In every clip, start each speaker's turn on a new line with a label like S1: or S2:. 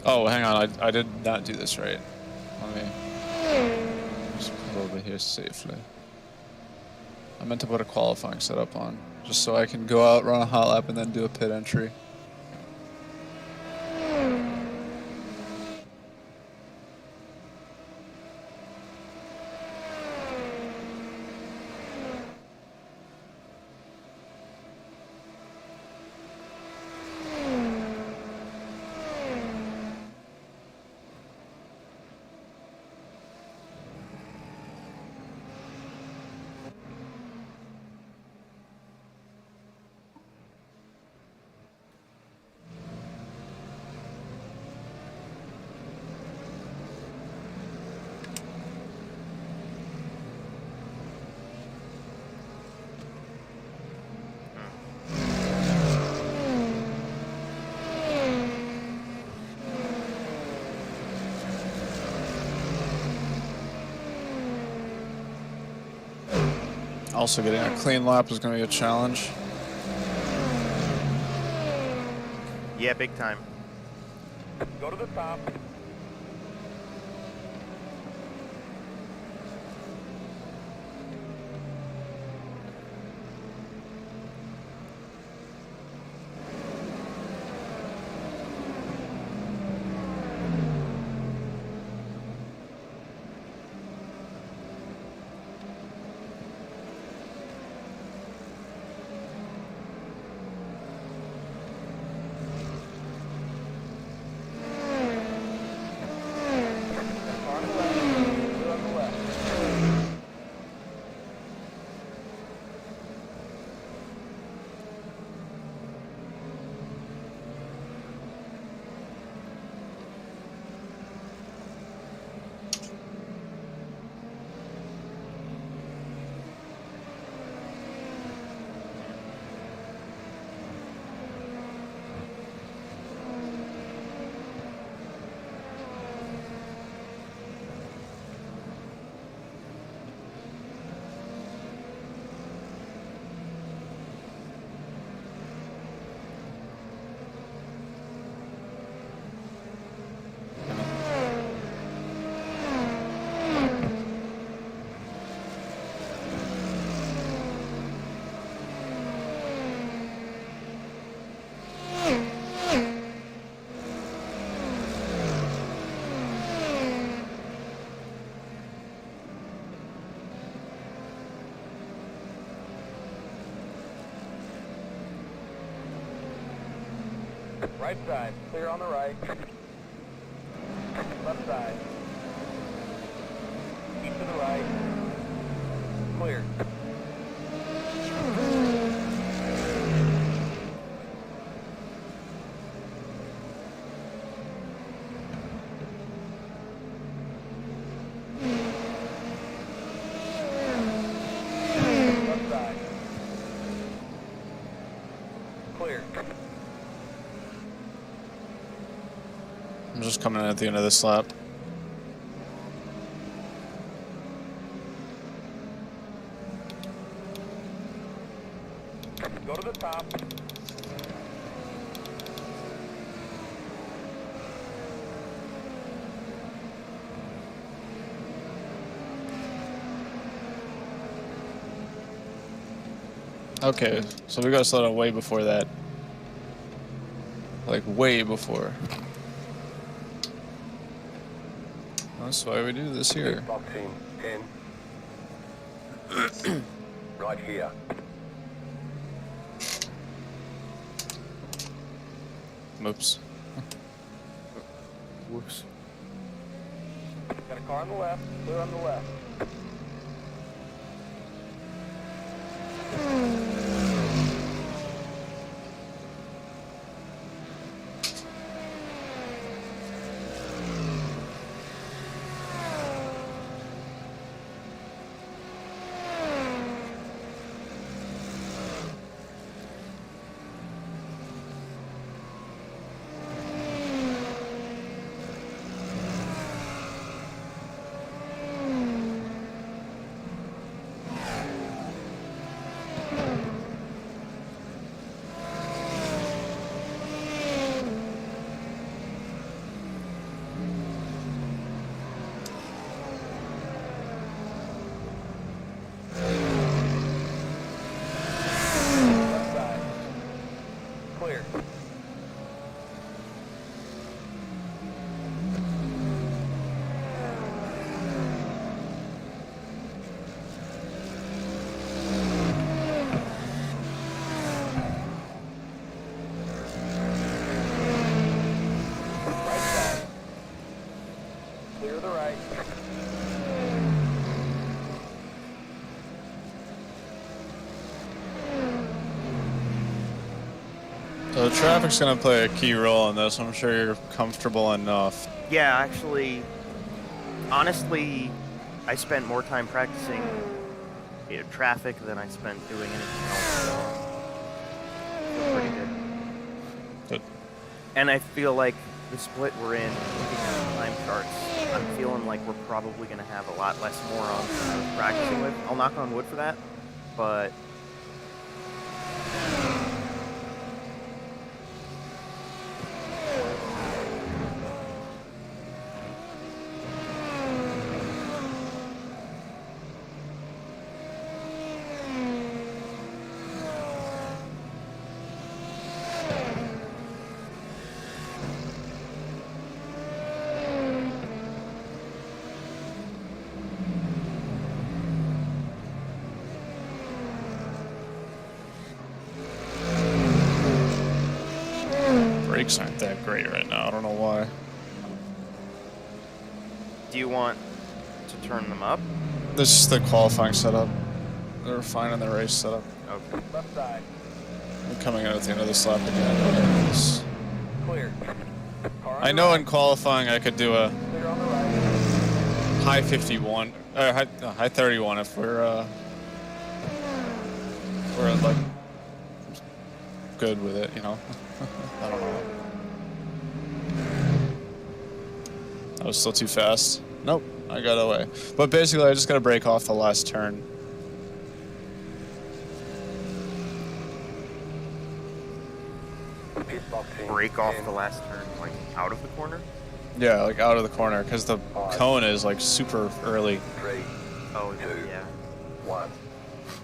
S1: Oh, hang on. I did not do this right. Let me just pull over here safely. I meant to put a qualifying setup on, just so I can go out, run a hot lap, and then do a pit entry. Also, getting a clean lap is going to be a challenge.
S2: Yeah, big time.
S3: Go to the top. Right side, clear on the right. Left side. Keep to the right. Clear. Left side. Clear.
S1: I'm just coming in at the end of this lap.
S3: Go to the top.
S1: Okay, so we gotta slow down way before that. Like, way before. That's why we do this here.
S3: Boxing 10. Right here.
S1: Oops. Whoops.
S3: Got a car on the left, clear on the left.
S1: So traffic's gonna play a key role in this. I'm sure you're comfortable enough.
S2: Yeah, actually, honestly, I spent more time practicing traffic than I spent doing anything else. So pretty good.
S1: Good.
S2: And I feel like the split we're in, looking at the time charts, I'm feeling like we're probably going to have a lot less morons than I was practicing with. I'll knock on wood for that, but...
S1: Brakes aren't that great right now. I don't know why.
S2: Do you want to turn them up?
S1: This is the qualifying setup. They're fine in the race setup.
S2: Okay.
S3: Left side.
S1: I'm coming in at the end of this lap again.
S3: Clear. Car on
S1: I
S3: the
S1: know
S3: right.
S1: in qualifying I could do a
S3: Clear on the right.
S1: high 51, high 31 if we're like good with it, you know. I don't know. That was still too fast. Nope, I got away. But basically, I just gotta break off the last turn.
S2: Break off the last turn, like out of the corner?
S1: Yeah, like out of the corner, because the cone is like super early.
S4: 3,
S2: Oh,
S4: 2,
S2: yeah.
S4: 1.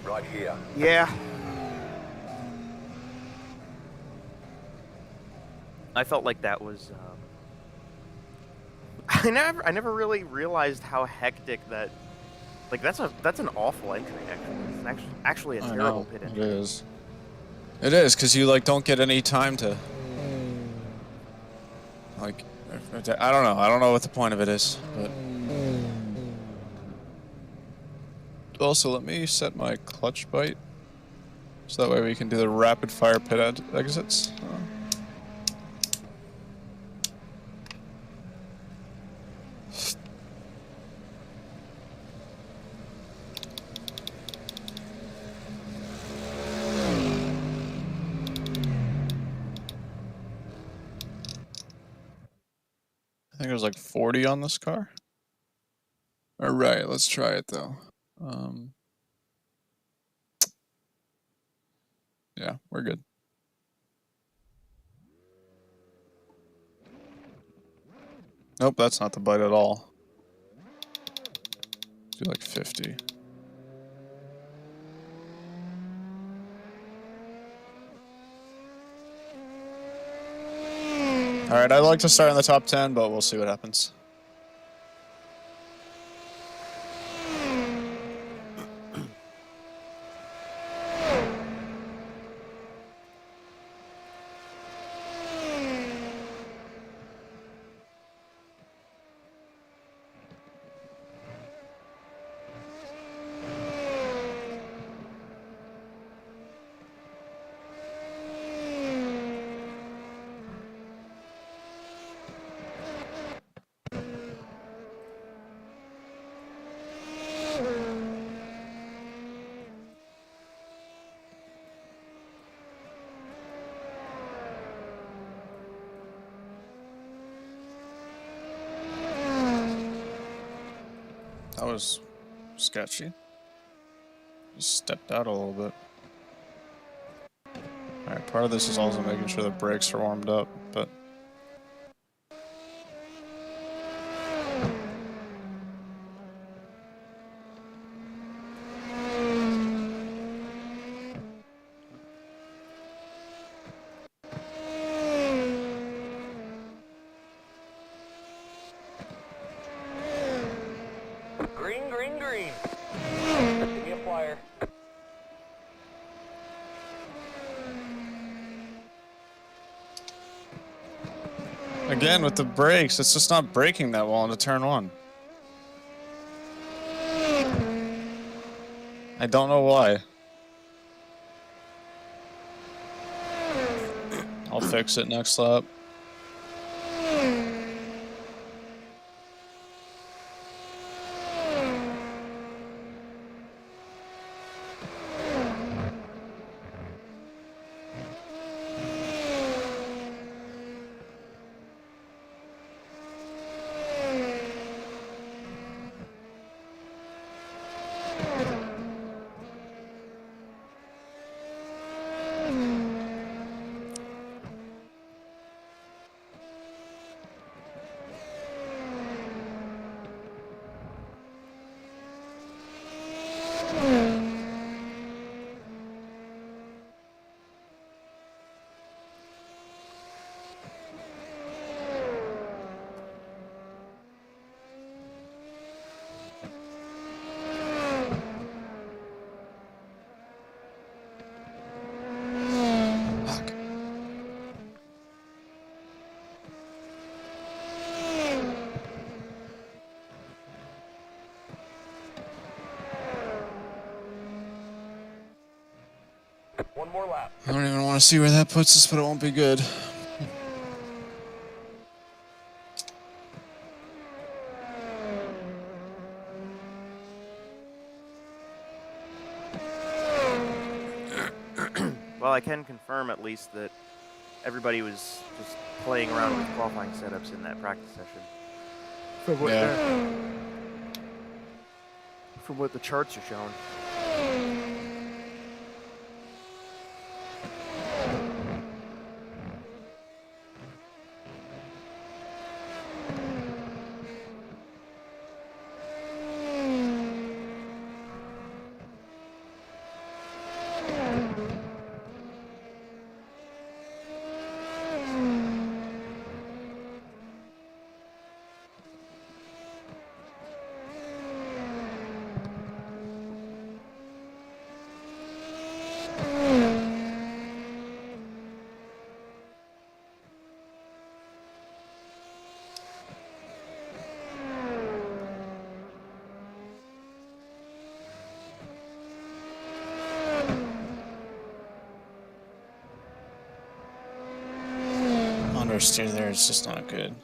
S4: Right here.
S2: Yeah. I felt like that was. I never really realized how hectic that. Like that's an awful entry. Actually, it's actually a terrible pit
S1: It
S2: entry.
S1: is. It is, because you like don't get any time to. Like, I don't know. I don't know what the point of it is, but. Also, let me set my clutch bite, so that way we can do the rapid fire pit exits. I think there's like 40 on this car. All right, let's try it though. Yeah, we're good. Nope, that's not the bite at all. Do like 50. All right, I'd like to start in the top 10, but we'll see what happens. That was sketchy. Just stepped out a little bit. Alright, part of this is also making sure the brakes are warmed up, but...
S3: Green, green, green. Give me a flyer.
S1: Again, with the brakes, it's just not braking that well into turn one. I don't know why. I'll fix it next lap.
S3: One more lap.
S1: I don't even want to see where that puts us, but it won't be good.
S2: Well, I can confirm at least that everybody was just playing around with qualifying setups in that practice session. From what the charts are showing.
S1: Understeer there is just not good.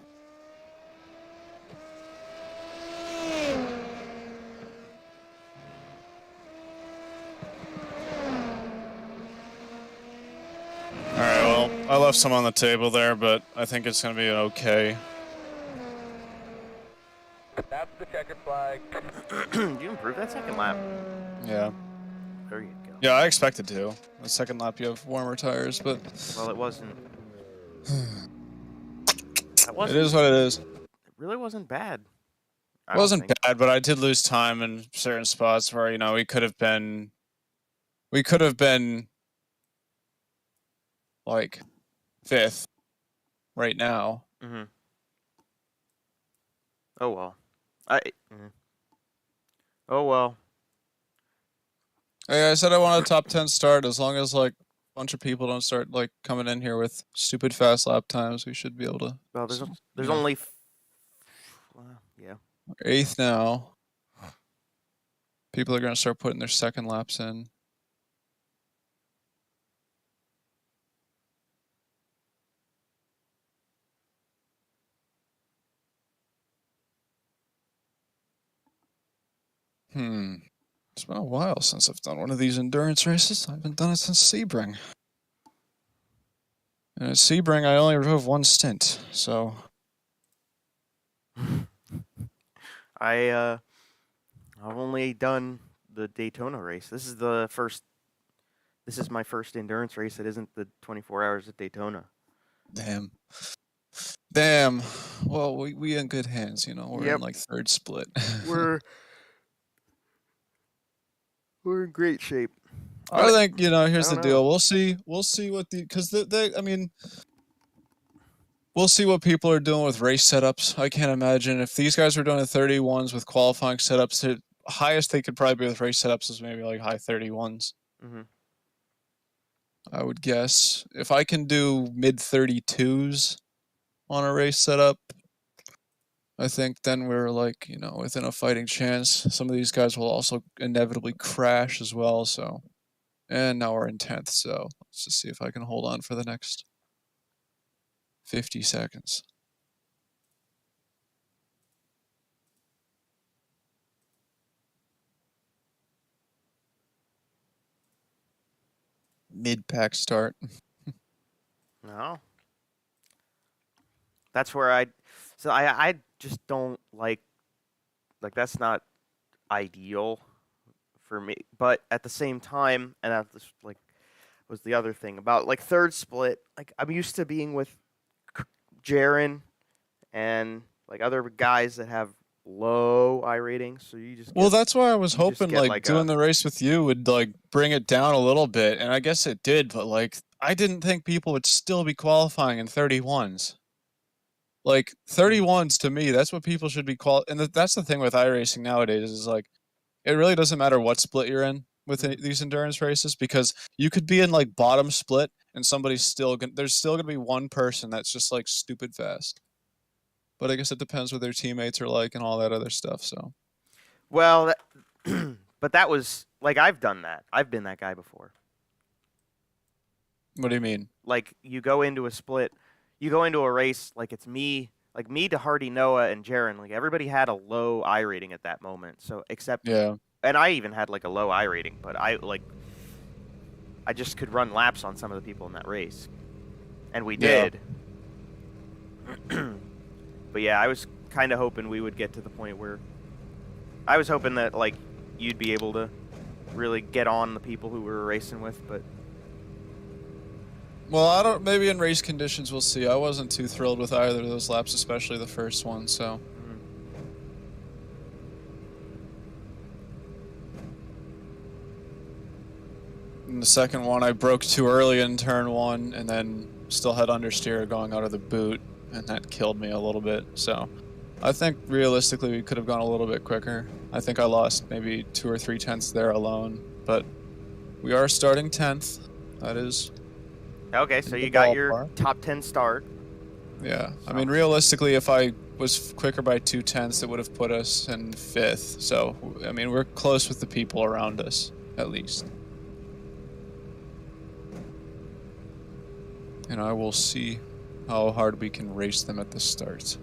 S1: Alright, well, I left some on the table there, but I think it's going to be okay.
S3: That's the checkered flag.
S2: You improved that second lap.
S1: Yeah.
S2: There you go.
S1: Yeah, I expected to. The second lap you have warmer tires, but...
S2: Well, it wasn't.
S1: It is what it is.
S2: It really wasn't bad.
S1: It wasn't bad, but I did lose time in certain spots where, you know, we could have been, like, 5th right now.
S2: Mm-hmm. Oh, well. Oh, well.
S1: Hey, I said I want a top 10 start. As long as, like, a bunch of people don't start, like, coming in here with stupid fast lap times, we should be able to...
S2: Well, there's only... yeah.
S1: 8th now. People are going to start putting their second laps in. It's been a while since I've done one of these endurance races. I haven't done it since Sebring. And at Sebring, I only drove one stint, so...
S2: I've only done the Daytona race. This is my first endurance race that isn't the 24 hours at Daytona.
S1: Damn. Damn. Well, we in good hands, you know. We're in, like, third split.
S2: We're in great shape.
S1: I think, you know, here's the deal. We'll see what the... Because, I mean... We'll see what people are doing with race setups. I can't imagine. If these guys were doing 31s with qualifying setups, the highest they could probably be with race setups is maybe, like, high 31s.
S2: Mm-hmm.
S1: I would guess. If I can do mid-32s on a race setup, I think then we're, like, you know, within a fighting chance. Some of these guys will also inevitably crash as well, so... And now we're in 10th, so let's just see if I can hold on for the next 50 seconds. Mid-pack start.
S2: No. That's where I just don't like that's not ideal for me. But at the same time, and that was the other thing about like third split. Like I'm used to being with Jaren and like other guys that have low I ratings, so you just
S1: Well, that's why I was
S2: you just
S1: hoping
S2: get
S1: like doing the race with you would like bring it down a little bit, and I guess it did, but like I didn't think people would still be qualifying in 31s. Like 31s to me, that's what people should be and that's the thing with iRacing nowadays is like it really doesn't matter what split you're in with these endurance races because you could be in like bottom split and there's still gonna be one person that's just like stupid fast. But I guess it depends what their teammates are like and all that other stuff. So,
S2: well, but that was like I've done that. I've been that guy before.
S1: what do you mean?
S2: Like you go into a split, you go into a race like it's me, like me to Hardy, Noah, and Jaren. Like everybody had a low I rating at that moment. So except and I even had like a low I rating, but I just could run laps on some of the people in that race, and we did. But yeah, I was kind of hoping we would get to the point where I was hoping that like you'd be able to really get on the people who we were racing with, but.
S1: Well, I don't. Maybe in race conditions, we'll see. I wasn't too thrilled with either of those laps, especially the first one. So. In the second one, I broke too early in turn 1, and then still had understeer going out of the boot, and that killed me a little bit. So, I think realistically we could have gone a little bit quicker. I think I lost maybe 2 or 3 tenths there alone, but we are starting 10th. That is.
S2: Okay, so you got your top 10 start.
S1: Yeah, I mean, realistically, if I was quicker by 2 tenths, it would have put us in 5th. So, I mean, we're close with the people around us, at least. And I will see how hard we can race them at the start.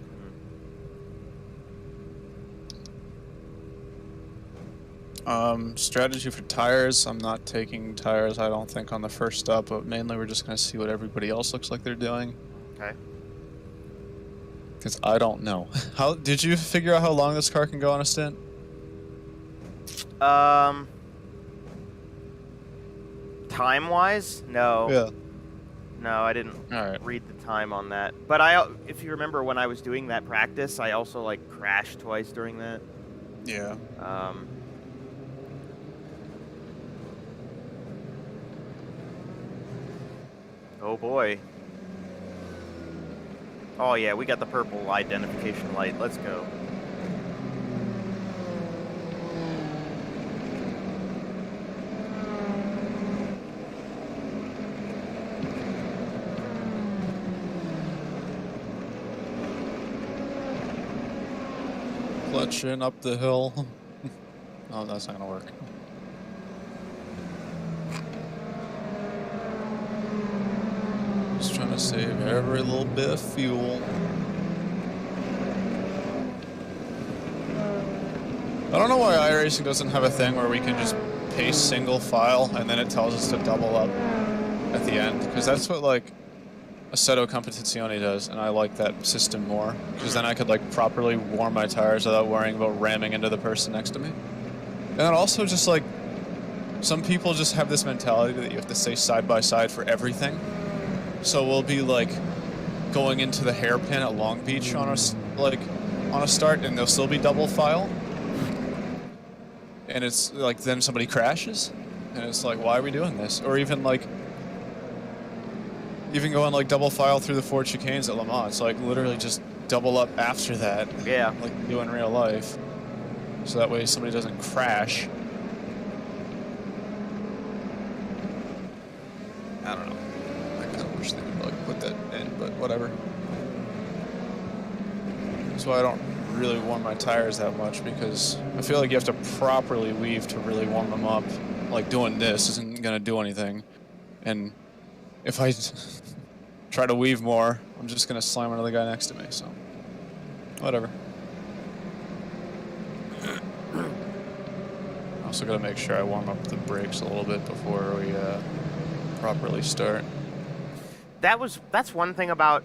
S1: Strategy for tires. I'm not taking tires, I don't think, on the first stop, but mainly we're just going to see what everybody else looks like they're doing.
S2: Okay.
S1: Because I don't know. How did you figure out how long this car can go on a stint?
S2: Time-wise? No.
S1: Yeah.
S2: No, I didn't read the time on that. But if you remember when I was doing that practice, I also like crashed twice during that.
S1: Yeah.
S2: Oh boy. Oh yeah, we got the purple identification light. Let's go.
S1: Clutch in up the hill. Oh, that's not gonna work. Just trying to save every little bit of fuel. I don't know why iRacing doesn't have a thing where we can just pace single file and then it tells us to double up at the end, because that's what like Assetto Competizione does, and I like that system more, because then I could like properly warm my tires without worrying about ramming into the person next to me. And then also just like, some people just have this mentality that you have to stay side by side for everything. So we'll be like going into the hairpin at Long Beach on a start, and they'll still be double file. And it's like then somebody crashes, and it's like, why are we doing this? Or even like, going like double file through the 4 chicanes at Le Mans. It's like literally just double up after that.
S2: Yeah.
S1: Like you do in real life. So that way somebody doesn't crash. I don't know. I kind of wish they would like put that in, but whatever. That's why I don't really warm my tires that much, because I feel like you have to properly weave to really warm them up. Like doing this isn't gonna do anything. And if I try to weave more, I'm just gonna slam another guy next to me. So, whatever. Also gotta make sure I warm up the brakes a little bit before we properly start.
S2: That's one thing about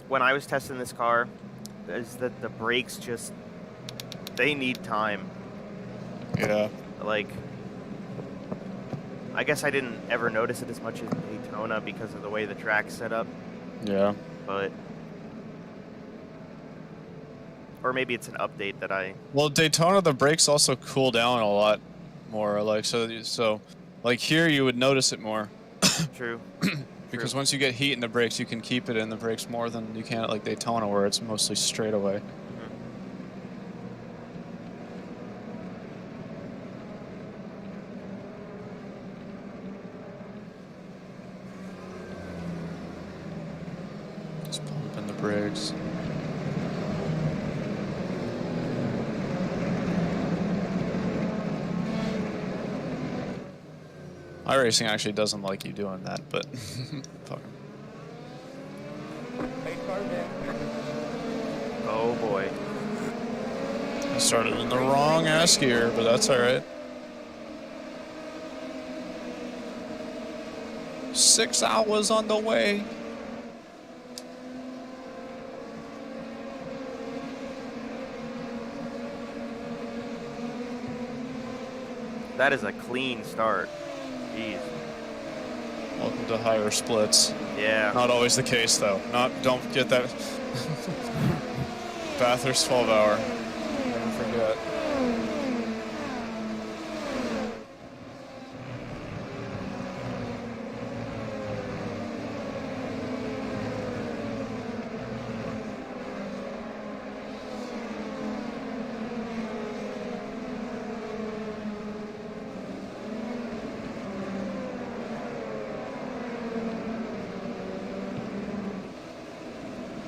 S2: when I was testing this car, is that the brakes just, they need time.
S1: Yeah.
S2: Like, I guess I didn't ever notice it as much as Daytona because of the way the track's set up,
S1: Yeah.
S2: but, or maybe it's an update that I.
S1: Well, Daytona, the brakes also cool down a lot more. Like so, like here you would notice it more.
S2: True.
S1: Because once you get heat in the brakes, you can keep it in the brakes more than you can at like Daytona, where it's mostly straight away. Just pumping the brakes. iRacing actually doesn't like you doing that, but fuck 'em.
S3: Eight cars in.
S2: Oh boy.
S1: I started in the wrong ass gear, but that's alright. 6 hours on the way.
S2: That is a clean start. Jeez.
S1: Welcome to higher splits.
S2: Yeah.
S1: Not always the case, though. Don't get that. Bathurst 12 hour. Never forget.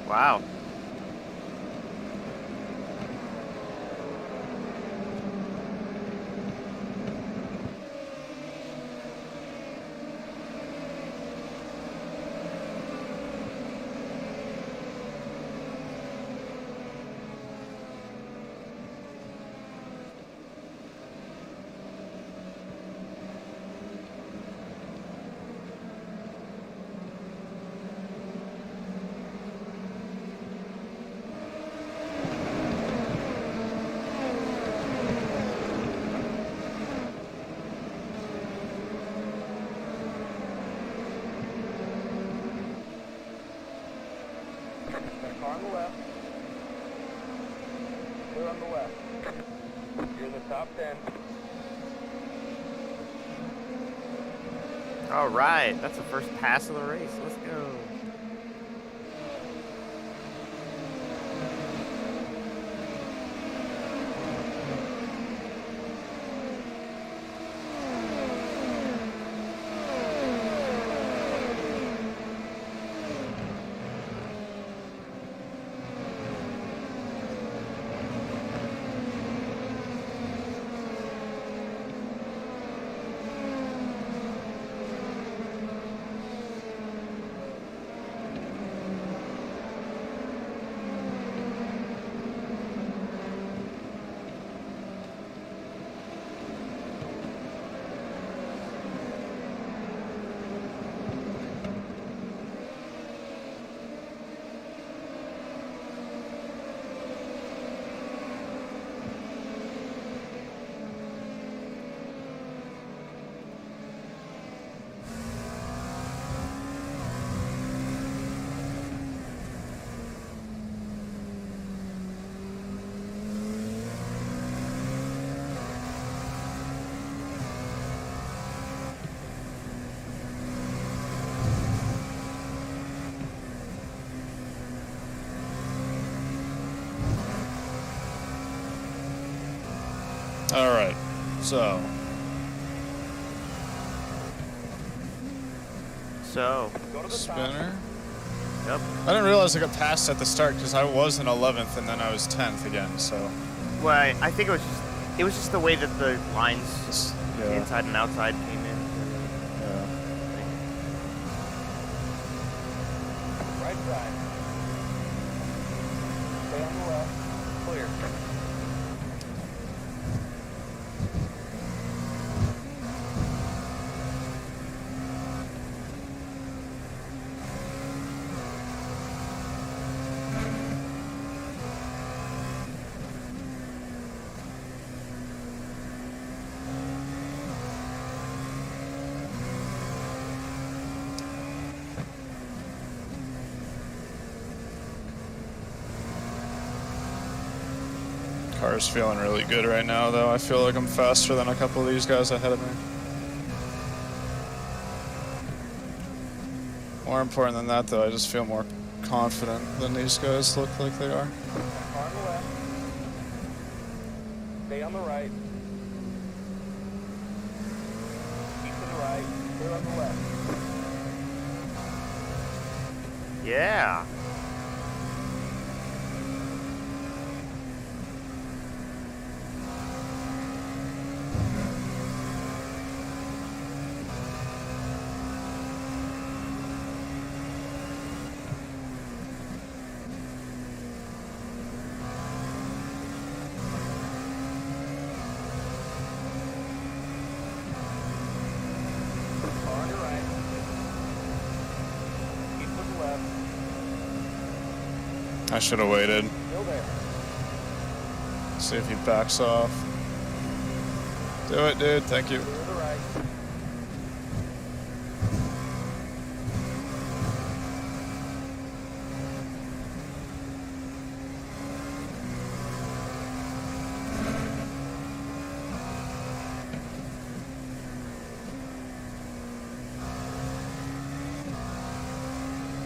S2: Wow.
S3: Got a car on the left. Clear on the left. You're in the top 10.
S2: All right. That's the first pass of the race. Let's go.
S1: Alright, so.
S3: Go to the top.
S1: Spinner.
S2: Yep.
S1: I didn't realize I got passed at the start because I was in 11th and then I was 10th again, so.
S2: Well, I think it was just the way that the lines,
S1: Just,
S2: inside and outside, came in.
S1: yeah.
S3: right side. Stay on the left. Clear.
S1: Car's feeling really good right now, though. I feel like I'm faster than a couple of these guys ahead of me. More important than that, though, I just feel more confident than these guys look like they are.
S3: Car on the left. Stay on the right. Keep to the right. Clear on the left.
S2: Yeah.
S3: Car on your right. Keep to the left.
S1: I should have waited.
S3: Still there.
S1: See if he backs off. Do it, dude. Thank you.
S3: Clear to the right.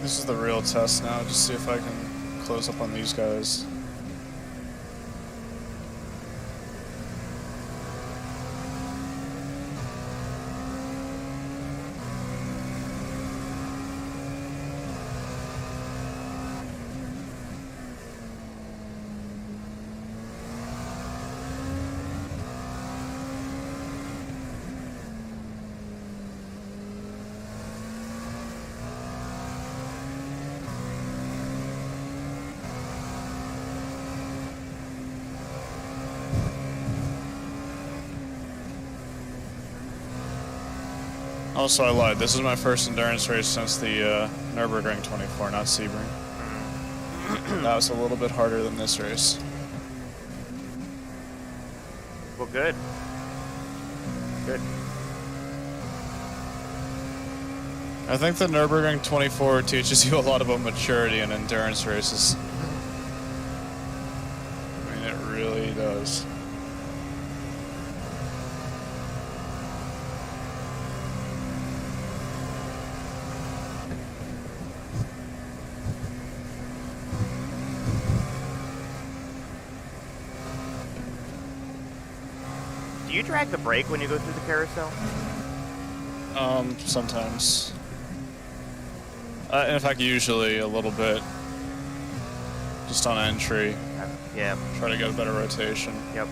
S1: This is the real test now. Just see if I can close up on these guys. Also, I lied. This is my first endurance race since the Nürburgring 24, not Sebring. That was a little bit harder than this race.
S2: Well, good. Good.
S1: I think the Nürburgring 24 teaches you a lot about maturity in endurance races. I mean, it really does.
S2: Do you drag the brake when you go through the carousel?
S1: Sometimes. In fact, usually a little bit. Just on entry.
S2: Yeah.
S1: Try to get a better rotation.
S2: Yep.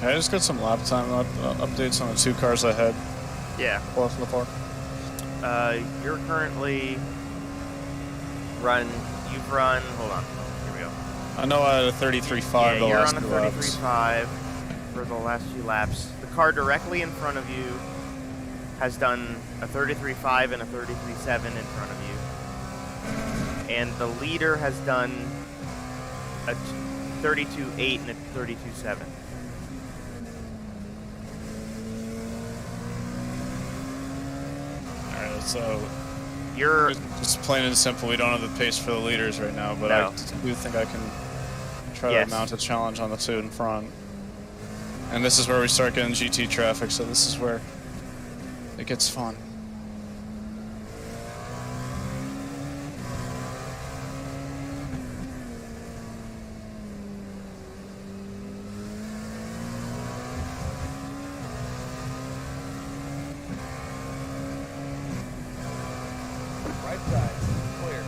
S1: Okay, I just got some lap time updates on the two cars ahead.
S2: Yeah.
S1: Plus the four.
S2: You're currently you've run, hold on, here we go.
S1: I know I had a 33.5 the
S2: You're
S1: last
S2: on a
S1: two laps.
S2: 33.5 for the last few laps. The car directly in front of you has done a 33.5 and a 33.7 in front of you. And the leader has done a 32.8 and a 32.7.
S1: Alright, so
S2: You're
S1: just plain and simple, we don't have the pace for the leaders right now, but
S2: No.
S1: I do think I can try
S2: Yes.
S1: to mount a challenge on the two in front. And this is where we start getting GT traffic, so this is where it gets fun.
S3: Right side, clear.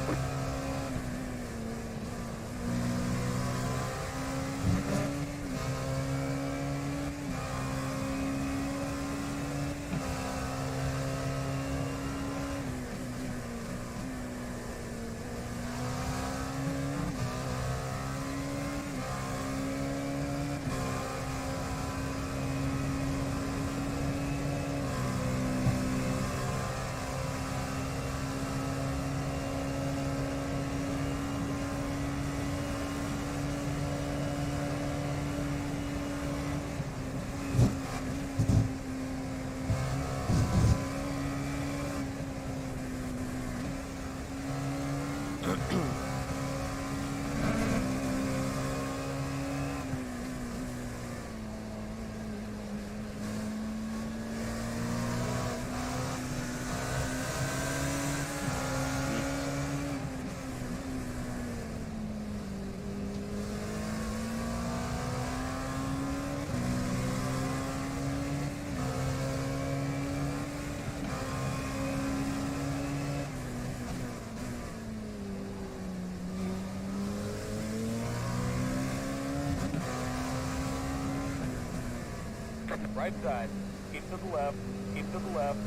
S3: Right side, keep to the left, keep to the left.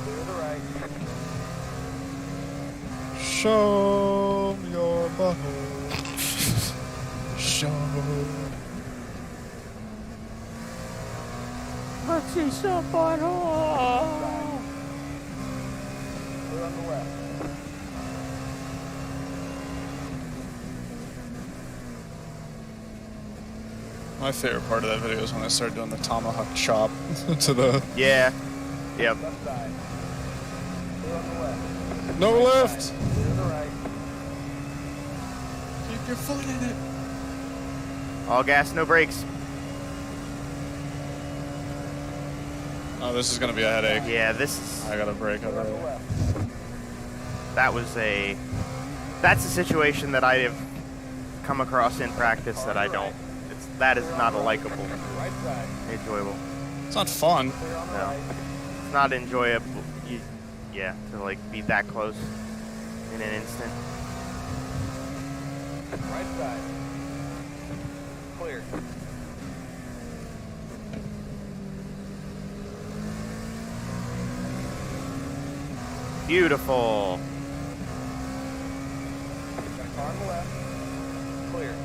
S3: Clear to the right.
S1: Show me your butthole. Show.
S2: Let's see some butthole.
S3: Clear on the left.
S1: My favorite part of that video is when I started doing the tomahawk chop to the...
S2: Yeah. Yep.
S3: Left side. Clear on the left.
S1: No lift!
S3: Clear to the right.
S1: Keep your foot in it.
S2: All gas, no brakes.
S1: Oh, this is gonna be a headache.
S2: Yeah, this is...
S1: I gotta break
S3: Clear on the
S1: already.
S3: left.
S2: That's a situation that I have come across in practice that I don't. That is not a likable,
S3: Right side.
S2: enjoyable.
S1: It's not fun.
S3: Clear on the
S2: No.
S3: right.
S2: It's not enjoyable. Yeah, to like be that close in an instant.
S3: Right side. Clear.
S2: Beautiful.
S3: Got a car on the left. Clear.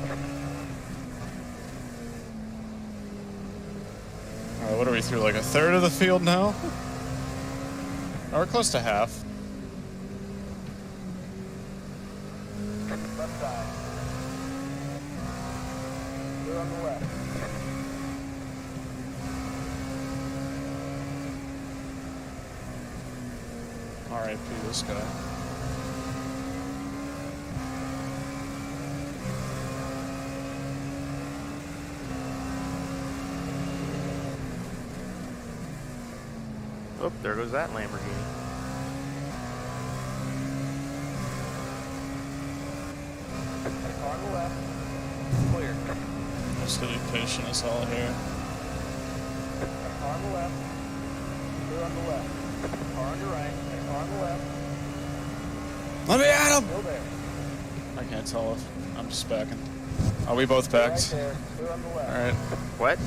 S1: Alright, what are we through? Like a third of the field now? Oh, we're close to half.
S3: Left side. Clear on the left.
S1: R.I.P. this guy.
S2: Oh, there goes that Lamborghini.
S3: Got a car on the left. Clear.
S1: Just gonna be patient as hell here.
S3: Got a car on the left. Clear on the left. Car on your right. Got a car on the left.
S1: Let me at him!
S3: Still there.
S1: I can't tell if I'm just backing. Are we both
S3: Right
S1: backed?
S3: there. Clear on the left.
S1: Alright.
S2: What?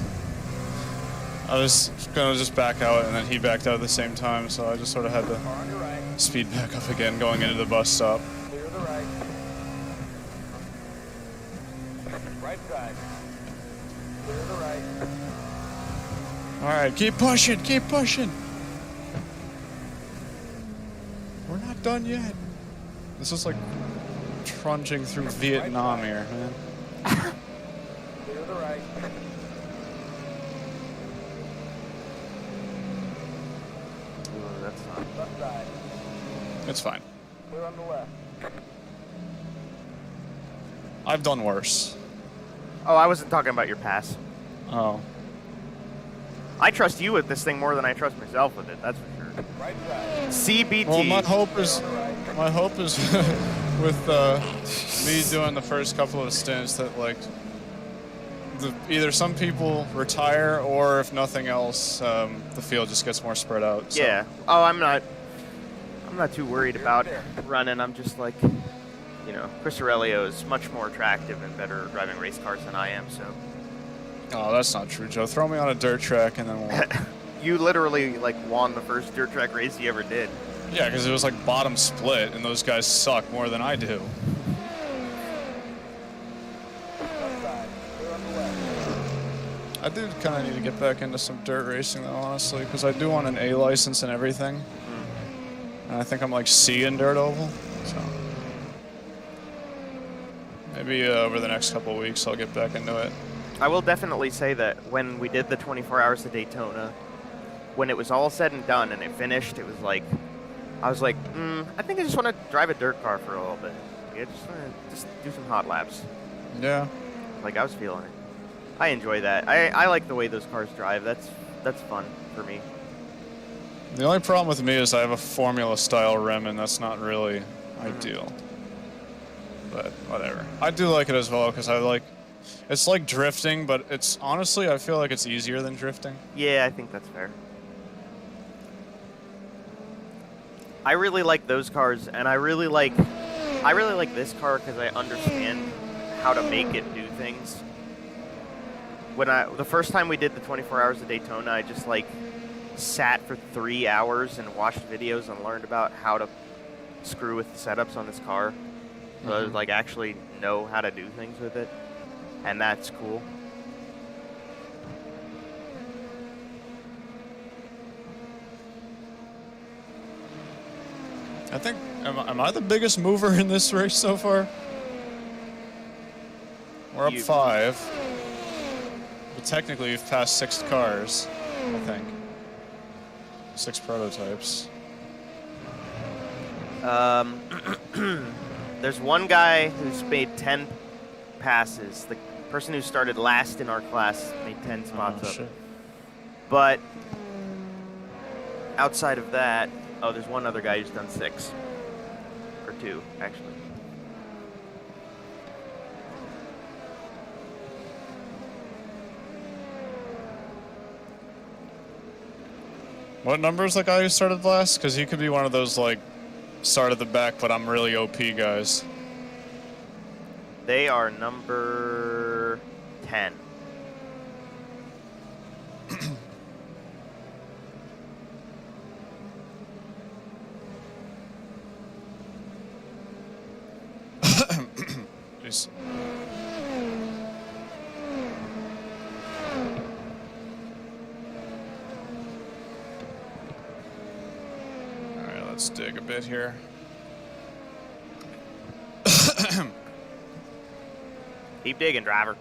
S1: I was gonna just back out and then he backed out at the same time, so I just sort of had to
S3: Car on your right.
S1: speed back up again going into the bus stop.
S3: Clear the right. Right side. Clear the right.
S1: Alright, keep pushing, keep pushing! We're not done yet. This is like trudging through Vietnam here, man.
S3: Clear the right.
S2: Ooh, that's not.
S3: Left side.
S1: It's fine.
S3: Clear on the left.
S1: I've done worse.
S2: Oh, I wasn't talking about your pass.
S1: Oh.
S2: I trust you with this thing more than I trust myself with it. That's for sure.
S3: Right side.
S2: CBT.
S1: Well, my hope is with me doing the first couple of stints that like either some people retire or if nothing else, the field just gets more spread out. So.
S2: Yeah. Oh, I'm not too worried about running. I'm just like, you know, Chris Aurelio is much more attractive and better at driving race cars than I am. So.
S1: Oh, that's not true, Joe. Throw me on a dirt track and then we'll.
S2: You literally like won the first dirt track race you ever did.
S1: Yeah, because it was like bottom split, and those guys suck more than I do.
S3: Left side. Clear on the left.
S1: I do kind of need to get back into some dirt racing, though, honestly, because I do want an A license and everything. And I think I'm like C in dirt oval, so maybe over the next couple of weeks I'll get back into it.
S2: I will definitely say that when we did the 24 Hours of Daytona, when it was all said and done and it finished, it was like, I was like, I think I just want to drive a dirt car for a little bit. Yeah, just do some hot laps.
S1: Yeah.
S2: Like, I was feeling it. I enjoy that. I like the way those cars drive. That's fun for me.
S1: The only problem with me is I have a Formula style rim, and that's not really ideal. But whatever. I do like it as well because I like. It's like drifting, but it's honestly I feel like it's easier than drifting.
S2: Yeah, I think that's fair. I really like those cars, and I really like this car because I understand how to make it do things. The first time we did the 24 Hours of Daytona, I just like sat for 3 hours and watched videos and learned about how to screw with the setups on this car. So I like actually know how to do things with it, and that's cool.
S1: I think am I the biggest mover in this race so far? We're up 5. But technically we've passed 6 cars, I think. 6 prototypes.
S2: There's one guy who's made 10 passes. The person who started last in our class made 10 spots up.
S1: Shit.
S2: But outside of that, oh, there's one other guy who's done 6. Or 2, actually.
S1: What number is the guy who started last? Because he could be one of those, like, start at the back, but I'm really OP guys.
S2: They are number 10.
S1: Jeez. Alright, let's dig a bit here.
S2: Keep digging, driver.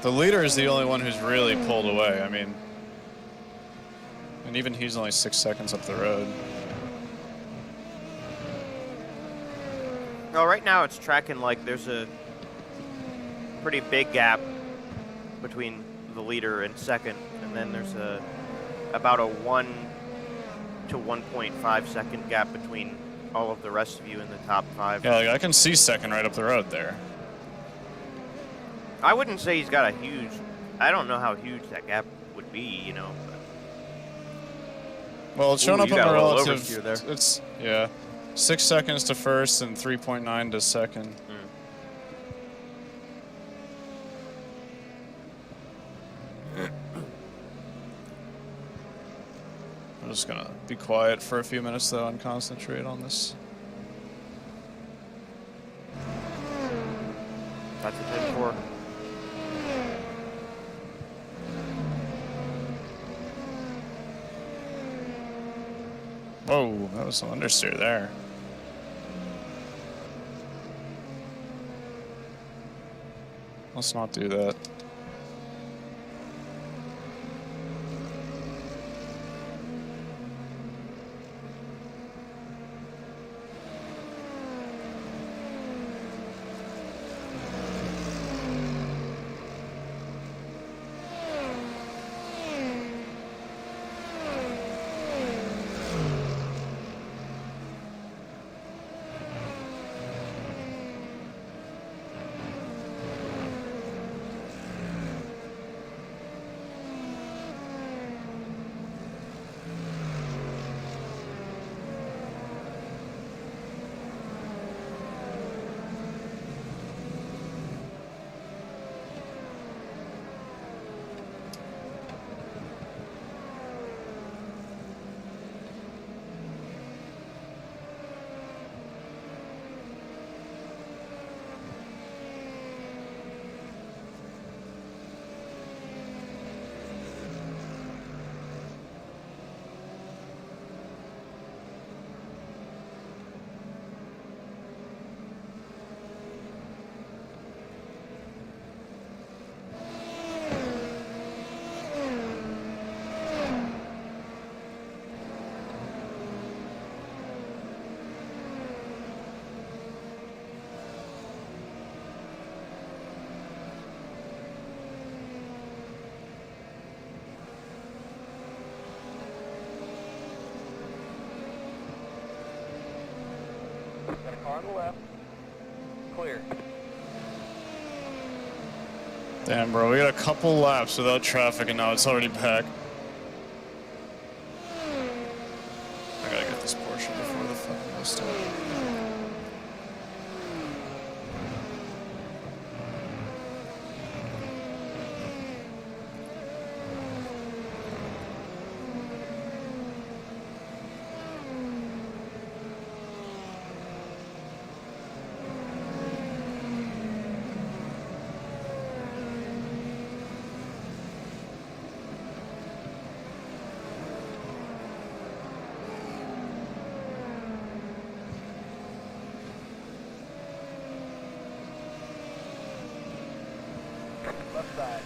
S1: The leader is the only one who's really pulled away. I mean, and even he's only 6 seconds up the road.
S2: No, right now it's tracking like there's a pretty big gap between the leader and second, and then there's about a 1 to 1.5 second gap between all of the rest of you in the top 5.
S1: Yeah, like I can see second right up the road there.
S2: I wouldn't say he's got a huge. I don't know how huge that gap would be, you know.
S1: Well, it's shown
S2: Ooh,
S1: up
S2: you
S1: on
S2: got
S1: the
S2: a little
S1: relative.
S2: oversteer there.
S1: It's yeah, 6 seconds to first and 3.9 to second. I'm just gonna be quiet for a few minutes though and concentrate on this.
S2: That's a 10-4.
S1: Whoa, that was some understeer there. Let's not do that.
S3: Got a car on the left. Clear.
S1: Damn, bro, we got a couple laps without traffic and now it's already packed. I gotta get this Porsche before the fucking whole start.
S3: Left side.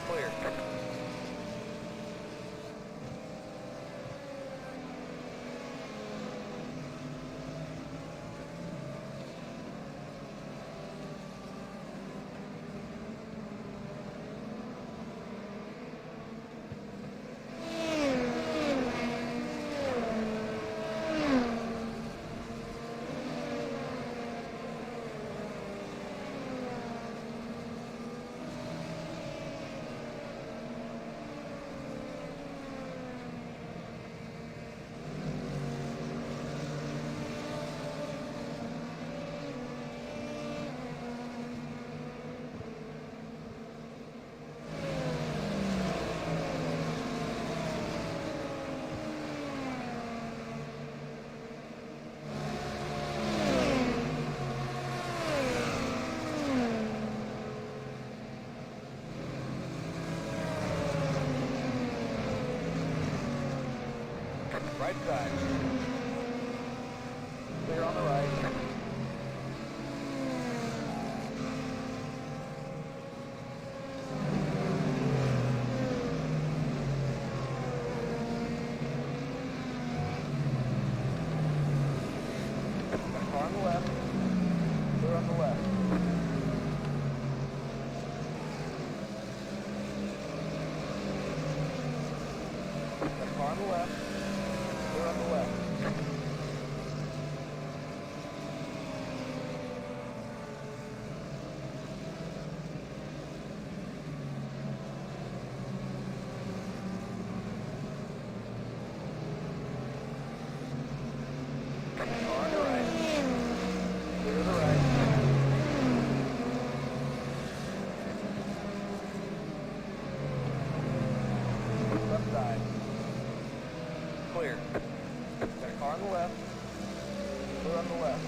S3: Clear. Right side. Clear on the right. Got a car on the left. Clear on the left. Got a car on the left. Clear on the left. Car on the right. Clear the right. Left side. Clear. Got a car on the left. Clear on the left.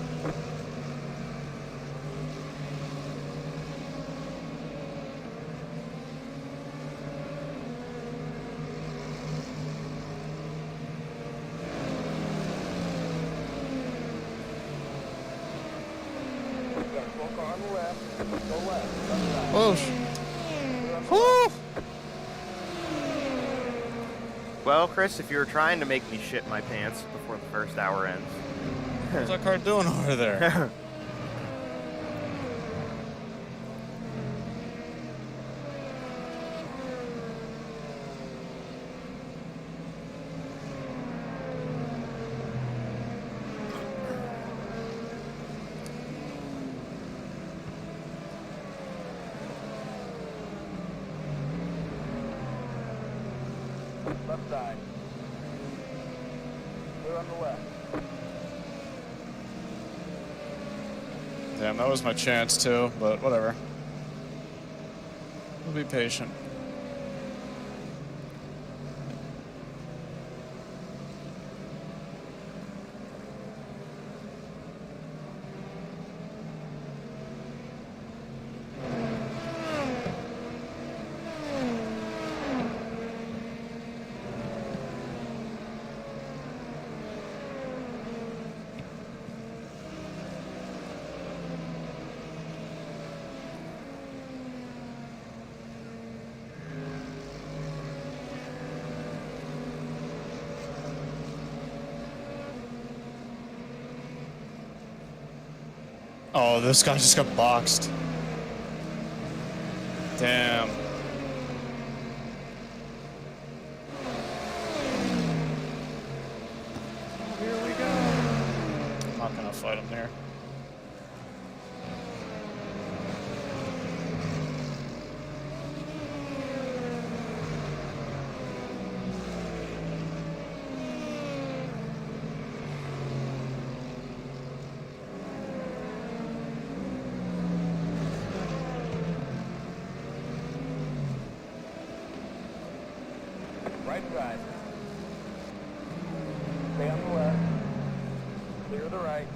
S3: One car on the left. Go left. Run right.
S1: Whoosh.
S3: Clear on the
S1: Woo!
S3: left.
S2: Well, Chris, if you were trying to make me shit my pants before the first hour ends.
S1: What's that car doing over there?
S3: Left side. Clear on the left.
S1: Damn, that was my chance too, but whatever. We'll be patient. Oh, this guy just got boxed. Damn. Here we go. I'm not gonna fight him there.
S3: Right side. Stay on the left. Clear the right.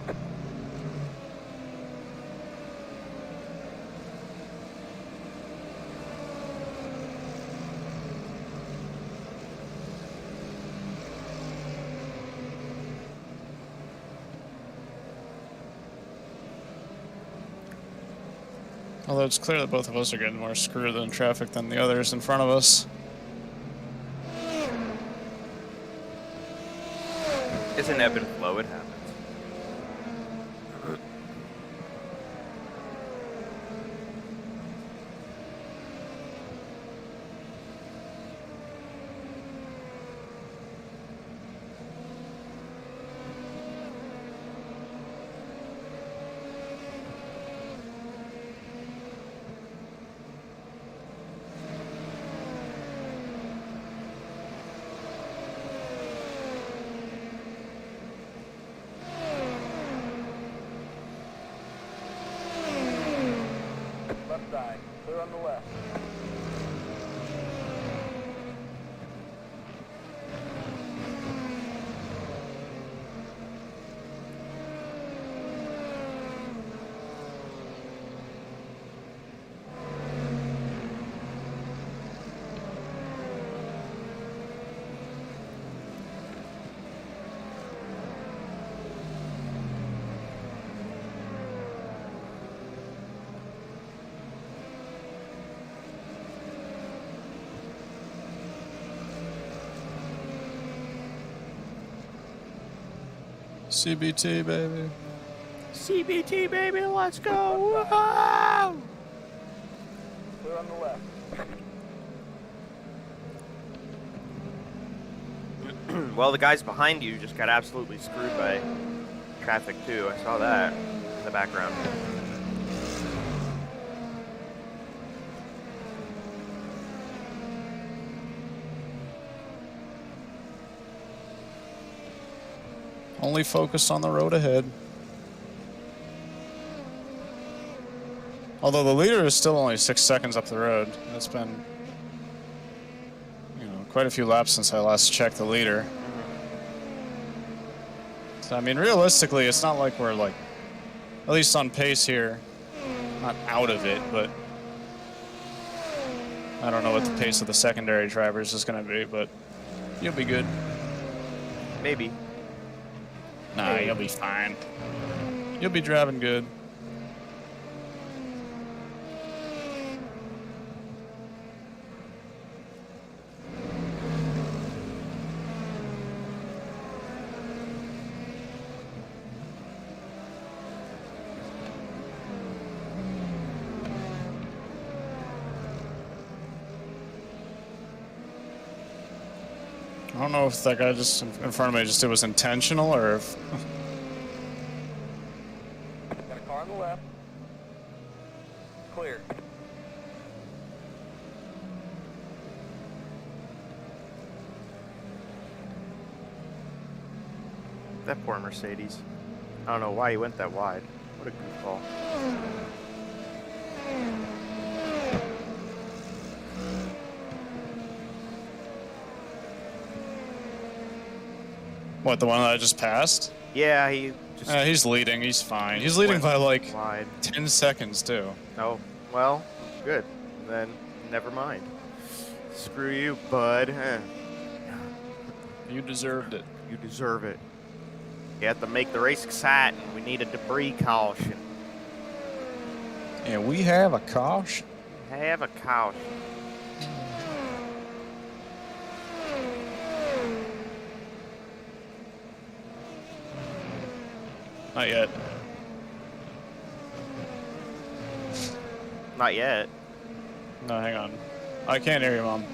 S1: Although it's clear that both of us are getting more screwed in traffic than the others in front of us.
S2: It's an ebb and flow, it happens.
S3: Left side. Clear on the left.
S1: CBT, baby.
S2: CBT, baby, let's go!
S3: Left side. Clear on the left.
S2: Well, the guys behind you just got absolutely screwed by traffic too. I saw that in the background.
S1: Only focus on the road ahead. Although the leader is still only 6 seconds up the road. It's been, quite a few laps since I last checked the leader. So, I mean, realistically, it's not like we're, at least on pace here. Not out of it, but I don't know what the pace of the secondary drivers is going to be, but you'll be good.
S2: Maybe.
S1: Nah, you'll be fine. You'll be driving good. don't know if that guy just in front of me just it was intentional or if.
S3: Got a car on the left. Clear.
S2: That poor Mercedes. I don't know why he went that wide. What a goofball.
S1: What, the one that I just passed?
S2: Yeah, he just
S1: He's leading. He's fine. He's leading
S2: went
S1: by like
S2: wide.
S1: 10 seconds too.
S2: Oh, well, good. Then never mind. Screw you, bud.
S1: You deserved it.
S2: You deserve it. You have to make the race exciting. We need a debris caution.
S1: Yeah, we have a caution.
S2: Have a caution.
S1: Not yet.
S2: Not yet.
S1: No, hang on. I can't hear you, Mom.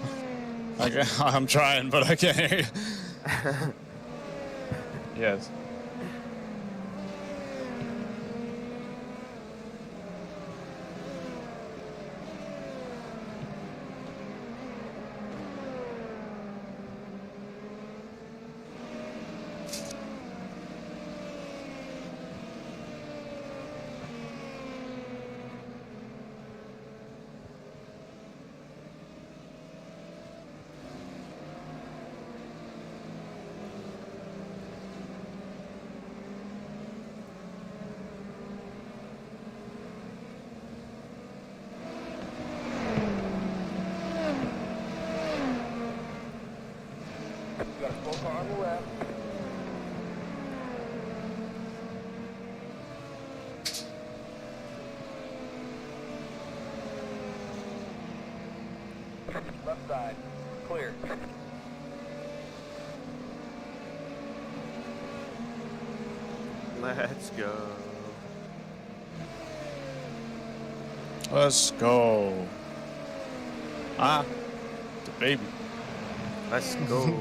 S1: I'm trying, but I can't hear you. Yes.
S3: Got a full car on the left. Left side. Clear.
S2: Let's go.
S1: Let's go. Ah, the baby.
S2: Let's go.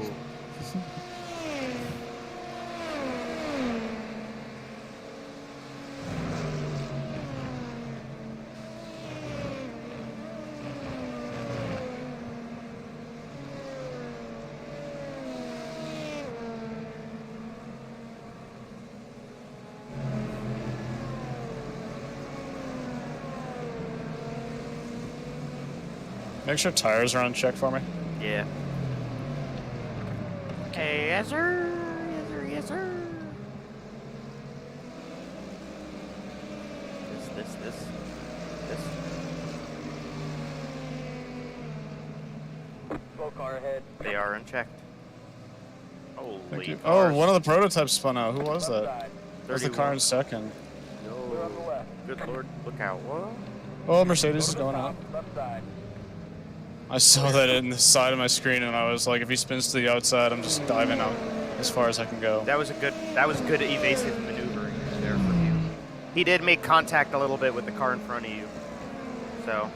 S1: Make sure tires are on check for me.
S2: Yeah. Hey, yes sir. Yes sir. Yes sir. This.
S3: Full car ahead.
S2: They are unchecked. Holy
S1: Thank you.
S2: cars.
S1: Oh, one of the prototypes spun out. Who was
S3: Left
S1: that?
S3: side.
S1: Where's the car in second?
S3: Clear on the
S2: No.
S3: left.
S2: Good lord. Look out. What?
S1: Oh, Mercedes
S3: Go
S1: is
S3: to the
S1: going
S3: top.
S1: out.
S3: Left side.
S1: I saw that in the side of my screen, and I was like, if he spins to the outside, I'm just diving out as far as I can go.
S2: That was good evasive maneuvering there from you. He did make contact a little bit with the car in front of you. So,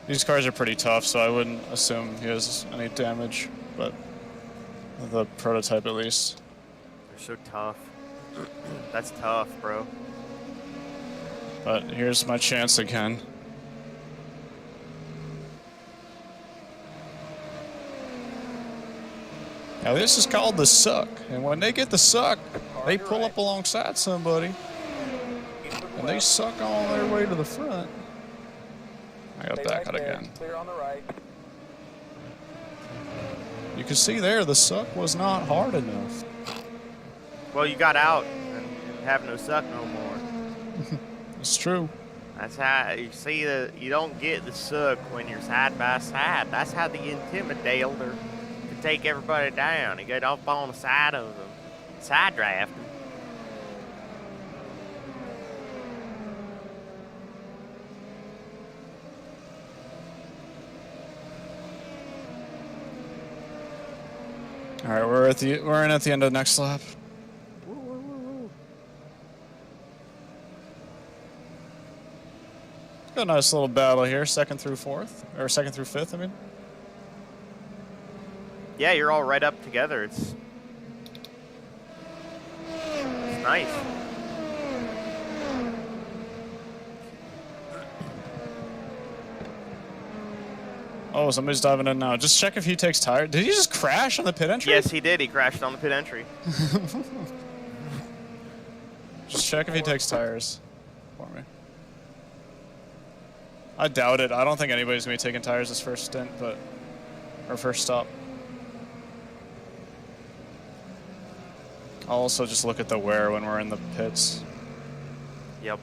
S1: These cars are pretty tough, so I wouldn't assume he has any damage, but the prototype at least.
S2: they're so tough. That's tough, bro.
S1: But here's my chance again. Now this is called the suck, and when they get the suck, they pull up alongside somebody, and they suck all their way to the front. I got
S3: Stay
S1: back
S3: right
S1: out
S3: there.
S1: again.
S3: Clear on the right.
S1: You can see there, the suck was not hard enough.
S2: Well, you got out and you have no suck no more.
S1: It's true.
S2: That's how you see you don't get the suck when you're side by side. That's how the Intimidator can take everybody down. You get up on the side of them, side draft them.
S1: All right, we're in at the end of the next lap. Got a nice little battle here, second through fifth, I mean.
S2: Yeah, you're all right up together. It's nice.
S1: Oh, somebody's diving in now. Just check if he takes tire. Did he just crash on the pit entry?
S2: Yes, he did. He crashed on the pit entry.
S1: Just check if he takes tires for me. I doubt it. I don't think anybody's gonna be taking tires this first stint, but or first stop. I'll also just look at the wear when we're in the pits.
S2: Yep.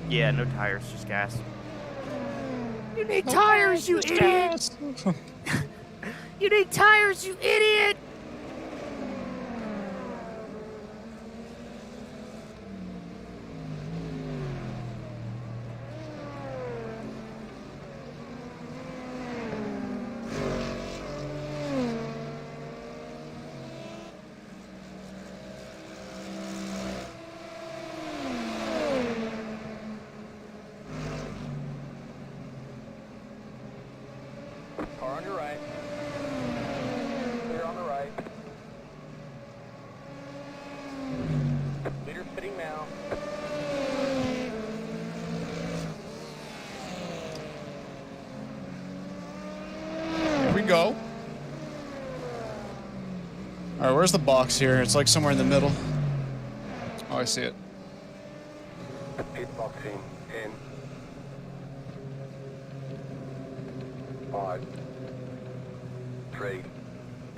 S2: Yeah, no tires, just gas. You need tires, you idiot! You need tires, you idiot!
S3: Car on your right. Clear on the right. Leader pitting now.
S1: Here we go. All right, where's the box here? It's like somewhere in the middle. Oh, I see it.
S4: Pit boxing in 5, 3,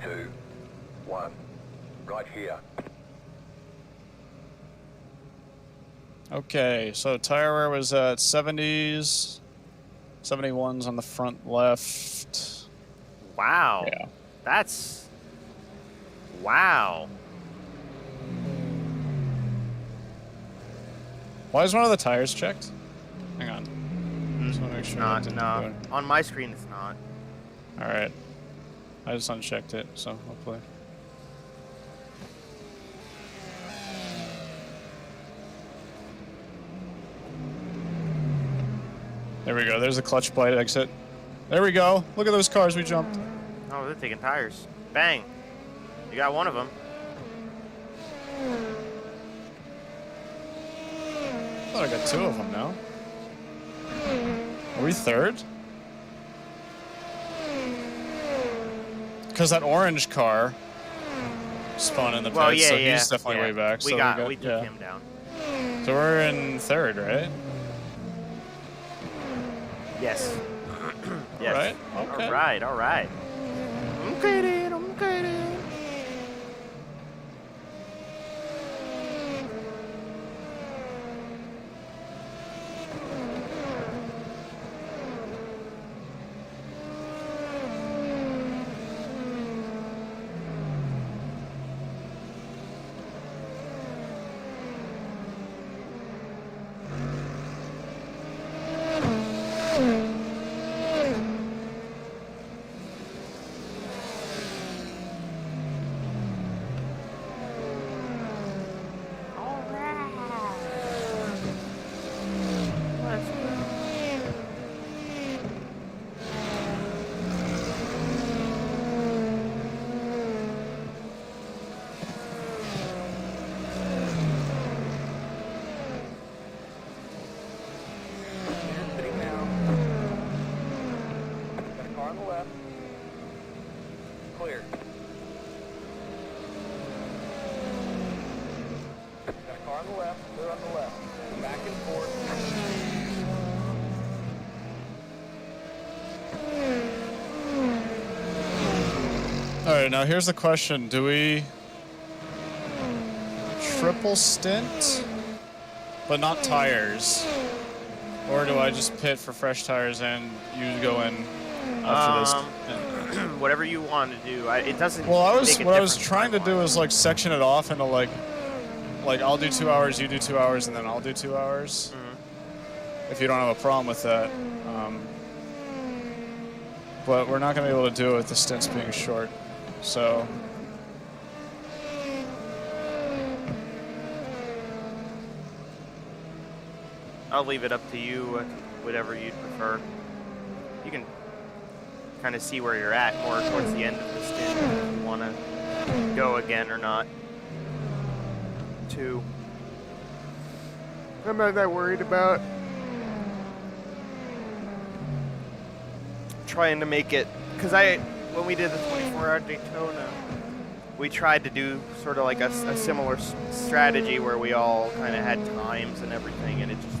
S4: 2, 1. Right here.
S1: Okay, so tire wear was at 70s, 71s on the front left.
S2: Wow.
S1: Yeah.
S2: That's... Wow.
S1: Why is one of the tires checked? Hang on. Just want to make sure that
S2: Not,
S1: didn't
S2: no.
S1: go in.
S2: On my screen, it's not.
S1: All right. I just unchecked it, so hopefully. There we go. There's a clutch plate exit. There we go. Look at those cars we jumped.
S2: Oh, they're taking tires. Bang. You got one of them.
S1: I thought I got two of them now. Are we third? Because that orange car spun in the pits,
S2: Well, yeah,
S1: so
S2: yeah.
S1: he's definitely
S2: yeah.
S1: way back.
S2: We
S1: so
S2: we took
S1: yeah.
S2: him down.
S1: So we're in third, right?
S2: Yes. Yes.
S1: Right? Okay.
S2: All right. All right. Okay then. Okay then.
S3: Leader pitting now. Got a car on the left. Clear. Got a car on the left. Clear on the left. Back and forth.
S1: All right, now here's the question. Do we triple stint, but not tires? Or do I just pit for fresh tires and you go in after this?
S2: Whatever you want to do. It doesn't.
S1: Well,
S2: make a
S1: what I was
S2: difference
S1: trying to do
S2: time-wise.
S1: is like section it off into like I'll do 2 hours, you do 2 hours, and then I'll do 2 hours. if you don't have a problem with that. But we're not going to be able to do it with the stints being short. So
S2: I'll leave it up to you, whatever you'd prefer. You can kind of see where you're at more towards the end of the stint if you want to go again or not. Two. I'm not that worried about trying to make it, because when we did the 24-hour Daytona, we tried to do sort of like a similar strategy where we all kind of had times and everything, and it just,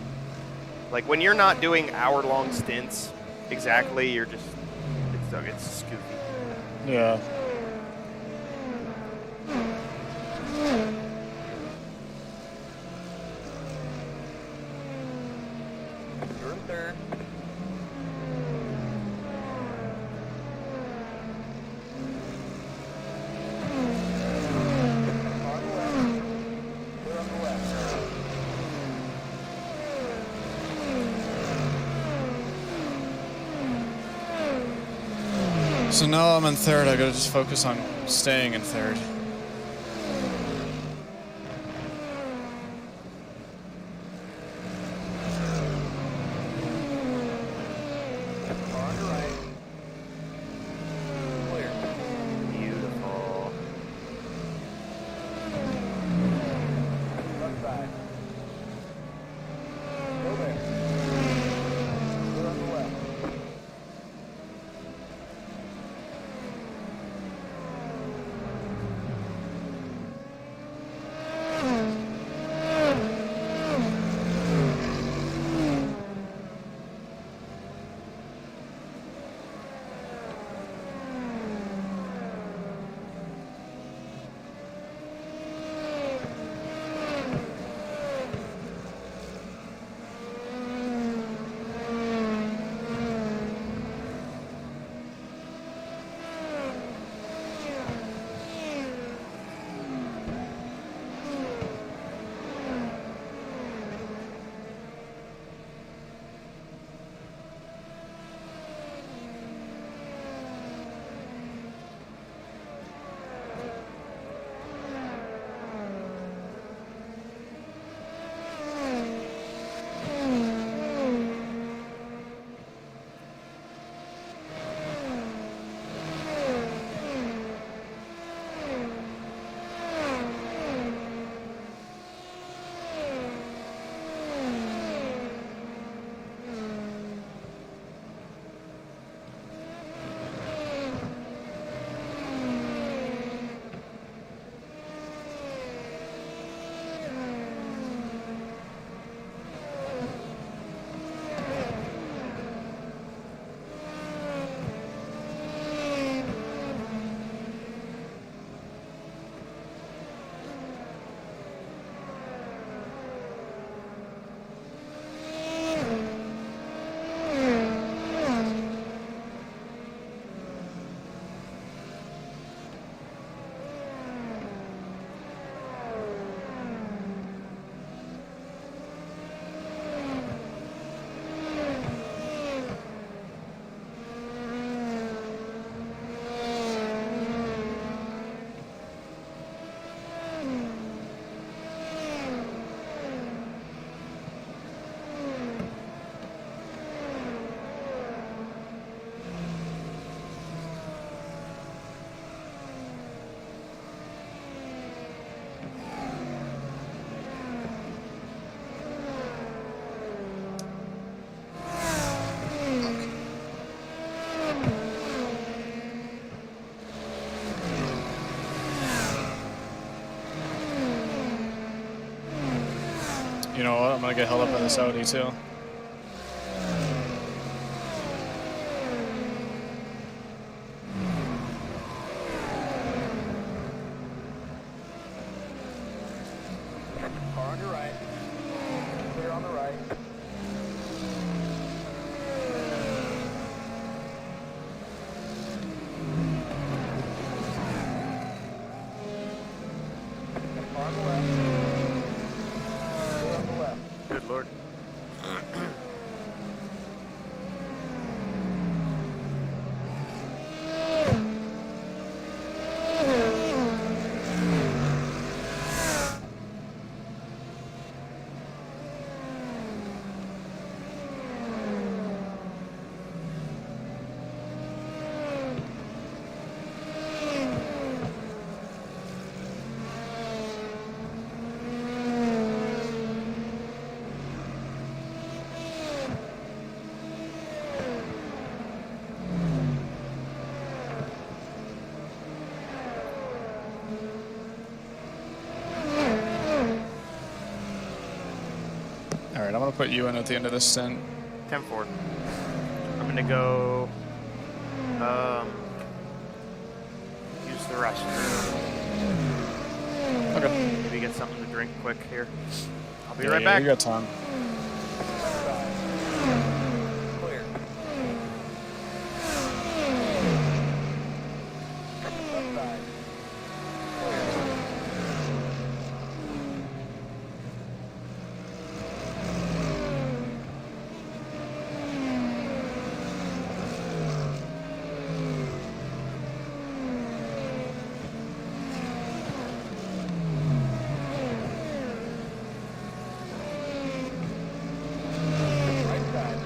S2: like, when you're not doing hour-long stints exactly, you're just, it's goofy.
S1: yeah.
S3: You're in third. On the left. Clear on the left.
S1: So now I'm in third. I gotta just focus on staying in third.
S3: On your right. Clear.
S2: Beautiful.
S3: Left side. Go there. Clear on the left.
S1: You know what? I'm gonna get held up by this Audi too.
S3: Car on your right. Clear on the right. Car on the left. Clear on the left.
S2: Good lord.
S1: put you in at the end of this stint.
S2: 10-4. I'm gonna go. Use the restroom.
S1: Okay.
S2: Maybe get something to drink quick here. I'll be
S1: Yeah,
S2: right
S1: yeah,
S2: back.
S1: You got time.
S4: Clear.
S3: Left side. Right side.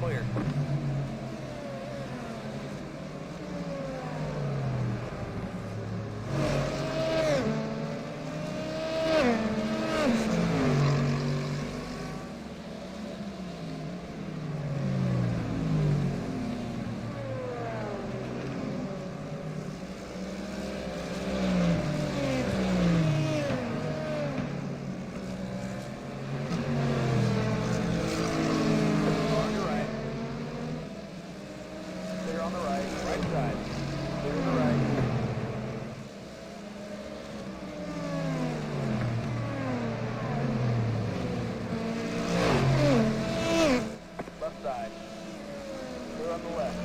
S4: Clear.
S3: On your right. Clear on the right. Right side. Clear on the right. Left side. Clear on the left.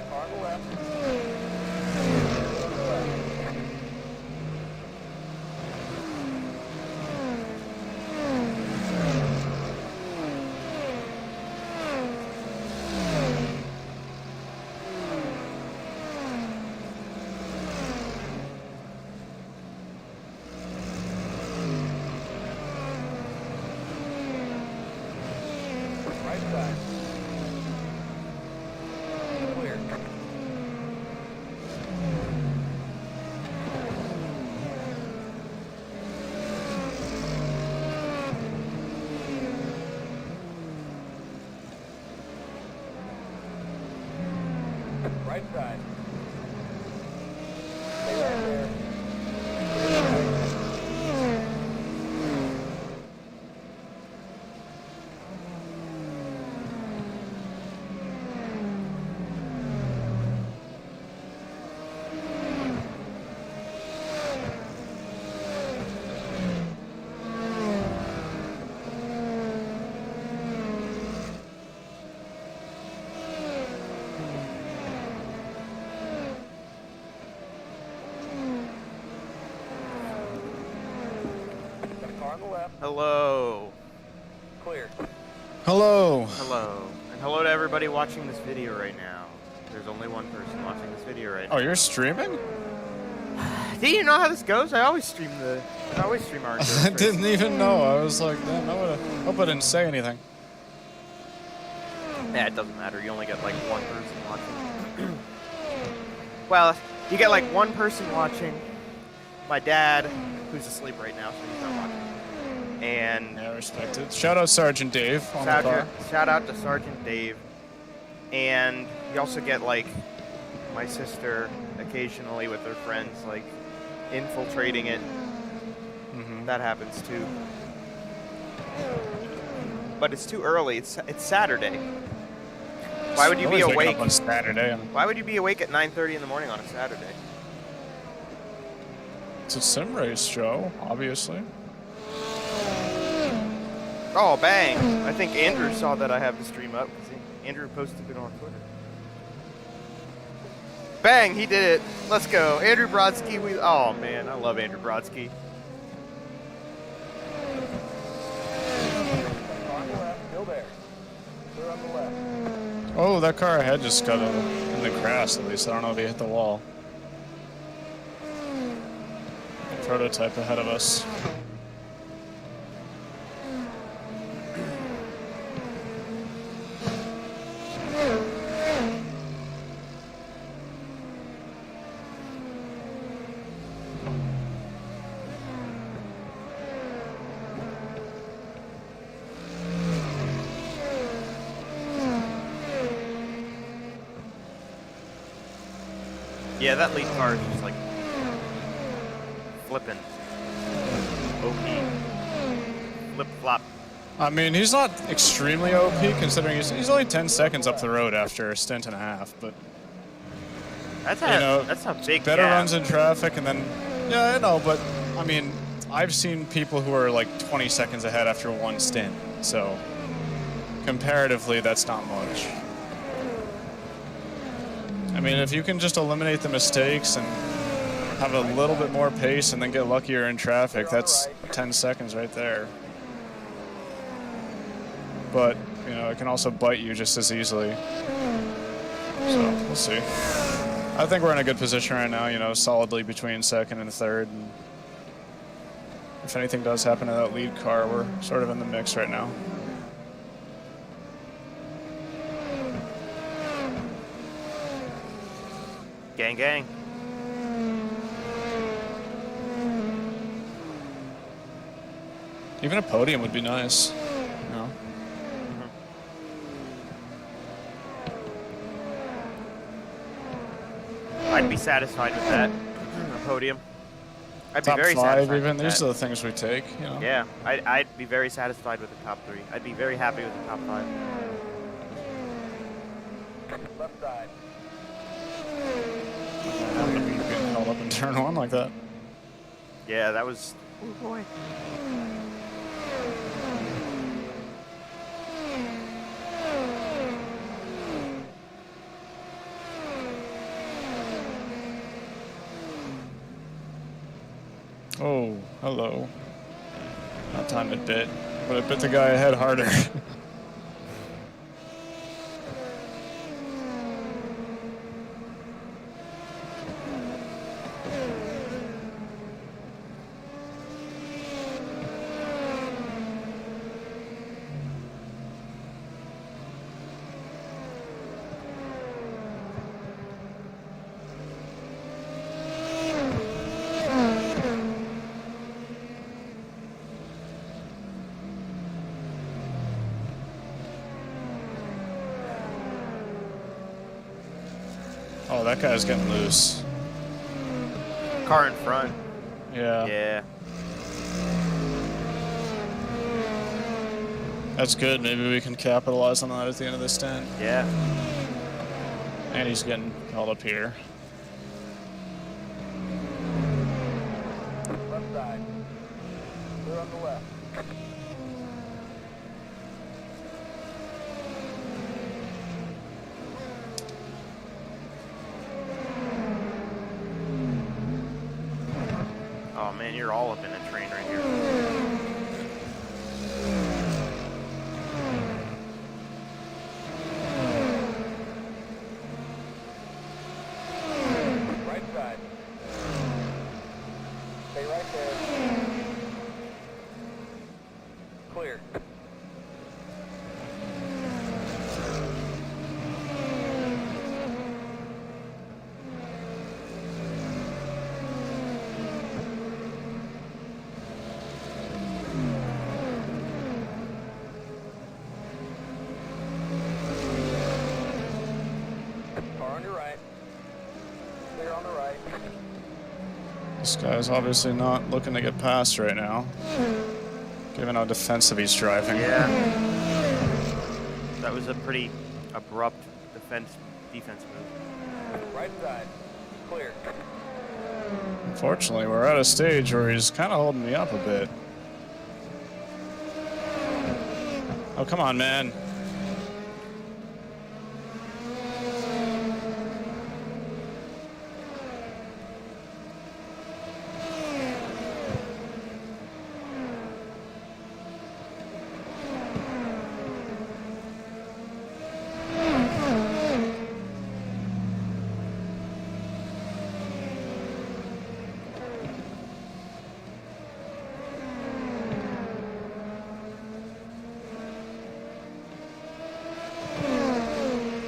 S3: Car on the left. Clear on the left. Right side.
S4: Clear.
S3: Right side. Stay right there. Clear right. Got a car on the left.
S2: Hello.
S4: Clear.
S1: Hello.
S2: Hello. And hello to everybody watching this video right now. There's only one person watching this video right now.
S1: Oh, you're streaming?
S2: Do you know how this goes? I always stream our
S1: I didn't even know. I was like, damn, I hope I didn't say anything.
S2: Yeah, it doesn't matter. You only get like one person watching. Well, you get like one person watching. My dad, who's asleep right now, so he's not watching. And
S1: Yeah, respected. Shout out Sergeant Dave on the car.
S2: shout out to Sergeant Dave. And you also get like my sister occasionally with her friends, like infiltrating it.
S1: Mm-hmm.
S2: That happens too. But it's too early. It's Saturday. Why would you be
S1: Always waking
S2: awake
S1: up on Saturday?
S2: Why would you be awake at 9:30 in the morning on a Saturday?
S1: It's a sim race, Joe. Obviously.
S2: Oh, bang! I think Andrew saw that I have the stream up because Andrew posted it on Twitter. Bang! He did it. Let's go, Andrew Brodsky. Oh man, I love Andrew Brodsky.
S3: On the left, still there. Clear on the left.
S1: Oh, that car ahead just got in the grass. At least I don't know if he hit the wall. Prototype ahead of us.
S2: Yeah, that lead car is just like flipping. OP. Flip flop.
S1: I mean, he's not extremely OP considering he's only 10 seconds up the road after a stint and a half, but
S2: That's a big
S1: better
S2: gap.
S1: runs in traffic and then, yeah, I know, but I mean, I've seen people who are like 20 seconds ahead after one stint, so comparatively, that's not much. I mean, if you can just eliminate the mistakes and have a little bit more pace and then get luckier in traffic, that's 10 seconds right there. But, you know, it can also bite you just as easily. So, we'll see. I think we're in a good position right now, you know, solidly between second and third. And if anything does happen to that lead car, we're sort of in the mix right now.
S2: Gang, gang.
S1: Even a podium would be nice, you know.
S2: I'd be satisfied with that. A podium. I'd
S1: Top
S2: be very
S1: 5
S2: satisfied
S1: even.
S2: with
S1: These
S2: that.
S1: are the things we take, you know.
S2: Yeah, I'd be very satisfied with the top 3. I'd be very happy with the top 5.
S3: Left side.
S1: I'm gonna be getting held up in turn 1 like that.
S2: Yeah, that was. Oh boy.
S1: Oh, hello. That time it bit, but it bit the guy ahead harder. Oh, that guy's getting loose.
S2: Car in front.
S1: Yeah.
S2: Yeah.
S1: That's good. Maybe we can capitalize on that at the end of this stint.
S2: Yeah.
S1: And he's getting held up here.
S3: Left side. Clear on the left.
S2: Oh man, you're all up in a train right here.
S3: Right side. Stay right there.
S4: Clear.
S3: Clear on the right.
S1: This guy's obviously not looking to get past right now, given how defensive he's driving.
S2: Yeah. That was a pretty abrupt defense move.
S4: Right side. Clear.
S1: Unfortunately, we're at a stage where he's kind of holding me up a bit. Oh, come on, man.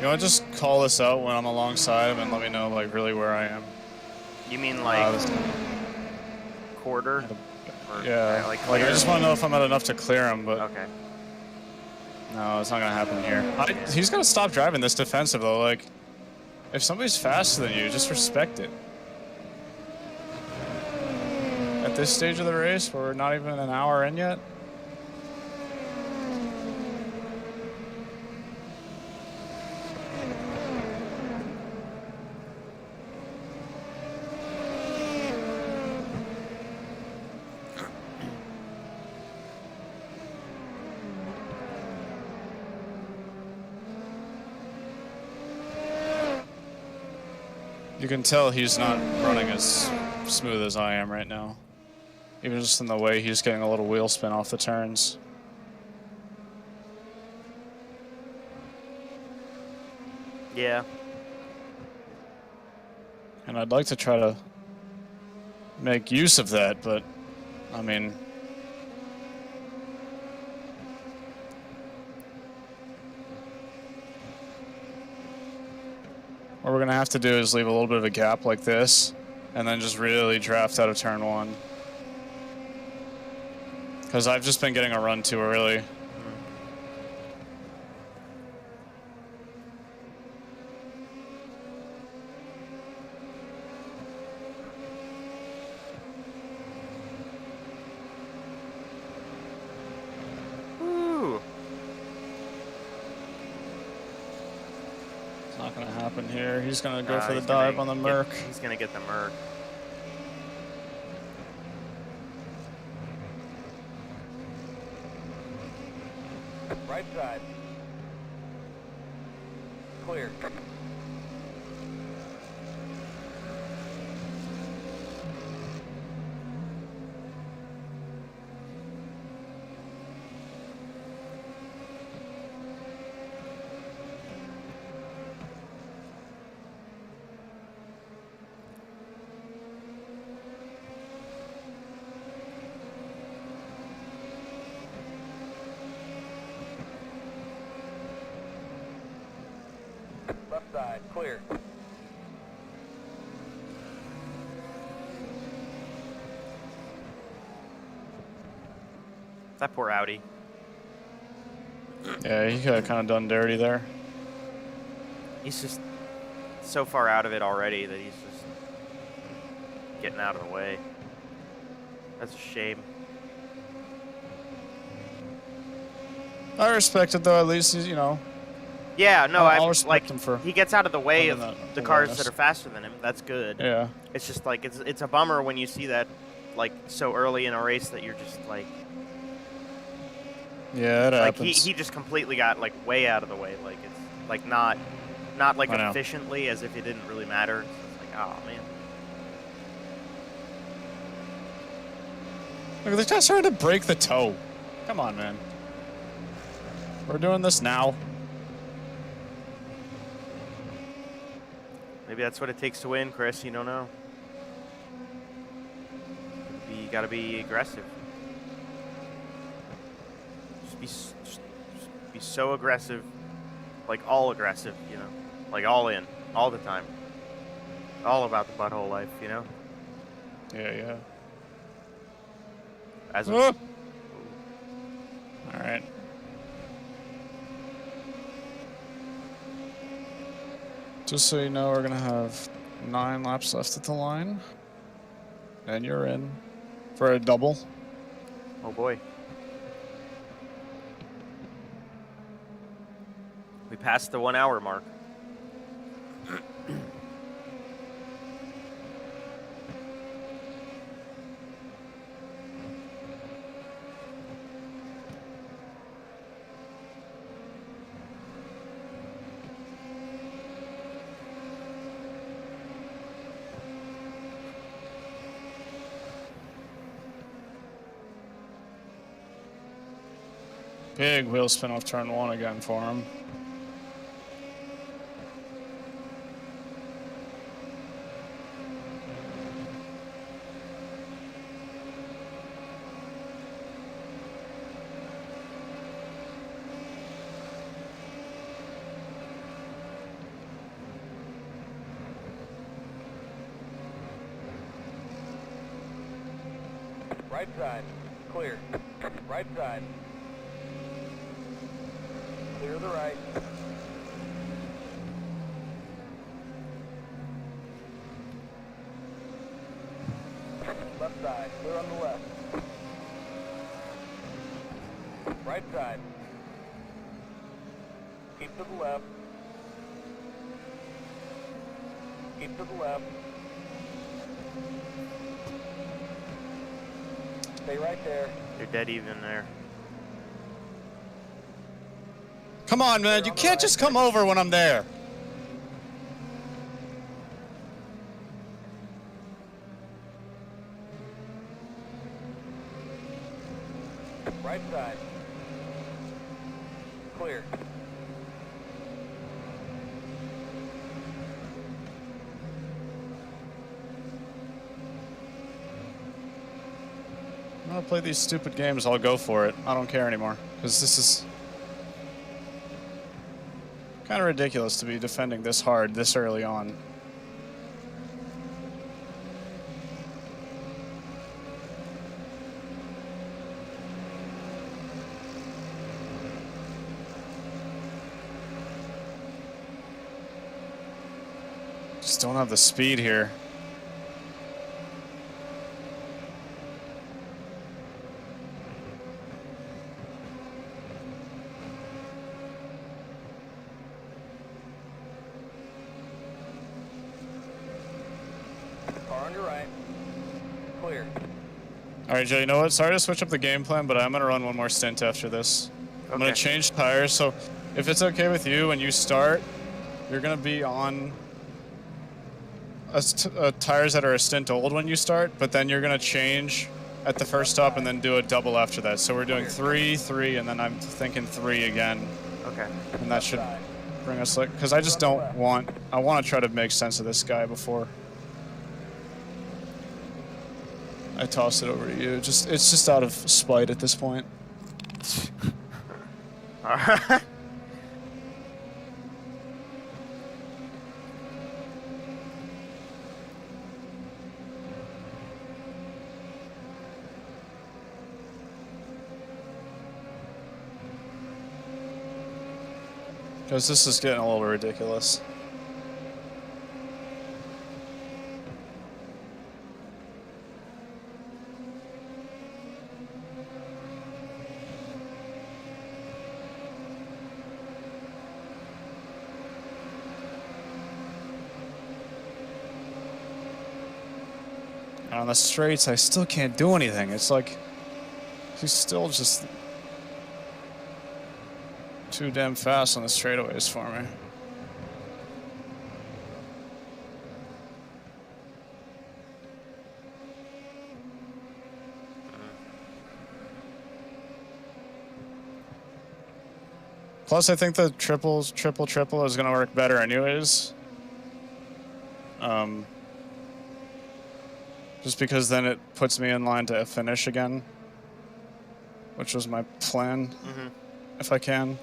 S1: You want to just call this out when I'm alongside him and let me know, like, really where I am?
S2: You mean like quarter? Or,
S1: Yeah,
S2: like
S1: like I
S2: clear?
S1: just want to know if I'm at enough to clear him, but
S2: Okay.
S1: no, it's not going to happen here. He's going to stop driving this defensive, though. Like, if somebody's faster than you, just respect it. At this stage of the race, where we're not even an hour in yet, you can tell he's not running as smooth as I am right now. Even just in the way he's getting a little wheel spin off the turns.
S2: Yeah.
S1: And I'd like to try to make use of that, but, I mean... what we're going to have to do is leave a little bit of a gap like this, and then just really draft out of turn one. Because I've just been getting a run too early.
S2: Woo.
S1: It's not going to happen here. He's going to go for the
S2: He's
S1: dive
S2: gonna
S1: on the Merc.
S2: He's gonna get the Merc.
S4: Right side. Clear. Left side. Clear.
S2: That poor Audi.
S1: Yeah, he got kind of done dirty there.
S2: He's just so far out of it already that he's just getting out of the way. That's a shame.
S1: I respect it, though. At least he's, you know...
S2: Yeah, no,
S1: I'll
S2: I'm
S1: respect
S2: like
S1: him for
S2: he gets out of the way of
S1: having that
S2: the cars
S1: awareness.
S2: that are faster than him. That's good.
S1: Yeah.
S2: It's just like it's a bummer when you see that like so early in a race that you're just like
S1: Yeah, it
S2: like
S1: happens.
S2: he just completely got like way out of the way. Like it's like not like
S1: I know.
S2: efficiently as if it didn't really matter. So it's like, oh man.
S1: Look, this guy's trying to break the toe. Come on, man. We're doing this now.
S2: Maybe that's what it takes to win, Chris. You don't know. You gotta be aggressive. Just be so aggressive, like all aggressive, you know, like all in, all the time, all about the butthole life, you know.
S1: Yeah.
S2: As
S1: Oh. All right. Just so you know, we're gonna have 9 laps left at the line. And you're in for a double.
S2: Oh boy. We passed the 1 hour mark.
S1: Big wheel spin off turn 1 again for him.
S4: Right side. Clear. Right side. Clear the right. Left side. Clear on the left. Right side. Keep to the left. Keep to the left. Stay right there.
S2: You're dead even there.
S1: Come on, man. You can't just come over when I'm there.
S4: Right side. Clear.
S1: I'm gonna play these stupid games. I'll go for it. I don't care anymore. Because this is kind of ridiculous to be defending this hard this early on. Just don't have the speed here.
S4: Car on your right. Clear.
S1: All right, Joe, you know what? Sorry to switch up the game plan, but I'm going to run one more stint after this. I'm going to
S2: Okay.
S1: change tires, so if it's okay with you, when you start, you're going to be on tires that are a stint old when you start, but then you're going to change at the first stop and then do a double after that. So we're doing 3, 3, and then I'm thinking 3 again,
S2: Okay.
S1: and that should bring us like, because I just don't want, I want to try to make sense of this guy before I toss it over to you. It's just out of spite at this point.
S2: Alright.
S1: Because this is getting a little ridiculous. And on the straights, I still can't do anything. It's like he's still just too damn fast on the straightaways for me. Plus, I think the triple is going to work better anyways. Just because then it puts me in line to finish again, which was my plan, if I can.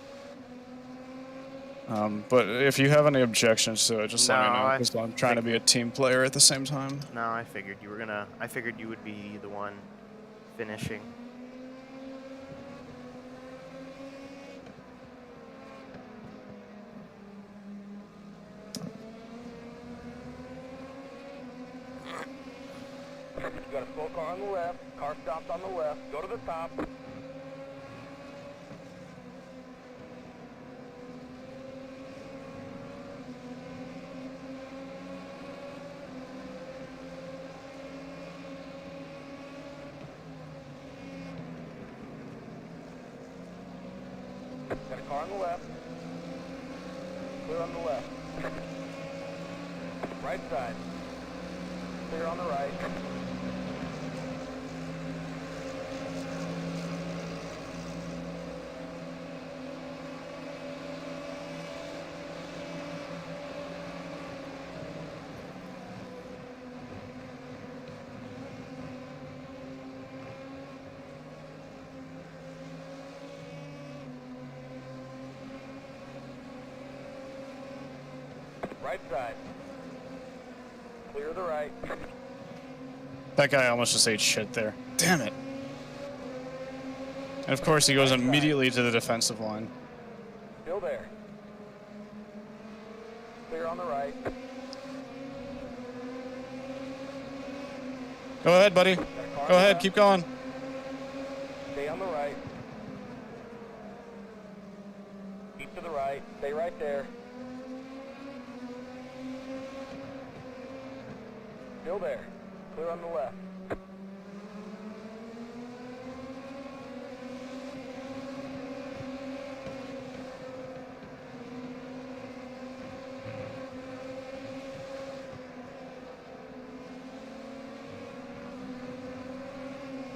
S1: But if you have any objections to it, just let me know, because I'm trying to be a team player at the same time.
S2: No, I figured you were gonna. I figured you would be the one finishing.
S4: You got a slow car on the left. Car stopped on the left. Go to the top. Got a car on the left. Clear on the left. Right side. Clear on the right. Right side. Clear the right.
S1: That guy almost just ate shit there. Damn it. And of course he goes immediately to the defensive line.
S4: Still there. Clear on the right.
S1: Go ahead, buddy.
S4: Got a car on
S1: Go
S4: the
S1: ahead,
S4: left.
S1: keep going.
S4: Stay on the right. Keep to the right. Stay right there. Still there. Clear on the left.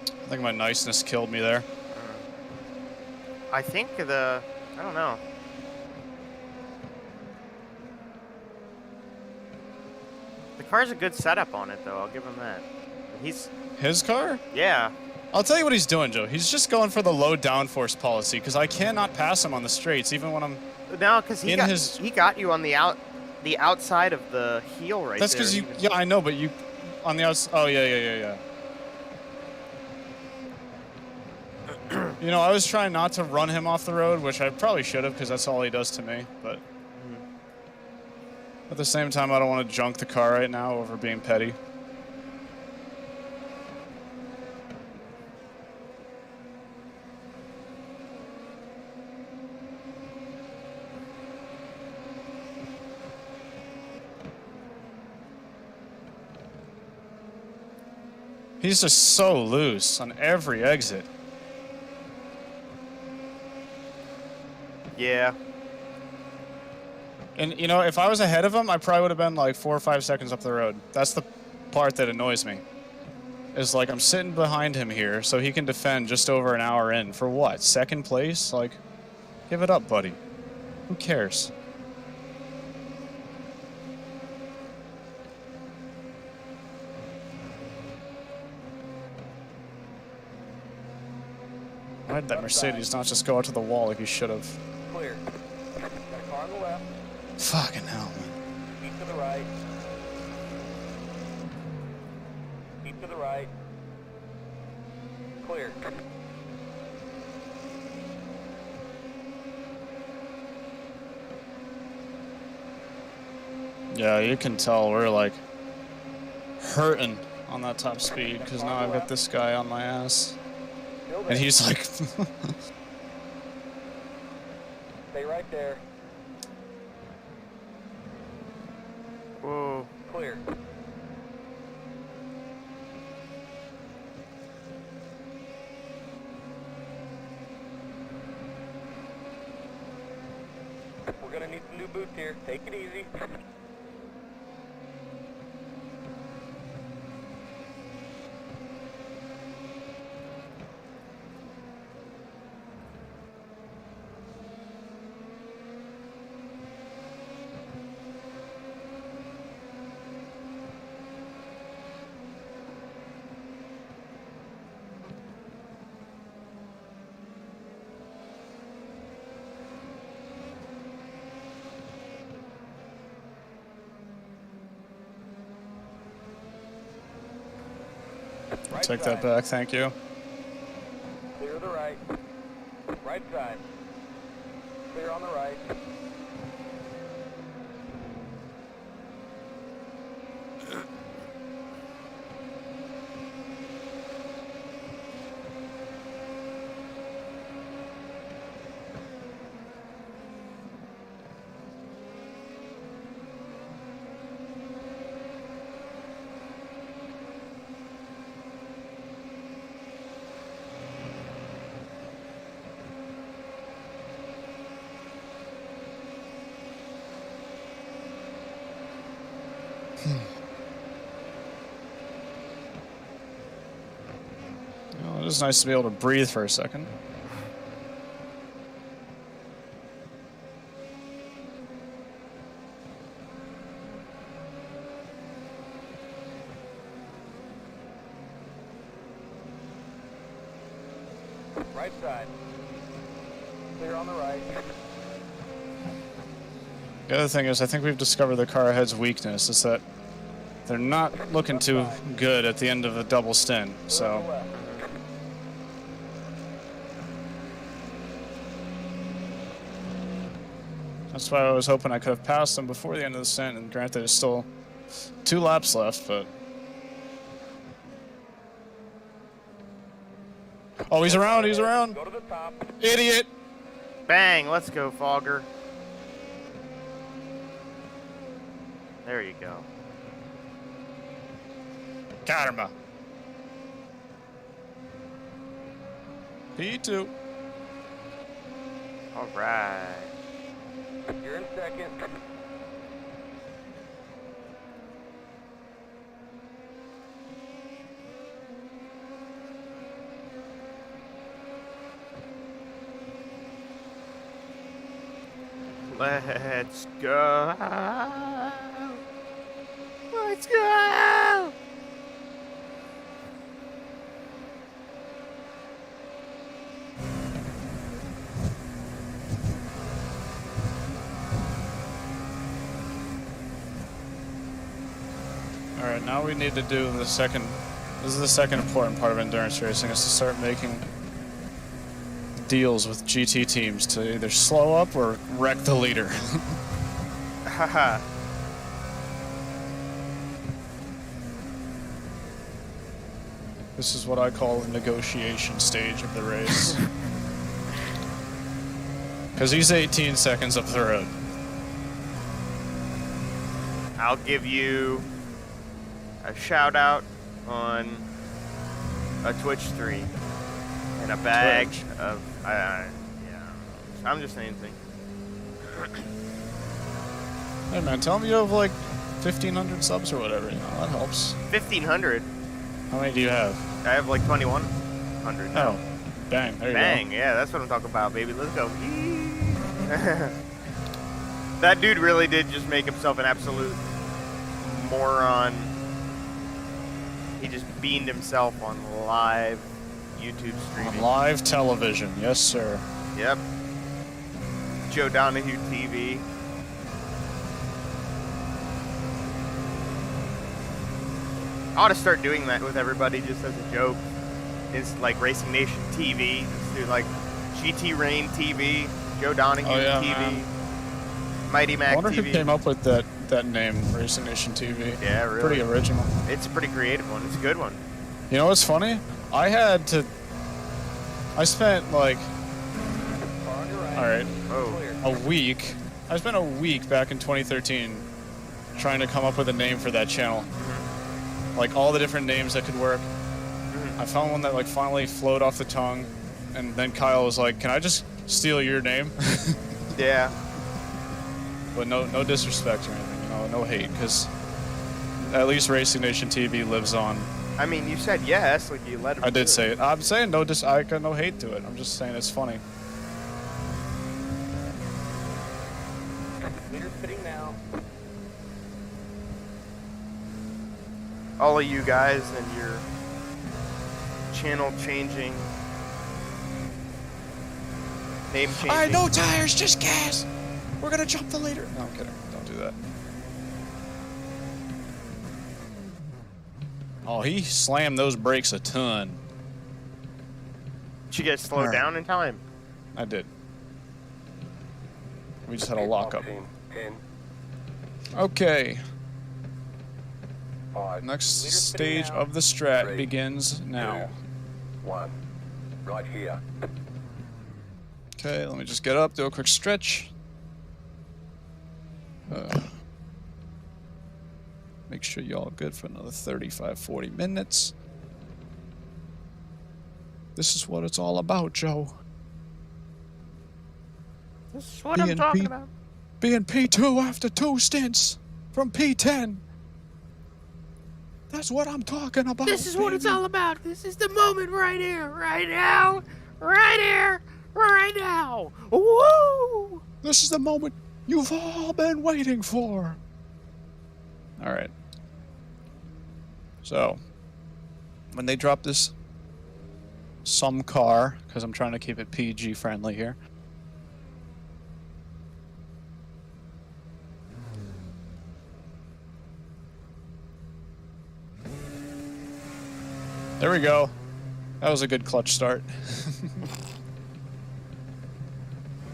S1: I think my niceness killed me there.
S2: I think I don't know. The car's a good setup on it, though. I'll give him that. He's,
S1: His car?
S2: yeah.
S1: I'll tell you what he's doing, Joe. He's just going for the low downforce policy because I cannot pass him on the straights, even when I'm.
S2: No, because he
S1: In
S2: got you on the outside of the heel right
S1: That's
S2: there.
S1: because you.
S2: even.
S1: Yeah, I know, but you, on the outside. Oh yeah. You know, I was trying not to run him off the road, which I probably should have because that's all he does to me. But at the same time, I don't want to junk the car right now over being petty. He's just so loose on every exit.
S2: Yeah.
S1: And, you know, if I was ahead of him, I probably would have been like 4 or 5 seconds up the road. That's the part that annoys me. Is like I'm sitting behind him here so he can defend just over an hour in. For what? Second place? Like, give it up, buddy. Who cares? Why did that Mercedes not just go out to the wall like he should have?
S4: Clear. Got a car on the left.
S1: Fucking hell, man.
S4: Keep to the right. Keep to the right. Clear.
S1: Yeah, you can tell we're like hurting on that top speed because now I've got this guy on my ass.
S4: Still there.
S1: And he's like,
S4: Stay right there.
S2: Whoa.
S4: Clear. We're gonna need some new boots here. Take it easy. Right
S1: take
S4: side.
S1: that back, thank you.
S4: Clear the right. Right side. Clear on the right.
S1: was nice to be able to breathe for a second.
S4: Right side.
S3: Clear on the right.
S1: The other thing is, I think we've discovered the car ahead's weakness is that they're not looking too good at the end of a double stint.
S3: Clear on the
S1: So
S3: left.
S1: that's why I was hoping I could have passed them before the end of the stint. And granted, there's still 2 laps left, but oh, he's around! He's around!
S4: Go to the top.
S1: Idiot!
S2: Bang! Let's go, Fogger. There you go.
S1: Karma. P2.
S2: All right.
S4: You're in second.
S2: Let's go. Let's go.
S1: All right, now we need to do the second. This is the second important part of endurance racing: is to start making deals with GT teams to either slow up or wreck the leader.
S2: Haha.
S1: This is what I call the negotiation stage of the race. Because he's 18 seconds up the road.
S2: I'll give you a shout out on a Twitch stream and a bag
S1: Twitch.
S2: of yeah. I'm just saying things.
S1: Hey man, tell me you have like 1,500 subs or whatever. You know, that helps.
S2: 1,500.
S1: How many do you have?
S2: I have like 2,100 now.
S1: Oh, bang! There you
S2: Bang!
S1: go.
S2: Yeah, that's what I'm talking about, baby. Let's go. That dude really did just make himself an absolute moron. He just beamed himself on live YouTube streaming.
S1: On live television, yes sir.
S2: Yep. Joe Donahue TV. I ought to start doing that with everybody just as a joke. It's like Racing Nation TV. Just do like GT Rain TV, Joe Donahue
S1: Oh, yeah,
S2: TV,
S1: man.
S2: Mighty
S1: I
S2: Mac
S1: wonder who
S2: TV.
S1: came up with that name, Racing Nation TV.
S2: Yeah, really.
S1: Pretty original.
S2: It's a pretty creative one. It's a good one.
S1: You know what's funny? I spent like,
S3: Car on your right.
S1: all right,
S2: Oh.
S3: Clear.
S1: a week. I spent a week back in 2013 trying to come up with a name for that channel. Like all the different names that could work. I found one that like finally flowed off the tongue, and then Kyle was like, "Can I just steal your name?"
S2: Yeah.
S1: But no disrespect or anything, you know, no hate, because at least Racing Nation TV lives on.
S2: I mean, you said yes, like you let him
S1: I
S2: do
S1: did say it. I'm saying I got no hate to it. I'm just saying it's funny.
S3: Leader fitting now.
S2: All of you guys and your channel changing, name changing.
S1: Alright, no tires, just gas. We're gonna jump the leader. No, I'm kidding. Don't do that. Oh, he slammed those brakes a ton.
S2: Did you get slowed
S1: Alright.
S2: down in time?
S1: I did. We just had a lockup.
S4: 10,
S1: Okay.
S4: 5,
S1: Next
S3: Leader
S1: stage
S3: fitting now.
S1: of the strat
S4: 3,
S1: begins now.
S4: 1. Right here.
S1: Okay, let me just get up, do a quick stretch. Make sure y'all good for another 35-40 minutes. This is what it's all about, Joe.
S2: This is what I'm talking about.
S1: Being P2 after 2 stints from P10. That's what I'm talking about.
S2: This is what it's all about. This is the moment right here, right now, right here, right now. Woo!
S1: This is the moment you've all been waiting for. All right. So, when they drop this some car, because I'm trying to keep it PG friendly here. There we go. That was a good clutch start.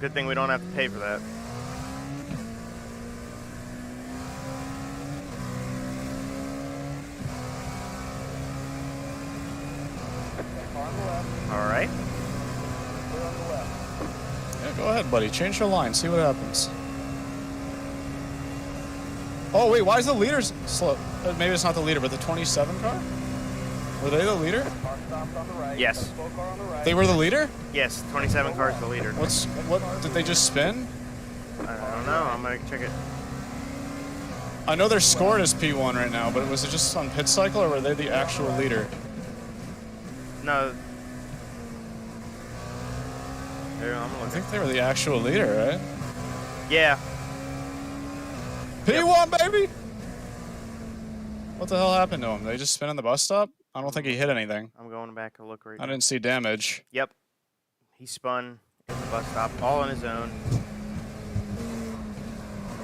S2: Good thing we don't have to pay for that.
S3: Car on the left.
S2: All right.
S3: Clear on the left.
S1: Yeah, go ahead, buddy. Change your line. See what happens. Oh, wait. Why is the leader slow? Maybe it's not the leader, but the 27 car? Were they the leader?
S3: Car stopped on the right.
S2: Yes.
S3: Slow car on the right.
S1: They were the leader?
S2: Yes, 27 car's the leader.
S1: What did they just spin?
S2: I don't know. I'm gonna check it.
S1: I know they're scored as P1 right now, but was it just on pit cycle or were they the actual leader?
S2: No. Here, I'm
S1: I
S2: looking.
S1: think they were the actual leader, right?
S2: Yeah.
S1: P1, baby! What the hell happened to him? They just spin on the bus stop? I don't think he hit anything.
S2: I'm going back to look right
S1: I
S2: now.
S1: didn't see damage.
S2: Yep. He spun in the bus stop all on his own.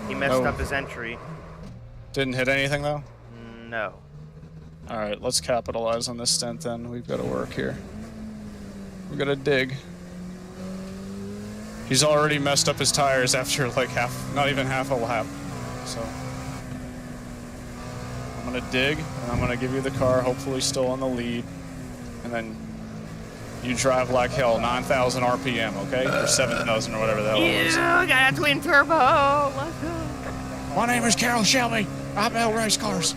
S2: He messed up his entry.
S1: Didn't hit anything, though?
S2: No.
S1: All right, let's capitalize on this stint then. We've got to work here. We've got to dig. He's already messed up his tires after like not even half a lap. So I'm going to dig, and I'm going to give you the car, hopefully still on the lead. And then you drive like hell, 9,000 RPM, okay? Or 7,000 or whatever the hell it was.
S2: Yeah, got a twin turbo. Let's go.
S1: My name is Carol Shelby. I build race cars.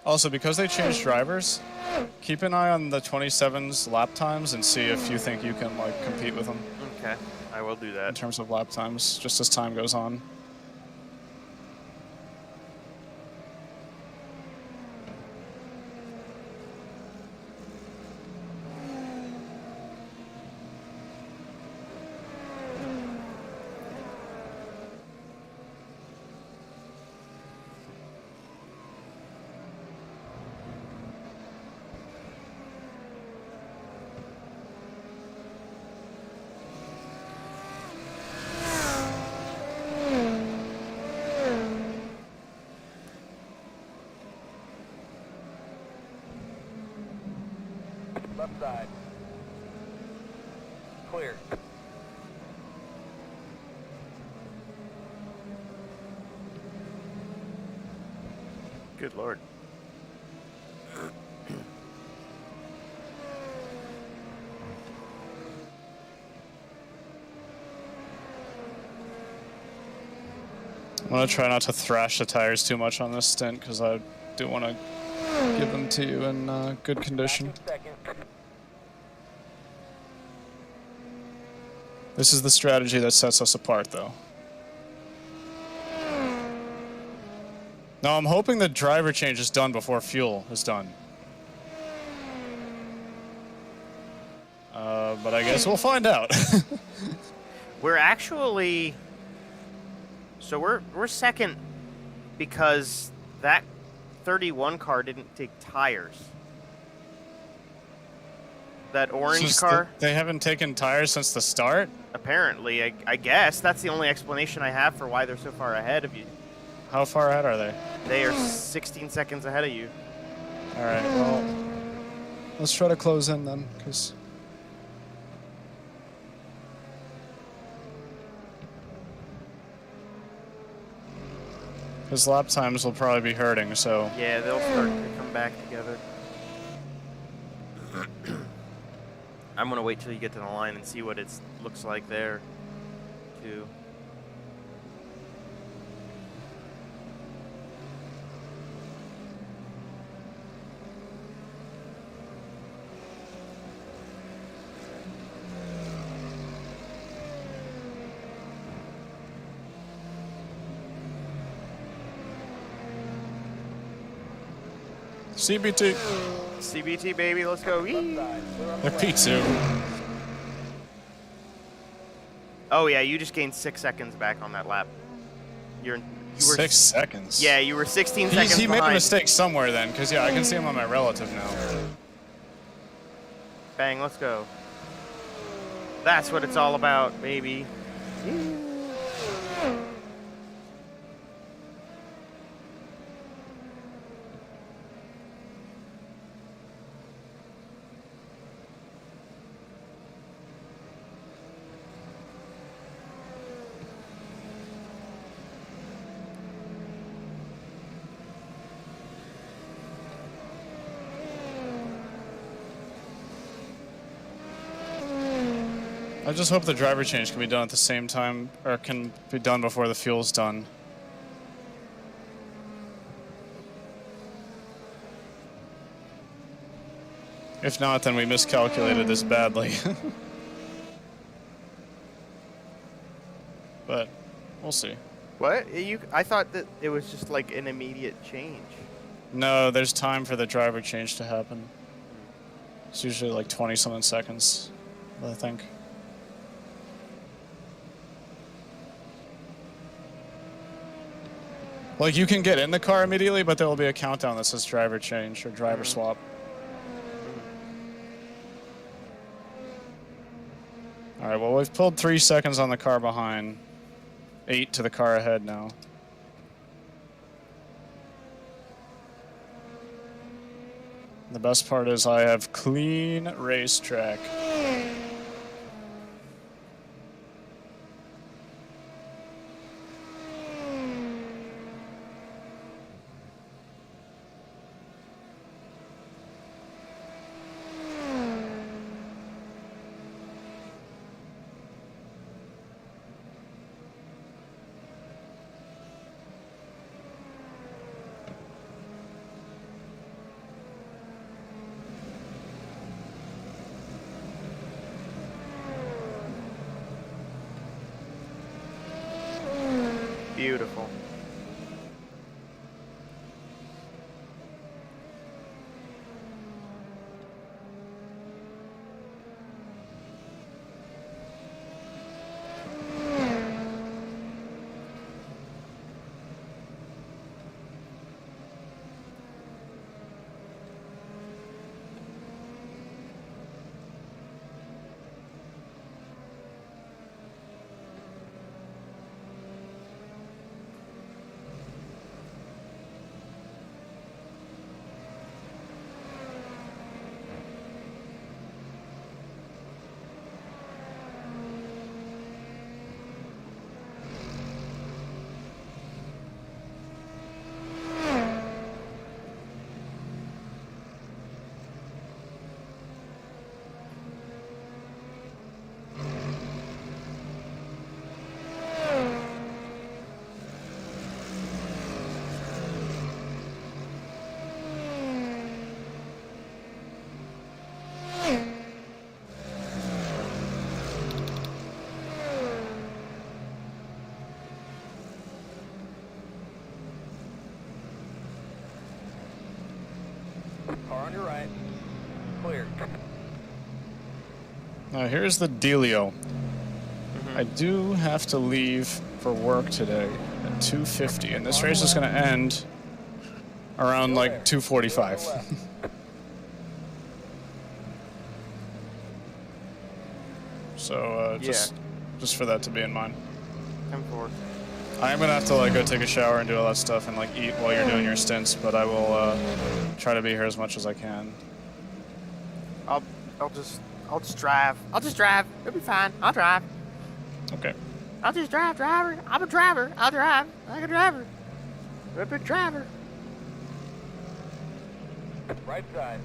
S1: Also, because they changed drivers, keep an eye on the 27's lap times and see if you think you can like compete with them
S2: Okay, I will do
S1: in
S2: that.
S1: terms of lap times, just as time goes on.
S3: Left side. Clear.
S2: Good lord.
S1: I'm gonna try not to thrash the tires too much on this stint because I do want to give them to you in good condition.
S3: Second.
S1: This is the strategy that sets us apart, though. Now, I'm hoping the driver change is done before fuel is done. But I guess we'll find out.
S2: We're actually, so we're second because that 31 car didn't take tires. That orange car,
S1: They haven't taken tires since the start?
S2: apparently, I guess that's the only explanation I have for why they're so far ahead of you.
S1: How far ahead are they?
S2: They are 16 seconds ahead of you.
S1: All right, well, let's try to close in then, because... His lap times will probably be hurting, so...
S2: Yeah, they'll start to come back together. I'm gonna wait till you get to the line and see what it looks like there, too.
S1: CBT.
S2: CBT, baby, let's go.
S3: Left
S2: Whee!
S3: side, clear on the
S1: They're
S3: left.
S1: P2.
S2: Oh yeah, you just gained 6 seconds back on that lap. You were
S1: 6 seconds.
S2: Yeah, you were 16 seconds
S1: He made a
S2: behind.
S1: mistake somewhere then, because yeah, I can see him on my relative now.
S2: Bang, let's go. That's what it's all about, baby.
S1: I just hope the driver change can be done at the same time, or can be done before the fuel's done. If not, then we miscalculated this badly. But we'll see.
S2: What? I thought that it was just like an immediate change.
S1: No, there's time for the driver change to happen. It's usually like 20-something seconds, I think. Like, you can get in the car immediately, but there will be a countdown that says driver change or driver swap. Alright, well, we've pulled 3 seconds on the car behind. 8 to the car ahead now. The best part is I have clean racetrack.
S2: Beautiful.
S4: Car on your right. Clear.
S1: Now here's the dealio. I do have to leave for work today at 2:50, and this race is going to end around like 2:45. So just for that to be in mind.
S2: 10-4.
S1: I am gonna have to like go take a shower and do all that stuff and like eat while you're doing your stints, but I will try to be here as much as I can.
S2: I'll just drive. I'll just drive. It'll be fine. I'll drive.
S1: Okay.
S2: I'll just drive, driver. I'm a driver. I'll drive. I'm a driver. I'm a big driver.
S4: Right side.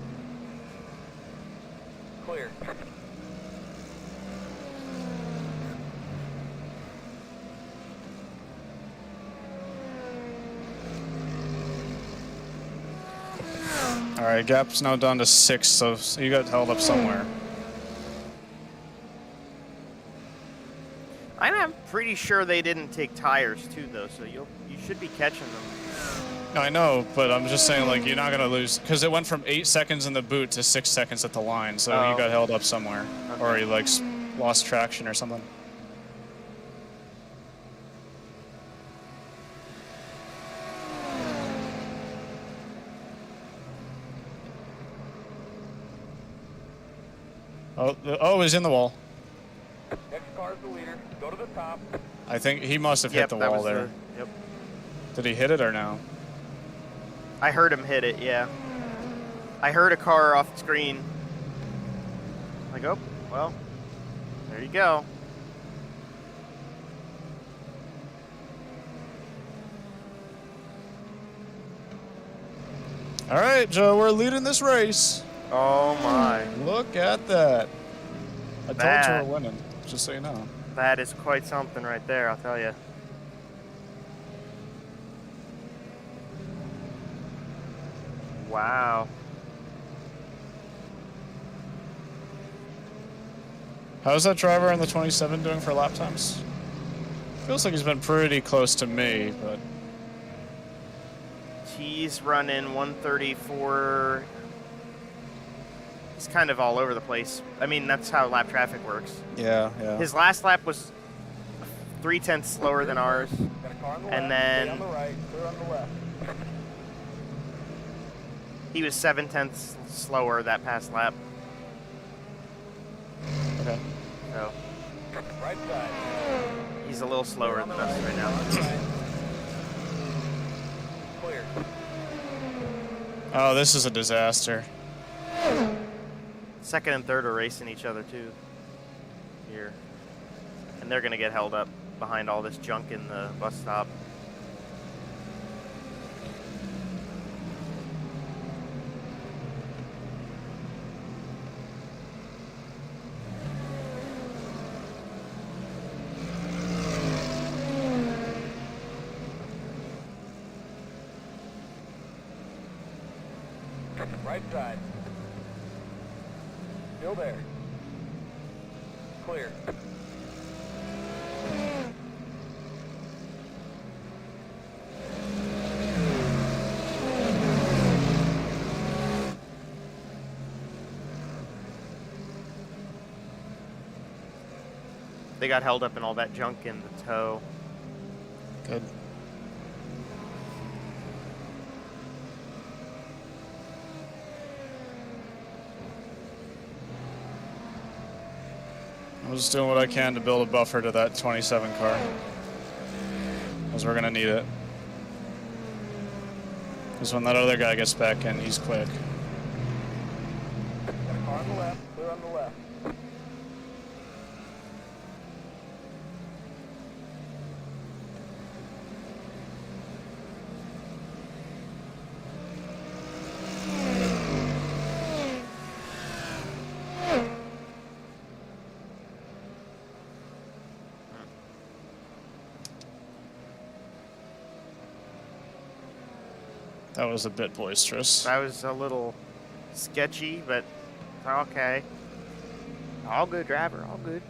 S4: Clear.
S1: All right, gap's now down to 6, so you got held up somewhere.
S2: I'm pretty sure they didn't take tires too, though, so you should be catching them.
S1: No, I know, but I'm just saying, like, you're not gonna lose because it went from 8 seconds in the boot to 6 seconds at the line, so
S2: Oh.
S1: you got held up somewhere, or
S2: Okay.
S1: you like lost traction or something. Oh, he's in the wall.
S4: Next car's the leader. Go to the top.
S1: I think he must have hit
S2: Yep,
S1: the
S2: that
S1: wall
S2: was
S1: there.
S2: Yep.
S1: Did he hit it or no?
S2: I heard him hit it, yeah. I heard a car off the screen. Like, oh, well, there you go.
S1: All right, Joe, we're leading this race.
S2: Oh my.
S1: Look at that. I told you
S2: That-
S1: we're winning, just so you know.
S2: That is quite something right there, I'll tell you. Wow.
S1: How's that driver on the 27 doing for lap times? Feels like he's been pretty close to me, but
S2: He's running 134. He's kind of all over the place. I mean, that's how lap traffic works.
S1: yeah.
S2: His last lap was 0.3 slower than ours.
S4: Got a car on the
S2: And
S4: left. Stay
S2: then-
S4: on the right. Clear on the left.
S2: He was 0.7 slower that past lap.
S1: Okay.
S2: So
S4: Right side.
S2: he's a little slower than us right now.
S4: Clear.
S1: Oh, this is a disaster.
S2: Second and third are racing each other too. Here. And they're gonna get held up behind all this junk in the bus stop.
S4: Right side. Still there. Clear.
S2: They got held up in all that junk in the tow.
S1: Good. I'm just doing what I can to build a buffer to that 27 car. Because we're going to need it. Because when that other guy gets back in, he's quick.
S4: Got a car on the left. Clear on the left.
S1: That was a bit boisterous.
S2: That was a little sketchy, but okay. All good, driver. All good.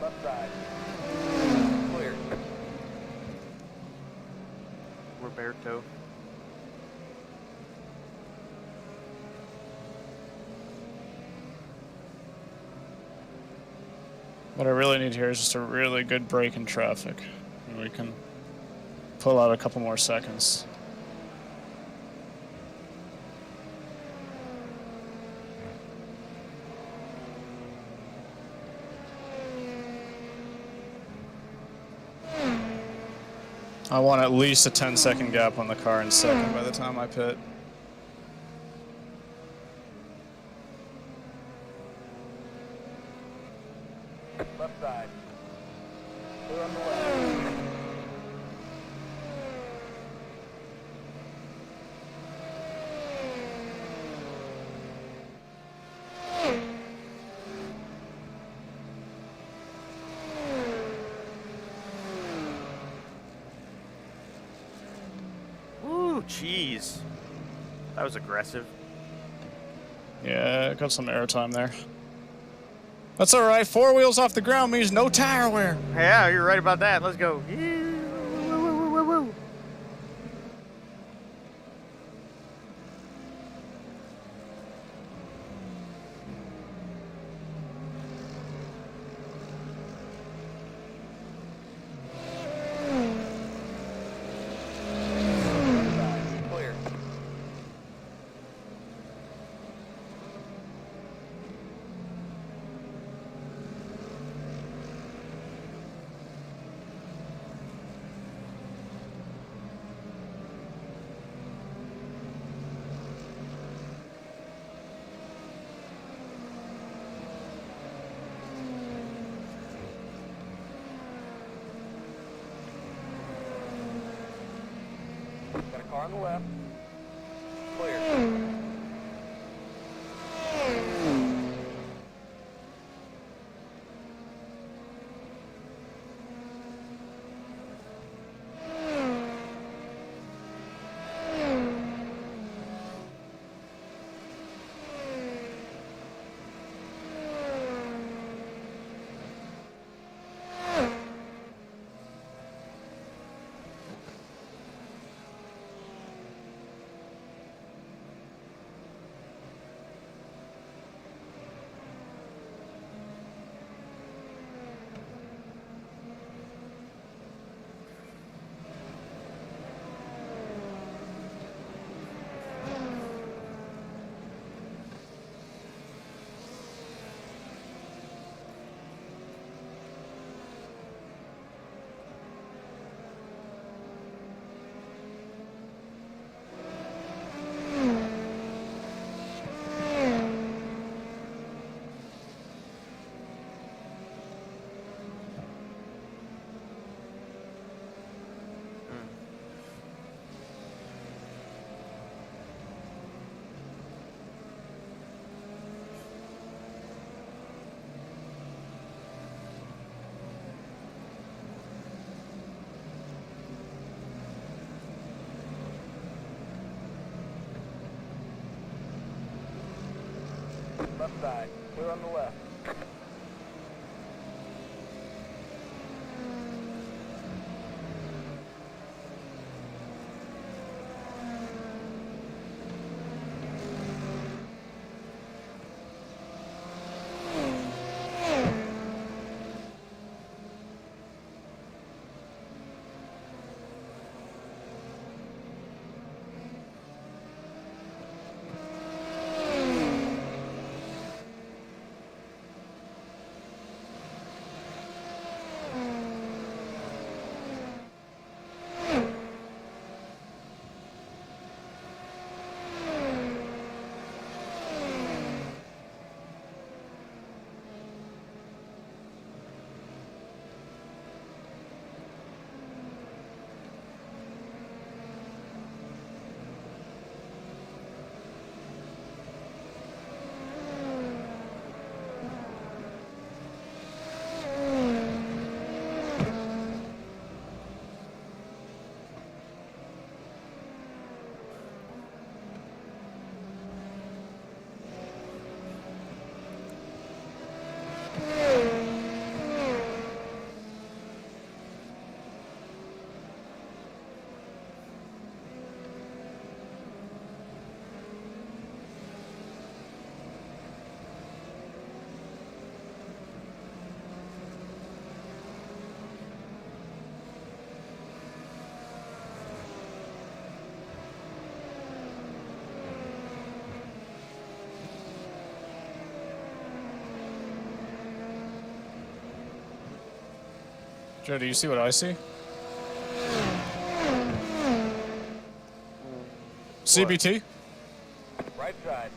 S4: Left side. Clear.
S2: Roberto.
S1: What I really need here is just a really good break in traffic. And we can pull out a couple more seconds. I want at least a 10-second gap on the car in second by the time I pit.
S4: Left side. Clear on the left.
S2: jeez. That was aggressive.
S1: Yeah, got some airtime there. That's all right. 4 wheels off the ground means no tire wear.
S2: Yeah, you're right about that. Let's go. Woo.
S4: Clear. Got a car on the left. Clear. Left side. Clear on the left.
S1: Joe, do you see what I see? CBT?
S4: Right side.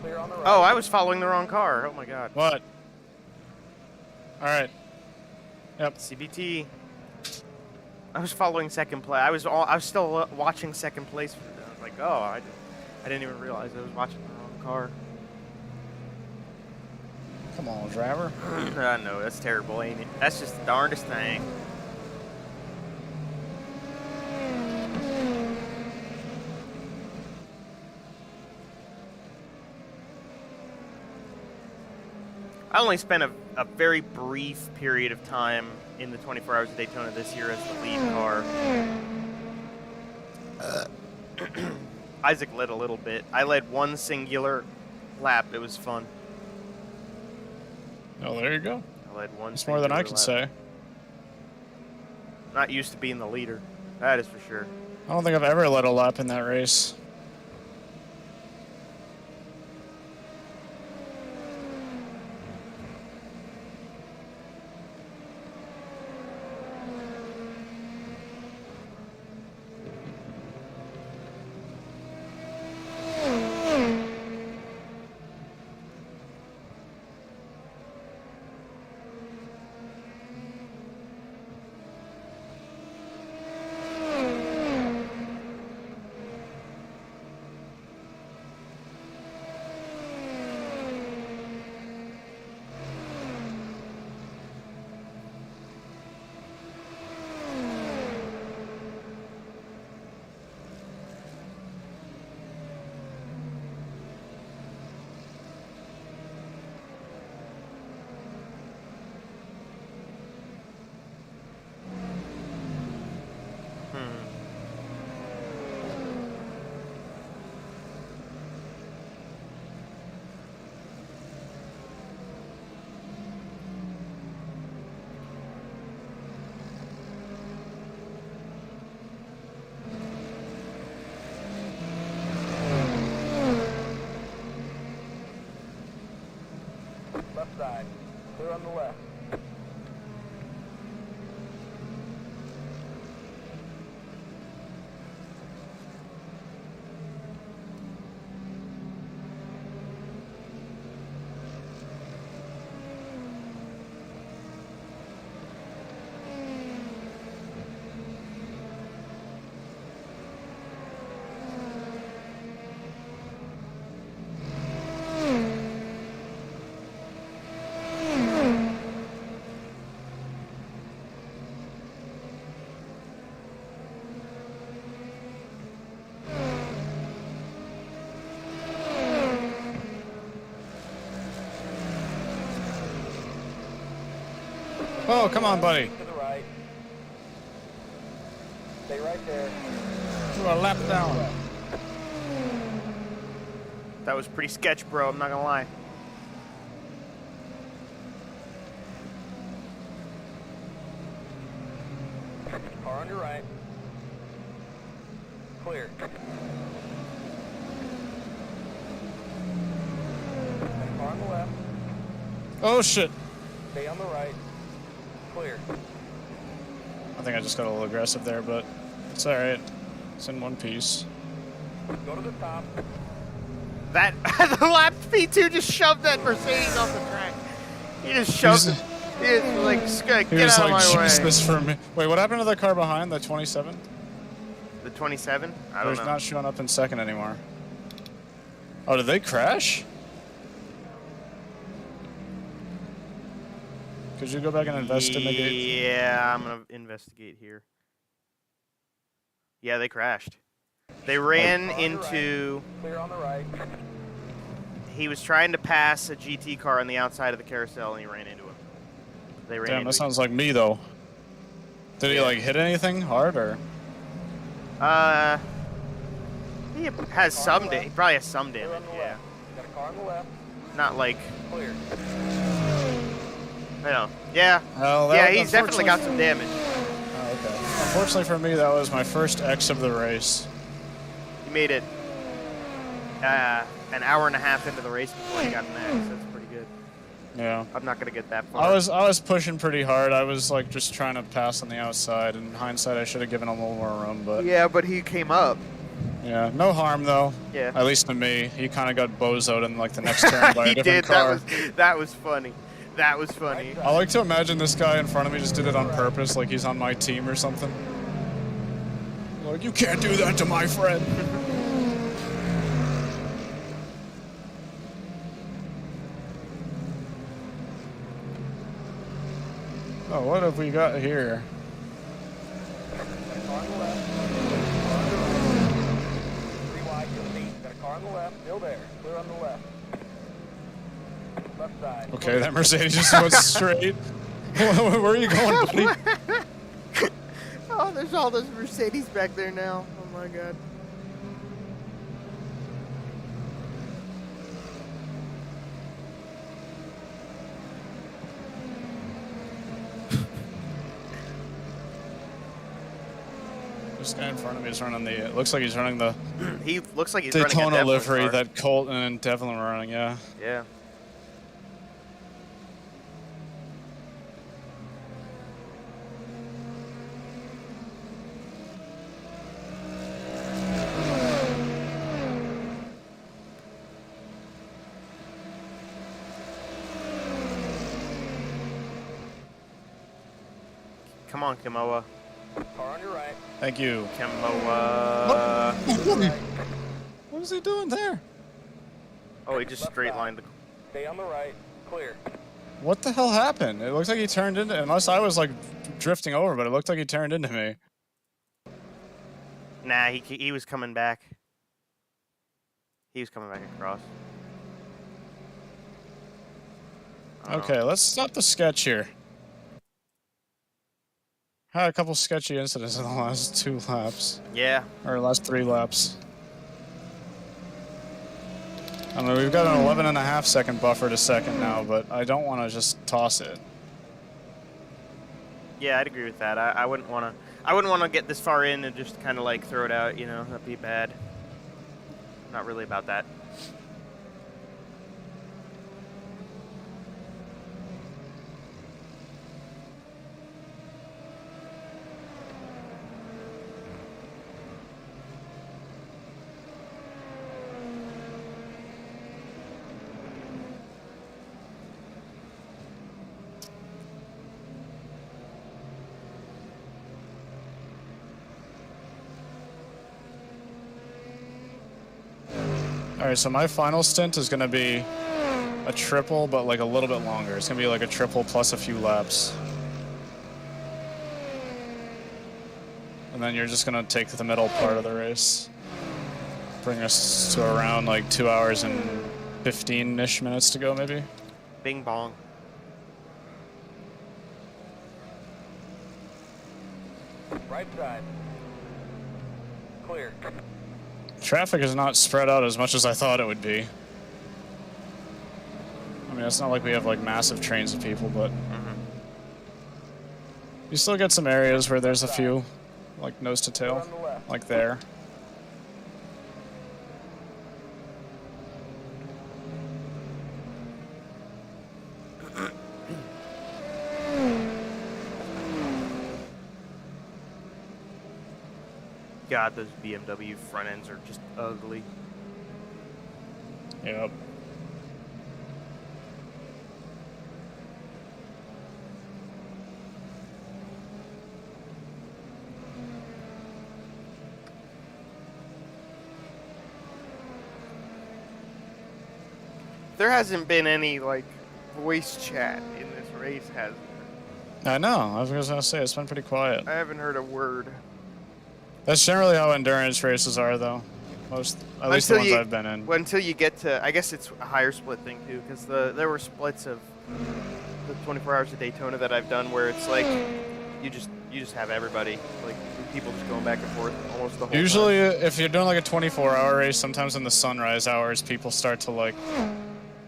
S4: Clear on the right.
S2: Oh, I was following the wrong car. Oh my god.
S1: What? All right. Yep.
S2: CBT. I was following second place. I was still watching second place. I was like, oh, I didn't even realize I was watching the wrong car.
S1: Come on, driver.
S2: No, that's terrible, ain't it? That's just the darndest thing. I only spent a very brief period of time in the 24 Hours of Daytona this year as the lead car. Isaac led a little bit. I led one singular lap. It was fun.
S1: Oh, there you go.
S2: I led one.
S1: It's more than I can
S2: lap.
S1: say.
S2: Not used to being the leader. That is for sure.
S1: I don't think I've ever led a lap in that race.
S4: Left side. Clear on the left.
S1: Oh, come on, buddy.
S4: To the right. Stay right there.
S1: Do a lap down.
S2: That was pretty sketch, bro. I'm not gonna lie.
S4: Car on your right. Clear. Car on the left.
S1: Oh, shit.
S4: Stay on the right. Clear.
S1: I think I just got a little aggressive there, but it's alright. It's in one piece.
S4: Go to the top.
S2: That the lap P2 just shoved that Mercedes off the track. He just shoved it. It's like,
S1: He
S2: get
S1: was
S2: out of
S1: like,
S2: my
S1: "Use
S2: way.
S1: this for me." Wait, what happened to the car behind, the 27?
S2: The 27? I don't
S1: They're
S2: know.
S1: not showing up in second anymore. Oh, did they crash? Could you go back and investigate?
S2: Yeah, I'm gonna investigate here. Yeah, they crashed. They ran into.
S4: Clear on the right.
S2: He was trying to pass a GT car on the outside of the carousel, and he ran into him. They ran
S1: Damn,
S2: into
S1: that sounds like me though. Did he like hit anything hard or?
S2: He has some damage. He probably has some
S4: Clear
S2: damage.
S4: on the
S2: Yeah,
S4: left. Got a car on the left.
S2: not like.
S4: Clear.
S2: I know. Yeah.
S1: Well,
S2: Yeah,
S1: that,
S2: he's definitely got some damage.
S1: Oh, okay. Unfortunately for me, that was my first X of the race.
S2: He made it an hour and a half into the race before he got an X. That's pretty good.
S1: Yeah.
S2: I'm not gonna get that far.
S1: I was pushing pretty hard. I was like just trying to pass on the outside. In hindsight, I should have given him a little more room, but
S2: Yeah, but he came up.
S1: yeah, no harm though.
S2: Yeah.
S1: At least to me. He kind of got bozoed in like the next turn by a
S2: He
S1: different
S2: did.
S1: car.
S2: That was funny. That was funny.
S1: I like to imagine this guy in front of me just did it on purpose, like he's on my team or something. Like, you can't do that to my friend. Oh, what have we got here?
S4: Car on the left. Car on the right. 3 wide, you'll see. Got a car on the left. Still there. Clear on the left. Left side.
S1: Okay, that Mercedes just went straight. Where are you going, buddy?
S2: Oh, there's all those Mercedes back there now. Oh my god.
S1: This guy in front of me is running the. It looks like he's running the
S2: He looks like he's running a
S1: Daytona
S2: Devlin
S1: livery
S2: car.
S1: that Colton and Devlin were running. Yeah.
S2: Yeah. Come on, Kimoa.
S4: Car on your right.
S1: Thank you.
S2: Kimoa.
S1: What is he doing there?
S2: Oh, he just straight lined the.
S4: Stay on the right. Clear.
S1: What the hell happened? It looks like he turned into. Unless I was like drifting over, but it looked like he turned into me.
S2: Nah, he was coming back. He was coming back across. I don't know.
S1: Okay, let's stop the sketch here. Had a couple sketchy incidents in the last 2 laps.
S2: Yeah.
S1: Or last 3 laps. I mean, we've got an 11.5 second buffer to second now, but I don't want to just toss it.
S2: Yeah, I'd agree with that. I wouldn't want to. I wouldn't want to get this far in and just kind of like throw it out. You know, that'd be bad. Not really about that.
S1: Alright, so my final stint is going to be a triple, but like a little bit longer. It's going to be like a triple plus a few laps. And then you're just going to take the middle part of the race. Bring us to around like 2 hours and 15-ish minutes to go, maybe.
S2: Bing bong.
S4: Right side. Clear.
S1: Traffic is not spread out as much as I thought it would be. I mean, it's not like we have like massive trains of people, but you still get some areas where there's a few, like nose to tail,
S4: On the left.
S1: like there.
S2: God, those BMW front ends are just ugly.
S1: Yep.
S2: There hasn't been any like voice chat in this race, has there?
S1: I know. I was gonna say it's been pretty quiet.
S2: I haven't heard a word.
S1: That's generally how endurance races are, though. Most, at least the ones I've been in.
S2: Well, until you get to, I guess it's a higher split thing too, because there were splits of the 24 hours of Daytona that I've done where it's like you just have everybody, like people just going back and forth almost the whole
S1: Usually,
S2: time.
S1: if you're doing like a 24-hour race, sometimes in the sunrise hours, people start to like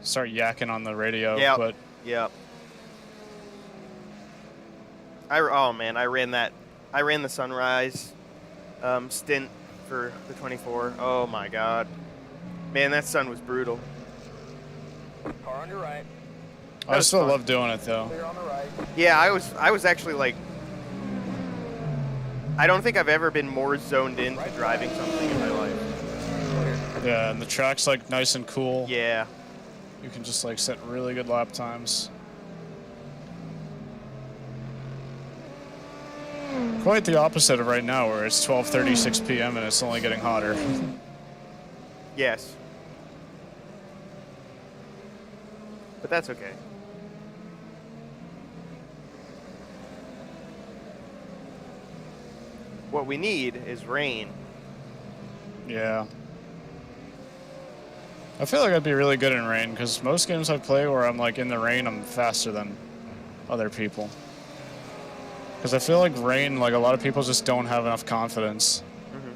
S1: start yakking on the radio.
S2: Yeah.
S1: But
S2: Yep. Oh man, I ran the sunrise stint for the 24. Oh my god, man, that sun was brutal.
S4: Car on your right.
S1: I
S2: was
S1: still
S2: fun.
S1: love doing it though.
S4: Clear on the right.
S2: Yeah, I was actually like, I don't think I've ever been more zoned into driving something in my life.
S4: Clear.
S1: Yeah, and the track's like nice and cool.
S2: Yeah.
S1: You can just like set really good lap times. Quite the opposite of right now, where it's 12:36 p.m. and it's only getting hotter.
S2: Yes. But that's okay. What we need is rain.
S1: Yeah. I feel like I'd be really good in rain because most games I play where I'm like in the rain, I'm faster than other people. Because I feel like rain, like a lot of people just don't have enough confidence.
S2: Mm-hmm.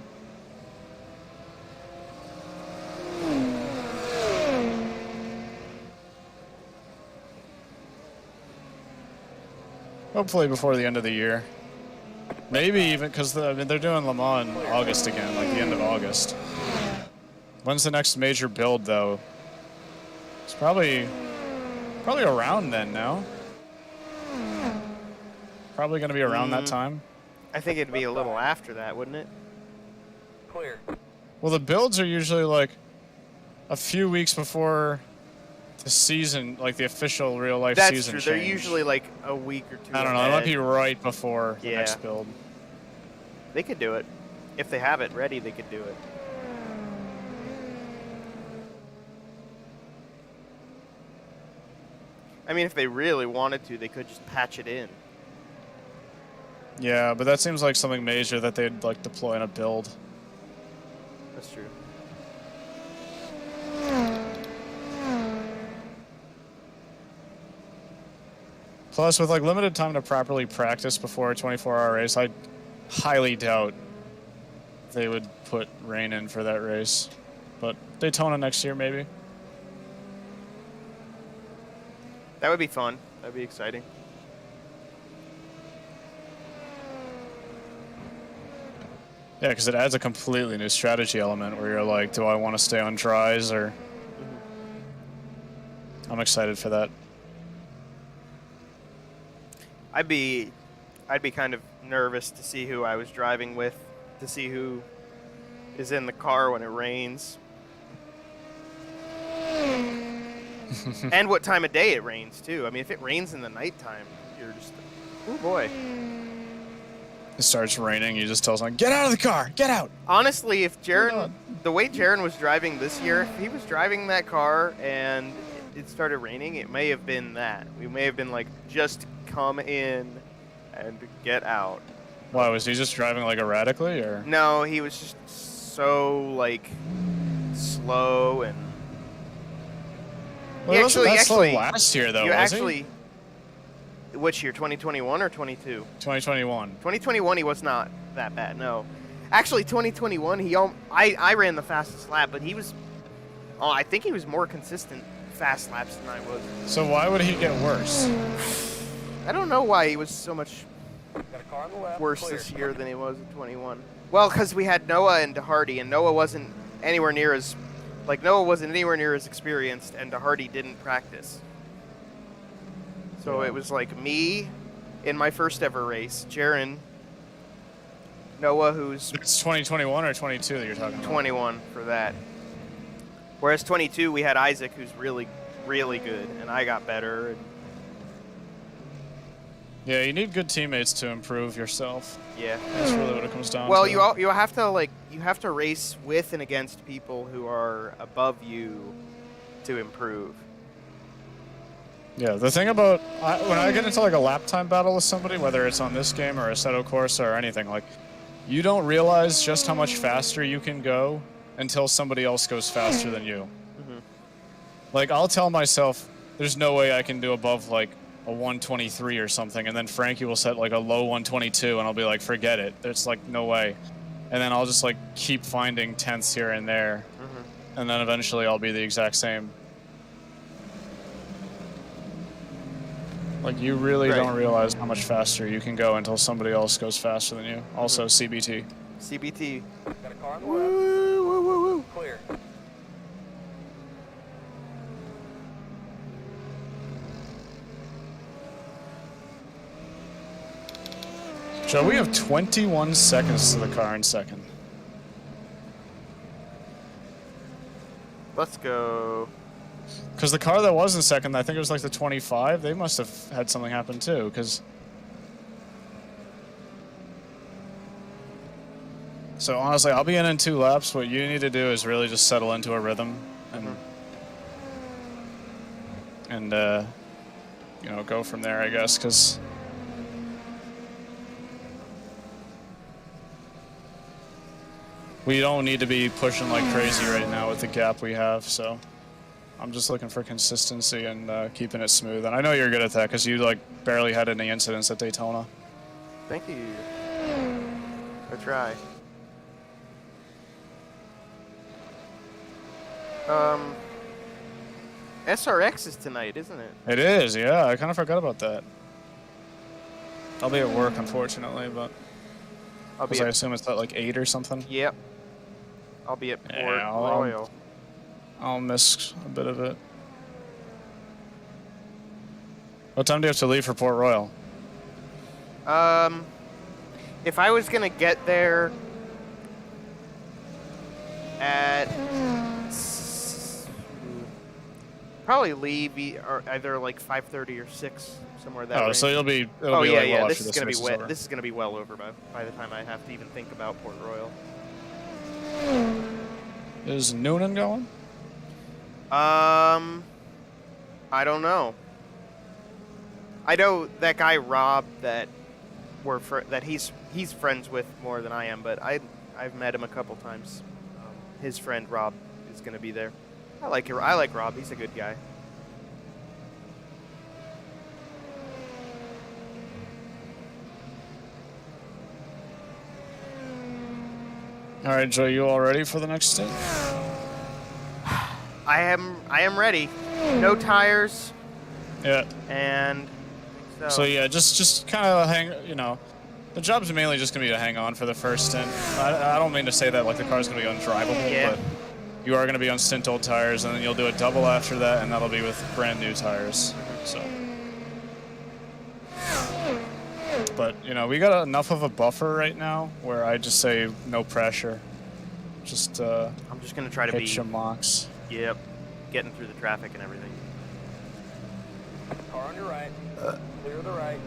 S1: Hopefully before the end of the year. Maybe even because I mean, they're doing Le Mans in August again, like the end of August. When's the next major build, though? It's probably around then, no? Probably going to be around that time.
S2: I think it'd be a little after that, wouldn't it?
S4: Clear.
S1: Well, the builds are usually like a few weeks before the season, like the official real-life
S2: That's
S1: season
S2: true.
S1: change.
S2: They're usually like a week or two.
S1: I don't know. It might be right before the
S2: Yeah.
S1: next build.
S2: They could do it. If they have it ready, they could do it. I mean, if they really wanted to, they could just patch it in.
S1: Yeah, but that seems like something major that they'd like deploy in a build.
S2: That's true.
S1: Plus, with like limited time to properly practice before a 24-hour race, I highly doubt they would put rain in for that race. But Daytona next year, maybe.
S2: That would be fun. That'd be exciting.
S1: Yeah, because it adds a completely new strategy element where you're like, do I want to stay on dries or... I'm excited for that.
S2: I'd be kind of nervous to see who I was driving with, to see who is in the car when it rains. And what time of day it rains, too. I mean, if it rains in the nighttime, you're just... Oh, boy.
S1: It starts raining, you just tell someone, get out of the car! Get out!
S2: Honestly, if Jaron... The way Jaron was driving this year, if he was driving that car and it started raining, it may have been that. We may have been like, just come in and get out.
S1: Why, was he just driving like erratically, or...?
S2: No, he was just so, like, slow and...
S1: Well,
S2: He
S1: wasn't that slow
S2: actually,
S1: last year, though,
S2: you
S1: was
S2: actually,
S1: he?
S2: Which year, 2021 or 22?
S1: 2021.
S2: 2021, he was not that bad, no. Actually, 2021, I ran the fastest lap, but he was, I think he was more consistent fast laps than I was.
S1: So why would he get worse?
S2: I don't know why he was so much
S4: Got a car on the left.
S2: worse
S4: Clear.
S2: this year than he was in 21. Well, because we had Noah and DeHardy, and Noah wasn't anywhere near as experienced, and DeHardy didn't practice. So
S1: Yeah.
S2: it was like me in my first ever race, Jaron, Noah, who's
S1: It's 2021 or 22 that you're talking about?
S2: 21 for that. Whereas 22, we had Isaac, who's really, really good, and I got better. And
S1: Yeah, you need good teammates to improve yourself.
S2: yeah.
S1: That's really what it comes down
S2: Well,
S1: to.
S2: you have to race with and against people who are above you to improve.
S1: Yeah, the thing about when I get into like a lap time battle with somebody, whether it's on this game or Assetto Corsa or anything, like you don't realize just how much faster you can go until somebody else goes faster than you.
S2: Mhm.
S1: Like I'll tell myself, there's no way I can do above like a 123 or something, and then Frankie will set like a low 122, and I'll be like, forget it. There's like no way. And then I'll just like keep finding tenths here and there, and then eventually I'll be the exact same. Like, you really
S2: Right.
S1: don't realize how much faster you can go until somebody else goes faster than you. Also, CBT.
S2: CBT.
S4: Got a car on the
S2: Woo,
S4: left.
S2: woo, woo, woo.
S4: Clear.
S1: Joe, we have 21 seconds to the car in second.
S2: Let's go.
S1: Because the car that was in second, I think it was like the 25, they must have had something happen too, because... So honestly, I'll be in 2 laps. What you need to do is really just settle into a rhythm and you know, go from there, I guess, because... We don't need to be pushing like crazy right now with the gap we have, so... I'm just looking for consistency and keeping it smooth. And I know you're good at that because you like barely had any incidents at Daytona.
S2: Thank you. I try. SRX is tonight, isn't it?
S1: It is, yeah. I kind of forgot about that. I'll be at work, unfortunately, but
S2: I'll be
S1: I
S2: at,
S1: assume it's at like 8 or something.
S2: yep. I'll be at Port
S1: Yeah,
S2: Royal.
S1: I'll miss a bit of it. What time do you have to leave for Port Royal?
S2: If I was gonna get there at probably leave or either like 5:30 or 6, somewhere that range.
S1: So it'll be
S2: Oh
S1: like
S2: yeah,
S1: well
S2: yeah.
S1: after
S2: This is
S1: this
S2: gonna be
S1: race is
S2: wet.
S1: over.
S2: This is gonna be well over by the time I have to even think about Port Royal.
S1: Is Noonan going?
S2: I don't know. I know that guy Rob that he's friends with more than I am, but I've met him a couple times. His friend Rob is gonna be there. I like Rob. He's a good guy.
S1: All right, Joe, you all ready for the next stint?
S2: I am ready. No tires,
S1: Yeah.
S2: and
S1: So yeah, just kind of hang. You know, the job's mainly just gonna be to hang on for the first stint. I don't mean to say that like the car's gonna be undrivable,
S2: Yeah.
S1: but you are gonna be on stint old tires, and then you'll do a double after that, and that'll be with brand new tires. So. But, you know, we got enough of a buffer right now where I just say no pressure. Just
S2: I'm just gonna try to
S1: hit
S2: be
S1: your marks.
S2: yep, getting through the traffic and everything.
S4: Car on your right. Clear the right.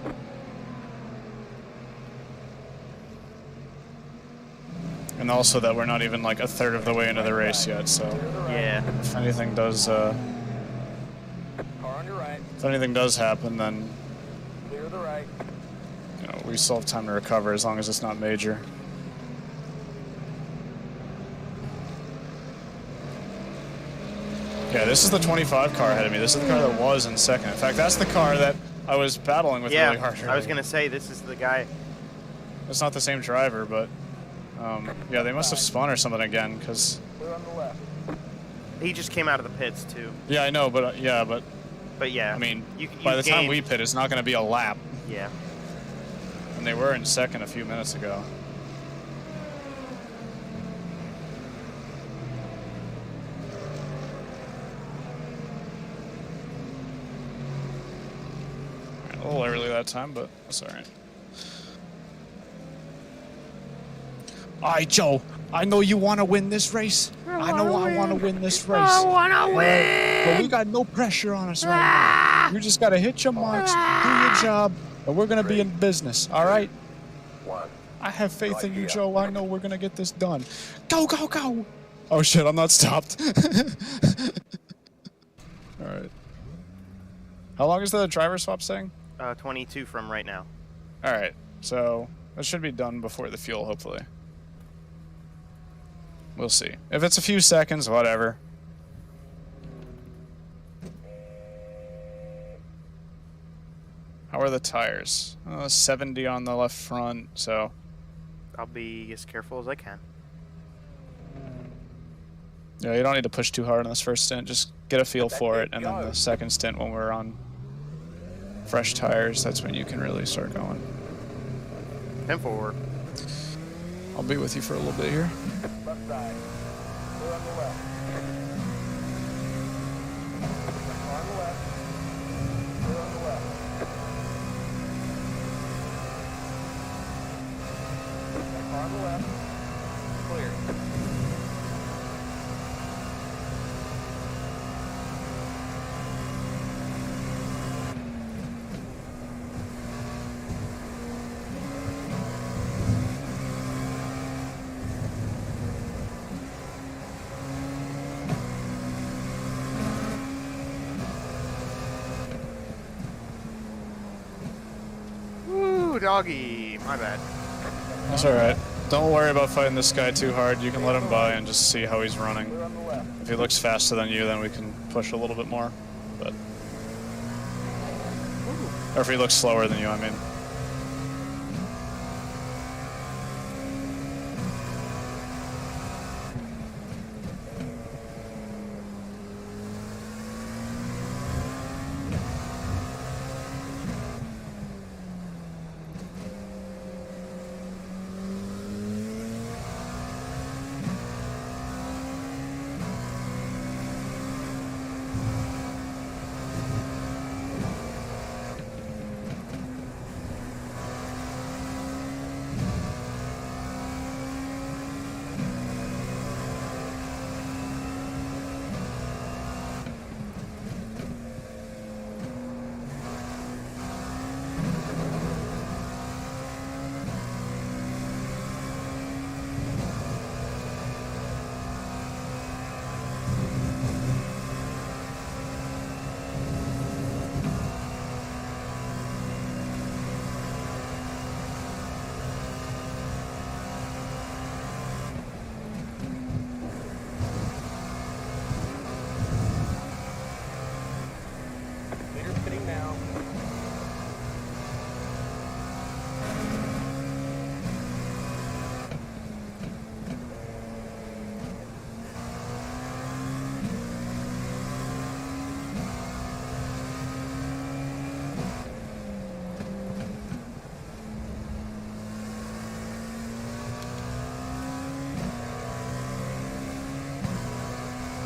S1: And also that we're not even like a third of the way into the race yet, so
S4: Clear the right.
S2: Yeah.
S1: if anything does
S4: Car on your right.
S1: happen, then
S4: Clear the right.
S1: you know, we still have time to recover as long as it's not major. Yeah, this is the 25 car ahead of me. This is the car that was in second. In fact, that's the car that I was battling with really hard.
S2: I was gonna say this is the guy.
S1: It's not the same driver, but yeah, they must have spun or something again, because
S4: Clear on the left.
S2: He just came out of the pits too.
S1: yeah, I know, but
S2: But yeah,
S1: I mean,
S2: you
S1: by the time
S2: gained-
S1: we pit, it's not going to be a lap,
S2: yeah.
S1: and they were in second a few minutes ago. A little early that time, but that's all right. All right, Joe. I know you want to win this race. I know I want to win this race.
S2: I wanna win.
S1: But we got no pressure on us right now. You just got to hit your marks, do your job, and we're going to be in business. All right? I have faith in you, Joe. I know we're going to get this done. Go, go, go. Oh, shit. I'm not stopped. All right. How long is the driver swap saying?
S2: 22 from right now.
S1: All right. So that should be done before the fuel, hopefully. We'll see. If it's a few seconds, whatever. How are the tires? 70 on the left front, so...
S2: I'll be as careful as I can.
S1: Yeah, you don't need to push too hard on this first stint. Just get a feel for it, and then the second stint when we're on fresh tires, that's when you can really start going.
S2: 10-4.
S1: I'll be with you for a little bit here.
S4: Left side. Clear on the left. Car on the left. Clear on the left. Car on the left. Clear.
S2: Woo, doggy. My bad.
S1: That's alright. Don't worry about fighting this guy too hard. You can let him by and just see how he's running.
S3: Clear on the left.
S1: If he looks faster than you, then we can push a little bit more. But or if he looks slower than you, I mean.
S3: Clear spinning now.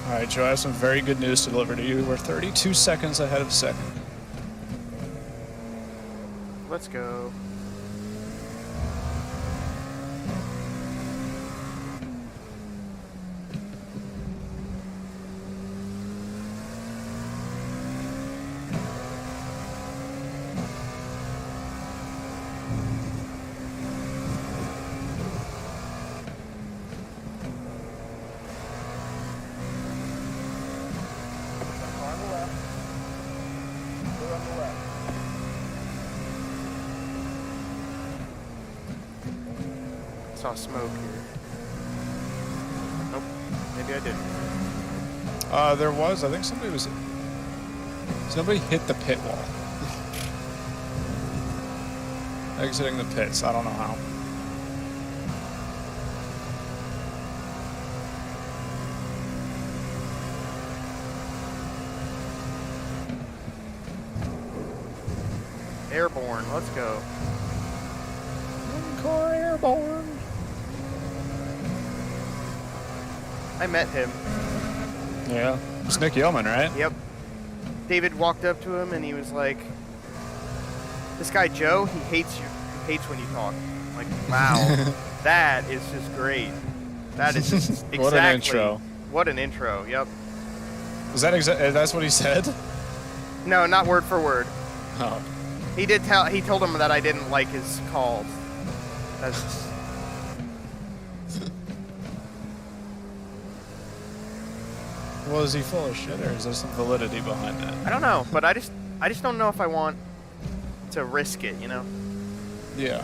S1: Alright, Joe, I have some very good news to deliver to you. We're 32 seconds ahead of second.
S2: Let's go.
S3: Car on the left. Clear on the left.
S2: Saw smoke here. Nope. Maybe I didn't.
S1: There was, I think somebody hit the pit wall. Exiting the pits, I don't know how.
S2: Airborne. Let's go.
S1: Car airborne.
S2: I met him.
S1: Yeah. It's Nick Yeoman, right?
S2: Yep. David walked up to him and he was like, "This guy Joe, he hates you. He hates when you talk." I'm like, wow, that is just great. That is just exactly.
S1: What an intro.
S2: What an intro. Yep.
S1: Is that that's what he said?
S2: No, not word for word.
S1: Oh.
S2: He did tell. He told him that I didn't like his calls. That's.
S1: Well, is he full of shit, or is there some validity behind that?
S2: I don't know, but I just don't know if I want to risk it. You know.
S1: Yeah.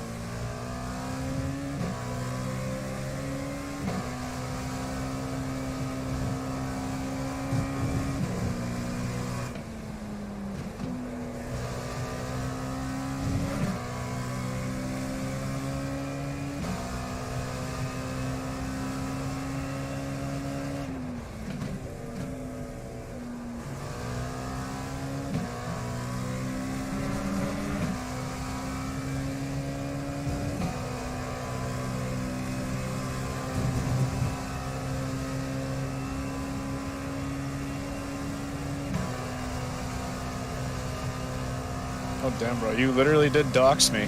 S1: Oh damn, bro! You literally did dox me.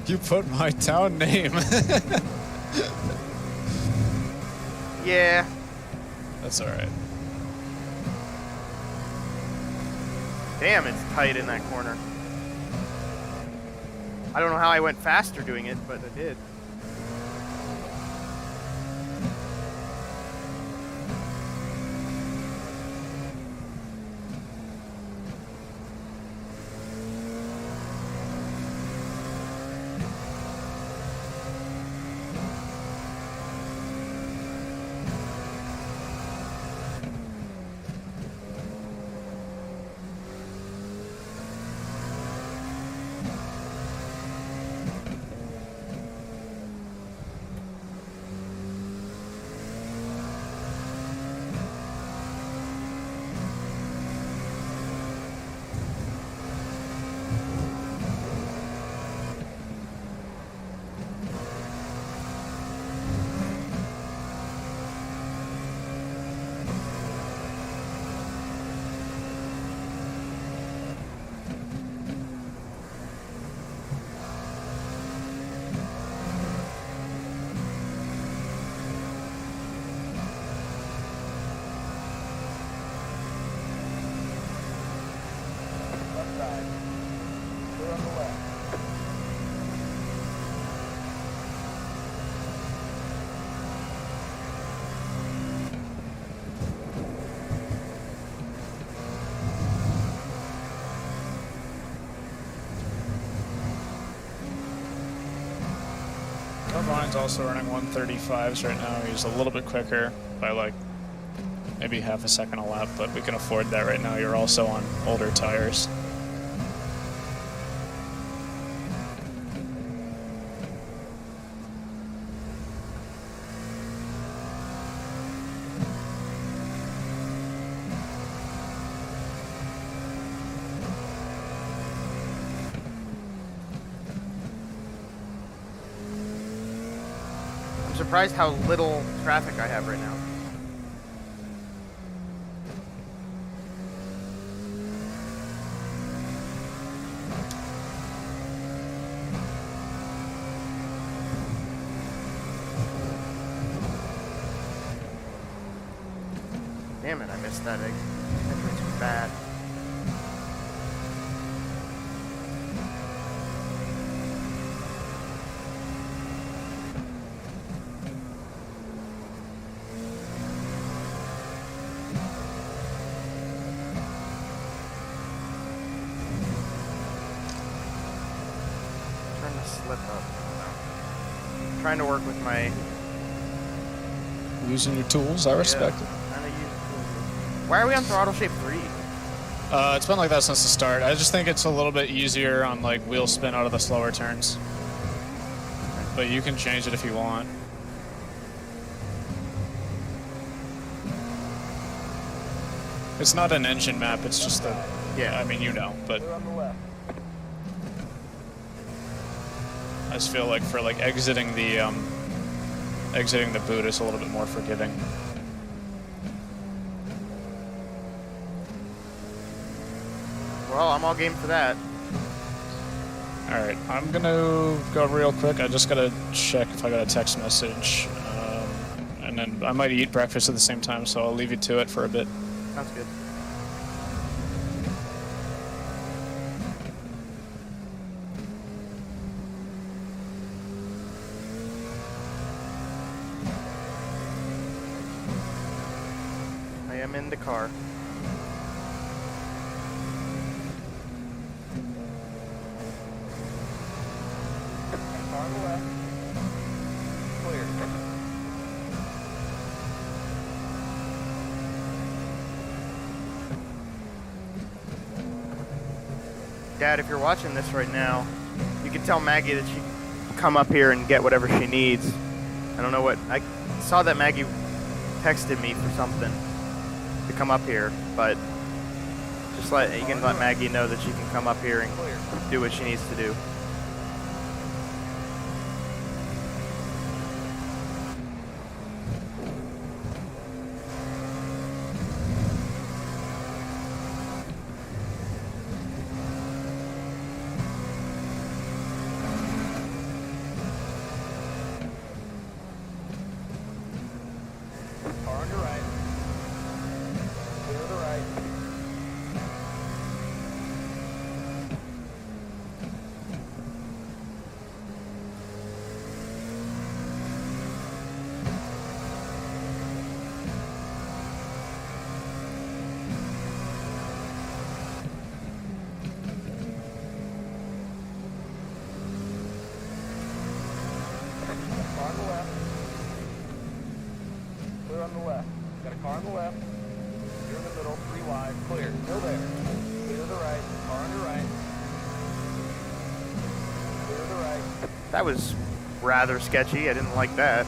S1: You put my town name.
S2: Yeah.
S1: That's all right.
S2: Damn, it's tight in that corner. I don't know how I went faster doing it, but I did.
S3: side. Clear on the left.
S1: Ryan's also running 135s right now. He's a little bit quicker by like maybe half a second a lap, but we can afford that right now. You're also on older tires.
S2: I'm surprised how little traffic I have right now. Damn it, I missed that exit. That was bad. Trying to slip up. Trying to work with my...
S1: Using your tools, I respect it.
S2: Trying to use... Why are we on throttle shape 3?
S1: It's been like that since the start. I just think it's a little bit easier on like wheel spin out of the slower turns. But you can change it if you want. It's not an engine map, it's just a...
S2: Yeah.
S1: I mean, you know, but
S3: Clear on the left.
S1: I just feel like for like exiting the boot is a little bit more forgiving.
S2: Well, I'm all game for that.
S1: Alright, I'm gonna go real quick. I just gotta check if I got a text message. And then I might eat breakfast at the same time, so I'll leave you to it for a bit.
S2: Sounds good. I am in the car.
S3: Car on the left. Clear.
S2: Dad, if you're watching this right now, you can tell Maggie that she can come up here and get whatever she needs. I don't know what... I saw that Maggie texted me for something to come up here, but just you can let Maggie know that she can come up here and do what she needs to do.
S3: Car on your right. Clear to the right. Car on the left. Clear on the left. Got a car on the left. You're in the middle, 3 wide. Clear. Still there. Clear to the right. Car on your right. Clear to the right.
S2: That was rather sketchy. I didn't like that.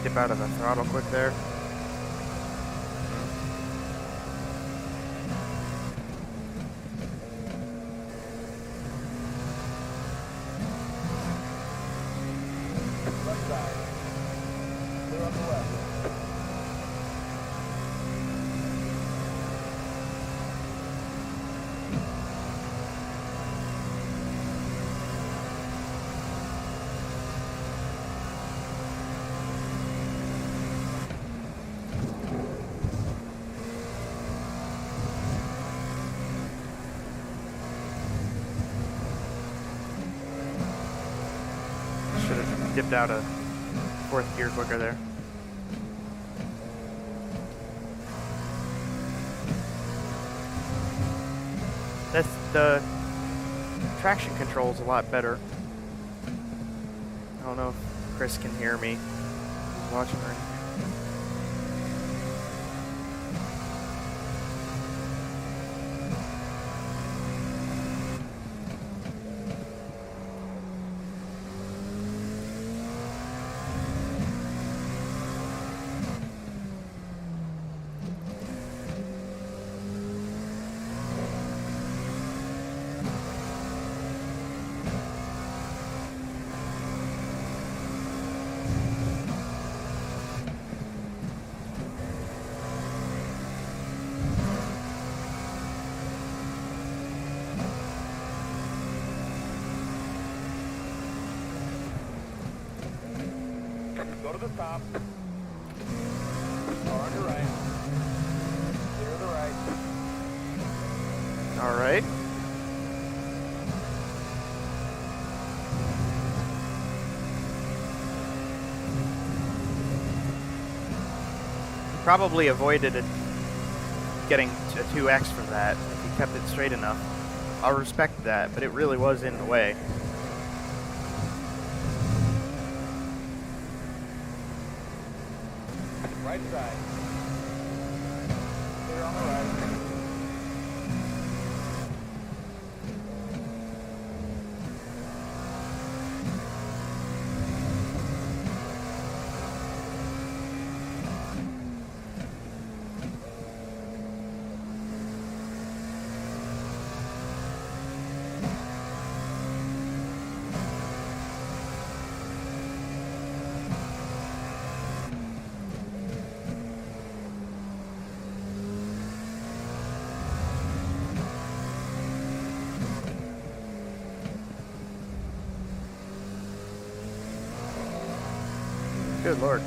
S2: Dip out of the throttle quick there.
S3: Left side. Clear on the left.
S2: dipped out of fourth gear quicker there. The traction control's a lot better. I don't know if Chris can hear me. He's watching right now.
S4: Go to the top. Car on your right. Clear the right.
S2: All right. Probably avoided it getting a 2x for that if he kept it straight enough. I'll respect that, but it really was in the way.
S4: Right side. Clear on the right.
S2: Good Lord.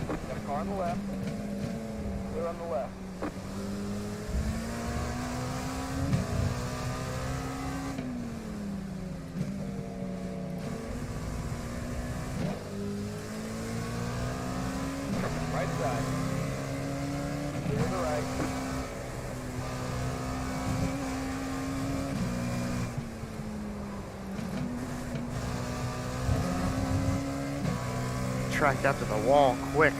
S2: Got a car on the left. Clear on the left. Right side. Clear the right. Tracked out to the wall quick.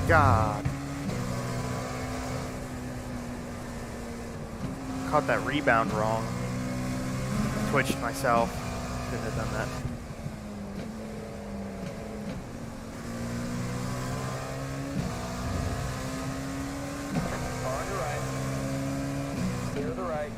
S2: God. Caught that rebound wrong. Twitched myself. Shouldn't have done that.
S4: Car on your right. the right.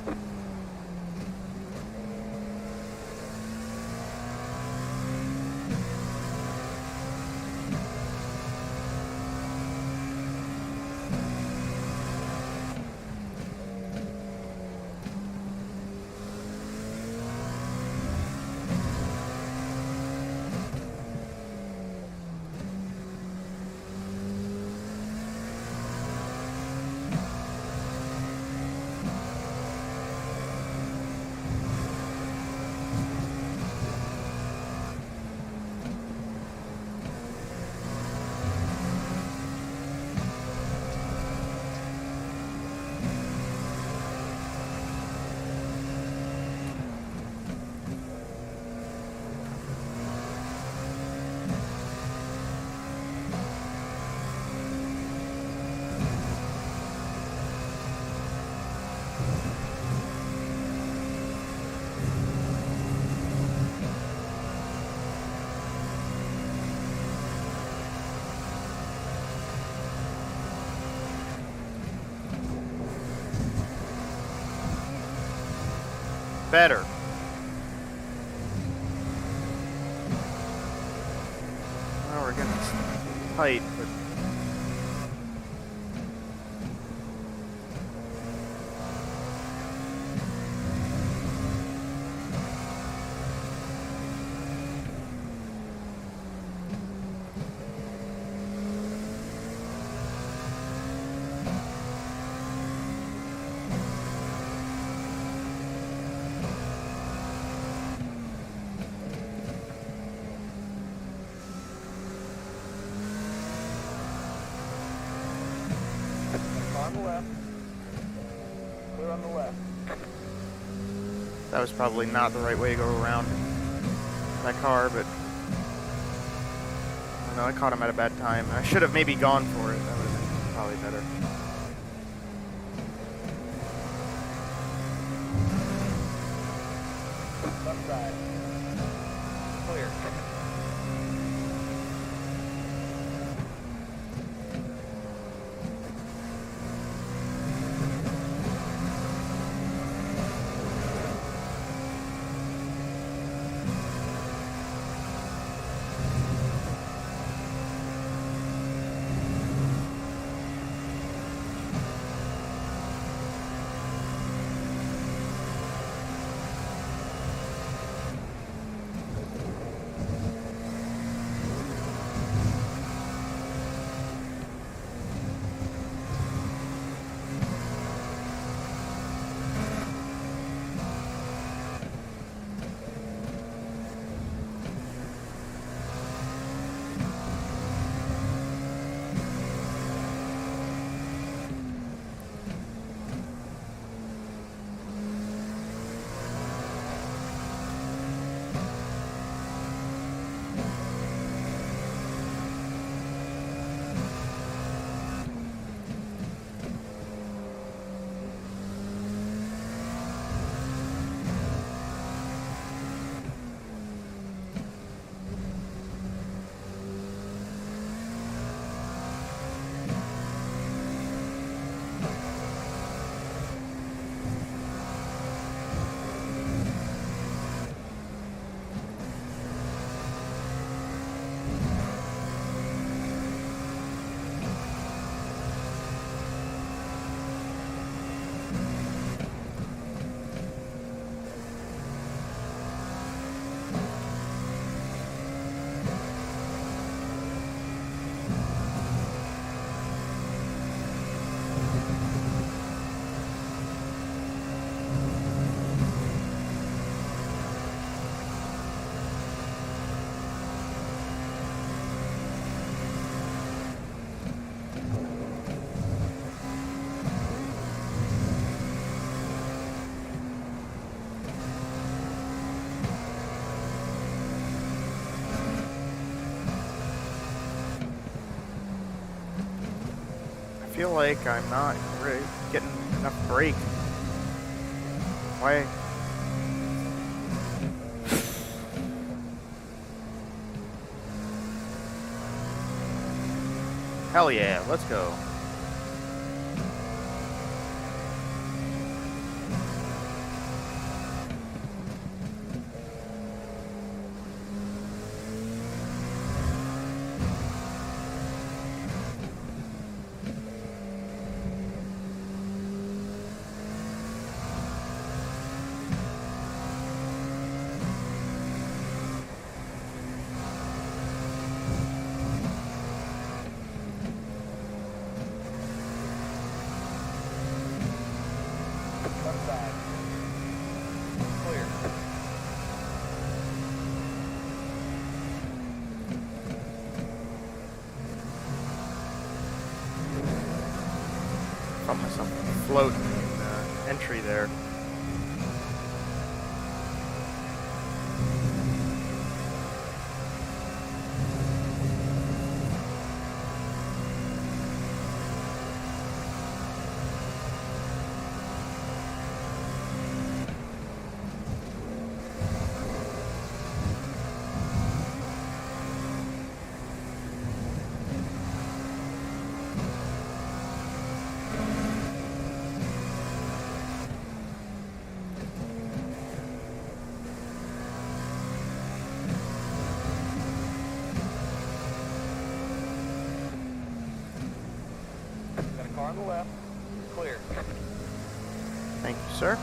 S2: Better. Well, we're getting tight, but
S3: On the left. Clear on the left.
S2: that was probably not the right way to go around that car, but I don't know, I caught him at a bad time. I should have maybe gone for it. That would have been probably better.
S3: Left side. Clear.
S2: I feel like I'm not really getting enough brake. Why? Hell yeah, let's go. Felt myself float in the entry there.
S4: Got a car on the left. Clear.
S2: Thank you, sir.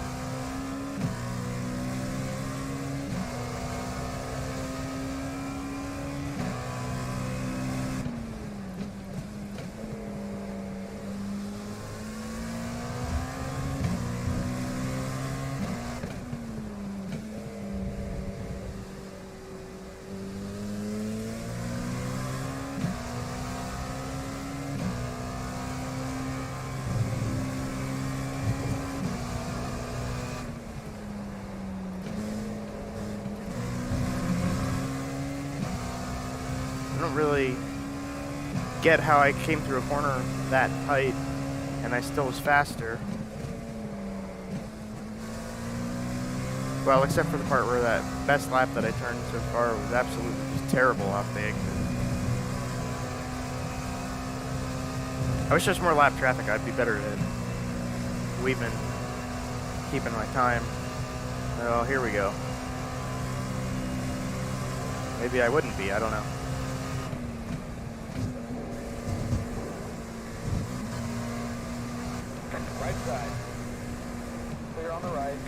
S2: I don't really get how I came through a corner that tight and I still was faster. Well, except for the part where that best lap that I turned so far was absolutely just terrible off the exit. I wish there was more lap traffic. I'd be better at weaving, keeping my time. Oh, here we go. Maybe I wouldn't be, I don't know.
S4: Right side. Clear on the right.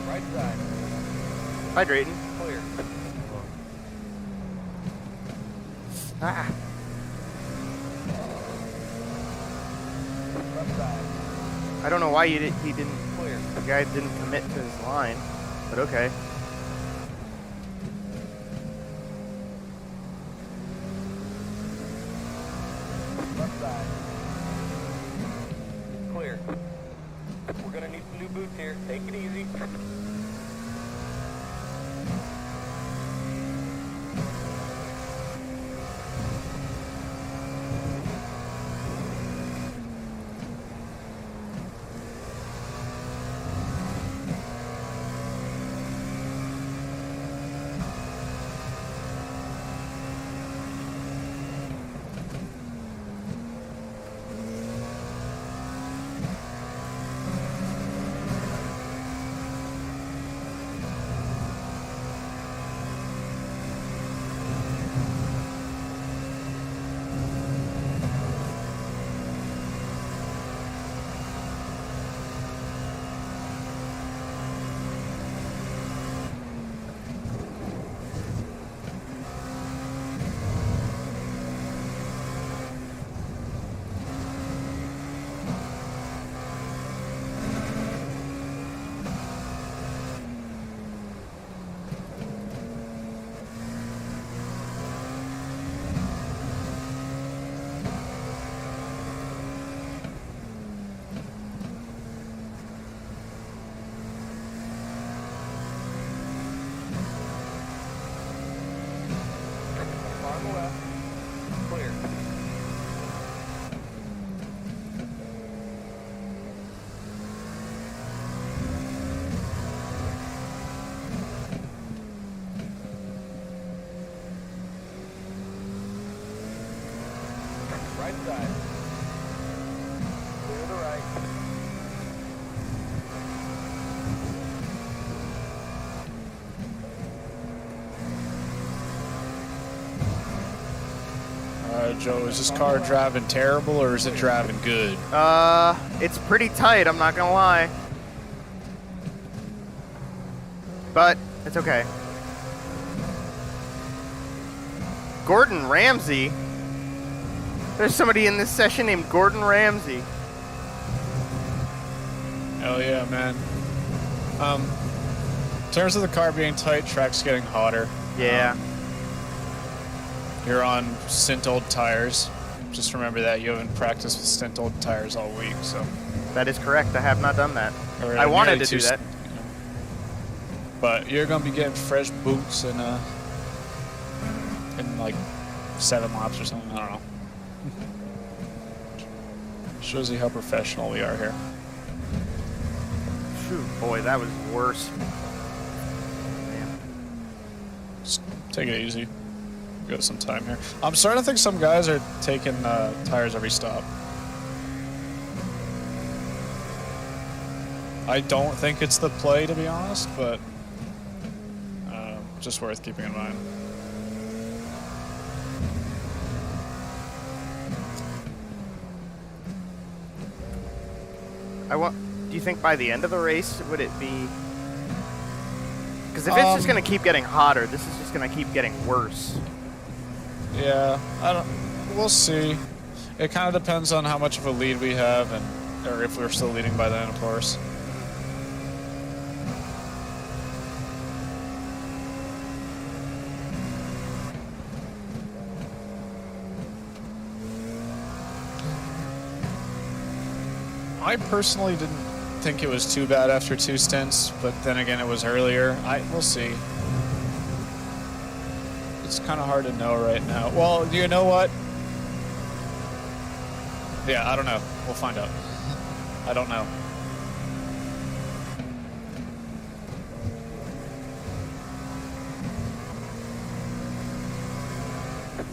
S4: Right side.
S2: Hydrating.
S4: Clear.
S2: Ah.
S4: Left side.
S2: I don't know why he didn't.
S4: Clear.
S2: The guy didn't commit to his line, but okay.
S4: Left side. Clear. We're gonna need some new boots here. Take it easy. On the left. Clear. Right side. Clear the right.
S1: Joe, is this car driving terrible or is it driving good?
S2: It's pretty tight, I'm not gonna lie. But it's okay. Gordon Ramsay? There's somebody in this session named Gordon Ramsay.
S1: Hell yeah, man. In terms of the car being tight, track's getting hotter.
S2: Yeah.
S1: You're on stint old tires. Just remember that you haven't practiced with stint old tires all week, so.
S2: That is correct. I have not done that.
S1: Or
S2: I wanted
S1: nearly
S2: to do that.
S1: But you're gonna be getting fresh boots in like 7 laps or something. I don't know. Shows you how professional we are here.
S2: Phew, boy, that was worse. Man.
S1: Just take it easy. We got some time here. I'm starting to think some guys are taking tires every stop. I don't think it's the play, to be honest, but just worth keeping in mind.
S2: Do you think by the end of the race would it be? Because if it's just gonna keep getting hotter, this is just gonna keep getting worse.
S1: Yeah, we'll see. It kind of depends on how much of a lead we have, or if we're still leading by then, of course. I personally didn't think it was too bad after 2 stints, but then again, it was earlier. We'll see. It's kind of hard to know right now. Well, you know what? Yeah, I don't know. We'll find out. I don't know.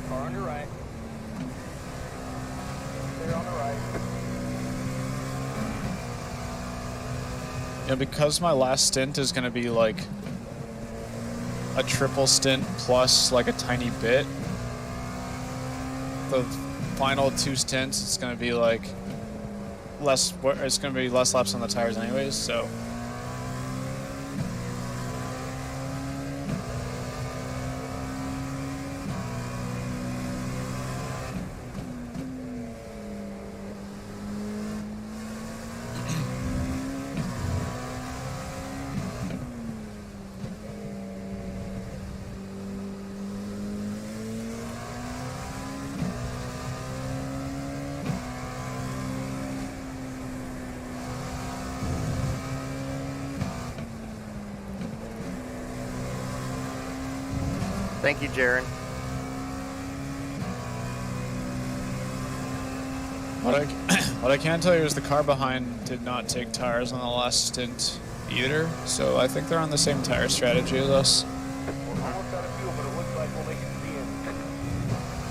S4: Car on your right. Clear on the right.
S1: You know, because my last stint is going to be like a triple stint plus like a tiny bit, the final 2 stints, it's going to be like less. It's going to be less laps on the tires anyways, so.
S2: Thank you, Jaron.
S1: What I can tell you is the car behind did not take tires on the last stint either, so I think they're on the same tire strategy as us.
S4: We're almost out of fuel, but it looks like we'll make it to the end.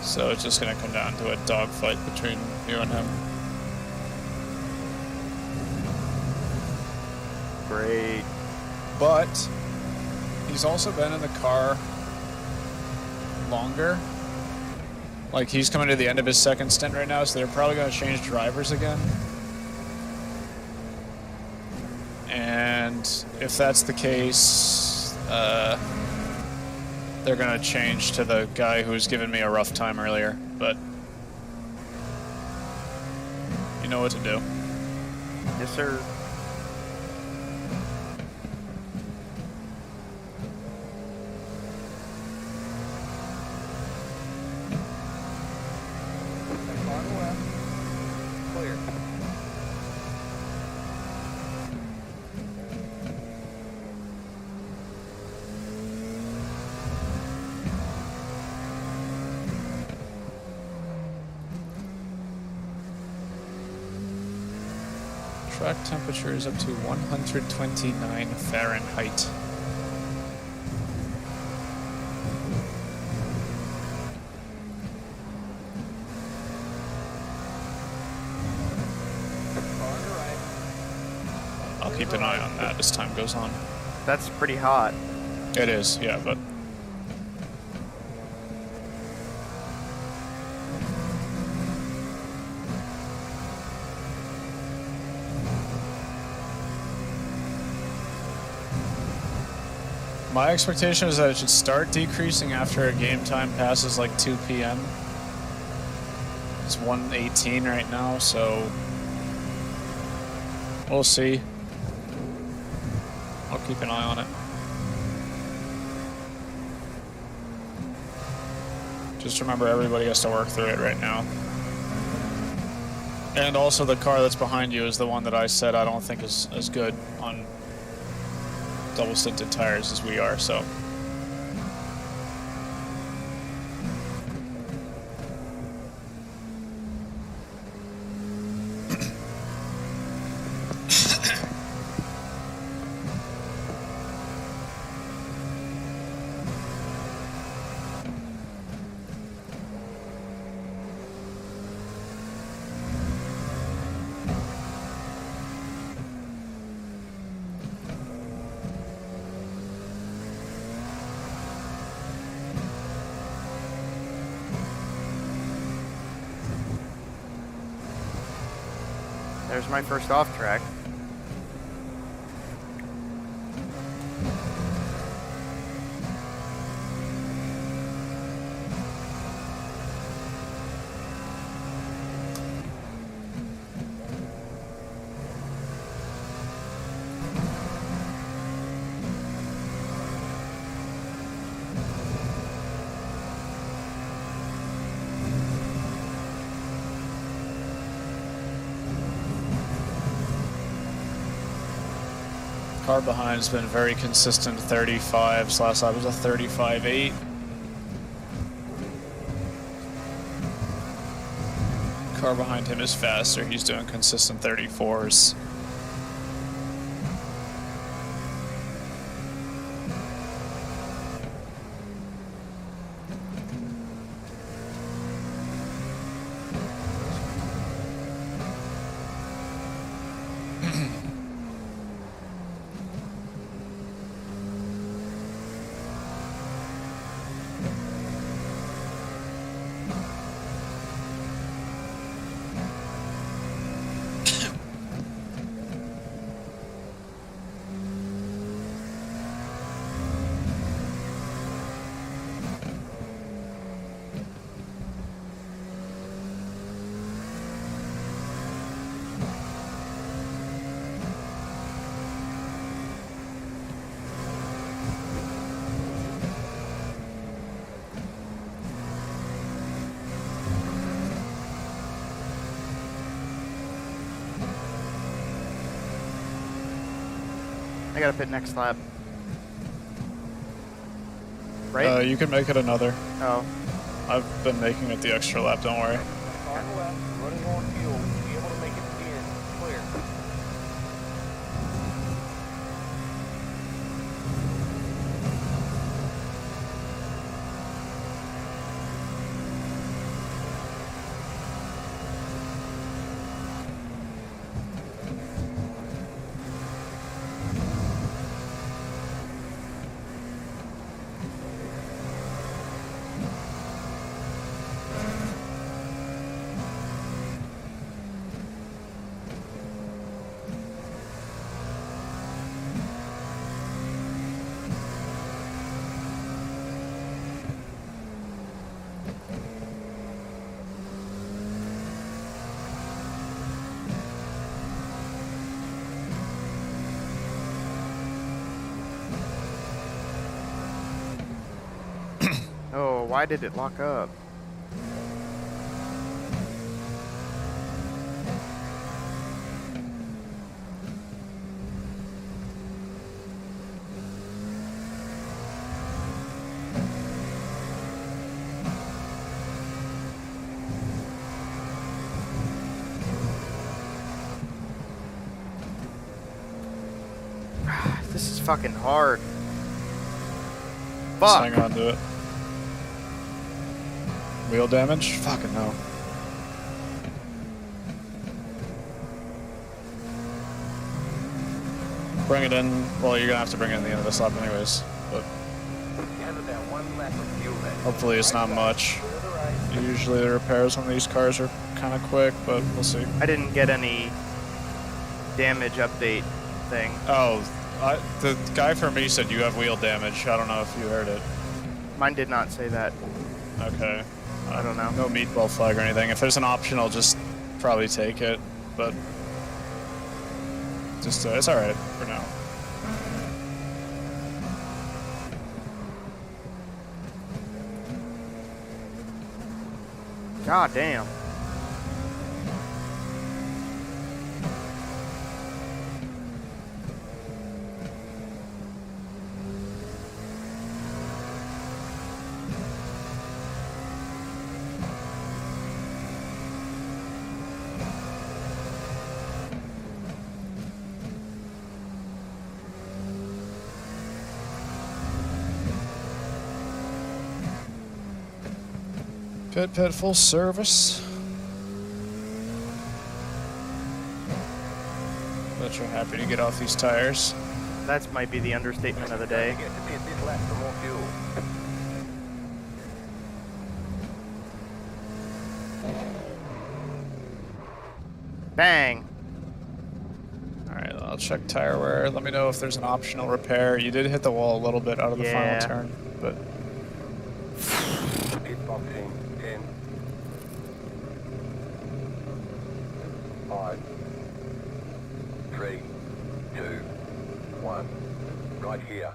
S1: So it's just going to come down to a dogfight between you and him.
S2: Great.
S1: But he's also been in the car longer. Like, he's coming to the end of his 2nd stint right now, so they're probably going to change drivers again. And if that's the case, they're going to change to the guy who was giving me a rough time earlier. But you know what to do.
S2: Yes, sir.
S4: Car on the left. Clear.
S1: Track temperature is up to 129 Fahrenheit.
S4: Car on your right.
S1: I'll keep an eye on that as time goes on.
S2: That's pretty hot.
S1: It is, yeah, but my expectation is that it should start decreasing after a game time passes like 2 p.m. It's 1:18 right now, so we'll see. keep an eye on it. Just remember, everybody has to work through it right now. And also, the car that's behind you is the one that I said I don't think is as good on double stinted tires as we are, so.
S2: There's my first off track.
S1: Car behind has been very consistent 35s. Last lap was a 35.8. Car behind him is faster. He's doing consistent 34s.
S2: I gotta pit next lap. Right?
S1: You can make it another.
S2: Oh.
S1: I've been making it the extra lap, don't worry.
S3: Car on the left, running on fuel. Be able to make it in. Clear.
S2: Oh, why did it lock up? This is fucking hard.
S1: Just
S2: Fuck.
S1: hang on to it. Wheel damage? Fucking no. Bring it in. Well, you're gonna have to bring it in the end of this lap anyways. But
S4: End of that one lap of fuel then.
S1: hopefully it's not much.
S3: Clear the right.
S1: Usually the repairs on these cars are kind of quick, but we'll see.
S2: I didn't get any damage update thing.
S1: Oh, the guy for me said you have wheel damage. I don't know if you heard it.
S2: Mine did not say that.
S1: Okay.
S2: I don't know.
S1: No meatball flag or anything. If there's an option, I'll just probably take it, but just it's all right for now.
S2: God damn.
S1: Pit full service. Bet you're happy to get off these tires.
S2: That might be the understatement of the day.
S4: Get to pit this lap for more fuel.
S2: Bang.
S1: Alright, I'll check tire wear. Let me know if there's an optional repair. You did hit the wall a little bit out of the
S2: Yeah.
S1: final turn, but
S4: Pit box in 10. 5, 3, 2, 1. Right here.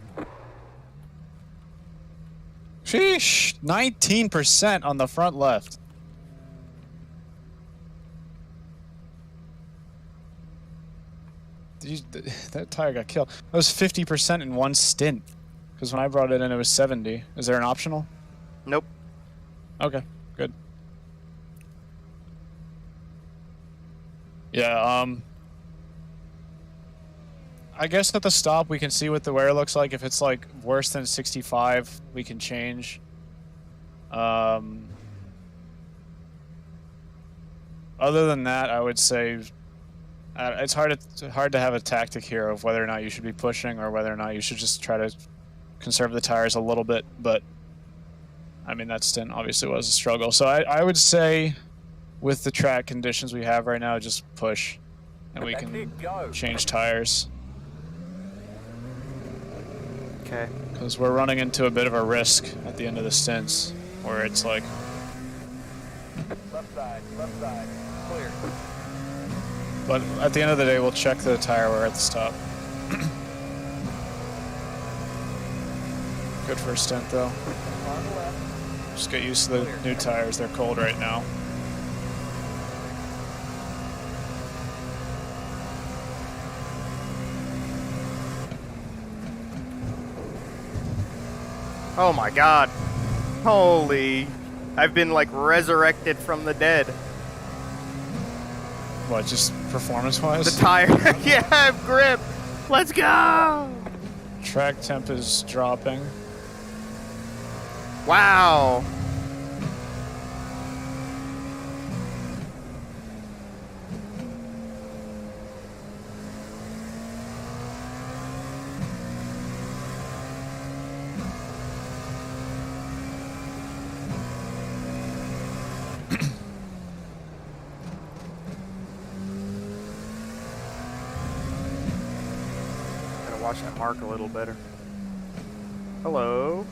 S1: sheesh, 19% on the front left. That tire got killed. That was 50% in one stint. Because when I brought it in, it was 70. Is there an optional?
S2: Nope.
S1: Okay, good. Yeah, I guess at the stop we can see what the wear looks like. If it's like worse than 65, we can change. Other than that, I would say it's hard to have a tactic here of whether or not you should be pushing or whether or not you should just try to conserve the tires a little bit. But I mean, that stint obviously was a struggle. So I would say with the track conditions we have right now, just push and we
S4: That's
S1: can
S4: it, go.
S1: change tires.
S2: Okay.
S1: Because we're running into a bit of a risk at the end of the stints where it's like,
S4: Left side, clear.
S1: but at the end of the day, we'll check the tire wear at the stop. Good first stint though.
S3: On the left.
S1: Just get used to the new tires, they're cold right now.
S2: Oh my god. Holy. I've been like resurrected from the dead.
S1: What, just performance-wise?
S2: The tire. Yeah, I have grip. Let's go.
S1: Track temp is dropping.
S2: Wow. Gotta watch that mark a little better. Hello.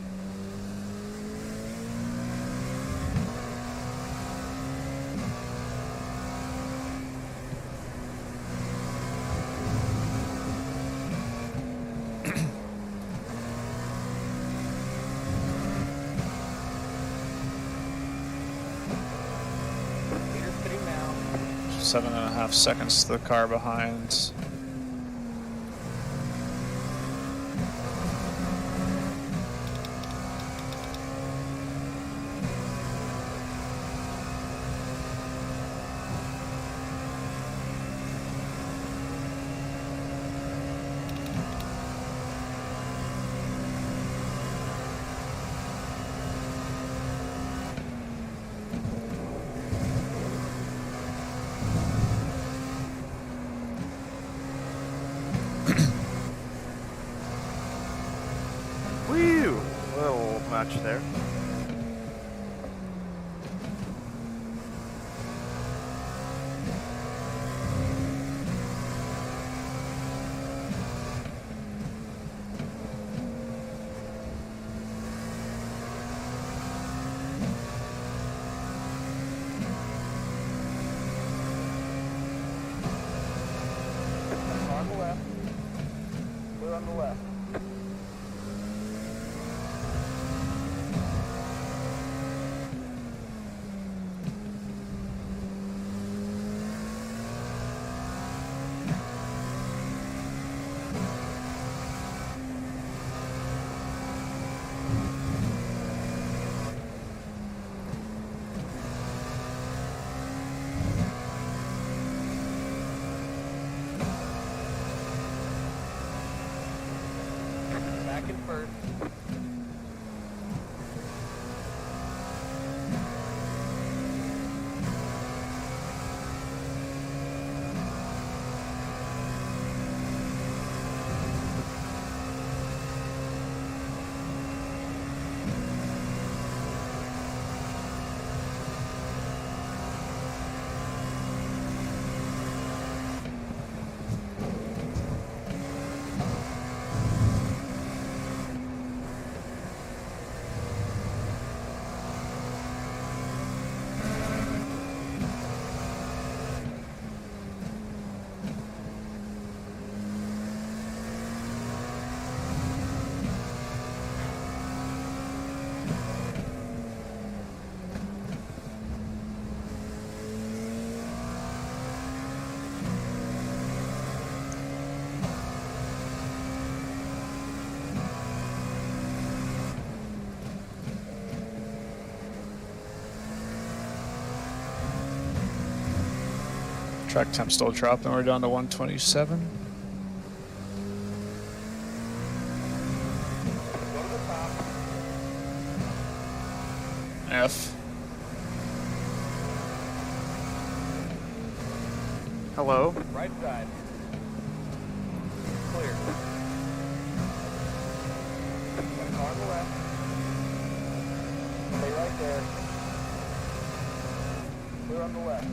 S3: Meter spinning now.
S1: 7.5 seconds to the car behind.
S2: Woo! A little much there.
S3: On the left. Clear on the left.
S4: Braking first.
S1: Track temp still dropping. We're down to 127.
S4: Go to the top.
S1: F.
S2: Hello?
S4: Right side. Clear. Got a car on the left. Stay right there. Clear on the left.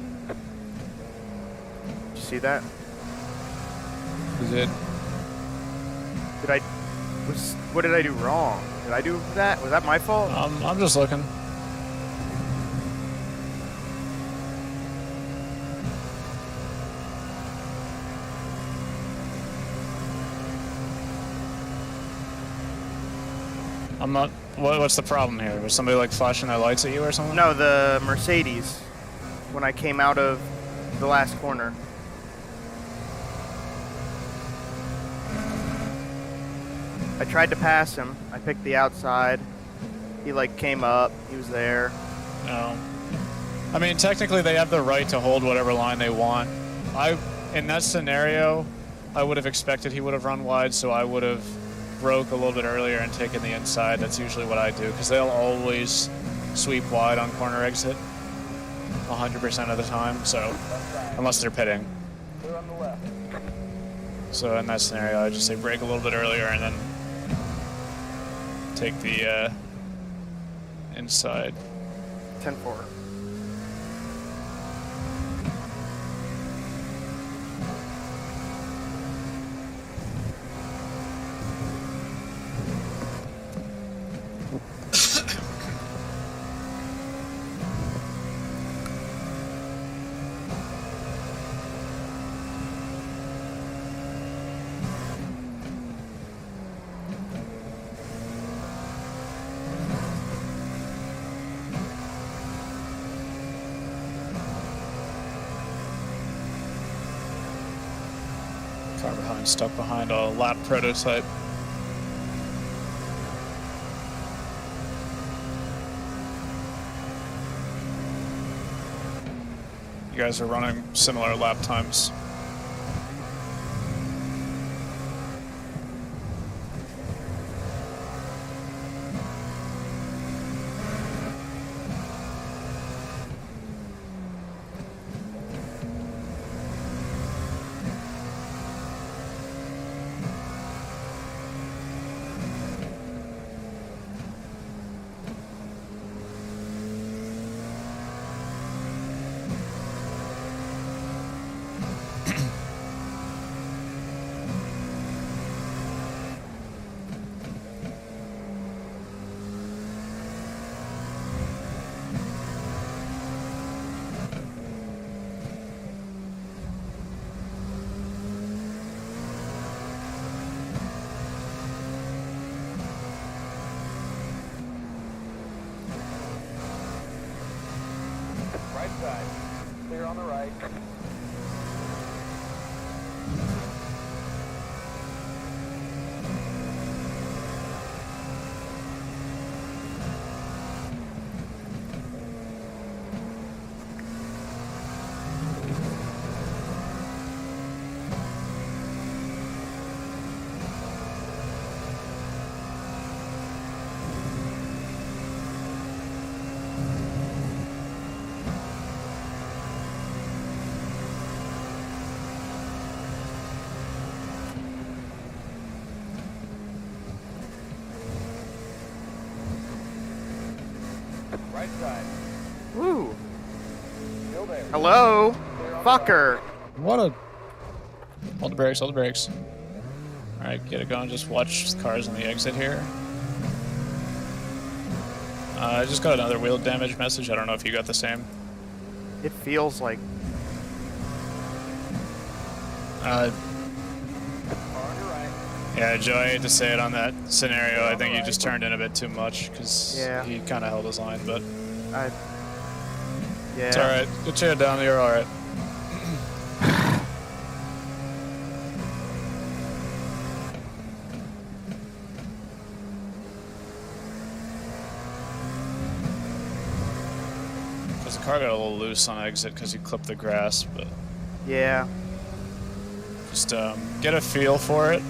S2: Did you see that?
S1: Is it?
S2: What did I do wrong? Did I do that? Was that my fault?
S1: I'm just looking. I'm not. What's the problem here? Was somebody like flashing their lights at you or something?
S2: No, the Mercedes. When I came out of the last corner. I tried to pass him. I picked the outside. He like came up. He was there.
S1: No. I mean, technically, they have the right to hold whatever line they want. In that scenario, I would have expected he would have run wide, so I would have broke a little bit earlier and taken the inside. That's usually what I do, because they'll always sweep wide on corner exit 100% of the time, so unless they're pitting.
S4: Clear on the left.
S1: So in that scenario, I just say brake a little bit earlier and then take the inside.
S2: 10-4.
S1: Car behind, stuck behind a lap prototype. You guys are running similar lap times.
S4: Right side. Clear on the right. Right side.
S2: Woo.
S4: Still there.
S2: Hello?
S4: Clear on the
S2: Fucker.
S1: What a... Hold the brakes, hold the brakes. Alright, get it going. Just watch the cars on the exit here. I just got another wheel damage message. I don't know if you got the same.
S2: It feels like
S1: Uh,
S4: Car on your right.
S1: yeah, Joe, I hate to say it on that scenario. I think you just turned in a bit too much because
S2: Yeah.
S1: he kind of held his line, but
S2: yeah.
S1: it's alright. Get your head down, you're alright. Because the car got a little loose on exit because he clipped the grass, but
S2: Yeah.
S1: just get a feel for it.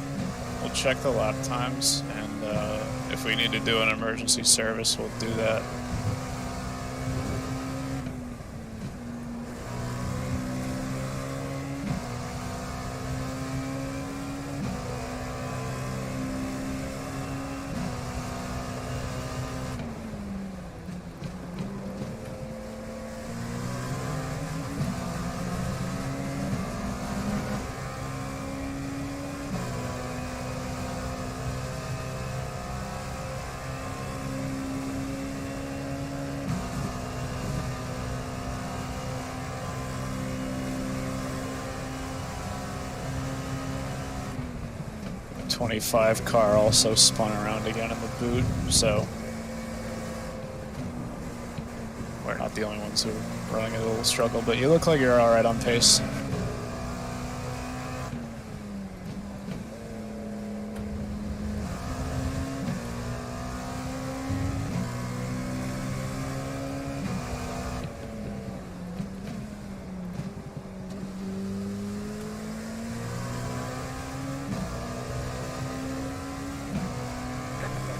S1: We'll check the lap times, and if we need to do an emergency service, we'll do that. The 25 car also spun around again in the boot, so we're not the only ones who are running a little struggle, but you look like you're alright on pace.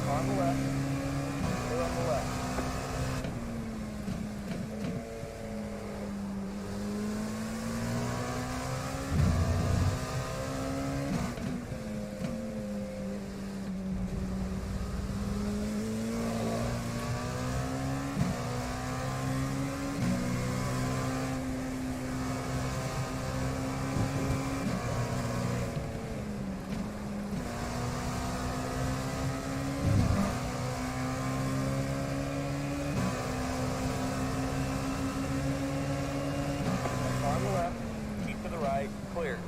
S3: Car on the left. Clear on the left. Car on the left.
S4: Keep to the right. Clear.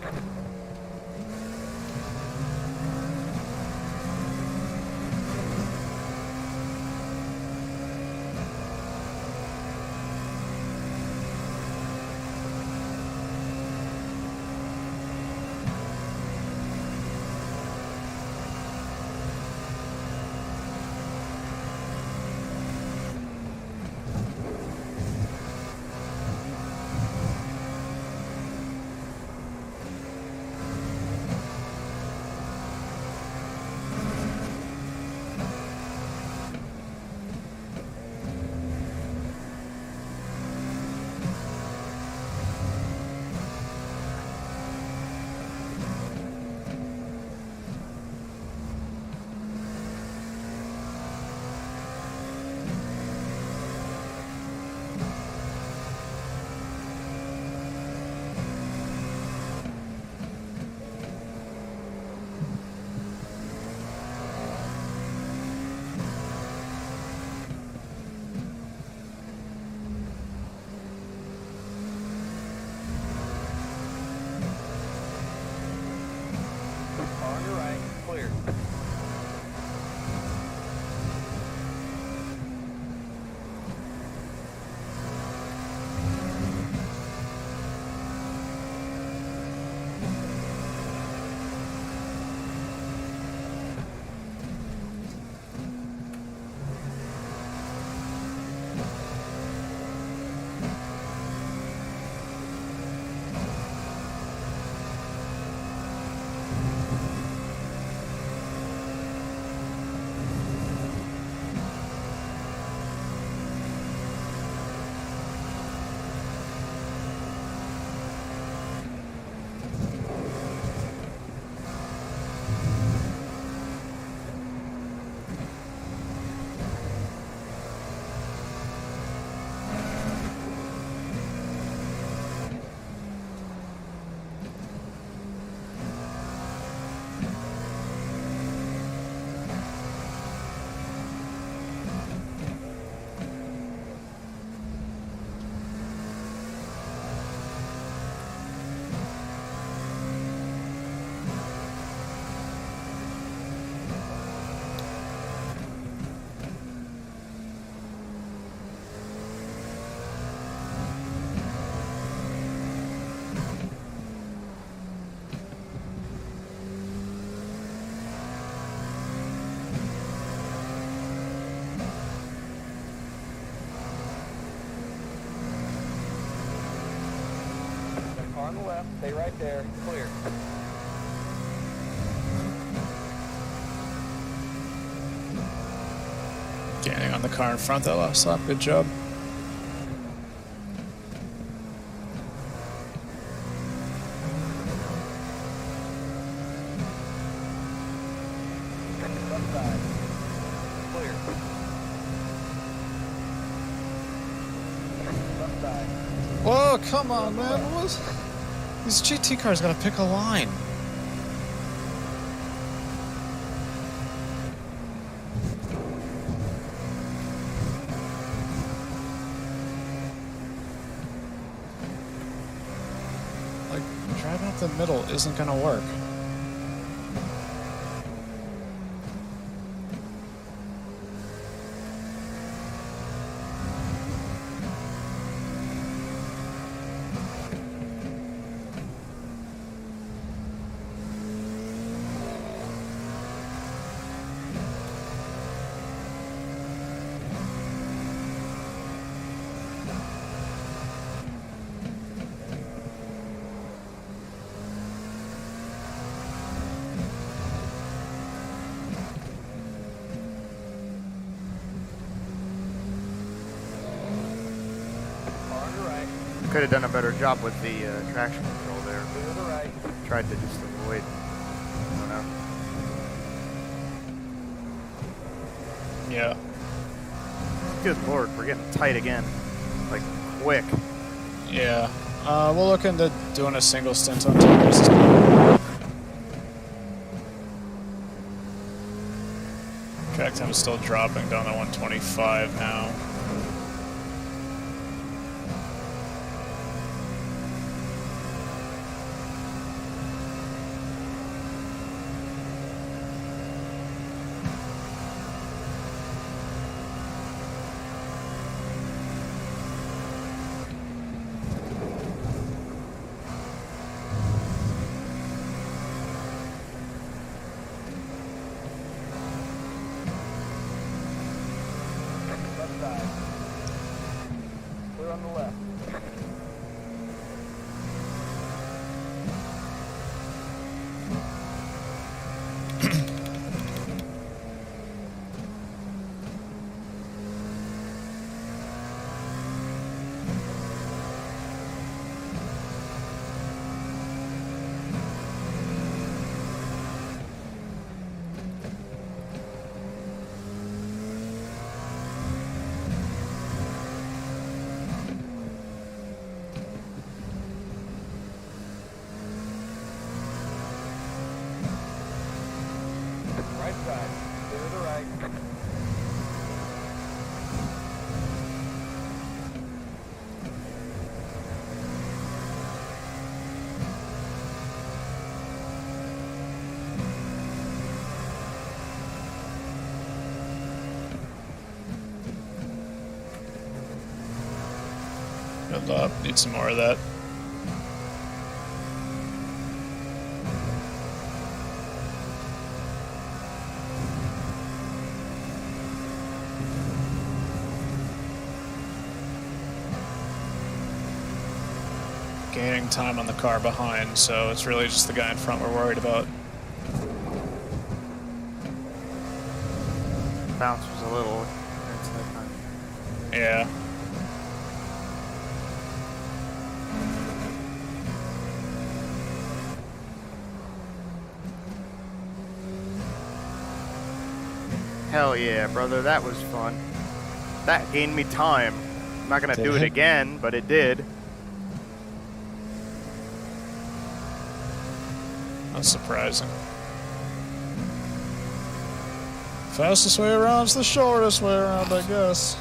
S4: Car on your right. Clear. left. Stay right there. Clear.
S1: Gaining on the car in front that last lap. Good job.
S4: Left side. Clear. Left side.
S1: Whoa, come on, man. What? These GT cars gotta pick a line. Like, driving up the middle isn't gonna work.
S4: Car on the right.
S2: Could have done a better job with the traction control there.
S4: Clear to the right.
S2: Tried to just avoid. I don't know.
S1: Yeah.
S2: Good lord, we're getting tight again. Like, quick.
S1: Yeah. We'll look into doing a single stint on tires. Track time is still dropping down to 125 now.
S4: Left side. Clear on the left. Right side. Clear to the right.
S1: Good luck. Need some more of that. Gaining time on the car behind, so it's really just the guy in front we're worried about.
S2: Bounce was a little intense that time.
S1: Yeah.
S2: Hell yeah, brother, that was fun. That gained me time. I'm not gonna
S1: Did
S2: do it
S1: it?
S2: again, but it did.
S1: That's surprising. Fastest way around's the shortest way around, I guess.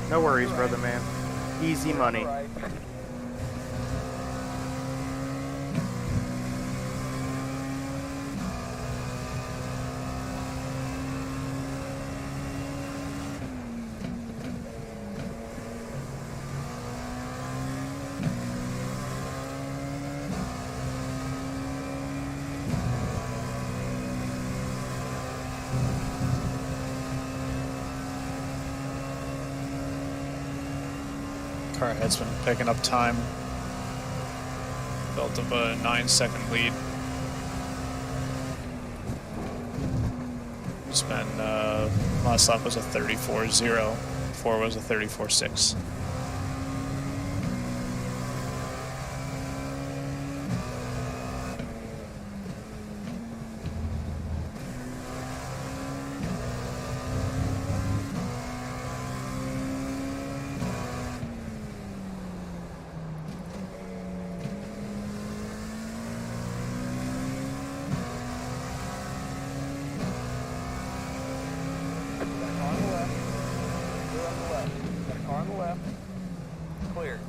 S2: No worries, brother man. Easy money.
S4: Right.
S1: car ahead's been picking up time. Built up a 9-second lead. It's been, last lap was a 34.0, before was a 34.6.
S4: Clear.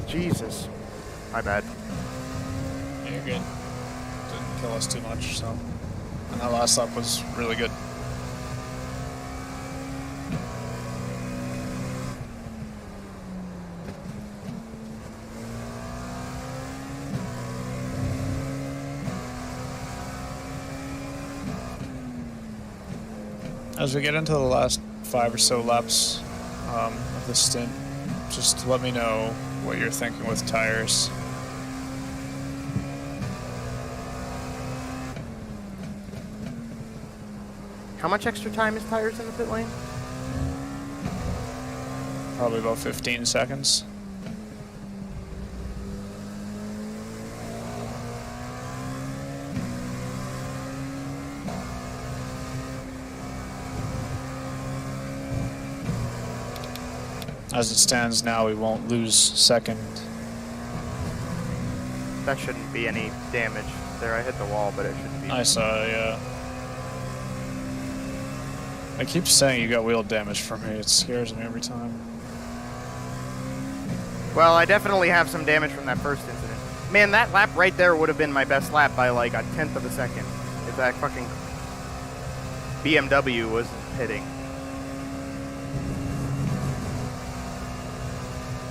S2: Jesus. My bad.
S1: Yeah, you're good. Didn't kill us too much, so. And that last lap was really good. As we get into the last 5 or so laps of the stint, just let me know what you're thinking with tires.
S2: How much extra time is tires in the pit lane?
S1: Probably about 15 seconds. As it stands now, we won't lose second.
S2: That shouldn't be any damage there. I hit the wall, but it shouldn't be.
S1: I saw, yeah. I keep saying you got wheel damage from me. It scares me every time.
S2: Well, I definitely have some damage from that first incident. Man, that lap right there would have been my best lap by like a tenth of a second if that fucking BMW wasn't hitting.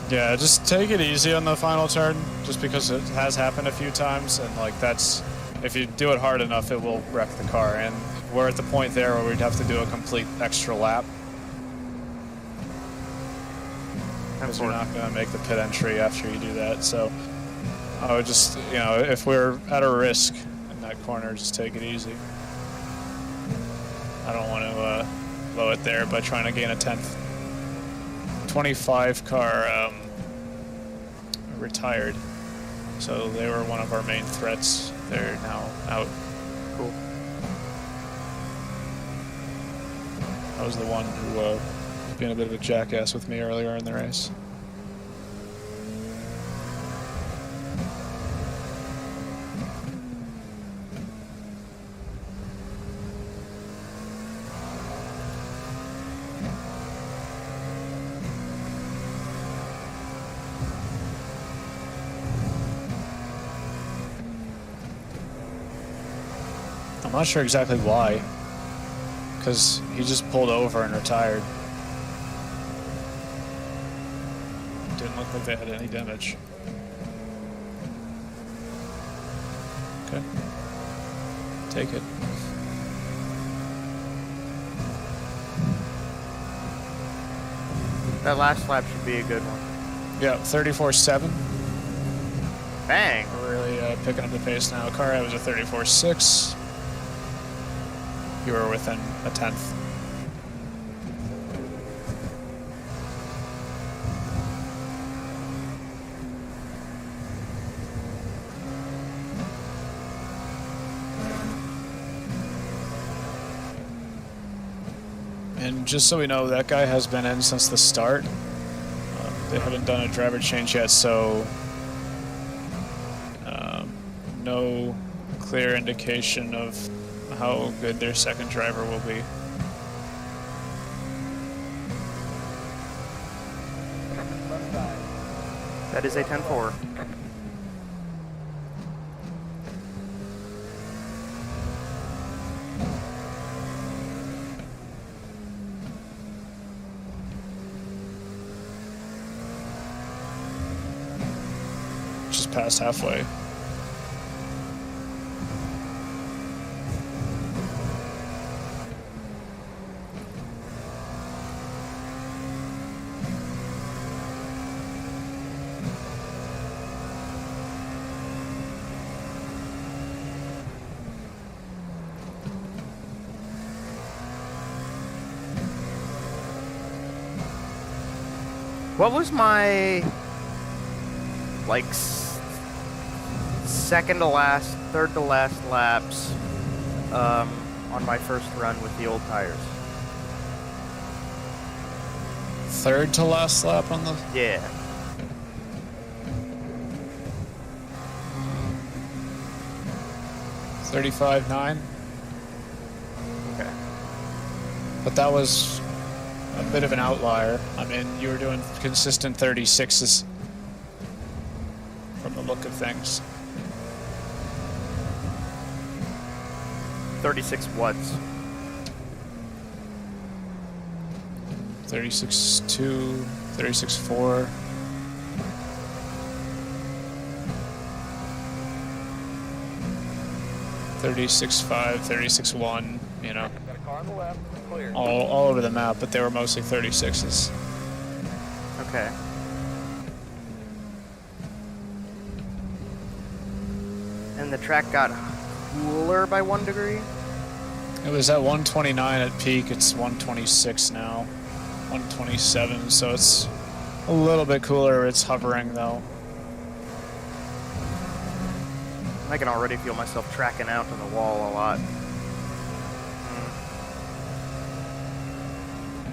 S1: Yeah, just take it easy on the final turn, just because it has happened a few times, and like that's, if you do it hard enough, it will wreck the car, and we're at the point there where we'd have to do a complete extra lap. Because you're not going to make the pit entry after you do that, so I would just, you know, if we're at a risk in that corner, just take it easy. I don't want to blow it there by trying to gain a 10th. 25 car retired, so they were one of our main threats. They're now out.
S2: Cool.
S1: I was the one who was being a bit of a jackass with me earlier in the race. I'm not sure exactly why, because he just pulled over and retired. Didn't look like they had any damage. Okay. Take it.
S2: That last lap should be a good one.
S1: Yeah, 34.7.
S2: Bang!
S1: We're really picking up the pace now. Car was a 34.6. You were within a 10th. And just so we know, that guy has been in since the start. They haven't done a driver change yet, so no clear indication of how good their second driver will be.
S3: Left side.
S2: That is a 10-4.
S1: Just past halfway.
S2: What was my, like, second to last, third to last laps on my first run with the old tires?
S1: Third to last lap on the...
S2: Yeah.
S1: $35.9.
S2: Okay.
S1: But that was a bit of an outlier. I mean, you were doing consistent 36s from the look of things.
S2: 36 watts.
S1: 36.2, 36.4. $36.5, $36.1, you know,
S4: Got a car on the left. Clear.
S1: all over the map, but they were mostly 36s.
S2: Okay. And the track got cooler by 1 degree?
S1: It was at 129 at peak. It's 126 now, 127. So it's a little bit cooler. It's hovering though.
S2: I can already feel myself tracking out on the wall a lot.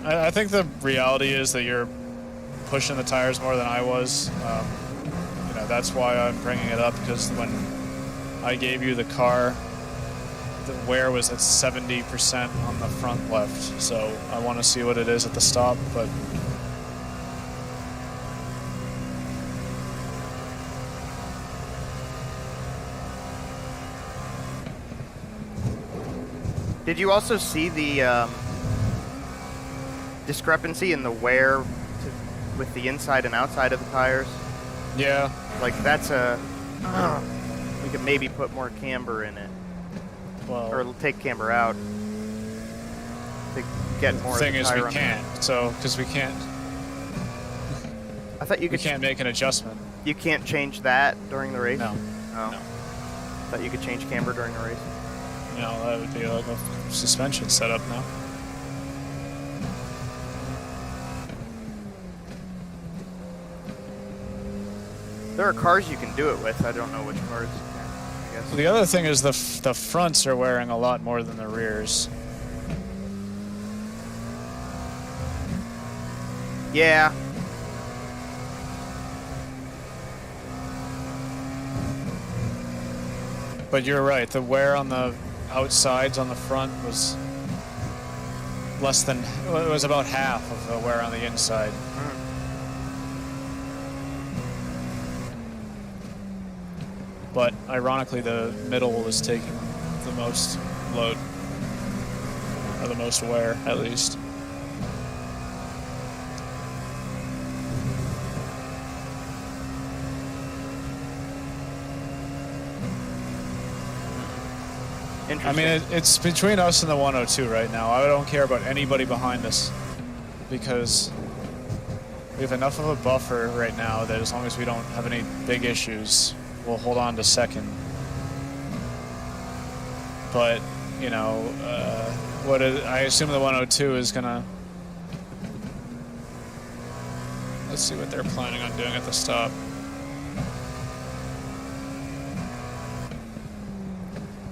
S1: I think the reality is that you're pushing the tires more than I was. You know, that's why I'm bringing it up, because when I gave you the car, the wear was at 70% on the front left. So I want to see what it is at the stop, but
S2: Did you also see the discrepancy in the wear with the inside and outside of the tires?
S1: yeah.
S2: Like, that's a... we could maybe put more camber in it.
S1: Well,
S2: Or take camber out. To get more
S1: the
S2: of
S1: thing
S2: the
S1: is
S2: tire
S1: we
S2: on
S1: can't. So because we can't
S2: I thought you
S1: we
S2: could...
S1: can't make an adjustment.
S2: You can't change that during the race?
S1: No.
S2: Oh.
S1: No.
S2: Thought you could change camber during the race.
S1: You know, that would be like a suspension setup now.
S2: There are cars you can do it with. I don't know which cars. I guess.
S1: The other thing is the fronts are wearing a lot more than the rears.
S2: Yeah.
S1: But you're right, the wear on the outsides on the front was less than, well, it was about half of the wear on the inside. But ironically, the middle was taking the most load, or the most wear, at least. I mean, it's between us and the 102 right now. I don't care about anybody behind us, because we have enough of a buffer right now that as long as we don't have any big issues, we'll hold on to second. But, you know, I assume the 102 is gonna... Let's see what they're planning on doing at the stop.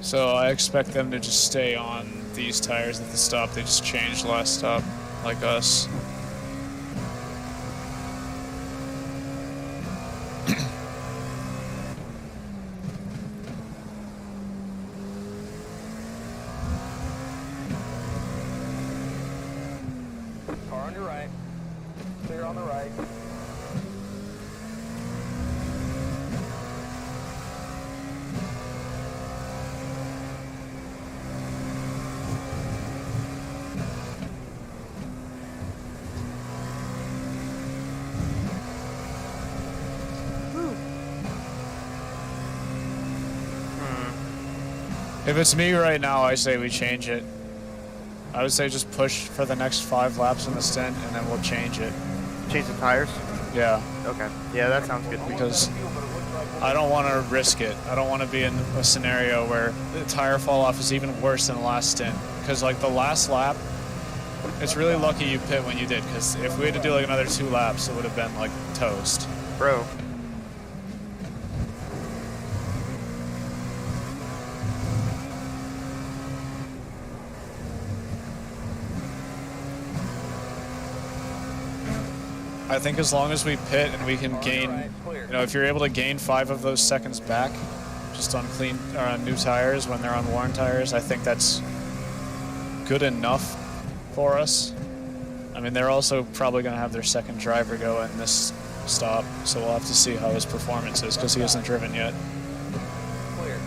S1: So I expect them to just stay on these tires at the stop. They just changed last stop, like us.
S4: Car on your right. Clear on the right.
S1: If it's me right now, I say we change it. I would say just push for the next 5 laps in the stint, and then we'll change it.
S2: Change the tires?
S1: Yeah,
S2: Okay. Yeah, that sounds good.
S1: because I don't want to risk it. I don't want to be in a scenario where the tire fall off is even worse than the last stint. Because like the last lap, it's really lucky you pit when you did. Because if we had to do like another 2 laps, it would have been like toast.
S2: Bro.
S1: I think as long as we pit and we can gain, you know, if you're able to gain 5 of those seconds back, just on clean or on new tires when they're on worn tires, I think that's good enough for us. I mean, they're also probably going to have their second driver go in this stop, so we'll have to see how his performance is because he hasn't driven yet.
S4: Clear.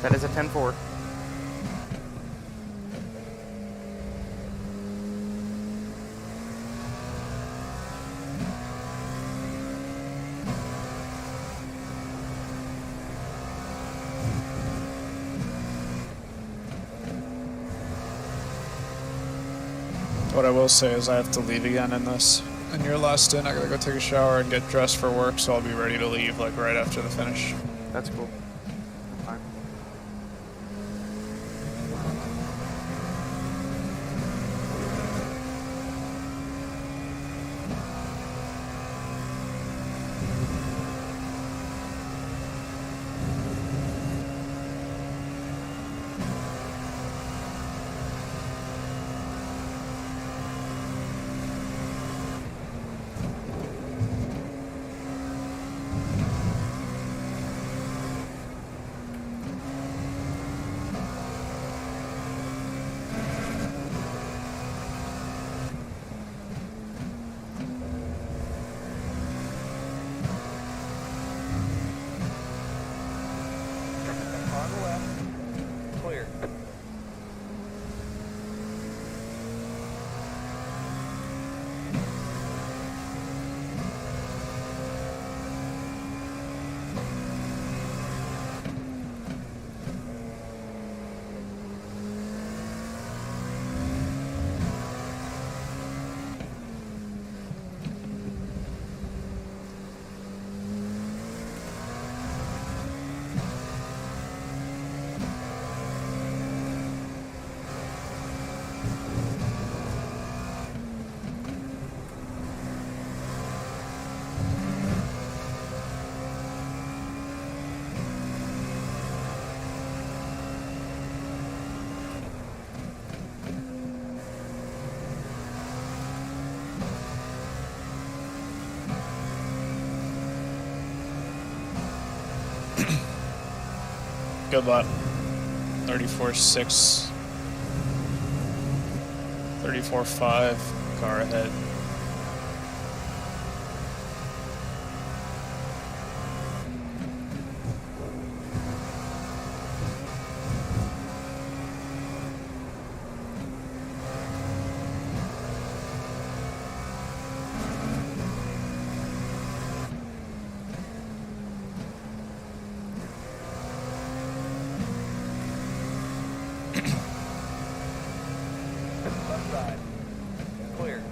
S2: That is a 10-4.
S1: What I will say is I have to leave again in this. In your last stint, I gotta go take a shower and get dressed for work, so I'll be ready to leave like right after the finish.
S2: That's cool. Fine.
S4: Car on the left. Clear.
S1: Good luck. 34.6. 34.5. Car ahead.
S4: Left side. Clear.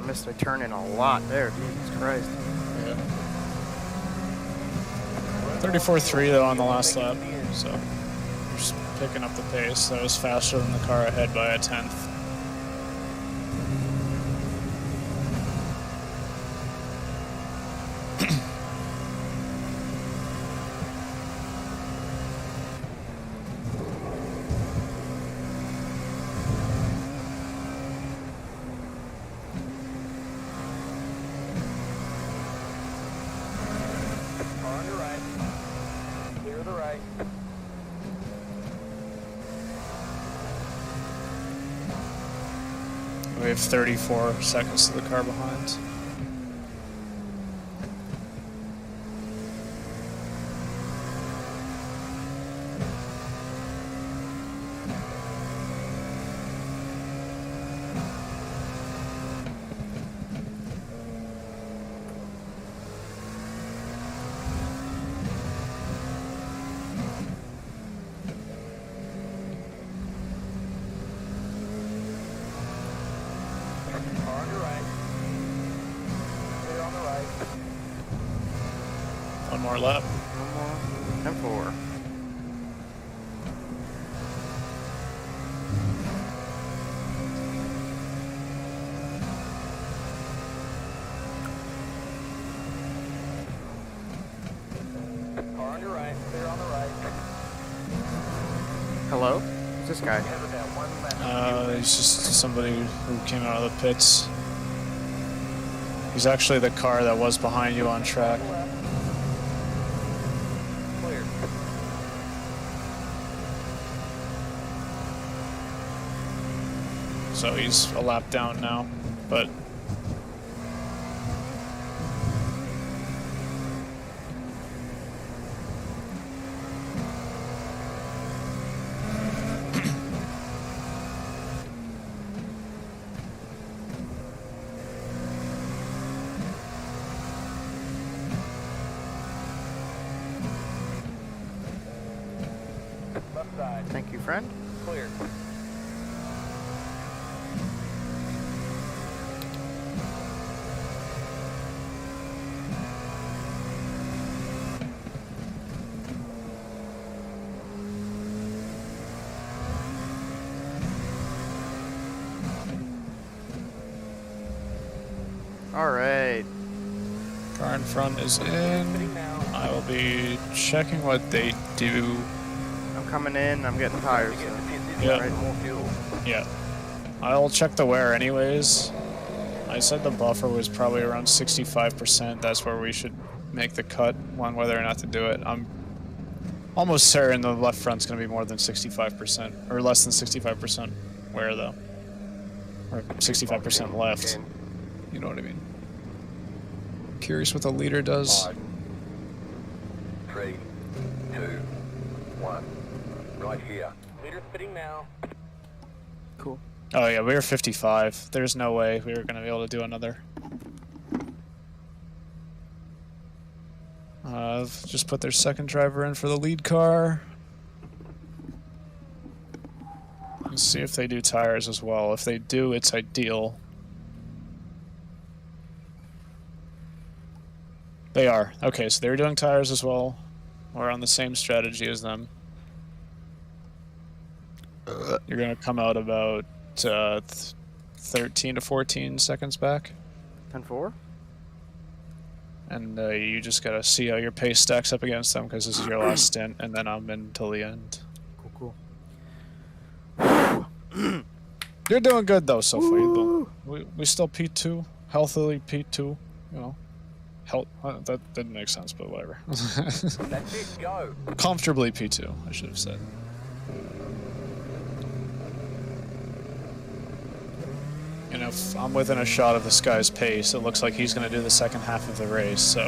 S2: missed my turn in a lot there. Jesus Christ.
S1: Yeah. 34.3 though on the last lap, so we're just picking up the pace. That was faster than the car ahead by a tenth.
S4: Car on your right. Clear the right.
S1: We have 34 seconds to the car behind.
S4: Car on your right. Clear on the right.
S1: One more lap.
S2: One more. 10-4.
S4: Car on your right. Clear on the right.
S2: Hello? Who's this guy?
S4: Have about 1 lap.
S1: He's just somebody who came out of the pits. He's actually the car that was behind you on track.
S4: Clear.
S1: So he's a lap down now, but
S4: Left side.
S2: Thank you, friend.
S4: Clear.
S2: All right.
S1: car in front is
S4: Sitting
S1: in.
S4: now.
S1: I will be checking what they do.
S2: I'm coming in. I'm getting tires.
S4: Get
S2: So.
S4: the pits in.
S1: Yeah.
S4: Right, more fuel.
S1: Yeah. I'll check the wear anyways. I said the buffer was probably around 65%. That's where we should make the cut on whether or not to do it. I'm almost certain the left front's going to be more than 65%, or less than 65% wear though. Or 65% left. You know what I mean? Curious what the leader does.
S4: 5, 3, 2, 1. Right here. Leader spitting now.
S2: Cool.
S1: Oh yeah, we were 55. There's no way we were going to be able to do another. Just put their second driver in for the lead car. Let's see if they do tires as well. If they do, it's ideal. They are. Okay, so they're doing tires as well. We're on the same strategy as them. You're going to come out about 13 to 14 seconds back.
S2: 10-4.
S1: And you just got to see how your pace stacks up against them because this is your last stint, and then I'm in till the end.
S2: Cool.
S1: You're doing good, though, so far. We still P2, healthily P2, you know. That didn't make sense, but whatever.
S4: That's it. Go.
S1: Comfortably P2, I should have said. And if I'm within a shot of this guy's pace, it looks like he's going to do the second half of the race, so.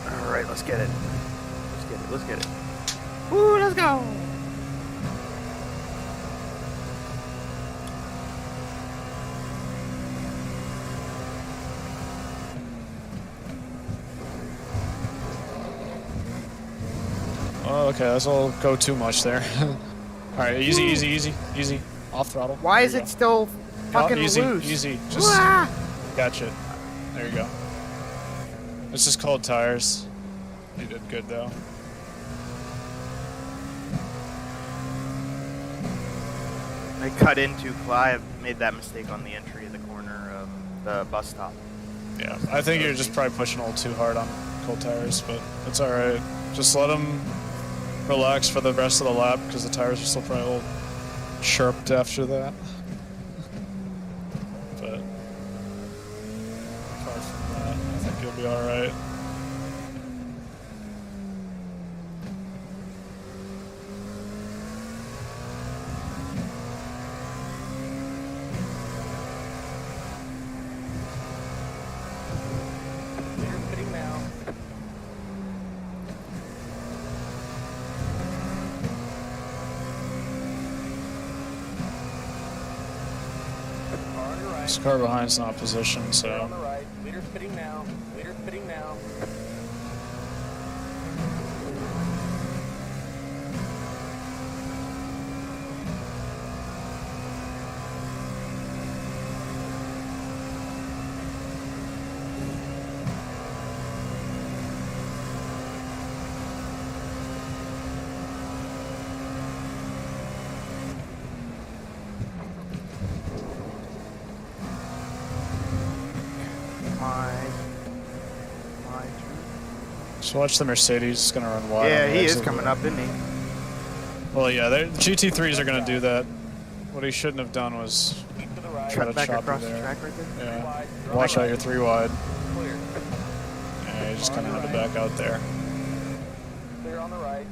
S2: All right, let's get it. Let's get it. Woo, let's go.
S1: Oh, okay, that's all go too much there. Alright, easy, easy, easy, easy. Off throttle.
S2: Why
S1: There
S2: is
S1: you
S2: it
S1: go.
S2: still fucking
S1: easy,
S2: loose?
S1: easy. Just
S2: Wah!
S1: catch it. There you go. It's just cold tires. You did good though.
S2: I cut into. I made that mistake on the entry of the corner of the bus stop.
S1: Yeah, I think you're just probably pushing a little too hard on cold tires, but it's alright. Just let them relax for the rest of the lap because the tires are still probably a little chirped after that. But apart from that, I think you'll be alright.
S4: Clear spitting now. Car on your right.
S1: This car behind's not positioned,
S4: Clear on
S1: so
S4: the right. Leader spitting now. Leader spitting now.
S2: My turn.
S1: just watch the Mercedes. It's gonna run wide.
S2: Yeah,
S1: on the
S2: he is
S1: exit.
S2: coming up, isn't he?
S1: Well, yeah, the GT3s are gonna do that. What he shouldn't have done was
S4: Keep to the right.
S1: Try to
S2: Cut back
S1: chop you
S2: across the
S1: there.
S2: track right there.
S1: yeah.
S4: Wide.
S1: Watch out, you're 3 wide.
S4: Clear.
S1: Yeah, you just kind of had to back out there.
S4: Clear on the right.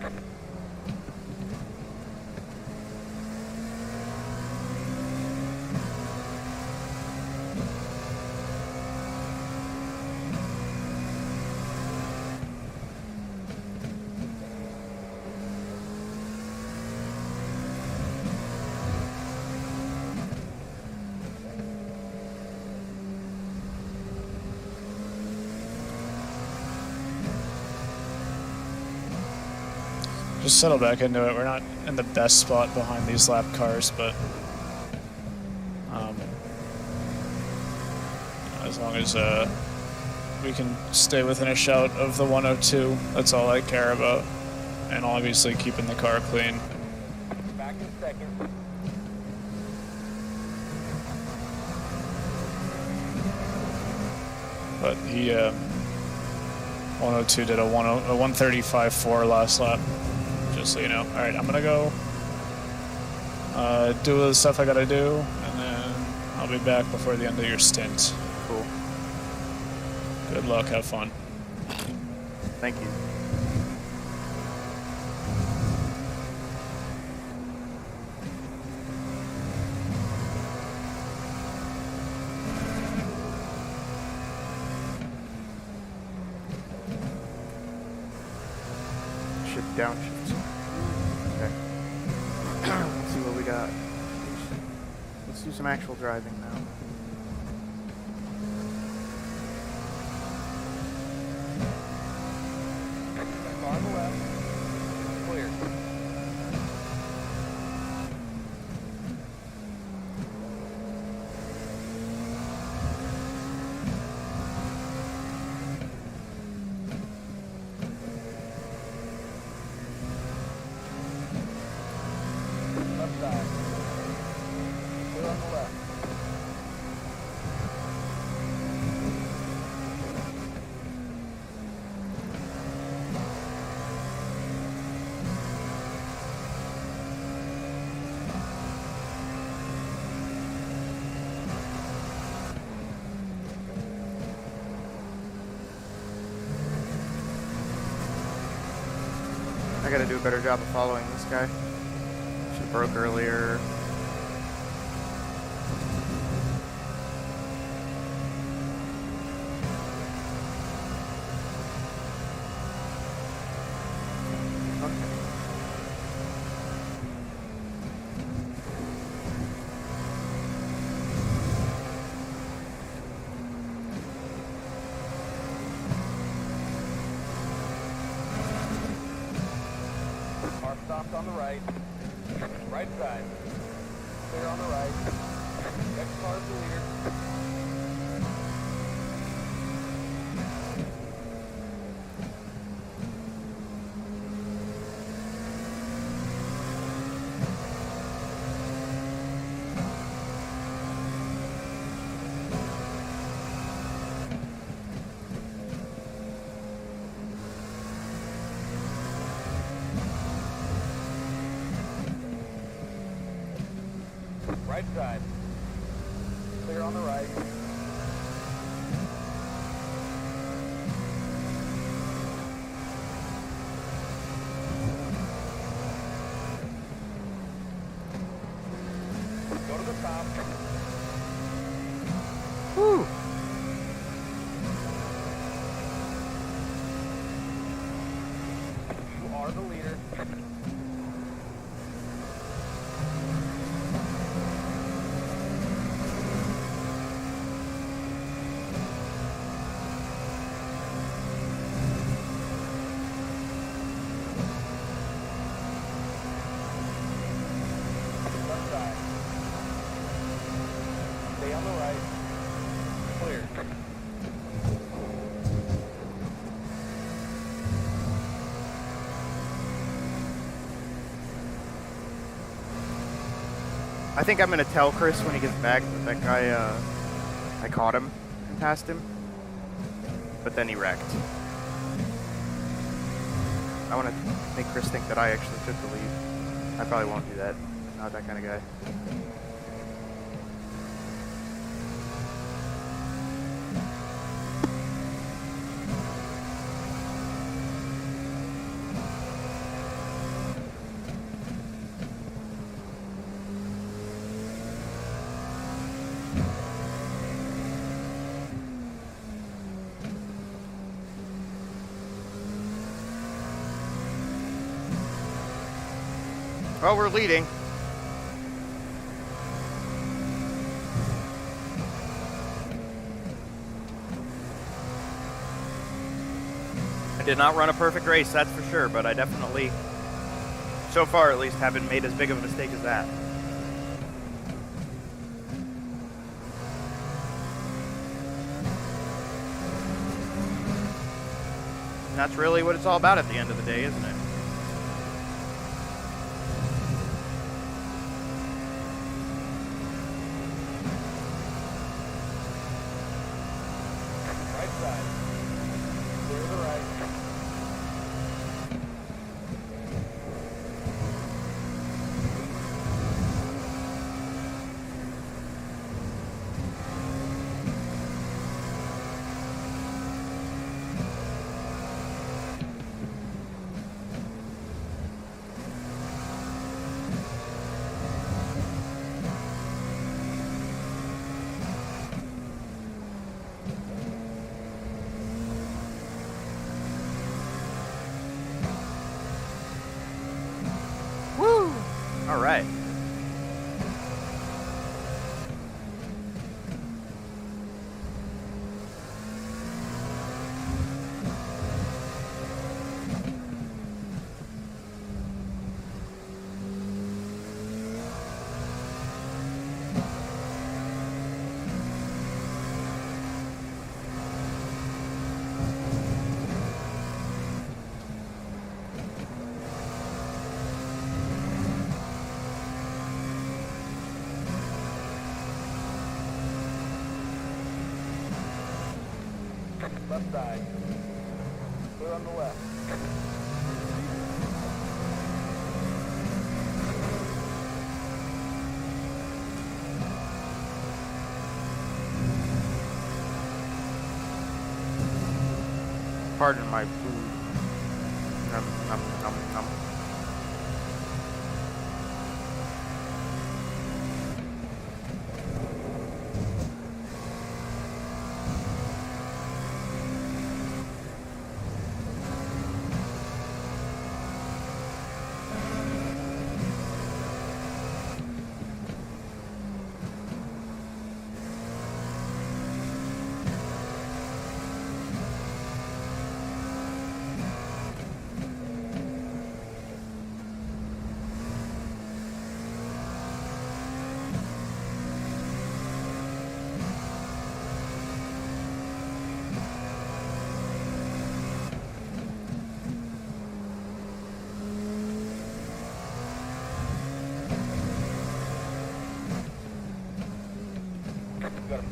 S1: Just settle back into it. We're not in the best spot behind these lap cars, but as long as we can stay within a shout of the 102, that's all I care about. And obviously keeping the car clean.
S4: Back in second.
S1: But he 102 did a 135.4 last lap, just so you know. All right, I'm gonna go do the stuff I gotta do, and then I'll be back before the end of your stint.
S2: Cool.
S1: Good luck, have fun.
S2: Thank you. Shift downshift. Okay. Let's see what we got. Let's do some actual driving now.
S4: Car on the left. Clear. Left side. Clear on the left.
S2: I gotta do a better job of following this guy. Should've broke earlier. Okay.
S4: on the right. Right side. Clear on the right. Next car is the leader. Right side. Clear on the right. Go to the top.
S2: Woo!
S4: You are the leader. Left side. Stay on the right. Clear.
S2: I think I'm gonna tell Chris when he gets back that that guy, I caught him and passed him, but then he wrecked. I want to make Chris think that I actually took the lead. I probably won't do that. Not that kind of guy. Well, we're leading. I did not run a perfect race, that's for sure, but I definitely, so far at least, haven't made as big of a mistake as that. And that's really what it's all about at the end of the day, isn't it?
S4: Right side. Clear to the right.
S2: Woo! All right.
S4: Left side. Clear on the left.
S2: Pardon my food. Nom, nom, nom, nom.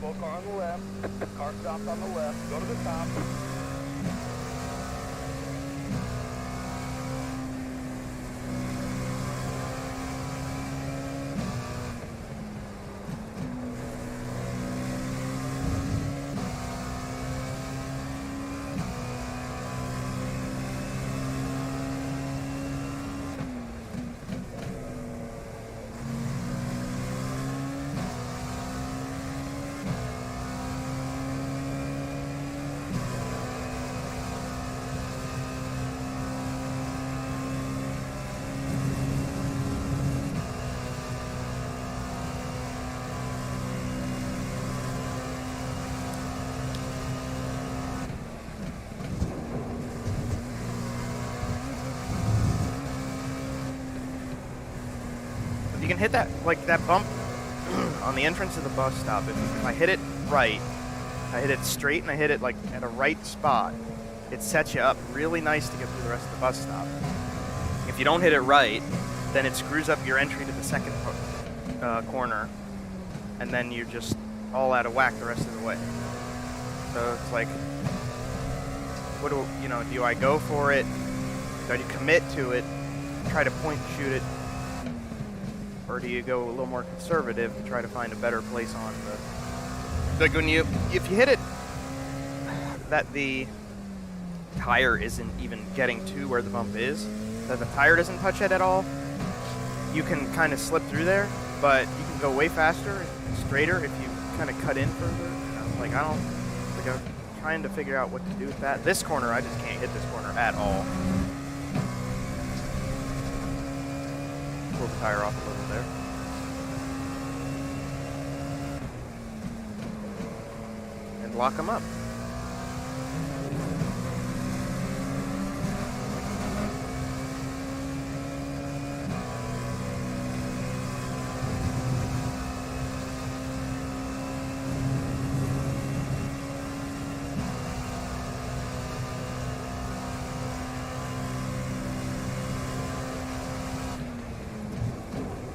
S4: Slow car on the left. Car stopped on the left. Go to the top.
S2: You can hit that, like that bump on the entrance of the bus stop. If I hit it right, I hit it straight and I hit it like at a right spot, it sets you up really nice to get through the rest of the bus stop. If you don't hit it right, then it screws up your entry to the second corner, and then you're just all out of whack the rest of the way. So it's like, do I go for it? Do I commit to it, try to point and shoot it? Or do you go a little more conservative to try to find a better place on the... Like if you hit it that the tire isn't even getting to where the bump is, that the tire doesn't touch it at all, you can kind of slip through there, but you can go way faster and straighter if you kind of cut in further. I'm trying to figure out what to do with that. This corner, I just can't hit this corner at all. Pull the tire off a little there. And lock them up.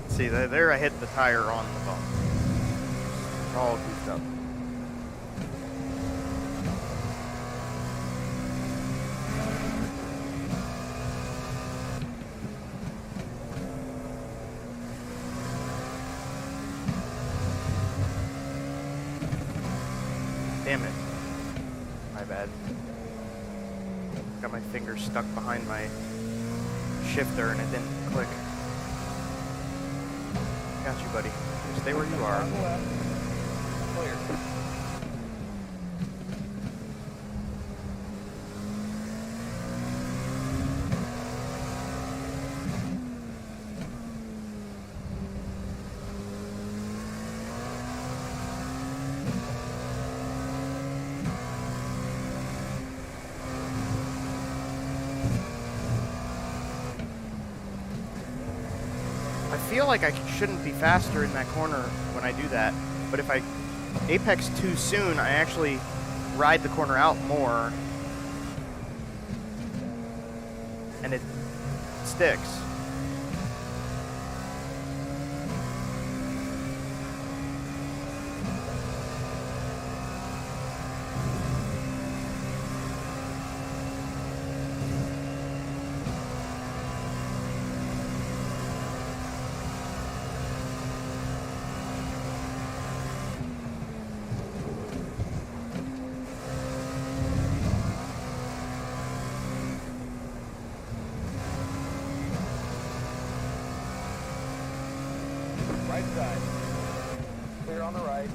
S2: See, there I hit the tire on the bump. It's all goofed up. Damn it. My bad. Got my finger stuck behind my shifter and it didn't click. Got you, buddy. Stay where you are.
S4: On the left. Clear.
S2: I feel like I shouldn't be faster in that corner when I do that, but if I apex too soon, I actually ride the corner out more, and it sticks.
S4: Right side. Clear on the right.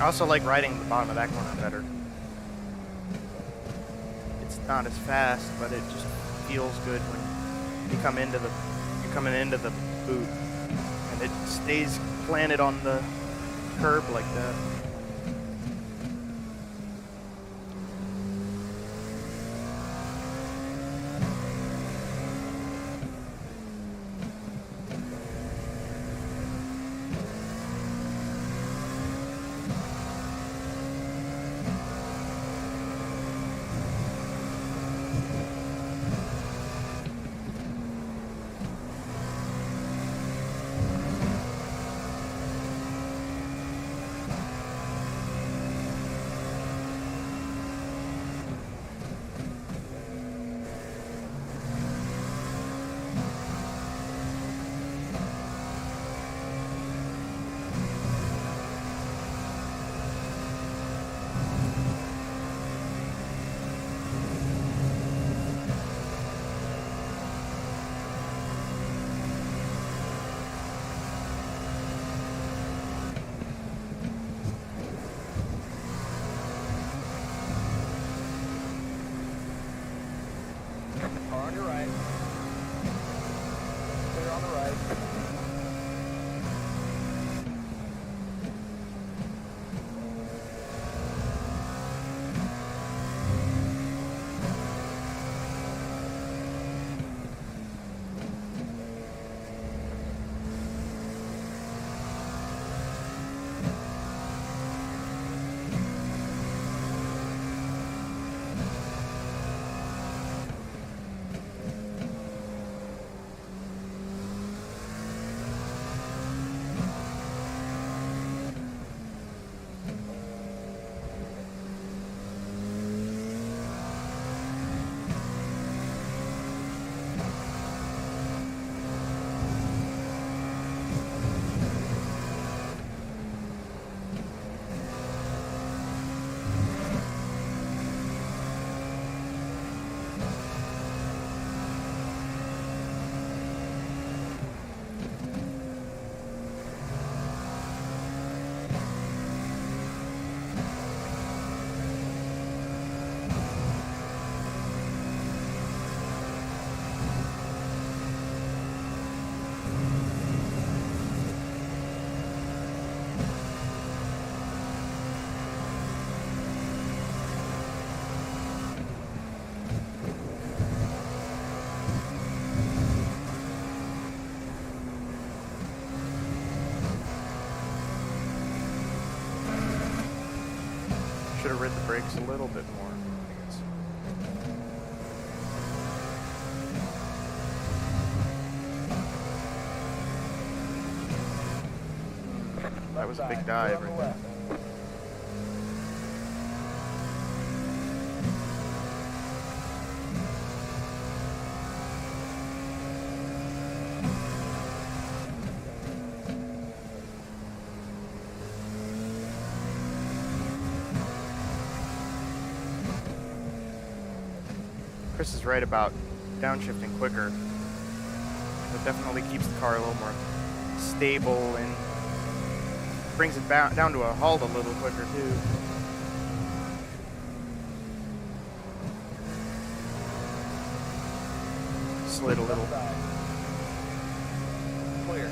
S2: I also like riding the bottom of that corner better. It's not as fast, but it just feels good when you come into you're coming into the boot, and it stays planted on the curb like that.
S4: right. Clear on the right.
S2: Should have rid the brakes a little bit more, I guess. That was a big dive right there. Chris is right about downshifting quicker. It definitely keeps the car a little more stable and brings it down to a halt a little quicker too. Slid a little.
S4: Clear.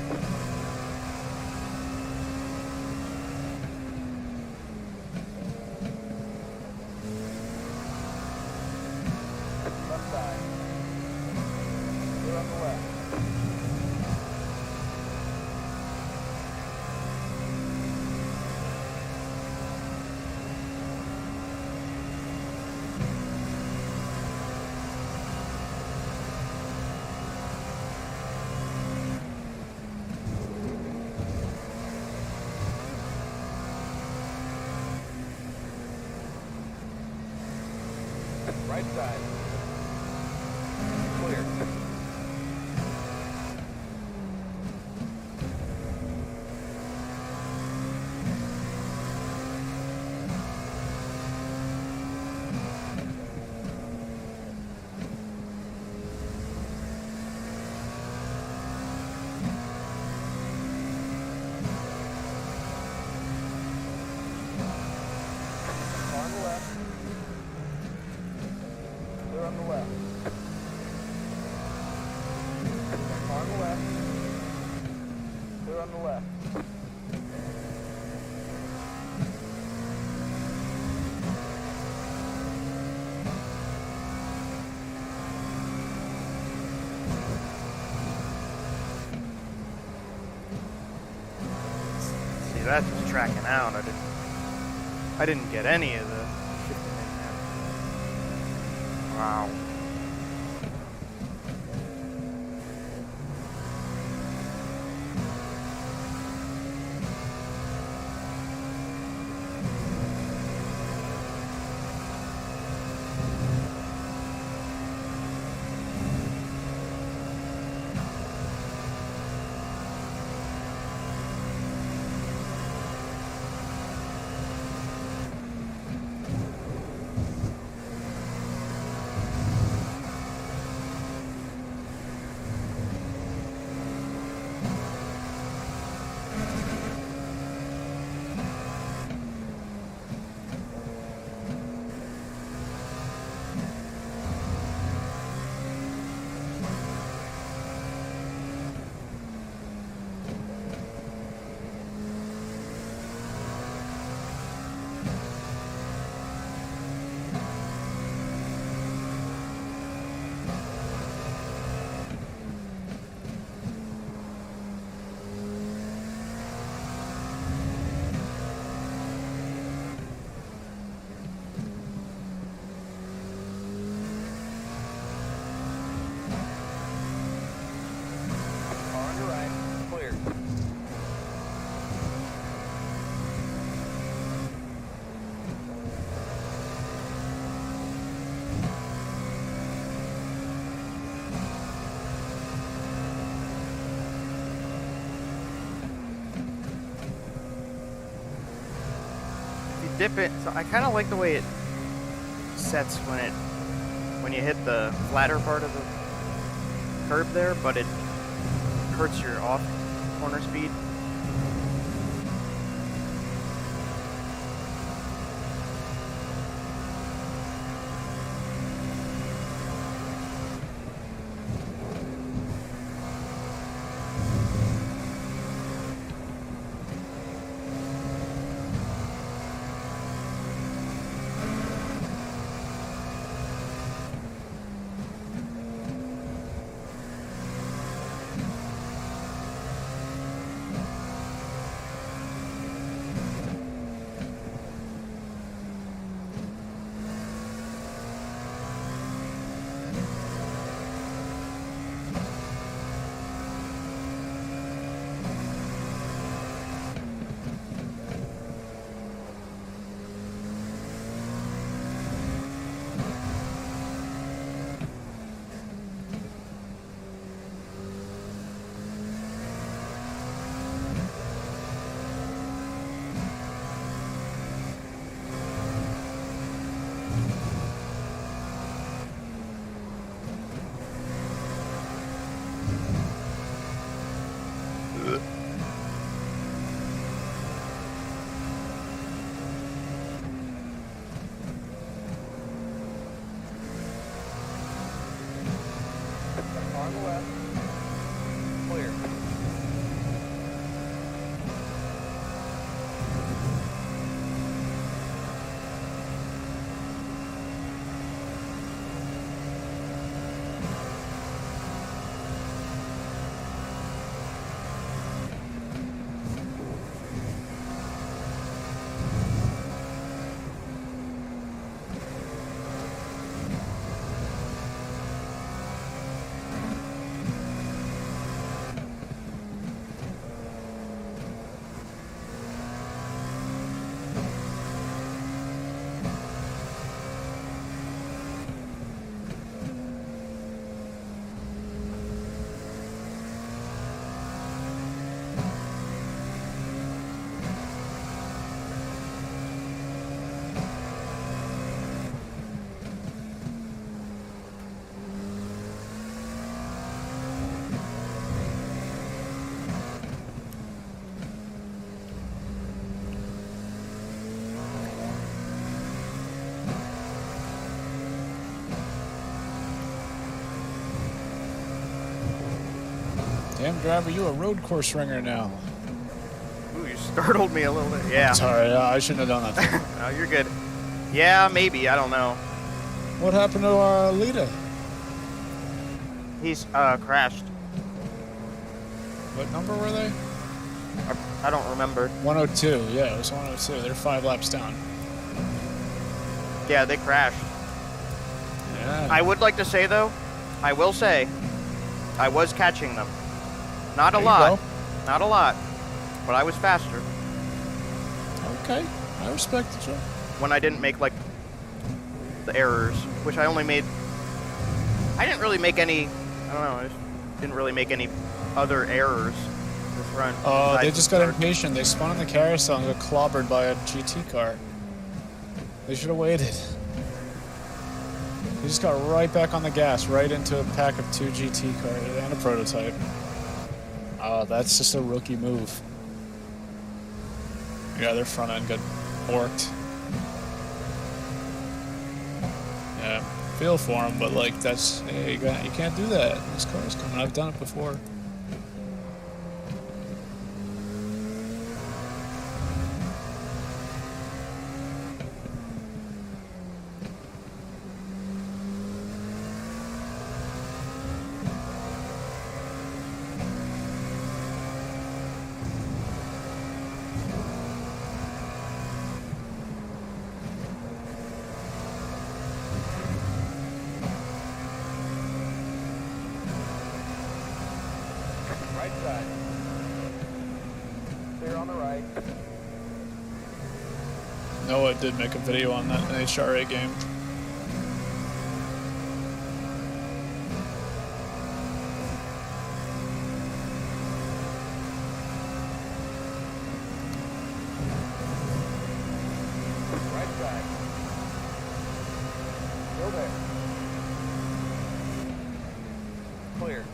S4: Left side. Clear on the left. Right side. Clear. On the left. Clear on the left. On the left. Clear on the left.
S2: See, that's just tracking out. I didn't get any of the shifting in there. Wow. dip it. So I kind of like the way it sets when you hit the flatter part of the curb there, but it hurts your off corner speed.
S4: On the left. Clear.
S1: Damn driver, you a road course ringer now.
S2: Ooh, you startled me a little bit. Yeah.
S1: Sorry, I shouldn't have done that.
S2: No, you're good. Yeah, maybe. I don't know.
S1: What happened to Lita?
S2: He's crashed.
S1: What number were they?
S2: I don't remember.
S1: 102. Yeah, it was 102. They're 5 laps down.
S2: Yeah, they crashed.
S1: Yeah.
S2: I would like to say, though, I will say, I was catching them. Not a
S1: There you
S2: lot.
S1: go.
S2: Not a lot. But I was faster
S1: Okay, I respect it, Joe.
S2: when I didn't make, like, the errors, which I only made... I didn't really make any... I don't know. I just didn't really make any other errors this run.
S1: Oh, they
S2: besides
S1: just
S2: the
S1: got
S2: third.
S1: impatient. They spun on the carousel and got clobbered by a GT car. They should have waited. They just got right back on the gas, right into a pack of 2 GT cars and a prototype. Oh, that's just a rookie move. Yeah, their front end got borked. Yeah, feel for them, but like that's hey, you can't do that. This car's coming. I've done it before.
S4: Right side. Clear on the right.
S1: Noah did make a video on that NHRA game.
S4: side. Still there. Clear.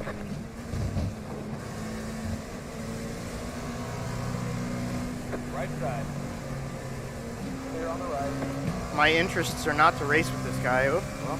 S4: Right side. Clear on the right.
S2: My interests are not to race with this guy. Oh, well.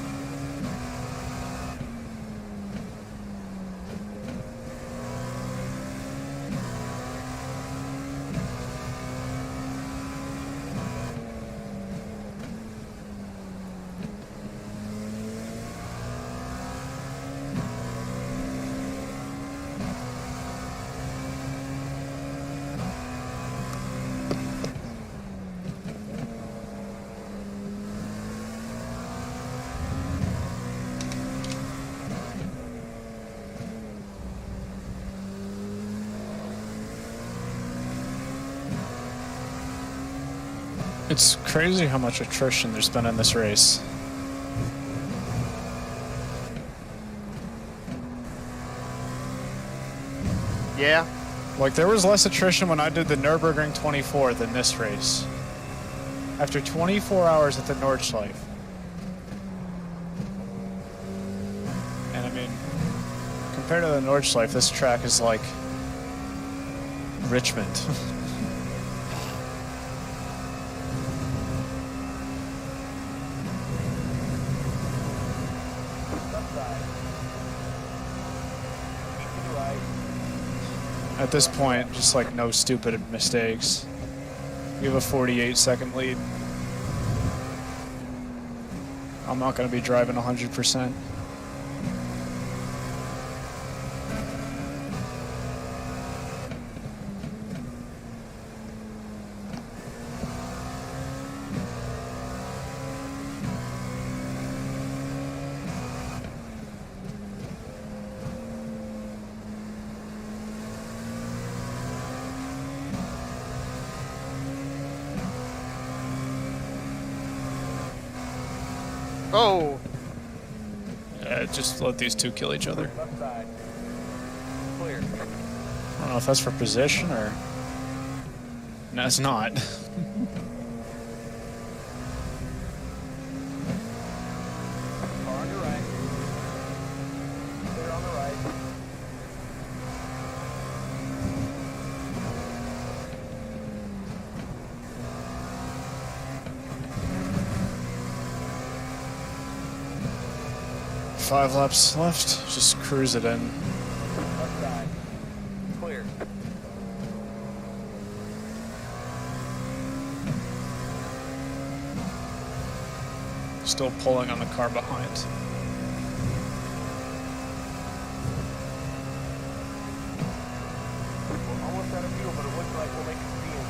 S1: It's crazy how much attrition there's been in this race.
S2: Yeah.
S1: Like, there was less attrition when I did the Nürburgring 24 than this race. After 24 hours at the Nordschleife. And I mean, compared to the Nordschleife, this track is like Richmond.
S4: Left side. Keep to the right.
S1: At this point, just like no stupid mistakes. We have a 48-second lead. I'm not going to be driving 100%.
S2: Oh.
S1: Just let these two kill each other.
S4: Left side. Clear.
S1: I don't know if that's for position or... No, it's not.
S4: Car on your right. Clear on the right.
S1: Five laps left. Just cruise it in.
S4: Left side. Clear.
S1: Still pulling on the car behind.
S4: We're almost out of fuel, but it looks like we'll make it to the end.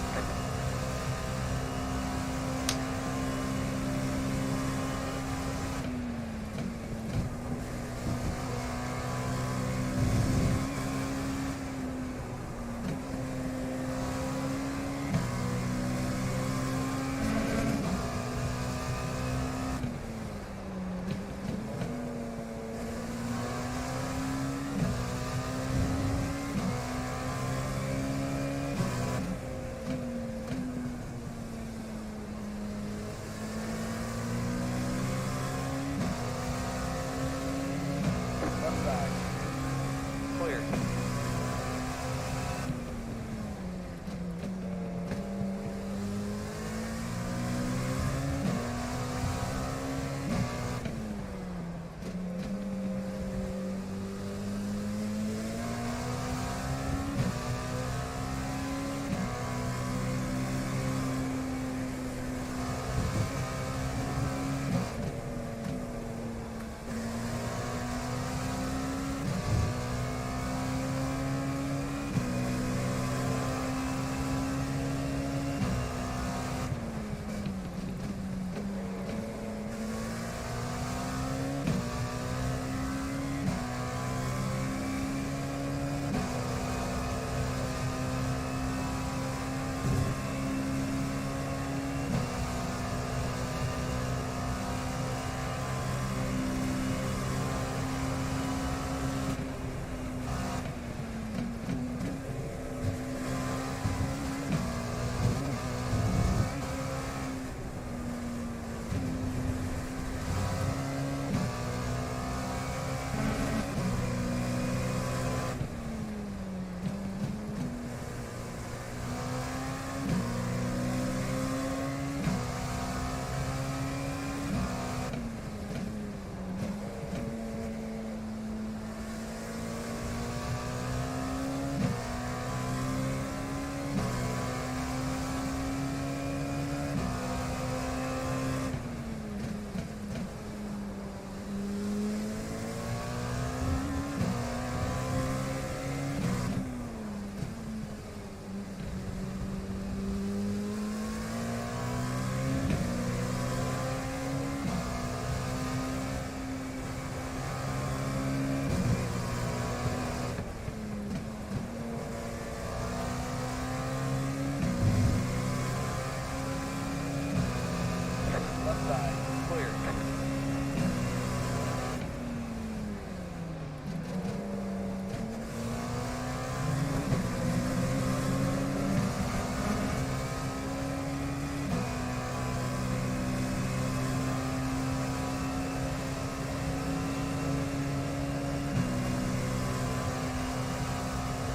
S4: Left side, clear.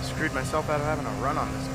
S2: Screwed myself out of having a run on this guy.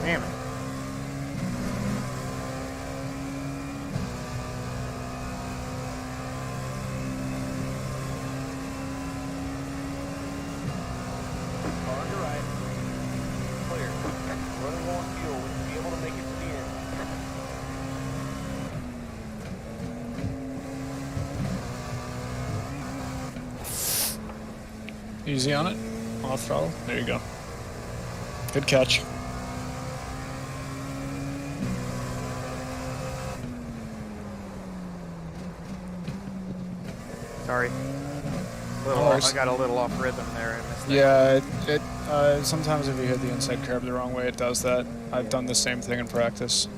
S2: Damn it.
S4: Car on your right. Clear. Running low on fuel. We should be able to make it to the end.
S1: Easy on it. Off throttle. There you go. Good catch.
S2: Sorry.
S1: No worries.
S2: I got a little off rhythm there. I missed that.
S1: Yeah, sometimes if you hit the inside curb the wrong way, it does that. I've done the same thing in practice.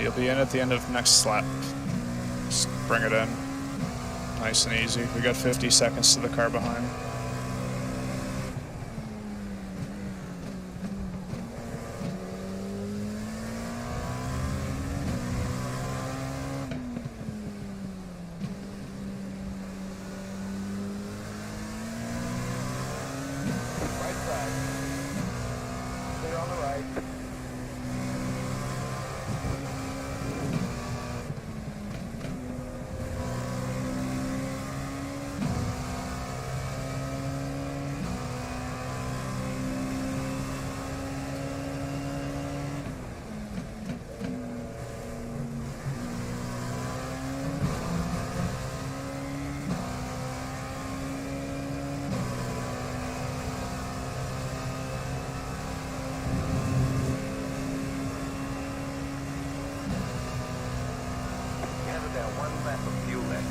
S1: You'll be in at the end of next lap. Just bring it in. Nice and easy. We got 50 seconds to the car behind.
S4: Right side. Clear on the right. Gathered that one lap of fuel left.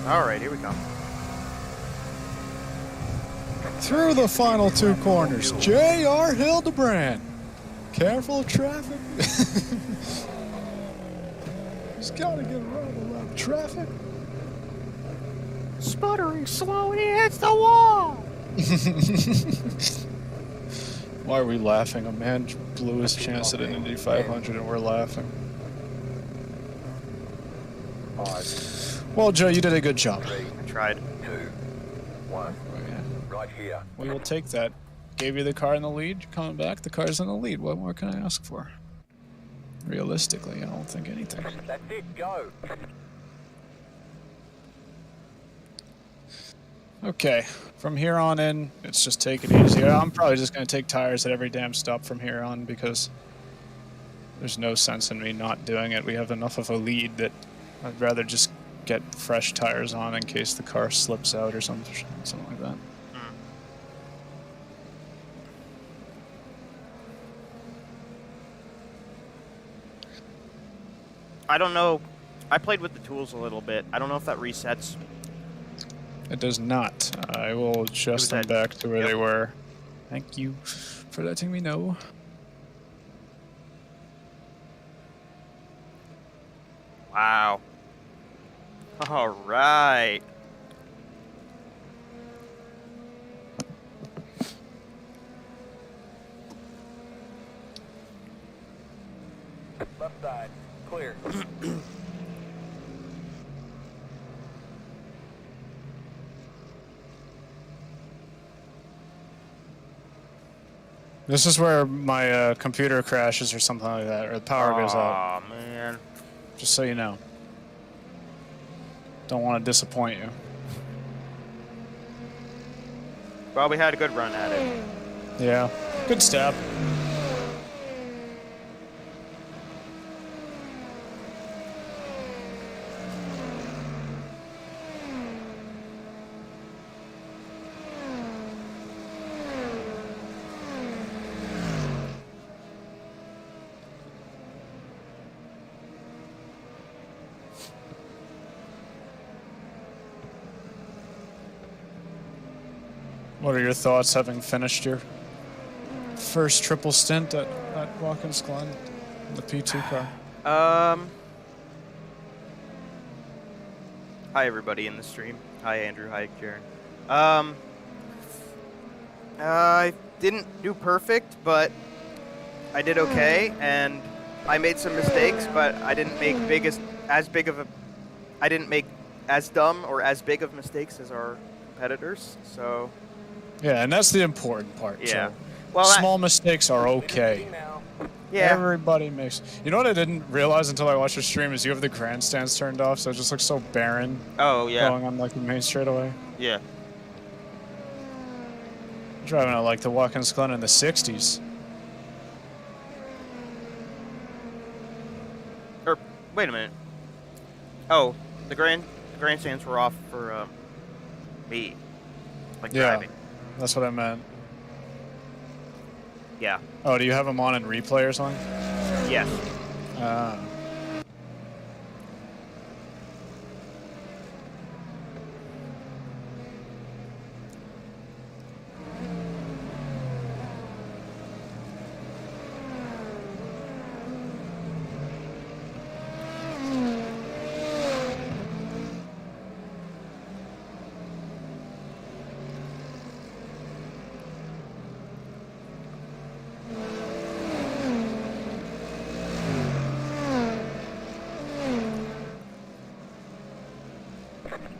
S2: All right, here we go.
S1: Through the final two corners, J.R. Hildebrand. Careful of traffic. He's got to get around a lot of traffic.
S2: Sputtering slow and he hits the wall.
S1: Why are we laughing? A man blew his chance at an Indy 500 and we're laughing. Well, Joe, you did a good job.
S2: I tried.
S4: 2, 1. Right here.
S1: We will take that. Gave you the car in the lead. You're coming back. The car's in the lead. What more can I ask for? Realistically, I don't think anything.
S4: That's it, go.
S1: Okay, from here on in, it's just take it easy. I'm probably just going to take tires at every damn stop from here on because there's no sense in me not doing it. We have enough of a lead that I'd rather just get fresh tires on in case the car slips out or something like that.
S2: I don't know. I played with the tools a little bit. I don't know if that resets.
S1: It does not. I will adjust them back to where they were. Thank you for letting me know.
S2: Wow. All right.
S4: Left side. Clear.
S1: This is where my computer crashes or something like that, or the power goes out.
S2: Oh, man.
S1: Just so you know. Don't want to disappoint you.
S2: Well, we had a good run at it.
S1: Yeah. Good stab. What are your thoughts having finished your first triple stint at Watkins Glen, the P2 car?
S2: Hi, everybody in the stream. Hi, Andrew. Hi, Karen. I didn't do perfect, but I did okay, and I made some mistakes, but I didn't make I didn't make as dumb or as big of mistakes as our competitors, so...
S1: Yeah, and that's the important part.
S2: Yeah.
S1: So
S2: Well,
S1: small mistakes are okay.
S2: yeah.
S1: Everybody makes... You know what I didn't realize until I watched your stream is you have the grandstands turned off, so it just looks so barren
S2: Oh, yeah.
S1: going on like the main straightaway.
S2: Yeah.
S1: Driving at like the Watkins Glen in the 60s.
S2: Or, wait a minute. Oh, the grandstands were off for, me. Like,
S1: Yeah.
S2: driving.
S1: That's what I meant.
S2: Yeah.
S1: Oh, do you have them on in replay or something?
S2: Yes.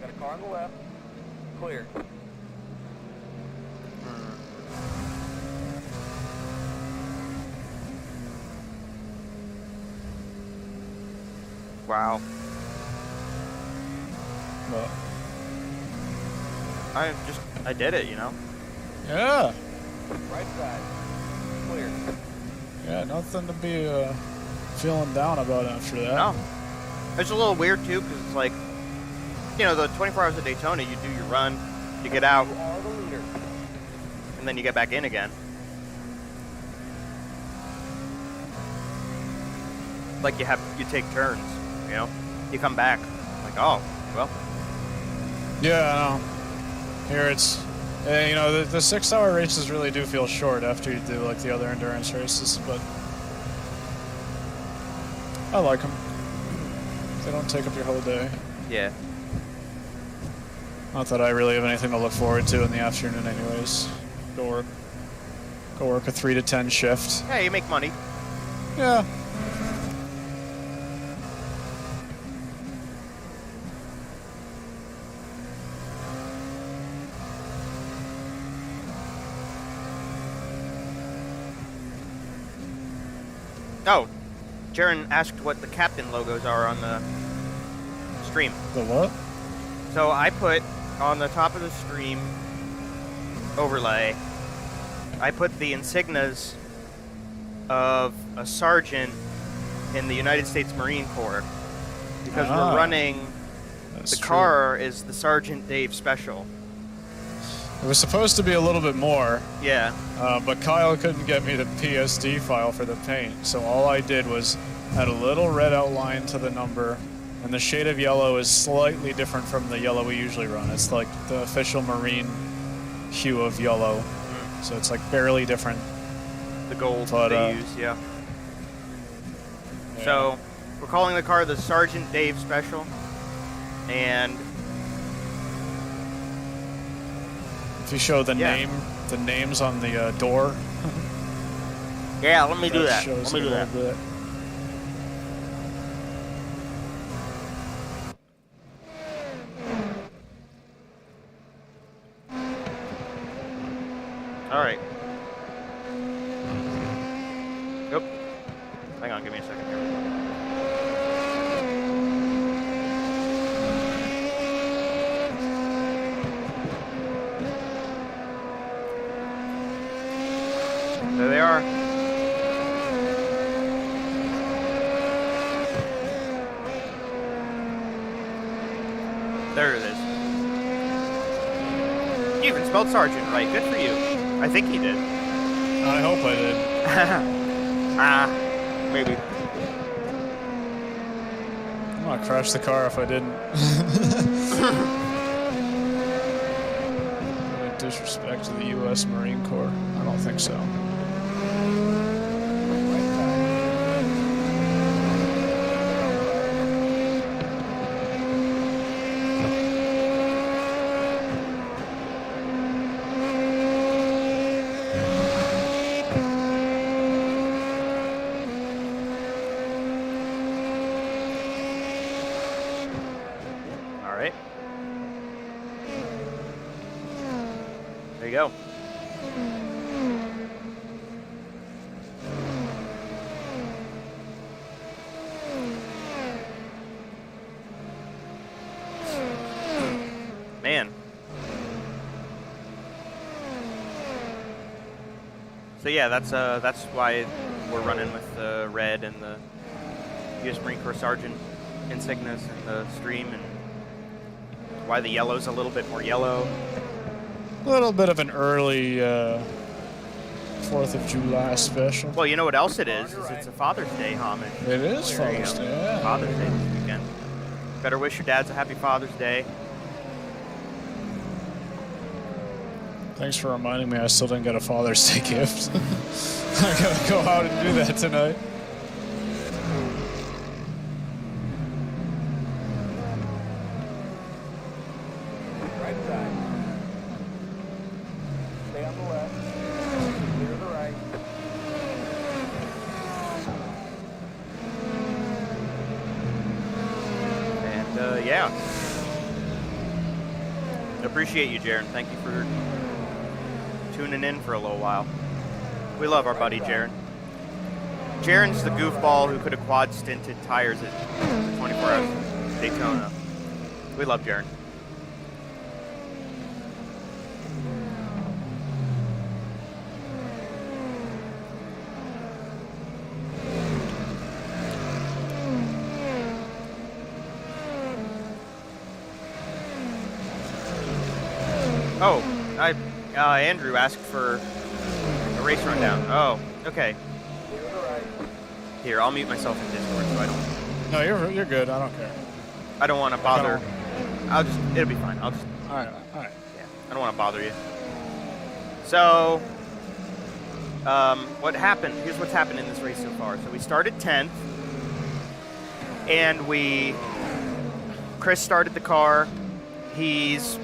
S4: Got a car on the left. Clear.
S2: Wow.
S1: Well,
S2: I did it, you know?
S1: yeah.
S4: Right side. Clear.
S1: Yeah, nothing to be feeling down about after that.
S2: No. It's a little weird, too, because it's like, you know, the 24 hours of Daytona, you do your run, you get out,
S4: You are the leader.
S2: and then you get back in again. Like you take turns, you know? You come back, like, oh, well,
S1: Yeah, I know. Here it's, you know, the 6-hour races really do feel short after you do like the other endurance races, but I like them. They don't take up your whole day.
S2: yeah.
S1: Not that I really have anything to look forward to in the afternoon anyways. Go work a 3 to 10 shift.
S2: Yeah, you make money.
S1: Yeah.
S2: Oh, Jaren asked what the captain logos are on the stream.
S1: The what?
S2: So I put on the top of the stream overlay, I put the insignias of a sergeant in the United States Marine Corps because we're running.
S1: That's
S2: The
S1: true.
S2: car is the Sergeant Dave Special.
S1: It was supposed to be a little bit more,
S2: Yeah.
S1: but Kyle couldn't get me the PSD file for the paint, so all I did was add a little red outline to the number, and the shade of yellow is slightly different from the yellow we usually run. It's like the official Marine hue of yellow, so it's like barely different.
S2: The gold
S1: But,
S2: they use, yeah. So we're calling the car the Sergeant Dave Special, and
S1: If you show the
S2: Yeah.
S1: the names on the door,
S2: yeah, let me do that.
S1: shows
S2: Let me
S1: it
S2: do
S1: a
S2: that.
S1: little bit.
S2: All right. Yep. Hang on, give me a second here. There they are. There it is. You even spelled sergeant right. Good for you. I think he did.
S1: I hope I did.
S2: Maybe.
S1: I'm gonna crash the car if I didn't. Disrespect to the U.S. Marine Corps. I don't think so.
S2: All right. There you go. Man. So yeah, that's why we're running with the red and the U.S. Marine Corps Sergeant insignias in the stream, and why the yellow's a little bit more yellow.
S1: A little bit of an early 4th of July special.
S2: Well, you know what else it is it's a Father's Day homage.
S1: It is
S2: There you
S1: Father's
S2: go.
S1: Day, yeah.
S2: Father's Day this weekend. Better wish your dads a happy Father's Day.
S1: Thanks for reminding me I still didn't get a Father's Day gift. I gotta go out and do that tonight.
S4: Right side. Stay on the left. Clear the right.
S2: And yeah. Appreciate you, Jaren. Thank you for tuning in for a little while. We love our buddy Jaren. Jaren's the goofball who could have quad stinted tires at 24 Hours Daytona. We love Jaren. Oh, Andrew asked for a race rundown. Oh, okay.
S4: Clear the right.
S2: Here, I'll mute myself in Discord so
S1: No, you're good. I don't care.
S2: I don't want to bother. It'll be fine.
S1: All right.
S2: Yeah, I don't want to bother you. So, what happened? Here's what's happened in this race so far. So we started 10th, and Chris started the car. He's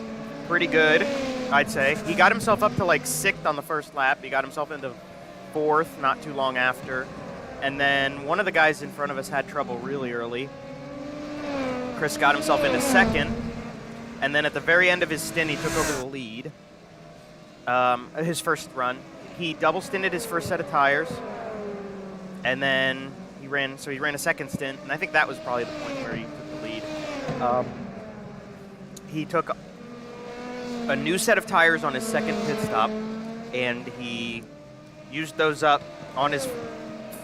S2: pretty good, I'd say. He got himself up to like 6th on the first lap. He got himself into 4th not too long after. And then one of the guys in front of us had trouble really early. Chris got himself into 2nd. And then at the very end of his stint, he took over the lead. His first run. He double stinted his first set of tires. And then he ran a second stint, and I think that was probably the point where he took the lead. He took a new set of tires on his second pit stop, and he used those up on his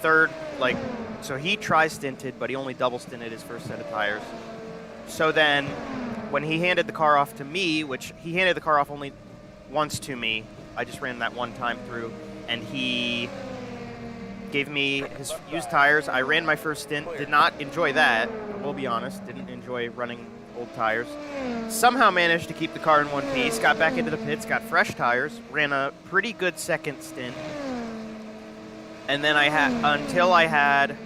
S2: third, so he tri-stinted, but he only double stinted his first set of tires. So then, when he handed the car off to me, which he handed the car off only once to me, I just ran that one time through, and he gave me his used tires. I ran my first stint, did not enjoy that, I will be honest, didn't enjoy running old tires. Somehow managed to keep the car in one piece, got back into the pits, got fresh tires, ran a pretty good second stint, and then until I had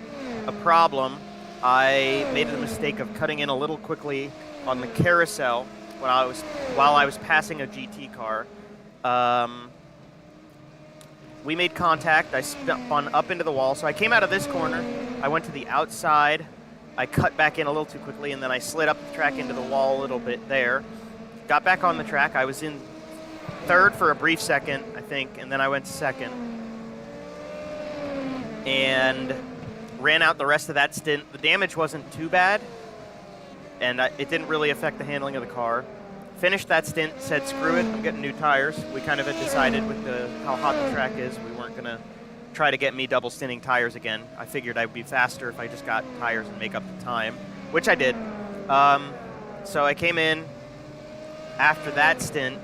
S2: a problem, I made the mistake of cutting in a little quickly on the carousel while I was passing a GT car. We made contact. I spun up into the wall. So I came out of this corner. I went to the outside. I cut back in a little too quickly, and then I slid up the track into the wall a little bit there. Got back on the track. I was in third for a brief second, I think, and then I went second. And ran out the rest of that stint. The damage wasn't too bad, and it didn't really affect the handling of the car. Finished that stint, said screw it, I'm getting new tires. We kind of had decided with how hot the track is, we weren't going to try to get me double stinting tires again. I figured I would be faster if I just got tires and make up the time, which I did. So I came in after that stint,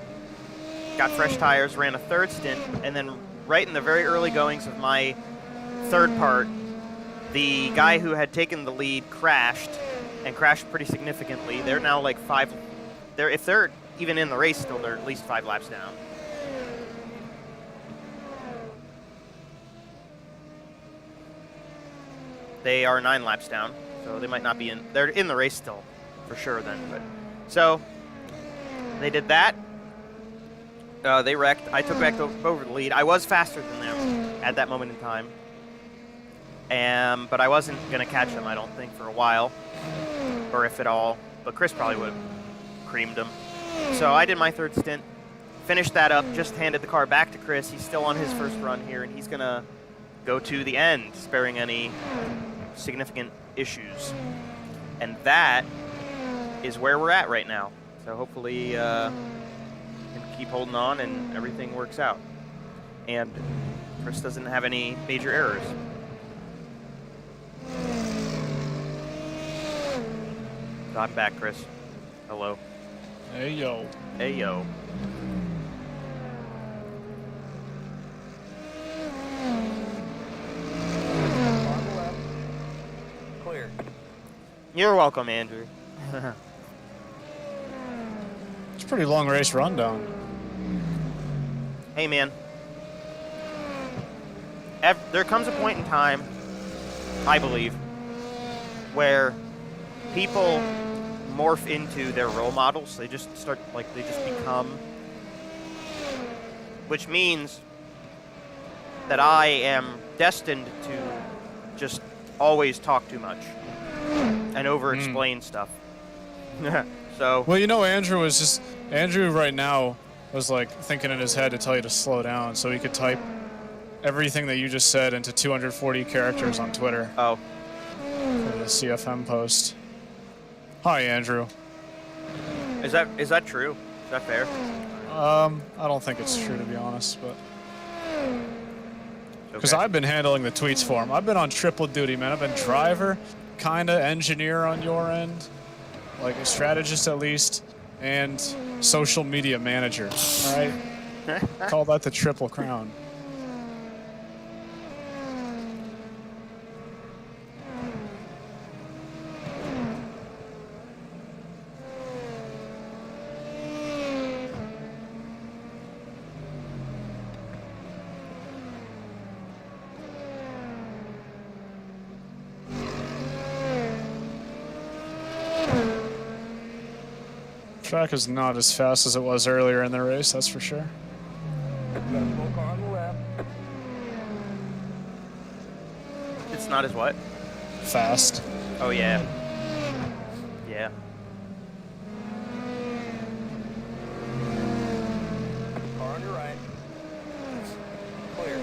S2: got fresh tires, ran a third stint, and then right in the very early goings of my third part, the guy who had taken the lead crashed, and crashed pretty significantly. They're now like if they're even in the race still, they're at least 5 laps down. They are 9 laps down, so they might not be in. They're in the race still, for sure then. But so they did that. They wrecked. I took back over the lead. I was faster than them at that moment in time. But I wasn't going to catch them, I don't think, for a while, or if at all. But Chris probably would have creamed them. So I did my third stint, finished that up, just handed the car back to Chris. He's still on his first run here, and he's going to go to the end, sparing any significant issues. And that is where we're at right now. So hopefully can keep holding on and everything works out. And Chris doesn't have any major errors. So I'm back, Chris. Hello.
S1: Hey, yo.
S2: Hey, yo.
S4: On the left. Clear.
S2: You're welcome, Andrew.
S1: It's a pretty long race rundown.
S2: Hey, man. There comes a point in time, I believe, where people morph into their role models. They just become, which means that I am destined to just always talk too much and over-explain stuff. So.
S1: Well, you know, Andrew right now was like thinking in his head to tell you to slow down so he could type everything that you just said into 240 characters on Twitter.
S2: Oh.
S1: For the CFM post. Hi, Andrew.
S2: Is that true? Is that fair?
S1: I don't think it's true, to be honest, but because I've been handling the tweets for him. I've been on triple duty, man. I've been driver, kinda engineer on your end, like a strategist at least, and social media manager. All right, call that the triple crown. Track is not as fast as it was earlier in the race, that's for sure.
S4: Got a full car on the left.
S2: It's not as what?
S1: Fast.
S2: Oh, yeah. Yeah.
S4: Car on your right. Clear.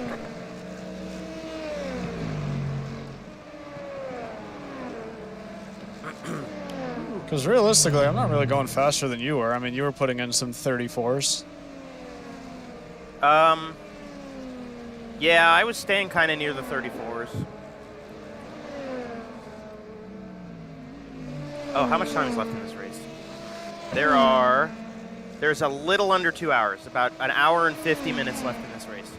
S1: Because realistically, I'm not really going faster than you were. I mean, you were putting in some 34s.
S2: Yeah, I was staying kind of near the 34s. Oh, how much time is left in this race? There's a little under 2 hours, about an hour and 50 minutes left in this race.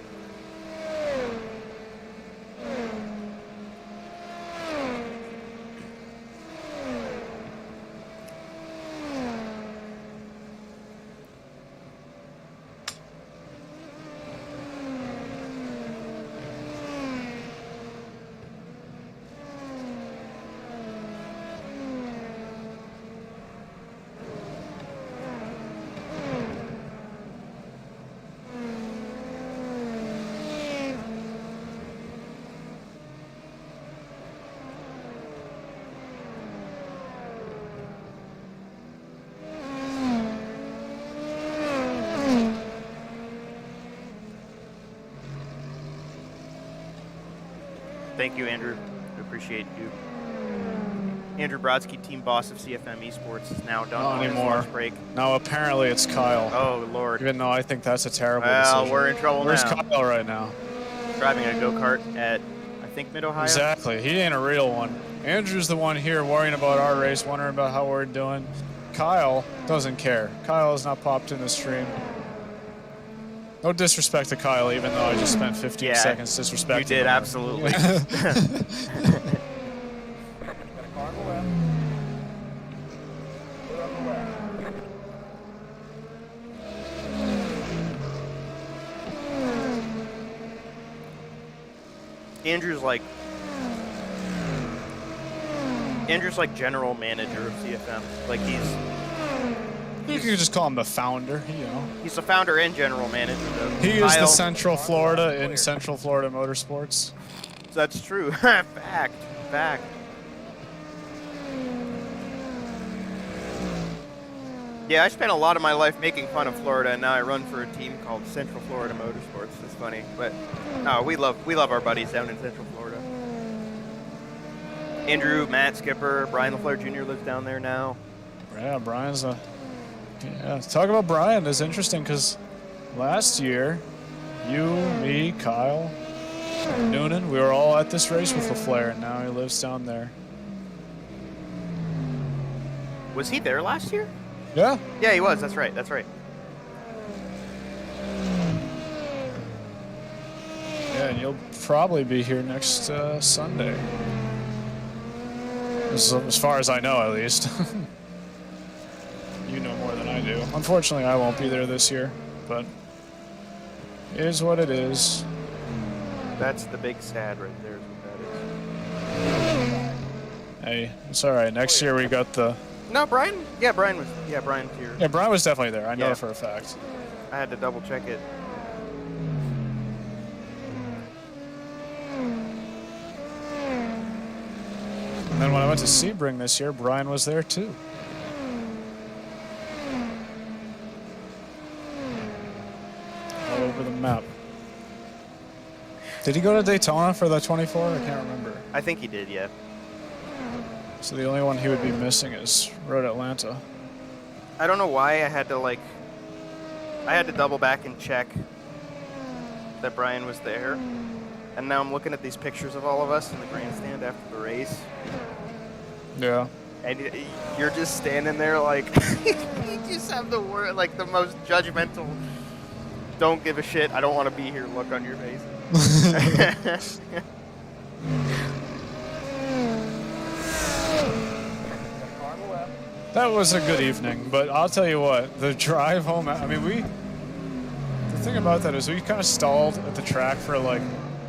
S2: Thank you, Andrew. I appreciate you. Andrew Brodsky, team boss of CFM eSports, is now done
S1: Not
S2: on his
S1: anymore.
S2: lunch break.
S1: No, apparently it's Kyle.
S2: Oh, Lord.
S1: Even though I think that's a terrible
S2: Well,
S1: decision.
S2: we're in trouble
S1: Where's
S2: now.
S1: Kyle right now?
S2: Driving a go-kart at, I think, Mid-Ohio?
S1: Exactly. He ain't a real one. Andrew's the one here worrying about our race, wondering about how we're doing. Kyle doesn't care. Kyle has not popped in the stream. No disrespect to Kyle, even though I just spent 15 seconds disrespecting
S2: You did,
S1: him.
S2: absolutely.
S3: Got a car on the left. Clear on the left.
S2: Andrew's like general manager of CFM. Like
S1: You could just call him the founder, you know.
S2: he's the founder and general manager though.
S1: He is the
S2: Kyle-
S1: Central Florida in Central Florida Motorsports.
S2: That's true. Fact. Yeah, I spent a lot of my life making fun of Florida, and now I run for a team called Central Florida Motorsports. It's funny, but no, we love our buddies down in Central Florida. Andrew, Matt, Skipper, Brian LaFleur Jr. lives down there now.
S1: Yeah, Brian's a... Yeah, talk about Brian is interesting because last year, you, me, Kyle, Noonan, we were all at this race with LaFleur, and now he lives down there.
S2: Was he there last year?
S1: Yeah.
S2: Yeah, he was. That's right.
S1: Yeah, and you'll probably be here next Sunday. As far as I know, at least. You know more than I do. Unfortunately, I won't be there this year, but it is what it is.
S2: That's the big sad right there. Is what that is.
S1: Hey, it's all right. Next year we got the...
S2: No, Brian. Yeah, Brian's here.
S1: Yeah, Brian was definitely there. I know
S2: Yeah.
S1: it for a fact.
S2: I had to double check it.
S1: And then when I went to Sebring this year, Brian was there too. All over the map. Did he go to Daytona for the 24? I can't remember.
S2: I think he did. Yeah.
S1: So the only one he would be missing is Road Atlanta.
S2: I don't know why I had to double back and check that Brian was there. And now I'm looking at these pictures of all of us in the grandstand after the race.
S1: Yeah.
S2: And you're just standing there like, you just have the most judgmental, don't give a shit, I don't want to be here look on your face.
S3: Car on the left.
S1: That was a good evening, but I'll tell you what, the drive home, I mean, the thing about that is we kind of stalled at the track for like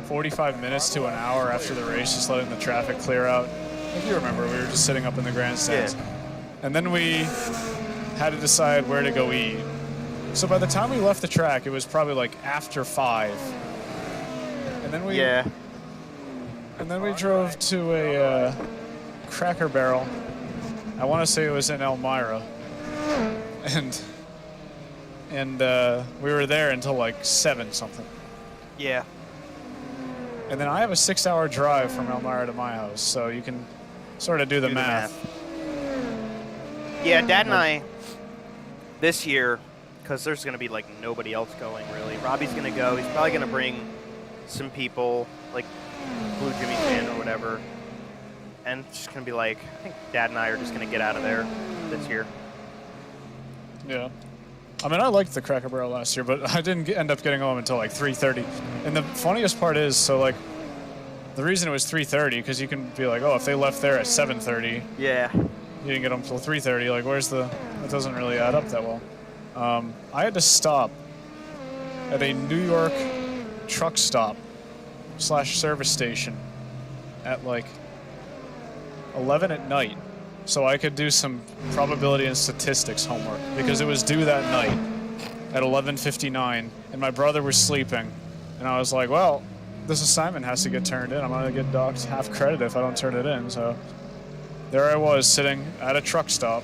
S1: 45 minutes to an hour after the race, just letting the traffic clear out. If you remember, we were just sitting up in the grandstands.
S2: Yeah.
S1: And then we had to decide where to go eat. So by the time we left the track, it was probably like after 5. And then we drove to a Cracker Barrel. I want to say it was in Elmira. And we were there until like 7 something.
S2: Yeah.
S1: And then I have a 6-hour drive from Elmira to my house, so you can sort of do the math.
S2: Yeah, Dad and I, this year, because there's going to be, like, nobody else going, really. Robbie's going to go. He's probably going to bring some people, like Blue Jimmy fan or whatever. And it's just going to be like, I think Dad and I are just going to get out of there this year.
S1: Yeah. I mean, I liked the Cracker Barrel last year, but I didn't end up getting home until like 3:30. And the funniest part is, so like, the reason it was 3:30, because you can be like, oh, if they left there at 7:30,
S2: Yeah.
S1: you didn't get home until 3:30. Like, where's the? That doesn't really add up that well. I had to stop at a New York truck stop / service station at like 11 at night, so I could do some probability and statistics homework, because it was due that night at 11:59, and my brother was sleeping, and I was like, well, this assignment has to get turned in. I'm gonna get docked half credit if I don't turn it in. So there I was sitting at a truck stop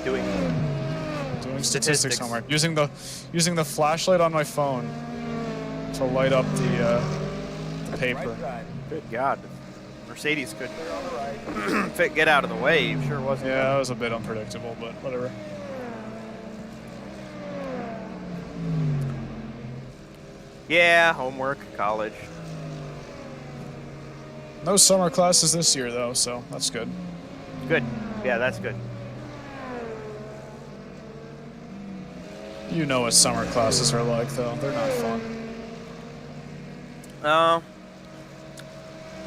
S2: Doing
S1: statistics homework, using the flashlight on my phone to light up the paper.
S4: Right side.
S2: Good God. Mercedes could
S4: Clear on the right.
S2: get out of the way. He sure wasn't.
S1: Yeah, it was a bit unpredictable, but whatever.
S2: Yeah, homework, college.
S1: No summer classes this year, though, so that's good.
S2: Good. Yeah, that's good.
S1: You know what summer classes are like, though. They're not fun.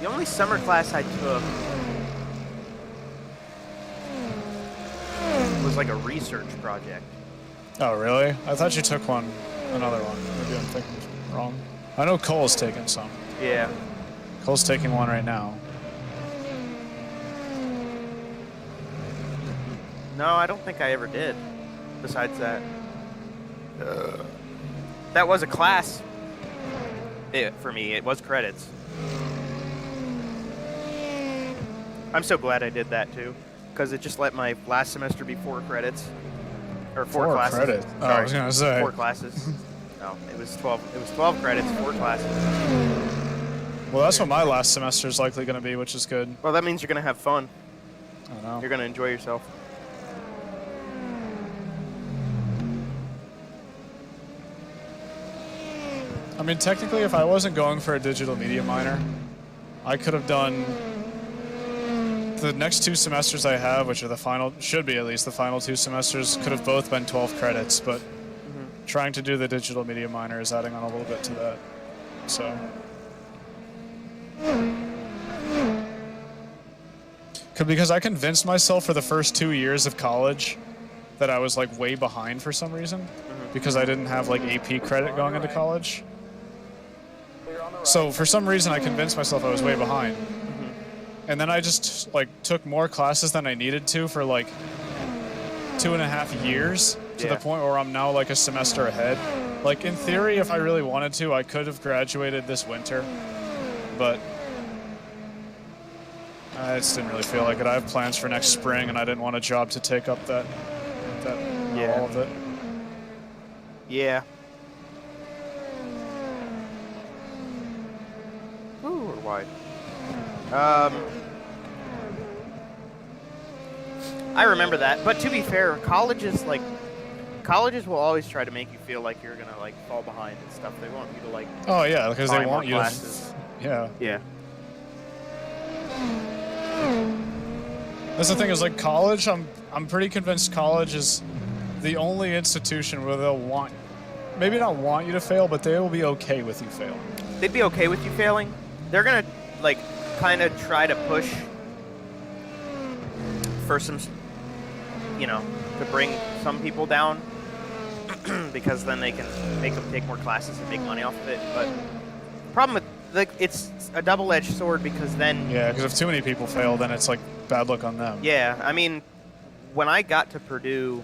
S2: The only summer class I took was like a research project.
S1: Oh, really? I thought you took another one. Maybe I'm thinking wrong. I know Cole's taking some.
S2: Yeah.
S1: Cole's taking one right now.
S2: No, I don't think I ever did. Besides that. That was a class. For me, it was credits. I'm so glad I did that too, because it just let my last semester be 4 credits, or 4 classes.
S1: Credits. Oh, I was gonna say
S2: 4 classes. No, it was 12. It was 12 credits, 4 classes.
S1: Well, that's what my last semester is likely going to be, which is good.
S2: Well, that means you're gonna have fun.
S1: I don't know.
S2: You're gonna enjoy yourself.
S1: I mean, technically, if I wasn't going for a digital media minor, I could have done the next 2 semesters I have, which are the final, should be at least the final 2 semesters, could have both been 12 credits, but trying to do the digital media minor is adding on a little bit to that. So. Because I convinced myself for the first 2 years of college that I was like way behind for some reason, because I didn't have like AP credit going into college.
S4: Clear on the right.
S1: So for some reason I convinced myself I was way behind. And then I just like took more classes than I needed to for like 2.5 years, to the point where I'm now like a semester ahead. Like in theory, if I really wanted to, I could have graduated this winter, but I just didn't really feel like it. I have plans for next spring, and I didn't want a job to take up that all of it.
S2: Yeah. Ooh, or wide. I remember that, but to be fair, colleges will always try to make you feel like you're gonna like fall behind and stuff. They want you to like.
S1: Oh yeah, because they
S2: find
S1: want
S2: more
S1: you
S2: classes.
S1: to. Yeah.
S2: Yeah.
S1: That's the thing, is like college. I'm pretty convinced college is the only institution where they'll want, maybe not want you to fail, but they will be okay with you failing.
S2: They'd be okay with you failing. They're gonna like kind of try to push for some, to bring some people down, because then they can make them take more classes and make money off of it. But the problem with it's a double-edged sword, because then
S1: Yeah, because if too many people fail, then it's like bad luck on them.
S2: yeah, I mean, when I got to Purdue,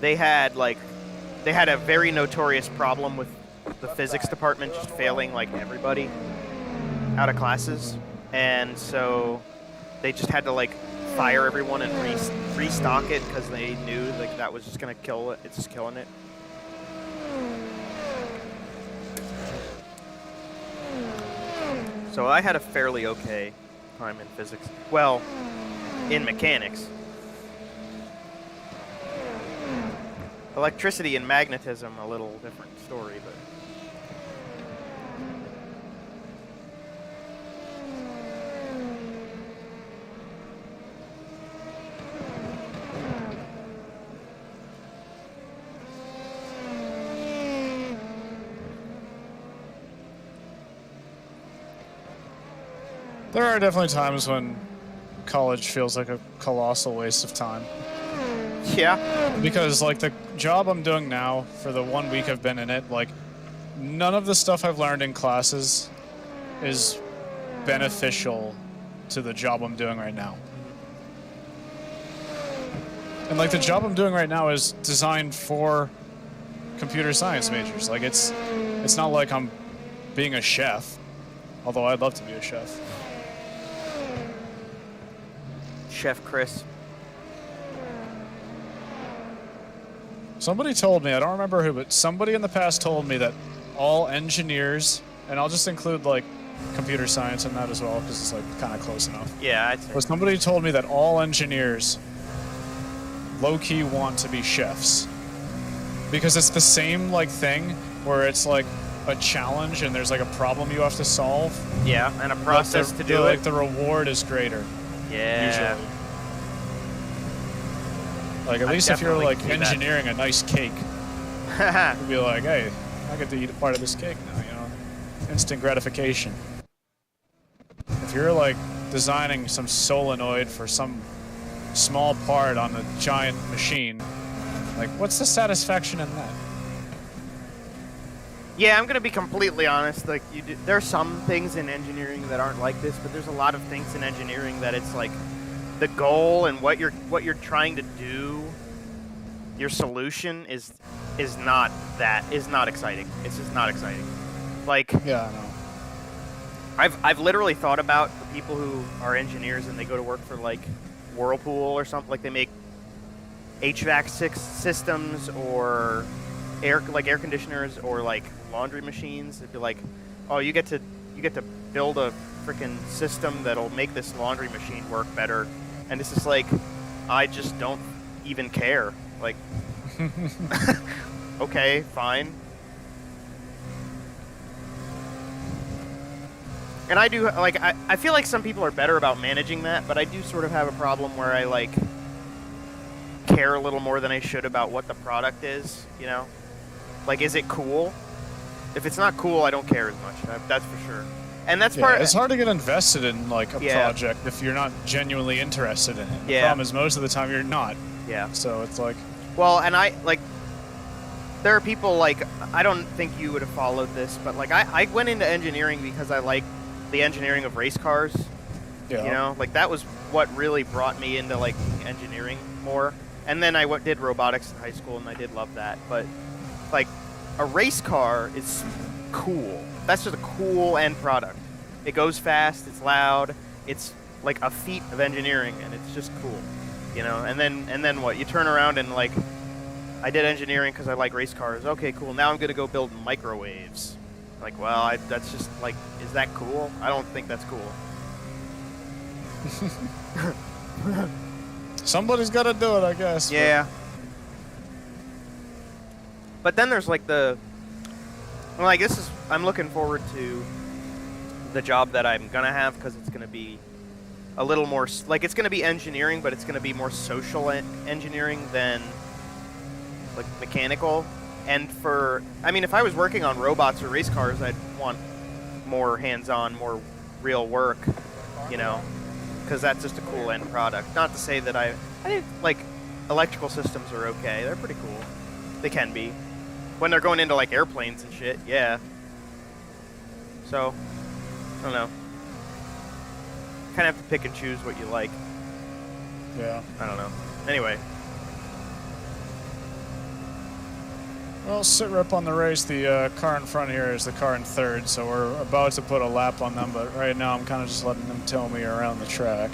S2: they had a very notorious problem with the physics department just failing like everybody out of classes, and so they just had to like fire everyone and restock it, because they knew like that was just gonna kill it. It's just killing it. So I had a fairly okay time in physics. Well, in mechanics. Electricity and magnetism, a little different story, but.
S1: There are definitely times when college feels like a colossal waste of time.
S2: Yeah.
S1: Because, like, the job I'm doing now, for the 1 week I've been in it, like, none of the stuff I've learned in classes is beneficial to the job I'm doing right now. And, like, the job I'm doing right now is designed for computer science majors. Like, it's not like I'm being a chef, although I'd love to be a chef.
S2: Chef Chris.
S1: Somebody told me, I don't remember who, but somebody in the past told me that all engineers, and I'll just include, like, computer science in that as well, because it's, like, kind of close enough.
S2: Yeah, I'd say.
S1: But somebody told me that all engineers low-key want to be chefs. Because it's the same, like, thing where it's, like, a challenge and there's, like, a problem you have to solve.
S2: Yeah, and a process to do it.
S1: Like, the reward is greater.
S2: Yeah.
S1: Usually. Like, at least if you're, like, engineering a nice cake, you'd be like, hey, I get to eat a part of this cake now, you know? Instant gratification. If you're, like, designing some solenoid for some small part on a giant machine, like, what's the satisfaction in that?
S2: Yeah, I'm gonna be completely honest. Like, there are some things in engineering that aren't like this, but there's a lot of things in engineering that it's like the goal and what you're trying to do, your solution is not exciting. It's just not exciting. Like,
S1: Yeah, I know.
S2: I've literally thought about the people who are engineers and they go to work for like Whirlpool or something. Like, they make HVAC systems or air conditioners or like laundry machines. It'd be like, oh, you get to build a freaking system that'll make this laundry machine work better, and it's just like, I just don't even care. Like, okay, fine. And I do, like, I feel like some people are better about managing that, but I do sort of have a problem where I, like, care a little more than I should about what the product is, you know? Like, is it cool? If it's not cool, I don't care as much. That's for sure. And that's part.
S1: It's hard to get invested in, like, a
S2: Yeah.
S1: project if you're not genuinely interested in it. The
S2: Yeah.
S1: problem is most of the time you're not.
S2: Yeah.
S1: So it's like,
S2: Well, and there are people, like, I don't think you would have followed this, but, like, I went into engineering because I like the engineering of race cars.
S1: yeah.
S2: You know, like, that was what really brought me into, like, engineering more. And then I did robotics in high school, and I did love that. But, like, a race car is cool. That's just a cool end product. It goes fast, it's loud, it's like a feat of engineering, and it's just cool, you know? And then what? You turn around and, like, I did engineering because I like race cars. Okay, cool. Now I'm going to go build microwaves. Like, well, that's just, like, is that cool? I don't think that's cool.
S1: Somebody's got to do it, I guess.
S2: Yeah. But then there's, like, I'm looking forward to the job that I'm going to have, because it's going to be a little more, like, it's going to be engineering, but it's going to be more social engineering than, like, mechanical. And if I was working on robots or race cars, I'd want more hands-on, more real work, you know, because that's just a cool end product. Not to say that I think, like, electrical systems are okay. They're pretty cool. They can be. When they're going into, like, airplanes and shit, yeah. So, I don't know. Kind of have to pick and choose what you like.
S1: Yeah.
S2: I don't know. Anyway.
S1: Well, sit rep on the race. The car in front here is the car in third, so we're about to put a lap on them, but right now I'm kind of just letting them tow me around the track.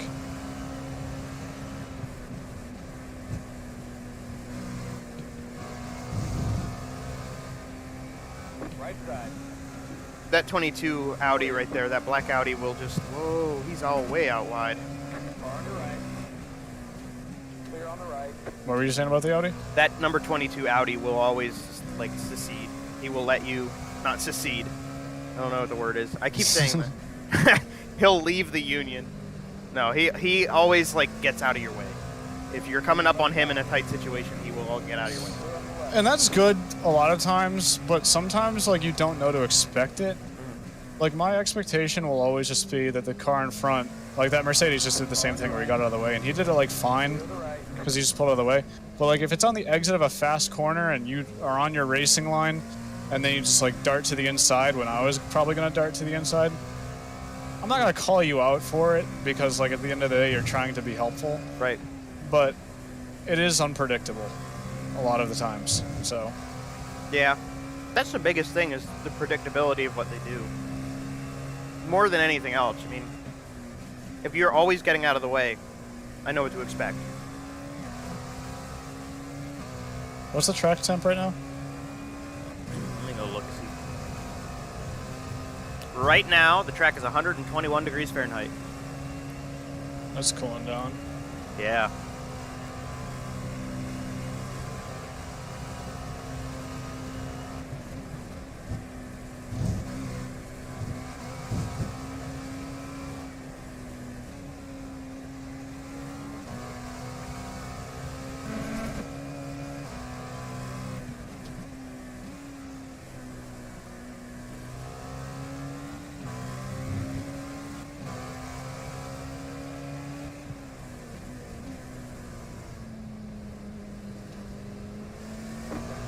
S4: Right side.
S2: That 22 Audi right there, that black Audi will just... Whoa, he's all way out wide.
S4: Car on your right. Clear on the right.
S1: What were you saying about the Audi?
S2: That number 22 Audi will always like secede. He will let you not secede. I don't know what the word is. I keep saying that. He'll leave the union. No, he always like gets out of your way. If you're coming up on him in a tight situation, he will all get out of your way.
S1: And that's good a lot of times, but sometimes like you don't know to expect it. Like my expectation will always just be that the car in front, like that Mercedes just did the same thing where he got out of the way, and he did it like fine because he just pulled out of the way. But like if it's on the exit of a fast corner and you are on your racing line, and then you just like dart to the inside when I was probably gonna dart to the inside, I'm not gonna call you out for it because like at the end of the day you're trying to be helpful.
S2: Right.
S1: But it is unpredictable a lot of the times. So
S2: Yeah. That's the biggest thing is the predictability of what they do. More than anything else. I mean, if you're always getting out of the way, I know what to expect.
S1: what's the track temp right now?
S2: Let me go look and see. Right now, the track is 121 degrees Fahrenheit.
S1: That's cooling down.
S2: Yeah.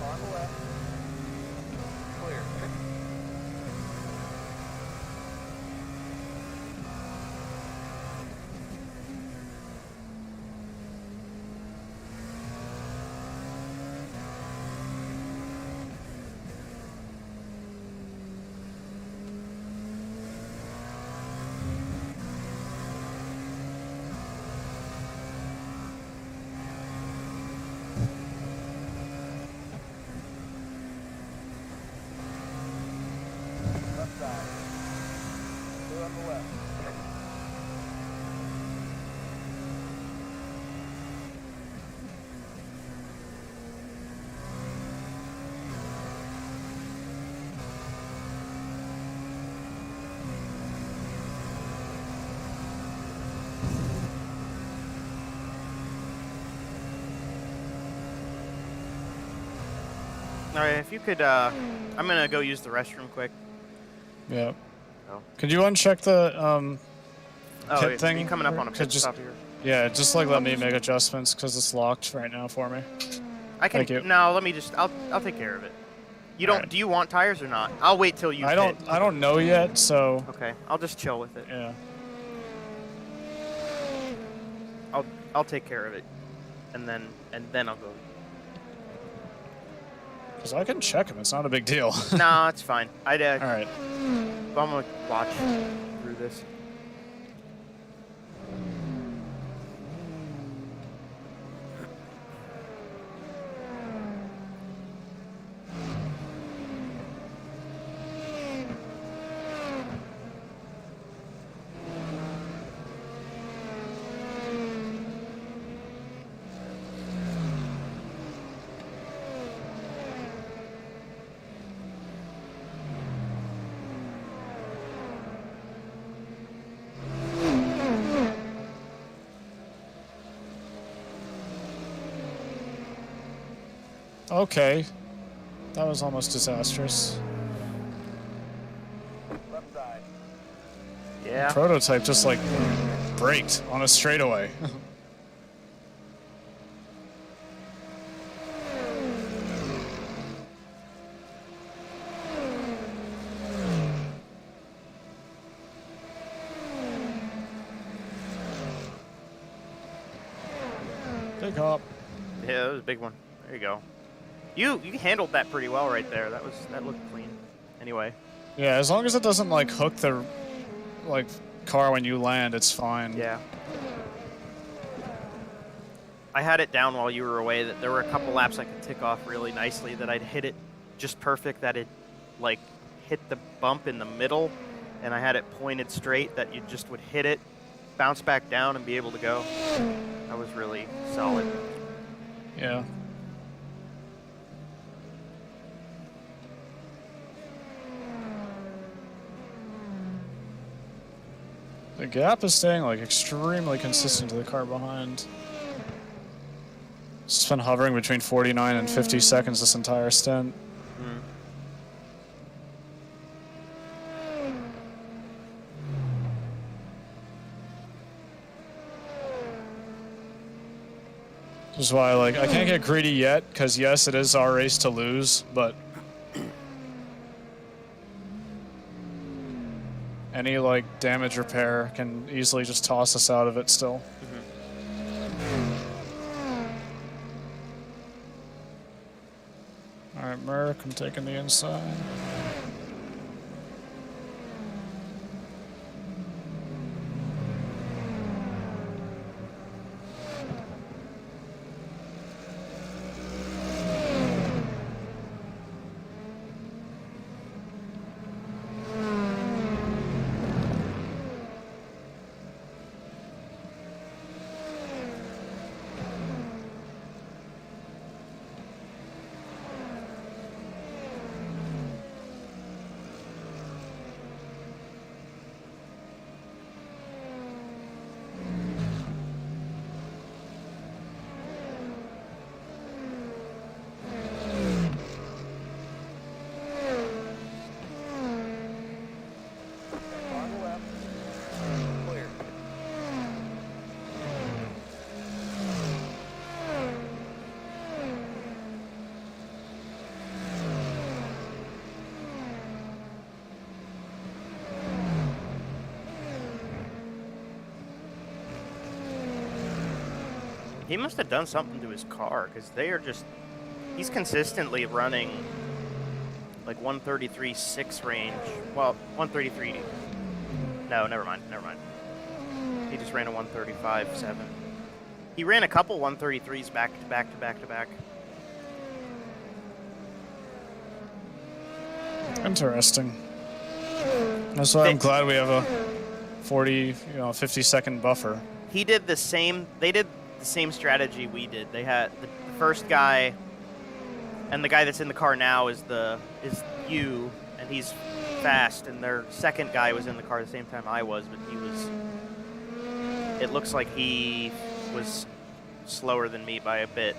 S4: On the left. Clear. Left side. Clear on the left.
S2: All right, if you could, I'm gonna go use the restroom quick.
S1: Yeah.
S2: Oh.
S1: Could you uncheck the
S2: Oh,
S1: pit
S2: it's
S1: thing?
S2: coming up on a
S1: Could
S2: pit
S1: just-
S2: stop here.
S1: Yeah, just like let me make adjustments because it's locked right now for me.
S2: I can.
S1: Thank you.
S2: No, let me just. I'll take care of it. You don't.
S1: Alright.
S2: Do you want tires or not? I'll wait till you.
S1: I don't know yet, so
S2: Okay, I'll just chill with it.
S1: yeah.
S2: I'll take care of it, and then I'll go.
S1: Because I can check them. It's not a big deal.
S2: Nah, it's fine.
S1: All right.
S2: I'm gonna watch through this.
S1: Okay. That was almost disastrous.
S4: Left side.
S2: Yeah.
S1: Prototype just like braked on a straightaway. Big hop.
S2: Yeah, that was a big one. There you go. You handled that pretty well right there. That looked clean. Anyway.
S1: Yeah, as long as it doesn't like hook the like car when you land, it's fine.
S2: Yeah. I had it down while you were away that there were a couple laps I could tick off really nicely that I'd hit it just perfect, that it like hit the bump in the middle, and I had it pointed straight that you just would hit it, bounce back down, and be able to go. That was really solid.
S1: Yeah. The gap is staying like extremely consistent to the car behind. It's been hovering between 49 and 50 seconds this entire stint.
S2: Mm.
S1: Which is why, like, I can't get greedy yet, because yes, it is our race to lose, but any, like, damage repair can easily just toss us out of it still. Alright, Merc, I'm taking the inside.
S4: Car on the left. Clear.
S2: He must have done something to his car, because they are just... He's consistently running like 133.6 range. Well, 133... No, never mind. He just ran a 135.7. He ran a couple 133s back to back to back to back.
S1: Interesting. That's why I'm glad we have a 50-second buffer.
S2: He did the same... They did the same strategy we did. They had the first guy, and the guy that's in the car now is you, and he's fast, and their second guy was in the car at the same time I was, but he was... It looks like he was slower than me by a bit.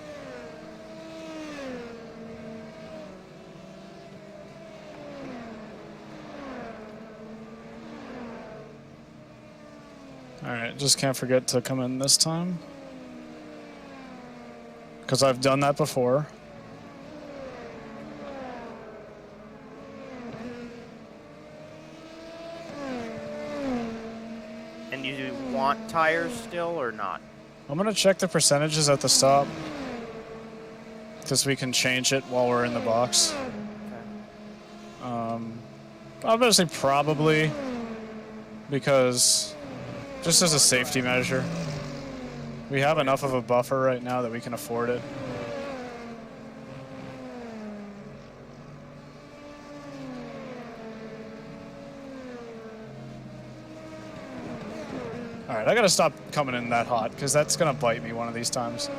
S1: Alright, just can't forget to come in this time. Because I've done that before.
S2: And you want tires still or not?
S1: I'm going to check the percentages at the stop. Because we can change it while we're in the box.
S2: Okay.
S1: Obviously, probably. Because just as a safety measure. We have enough of a buffer right now that we can afford it. Alright, I gotta stop coming in that hot, because that's gonna bite me one of these times.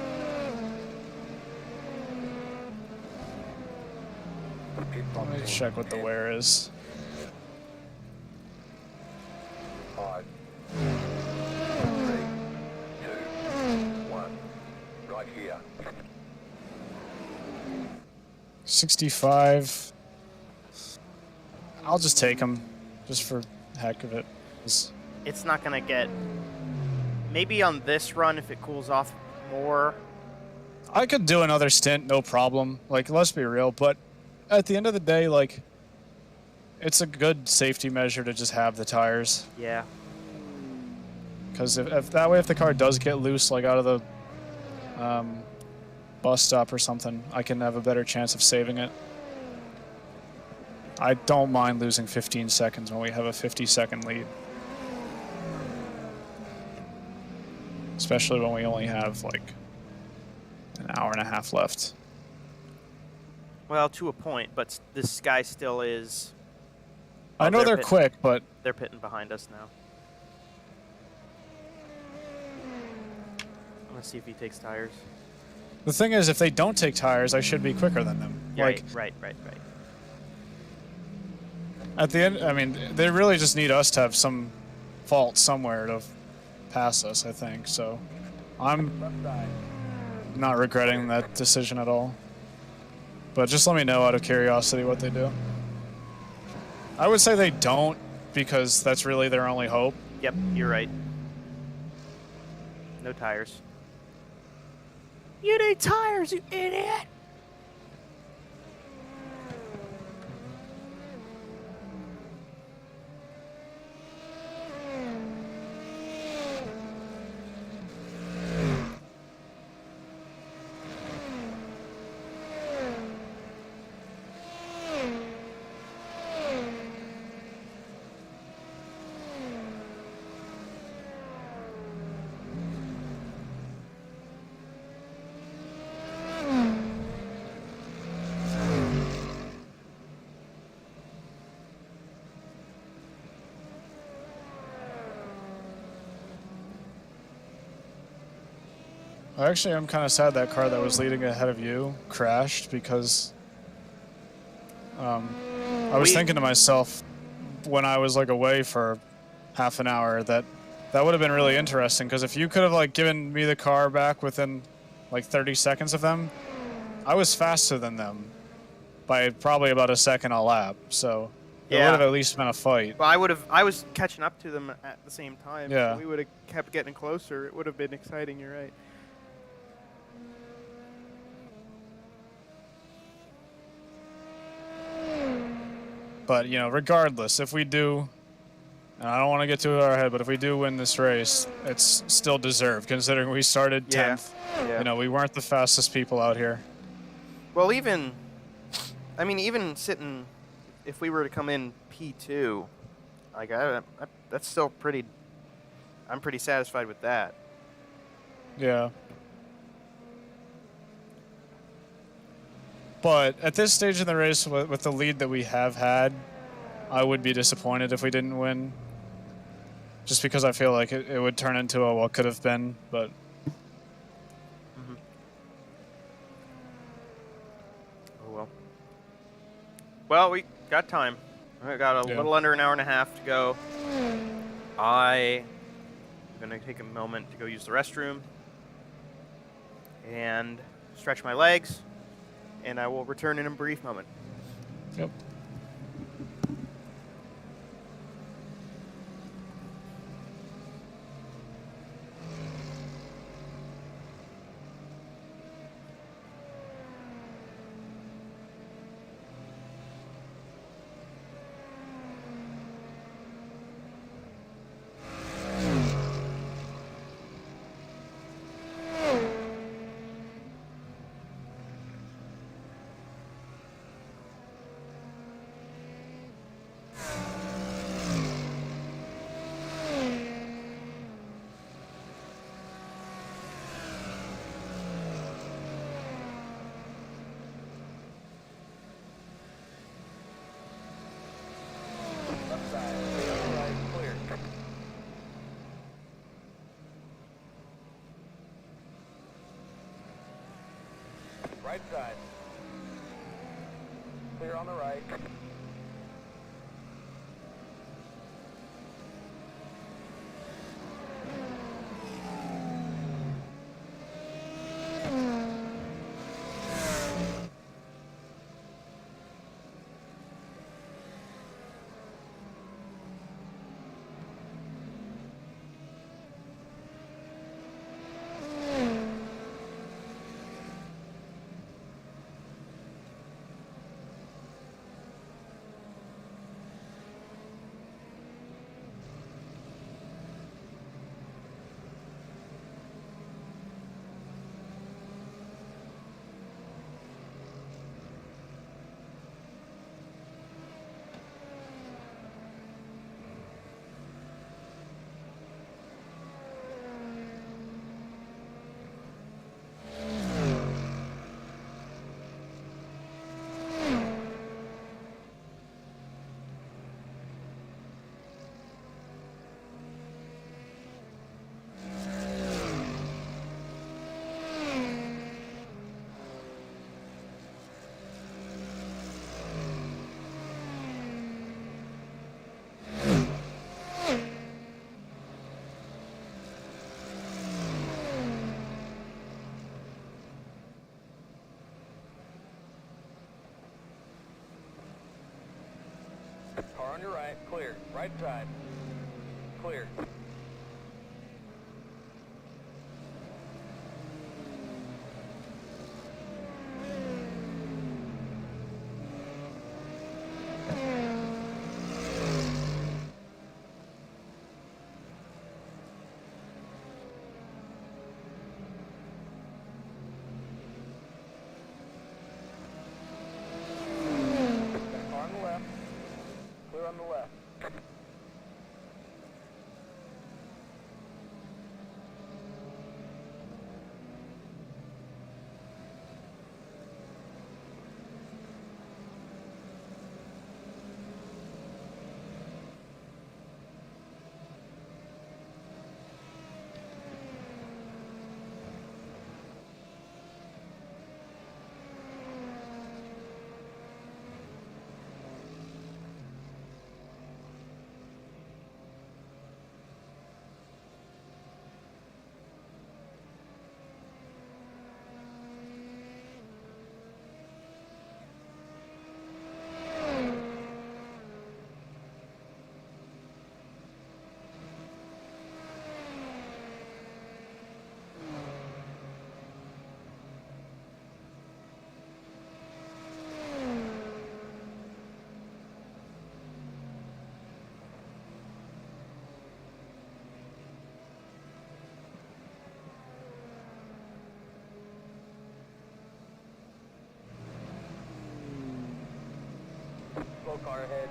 S1: Let me check what the wear is.
S4: 5, 3, 2, 1. Right here.
S1: 65. I'll just take them, just for the heck of it.
S2: It's not going to get... Maybe on this run, if it cools off more...
S1: I could do another stint, no problem. Like, let's be real, but at the end of the day, like, it's a good safety measure to just have the tires.
S2: Yeah.
S1: Because if that way, if the car does get loose, like out of the bus stop or something, I can have a better chance of saving it. I don't mind losing 15 seconds when we have a 50-second lead. Especially when we only have, like, an hour and a half left.
S2: Well, to a point, but this guy still is...
S1: I know they're
S2: pitting-
S1: quick, but...
S2: They're pitting behind us now. I'm going to see if he takes tires.
S1: The thing is, if they don't take tires, I should be quicker than them.
S2: Right,
S1: Like,
S2: right.
S1: at the end, I mean, they really just need us to have some fault somewhere to pass us, I think. So I'm
S4: Left side.
S1: not regretting that decision at all. But just let me know out of curiosity what they do. I would say they don't, because that's really their only hope.
S2: Yep, you're right. No tires. You need tires, you idiot!
S1: Actually, I'm kind of sad that car that was leading ahead of you crashed, because I was thinking to myself when I was like away for half an hour that would have been really interesting, because if you could have like given me the car back within like 30 seconds of them, I was faster than them by probably about a second a lap. So it would
S2: Yeah.
S1: have at least been a fight.
S2: Well, I was catching up to them at the same time.
S1: Yeah.
S2: So we would have kept getting closer. It would have been exciting, you're right.
S1: But, you know, regardless, if we do, and I don't want to get too far ahead, but if we do win this race, it's still deserved, considering we started 10th.
S2: Yeah.
S1: You know, we weren't the fastest people out here.
S2: Well, even sitting, if we were to come in P2, like that's still pretty. I'm pretty satisfied with that.
S1: Yeah. But at this stage in the race, with the lead that we have had, I would be disappointed if we didn't win. Just because I feel like it would turn into a what could have been, but...
S2: Oh well. Well, we got time. We got a little under an hour and a half to go. I'm gonna take a moment to go use the restroom and stretch my legs, and I will return in a brief moment.
S1: Yep.
S4: Left side. All right, clear. Right side. Clear on the right. on your right, clear. Right side, clear. Car on the left, clear on the left. Slow car ahead.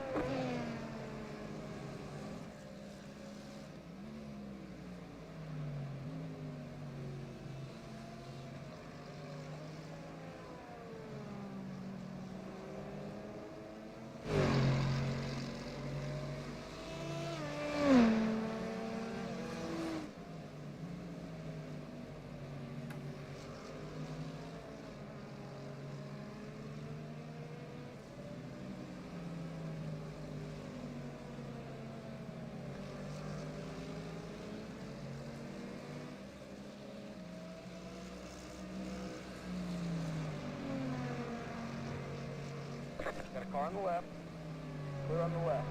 S4: Got a car on the left, clear on the left.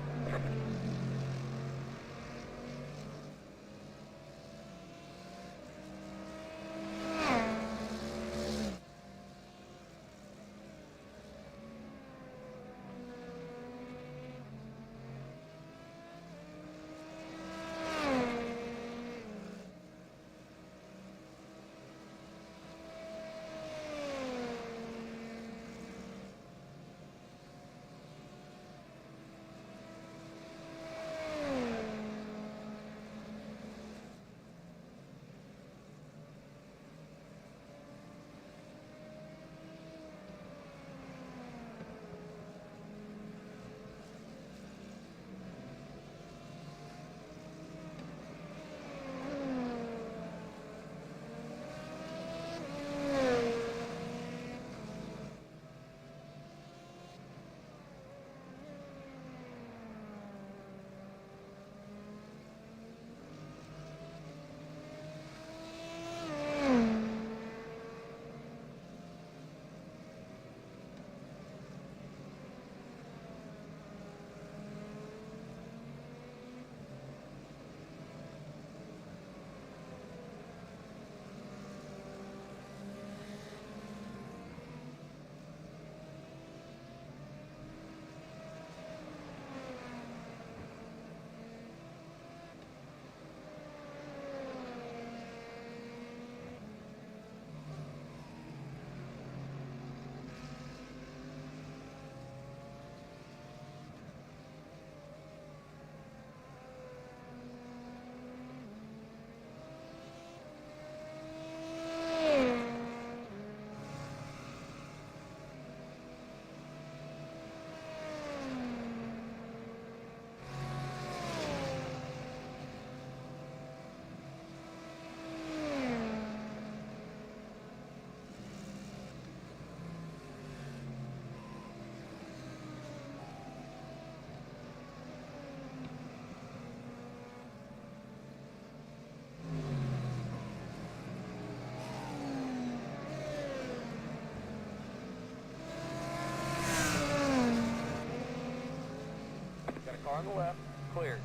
S4: on the left. Clear.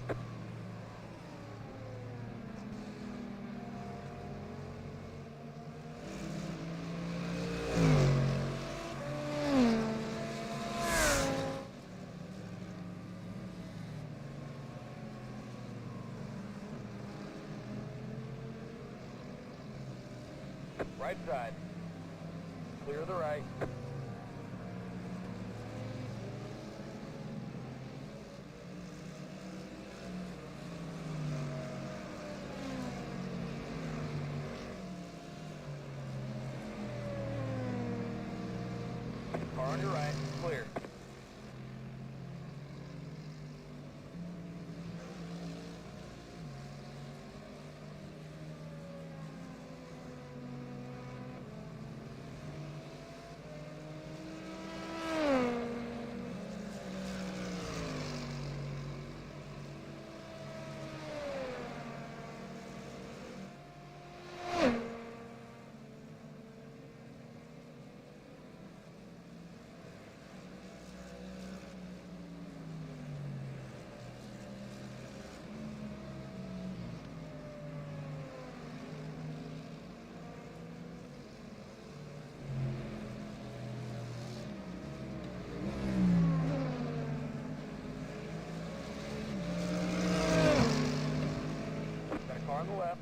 S4: Right side. Clear the right. Car on your right. Clear. Got a car on the left.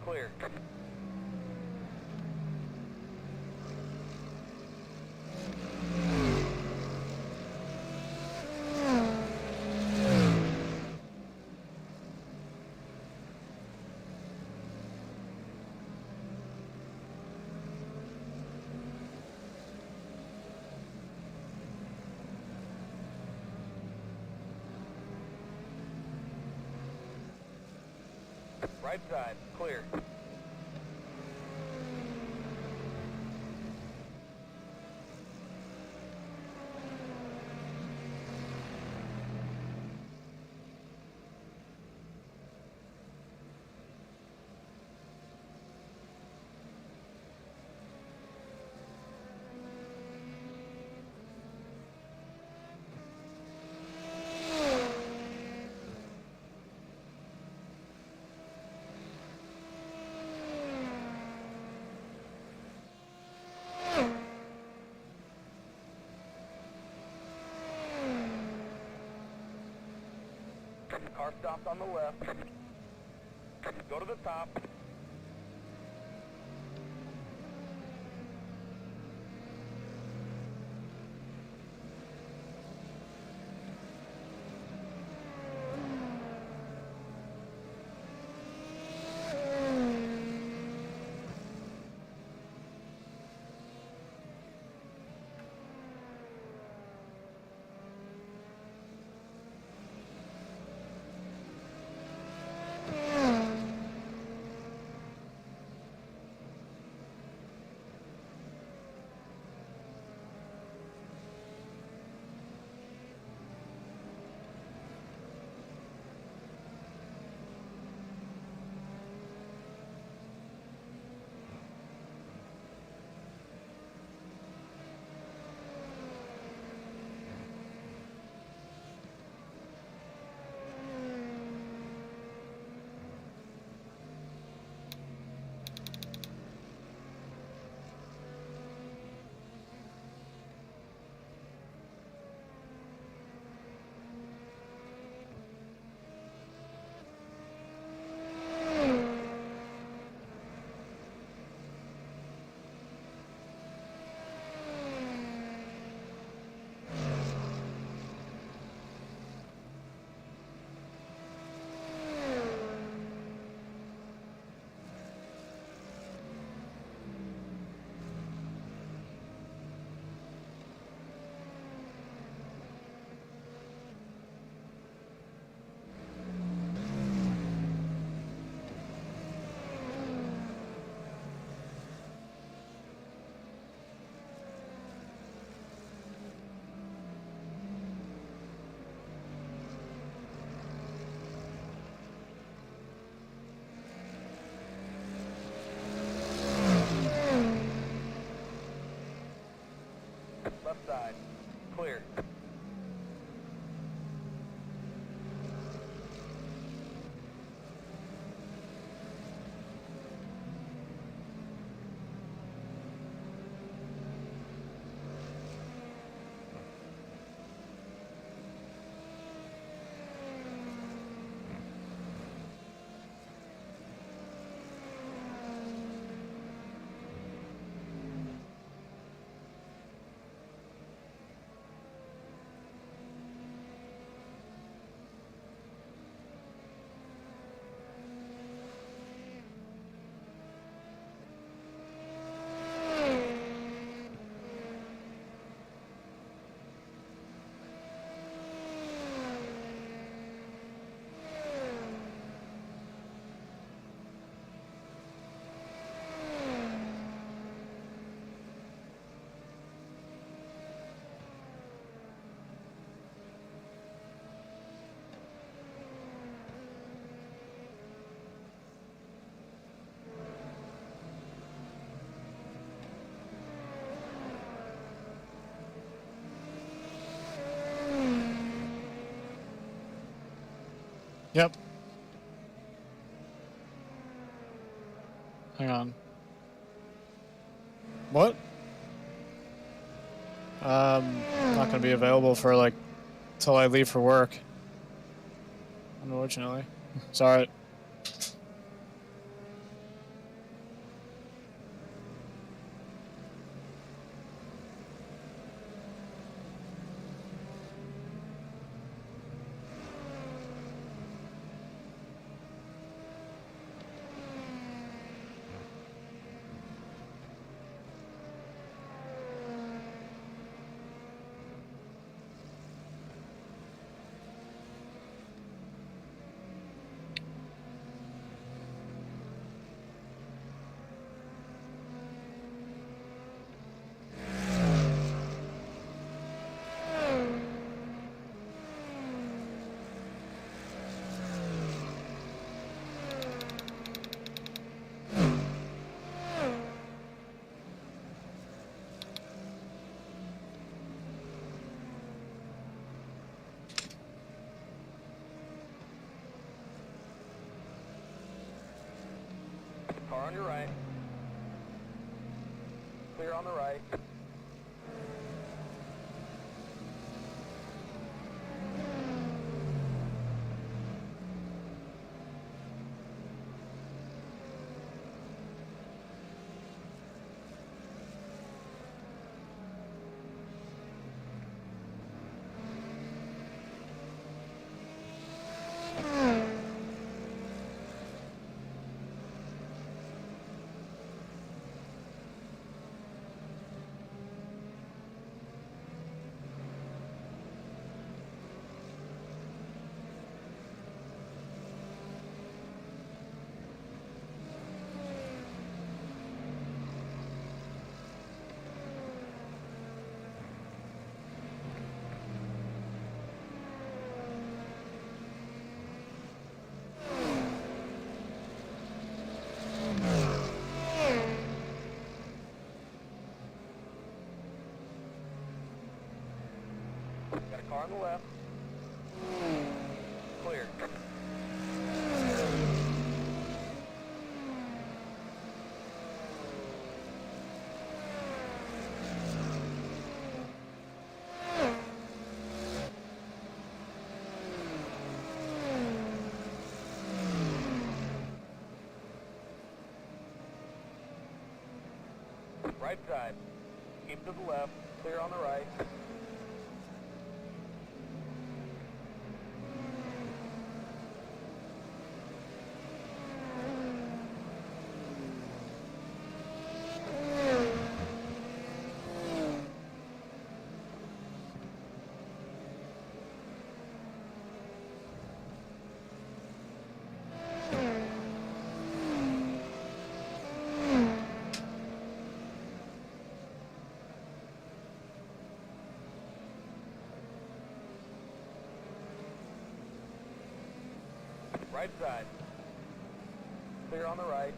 S4: Clear. Right side. Clear. Car stopped on the left. Go to the top.
S1: Yep. Hang on. What? Not gonna be available for like till I leave for work. Unfortunately. Sorry.
S4: Car on your right. Clear on the right. Got a car on the left. Clear. Right side. Keep to the left. Clear on the right. Right side. Clear on the right.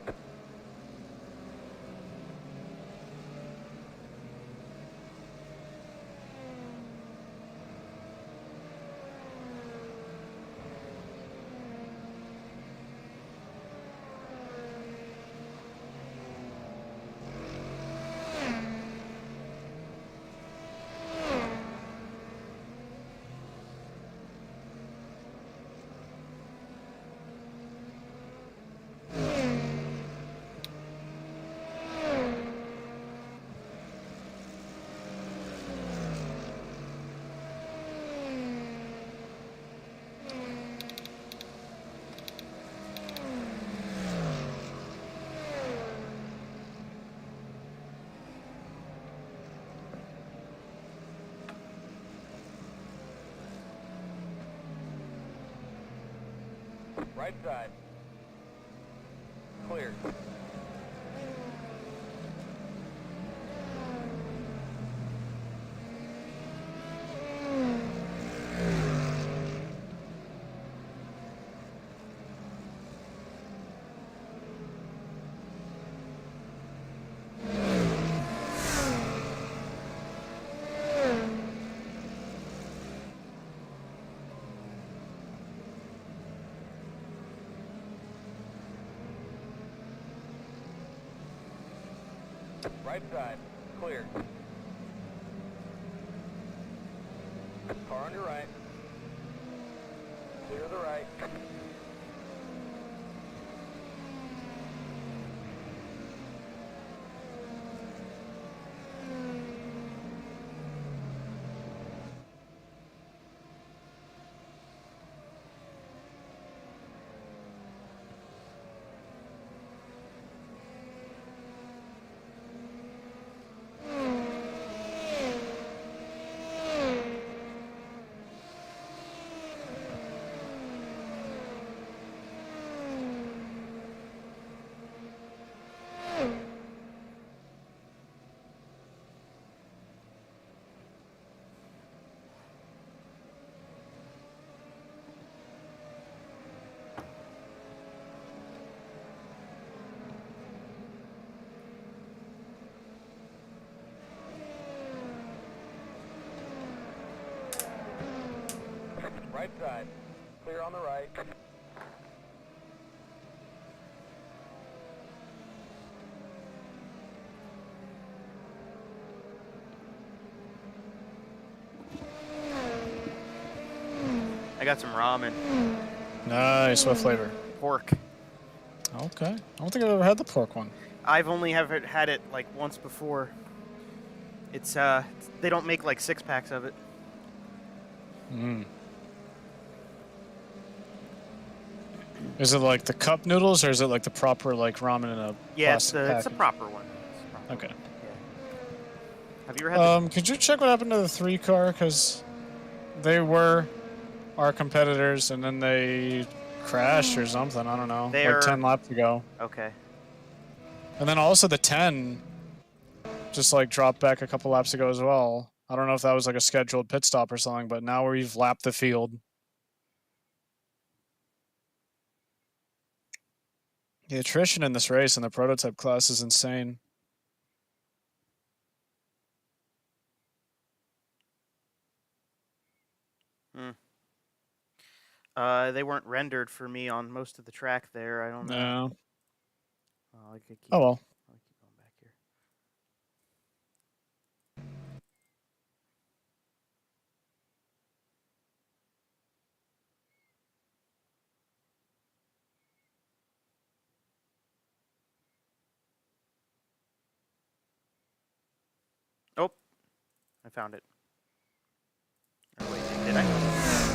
S4: Right side. Clear. Right side, clear. Car on your right. Clear the right. Right side, clear on the right.
S2: I got some ramen.
S1: Nice. What flavor?
S2: Pork.
S1: Okay. I don't think I've ever had the pork one.
S2: I've only had it like once before. It's they don't make like 6-packs of it.
S1: Mm. Is it like the cup noodles, or is it like the proper like ramen in a
S2: Yeah, it's
S1: plastic
S2: the
S1: package?
S2: proper one. It's the proper
S1: Okay.
S2: one, yeah. Have you ever had
S1: Could you check what happened to the 3 car? Because they were our competitors, and then they crashed or something. I don't know.
S2: They're-
S1: Like 10 laps ago.
S2: Okay.
S1: And then also the 10 just like dropped back a couple laps ago as well. I don't know if that was like a scheduled pit stop or something, but now we've lapped the field. The attrition in this race in the prototype class is insane.
S2: They weren't rendered for me on most of the track there. I don't know.
S1: No.
S2: I could keep,
S1: Oh well.
S2: I'll keep going back here. Oh, I found it. Or wait, did I?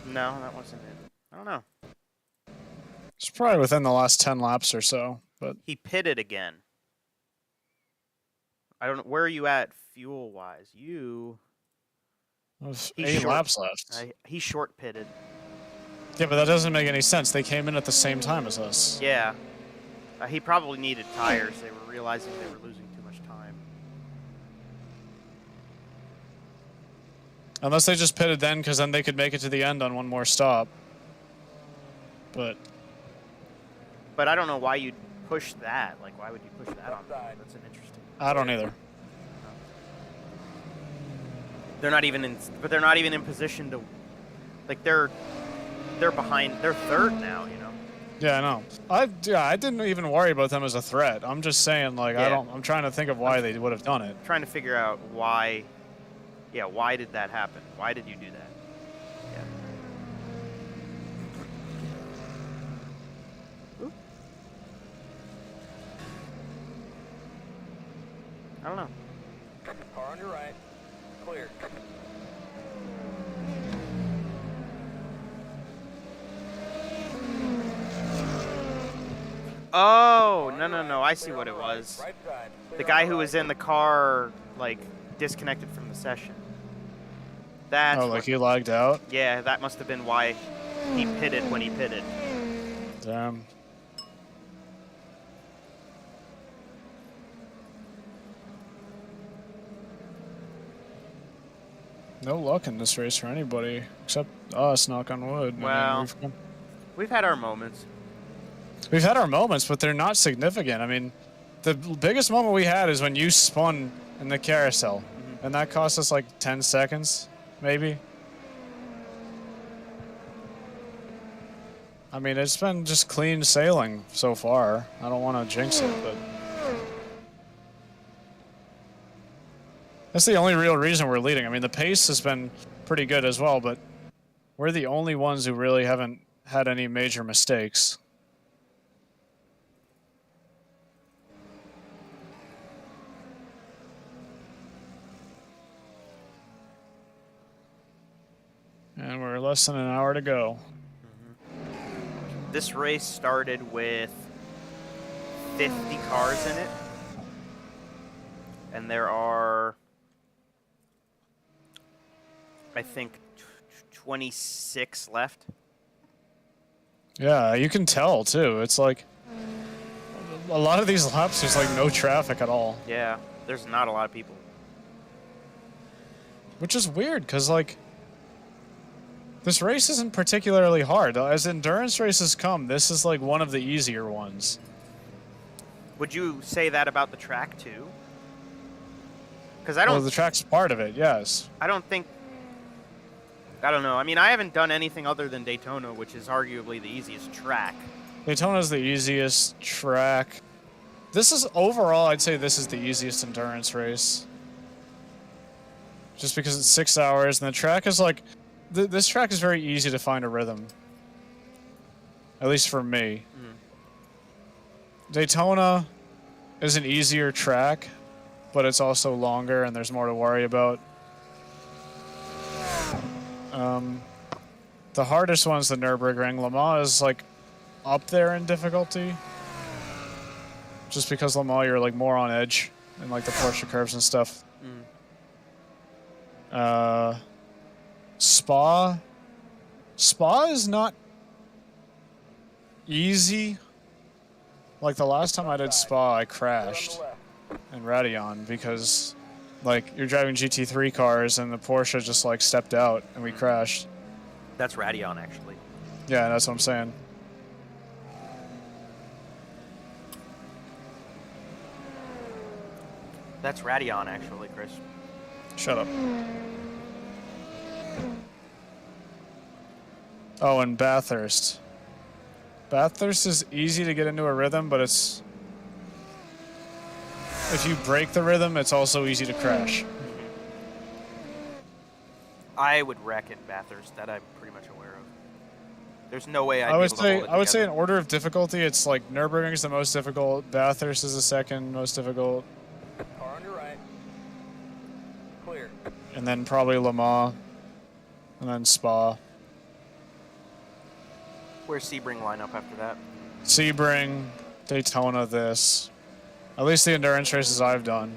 S2: No, that wasn't it. I don't know.
S1: It's probably within the last 10 laps or so, but
S2: He pitted again. I don't know. Where are you at fuel-wise? You...
S1: there's
S2: He's
S1: 8
S2: short.
S1: laps left.
S2: He short pitted.
S1: Yeah, but that doesn't make any sense. They came in at the same time as us.
S2: Yeah. He probably needed tires. They were realizing they were losing too much time.
S1: Unless they just pitted then, because then they could make it to the end on one more stop. But
S2: But I don't know why you'd push that. Like, why would you push that on? That's an interesting...
S1: I don't either.
S2: They're not even in... But they're not even in position to... Like, they're behind... They're third now, you know?
S1: Yeah, I know. I didn't even worry about them as a threat. I'm just saying, like,
S2: Yeah.
S1: I'm trying to think of why they would have done it.
S2: Trying to figure out why... Yeah, why did that happen? Why did you do that? Yeah. Oop. I don't know.
S4: Car on your right, clear.
S2: Oh, no. I see what it was.
S4: Right side, clear
S2: The
S4: on
S2: guy
S4: the
S2: who
S4: right.
S2: was in the car, like, disconnected from the session. That's
S1: Oh, like he lagged out?
S2: yeah, that must have been why he pitted when he pitted.
S1: Damn. No luck in this race for anybody, except us, knock on wood. I mean,
S2: Well, we've had our moments.
S1: we've had our moments, but they're not significant. I mean, the biggest moment we had is when you spun in the carousel, and that cost us like 10 seconds, maybe. I mean, it's been just clean sailing so far. I don't want to jinx it, but that's the only real reason we're leading. I mean, the pace has been pretty good as well, but we're the only ones who really haven't had any major mistakes. And we're less than an hour to go.
S2: This race started with 50 cars in it, and there are, I think, 26 left.
S1: Yeah, you can tell too. It's like a lot of these laps, there's like no traffic at all.
S2: Yeah, there's not a lot of people.
S1: Which is weird, because like this race isn't particularly hard. As endurance races come, this is like one of the easier ones.
S2: Would you say that about the track too? Because I don't.
S1: Well, the track's part of it, yes.
S2: I don't think. I don't know. I mean, I haven't done anything other than Daytona, which is arguably the easiest track.
S1: Daytona's the easiest track. This is overall, I'd say this is the easiest endurance race. Just because it's 6 hours, and the track is like, this track is very easy to find a rhythm. At least for me. Daytona is an easier track, but it's also longer and there's more to worry about. The hardest one's the Nürburgring. Le Mans is like up there in difficulty. Just because Le Mans you're like more on edge and like the Porsche curves and stuff. Spa is not easy. Like the last time I did Spa, I crashed in Radeon because like you're driving GT3 cars and the Porsche just like stepped out and we crashed.
S2: That's Radeon, actually.
S1: Yeah, that's what I'm saying.
S2: That's Radeon, actually, Chris.
S1: Shut up. Oh, and Bathurst. Bathurst is easy to get into a rhythm, but it's... if you break the rhythm, it's also easy to crash.
S2: I would wreck in Bathurst. That I'm pretty much aware of. There's no way I'd
S1: I
S2: be
S1: would
S2: able to
S1: say
S2: hold it
S1: I would say in
S2: together.
S1: order of difficulty, it's like Nürburgring is the most difficult, Bathurst is the second most difficult,
S4: Car on your right. Clear.
S1: and then probably Le Mans, and then Spa.
S2: Where's Sebring line up after that?
S1: Sebring, Daytona, this. At least the endurance races I've done.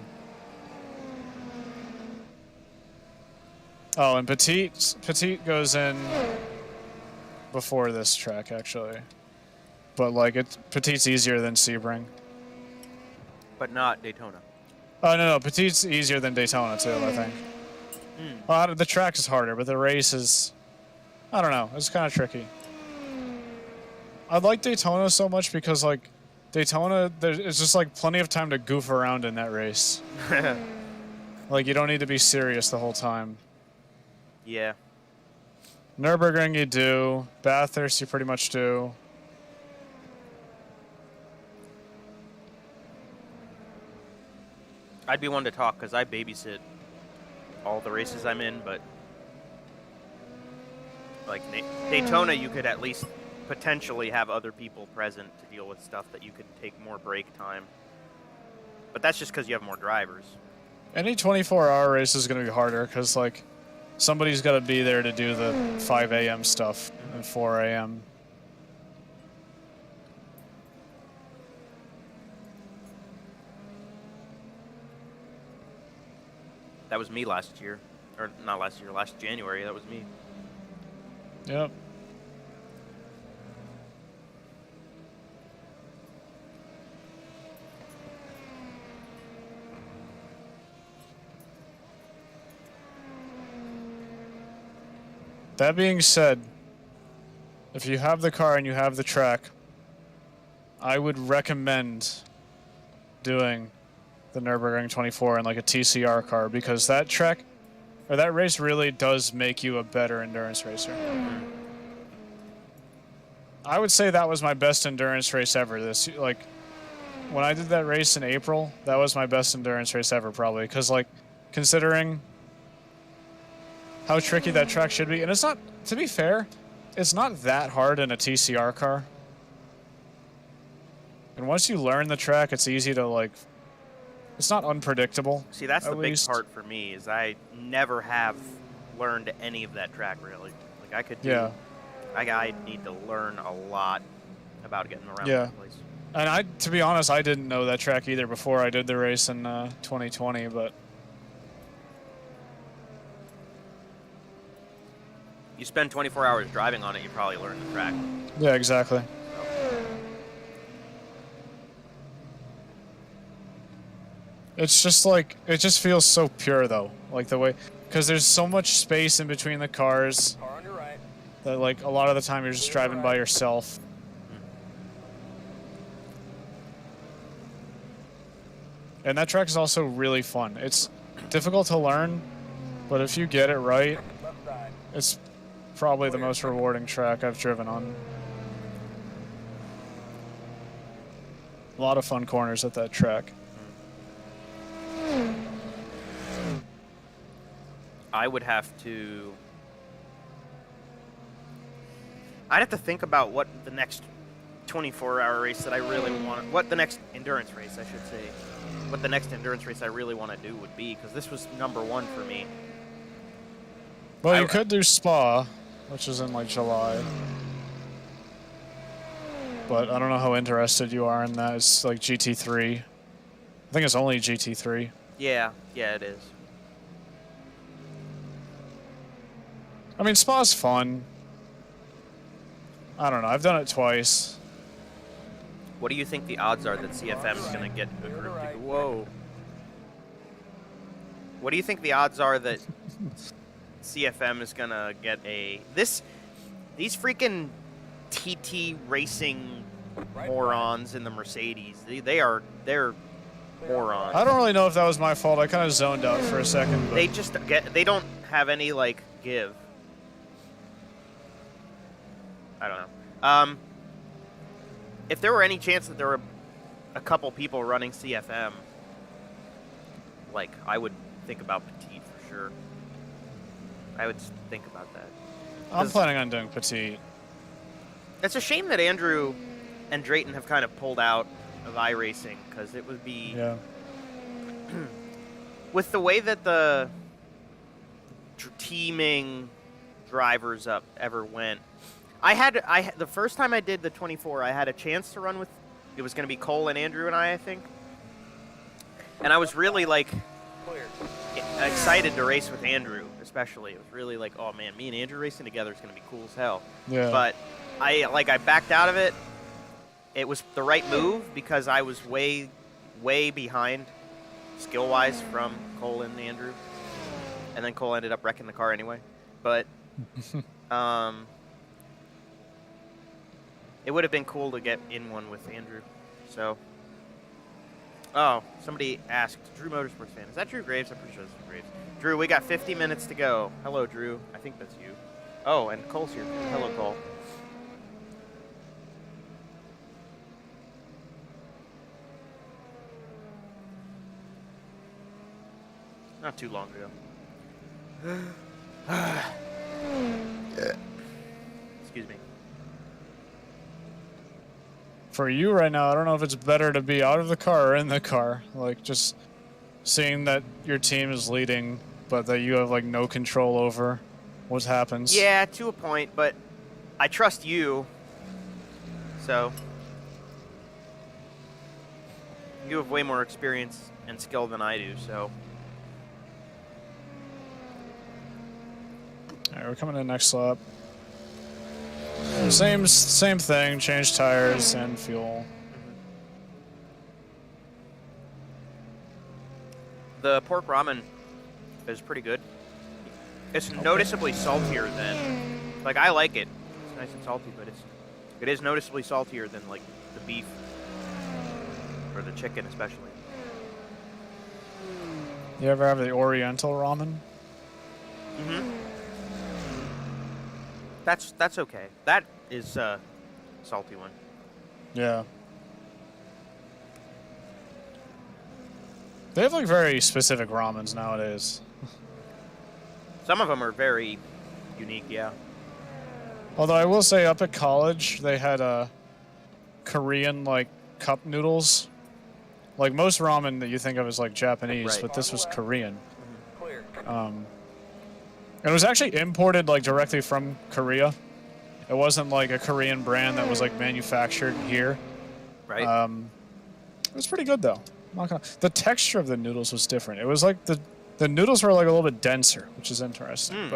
S1: Oh, and Petit goes in before this track, actually. But, like, Petit's easier than Sebring.
S2: But not Daytona.
S1: Oh, no, Petit's easier than Daytona, too, I think. Well, the track is harder, but the race is... I don't know, it's kind of tricky. I like Daytona so much because, like, Daytona, there's just, like, plenty of time to goof around in that race. Like, you don't need to be serious the whole time.
S2: Yeah.
S1: Nürburgring you do. Bathurst you pretty much do.
S2: I'd be one to talk because I babysit all the races I'm in, but like Daytona, you could at least potentially have other people present to deal with stuff that you could take more break time. But that's just because you have more drivers.
S1: Any 24-hour race is going to be harder because, like, somebody's got to be there to do the 5 a.m. stuff and 4 a.m.
S2: That was me last year. Or not last year, last January, that was me.
S1: Yep. That being said, if you have the car and you have the track, I would recommend doing the Nürburgring 24 in like a TCR car because that track or that race really does make you a better endurance racer. I would say that was my best endurance race ever. Like, when I did that race in April, that was my best endurance race ever, probably. Because, like, considering how tricky that track should be, and it's not, to be fair, it's not that hard in a TCR car. And once you learn the track, it's easy to, like, it's not unpredictable.
S2: See, that's the big
S1: least.
S2: part for me, is I never have learned any of that track, really. Like, I could do...
S1: Yeah.
S2: I need to learn a lot about getting around
S1: Yeah.
S2: that place.
S1: And to be honest, I didn't know that track either before I did the race in 2020, but...
S2: You spend 24 hours driving on it, you probably learn the track.
S1: Yeah, exactly. It's just like, it just feels so pure though, like the way, because there's so much space in between the cars
S4: Car on your right.
S1: that like a lot of the time you're just driving by yourself. And that track is also really fun. It's difficult to learn, but if you get it right,
S4: Left side.
S1: it's probably the most rewarding track I've driven on. A lot of fun corners at that track.
S2: I would have to... I'd have to think about what the next 24-hour race that I really want... What the next endurance race, I should say. What the next endurance race I really want to do would be, because this was #1 for me.
S1: Well, you could do Spa, which is in like July. But I don't know how interested you are in that. It's like GT3. I think it's only GT3.
S2: Yeah, it is.
S1: I mean, Spa's fun. I don't know. I've done it twice.
S2: What do you think the odds are that CFM is going to get a group to... Whoa. What do you think the odds are that CFM is going to get a... These freaking TT racing morons in the Mercedes, they're morons.
S1: I don't really know if that was my fault. I kind of zoned out for a second. But...
S2: They don't have any, like, give. I don't know. If there were any chance that there were a couple people running CFM, like, I would think about Petite for sure. I would think about that.
S1: I'm planning on doing Petite.
S2: It's a shame that Andrew and Drayton have kind of pulled out of iRacing, because it would be...
S1: Yeah.
S2: With the way that the teaming drivers up ever went, the first time I did the 24, I had a chance to run with, it was going to be Cole and Andrew and I think. And I was really, like, excited to race with Andrew, especially. It was really like, oh man, me and Andrew racing together is going to be cool as hell.
S1: Yeah.
S2: But I backed out of it. It was the right move because I was way, way behind skill-wise from Cole and Andrew. And then Cole ended up wrecking the car anyway. But, it would have been cool to get in one with Andrew. So, oh, somebody asked, Drew Motorsports fan, is that Drew Graves? I'm pretty sure that's Drew Graves. Drew, we got 50 minutes to go. Hello, Drew. I think that's you. Oh, and Cole's here. Hello, Cole. Not too long ago. Excuse me.
S1: For you right now, I don't know if it's better to be out of the car or in the car. Like, just seeing that your team is leading, but that you have, like, no control over what happens.
S2: Yeah, to a point, but I trust you. So, you have way more experience and skill than I do, so.
S1: Alright, we're coming in next lap. Same thing, change tires and fuel.
S2: The pork ramen is pretty good. It's noticeably saltier than, like, I like it. It's nice and salty, but it is noticeably saltier than, like, the beef or the chicken especially.
S1: You ever have the Oriental ramen?
S2: Mm-hmm. That's okay. That is salty one.
S1: Yeah. They have like very specific ramens nowadays.
S2: Some of them are very unique, yeah.
S1: Although I will say, up at college, they had Korean like cup noodles. Like most ramen that you think of as like Japanese,
S2: Right.
S1: but this was Korean.
S4: Clear.
S1: It was actually imported like directly from Korea. It wasn't like a Korean brand that was like manufactured here.
S2: Right.
S1: It was pretty good though. I'm not gonna... The texture of the noodles was different. It was like the noodles were like a little bit denser, which is interesting.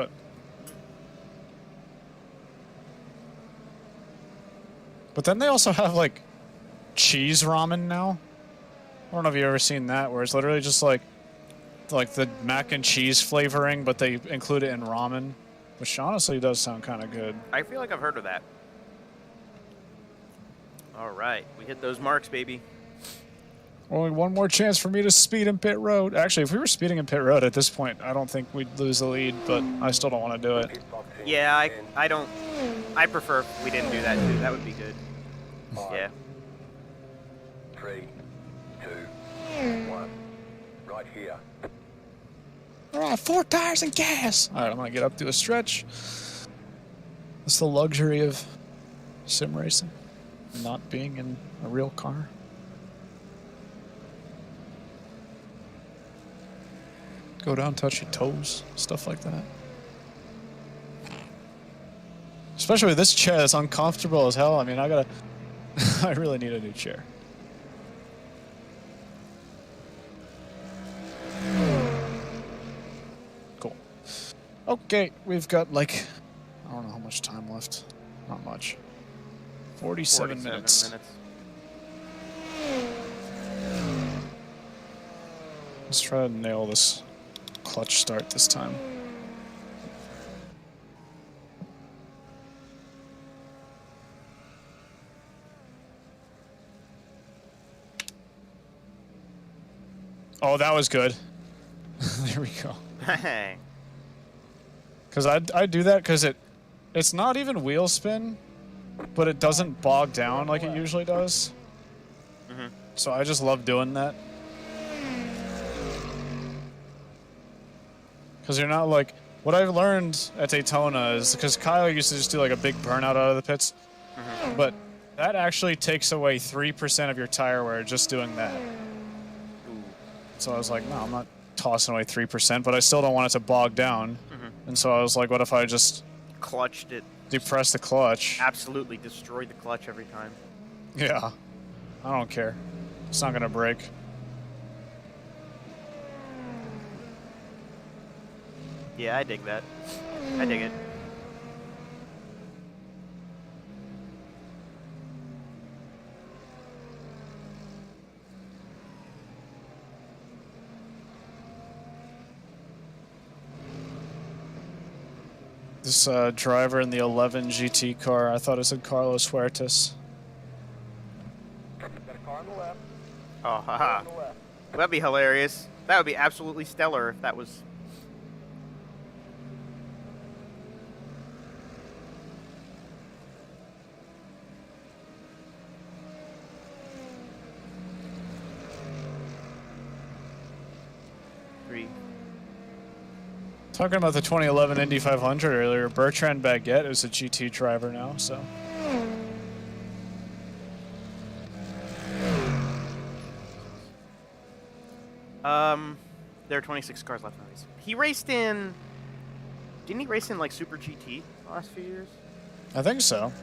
S1: But then they also have like cheese ramen now. I don't know if you've ever seen that, where it's literally just like the mac and cheese flavoring, but they include it in ramen, which honestly does sound kind of good.
S2: I feel like I've heard of that. All right, we hit those marks, baby.
S1: Only one more chance for me to speed in pit road. Actually, if we were speeding in pit road at this point, I don't think we'd lose the lead, but I still don't want to do it.
S4: Pit box in
S2: Yeah,
S4: 10,
S2: I don't. I prefer if we didn't do that too. That would be good.
S4: 5,
S2: Yeah.
S4: 3, 2, 1. Right here.
S1: All right, 4 tires and gas. All right, I'm gonna get up to a stretch. That's the luxury of sim racing, not being in a real car. Go down, touch your toes, stuff like that. Especially with this chair that's uncomfortable as hell. I mean, I gotta... I really need a new chair. Cool. Okay, we've got like... I don't know how much time left. Not much. 47 minutes. Let's try to nail this clutch start this time. Oh, that was good. There we go.
S2: Hey.
S1: Because I do that because it's not even wheel spin, but it doesn't bog down like it usually does. So I just love doing that. Because you're not like... What I've learned at Daytona is... Because Kyle used to just do like a big burnout out of the pits. But that actually takes away 3% of your tire wear just doing that. So I was like, no, I'm not tossing away 3%, but I still don't want it to bog down. And so I was like, what if I just
S2: Clutched it.
S1: depress the clutch?
S2: Absolutely destroyed the clutch every time.
S1: Yeah. I don't care. It's not going to break.
S2: Yeah, I dig that. I dig it.
S1: This driver in the 11 GT car, I thought it said Carlos Huertas.
S3: Got a car on the left.
S2: Oh, haha.
S3: On the left.
S2: That'd be hilarious. That would be absolutely stellar if that was... Three.
S1: Talking about the 2011 Indy 500 earlier, Bertrand Baguette is a GT driver now, so...
S2: There are 26 cars left in the race. He raced in... Didn't he race in, like, Super GT the last few years?
S1: I think so.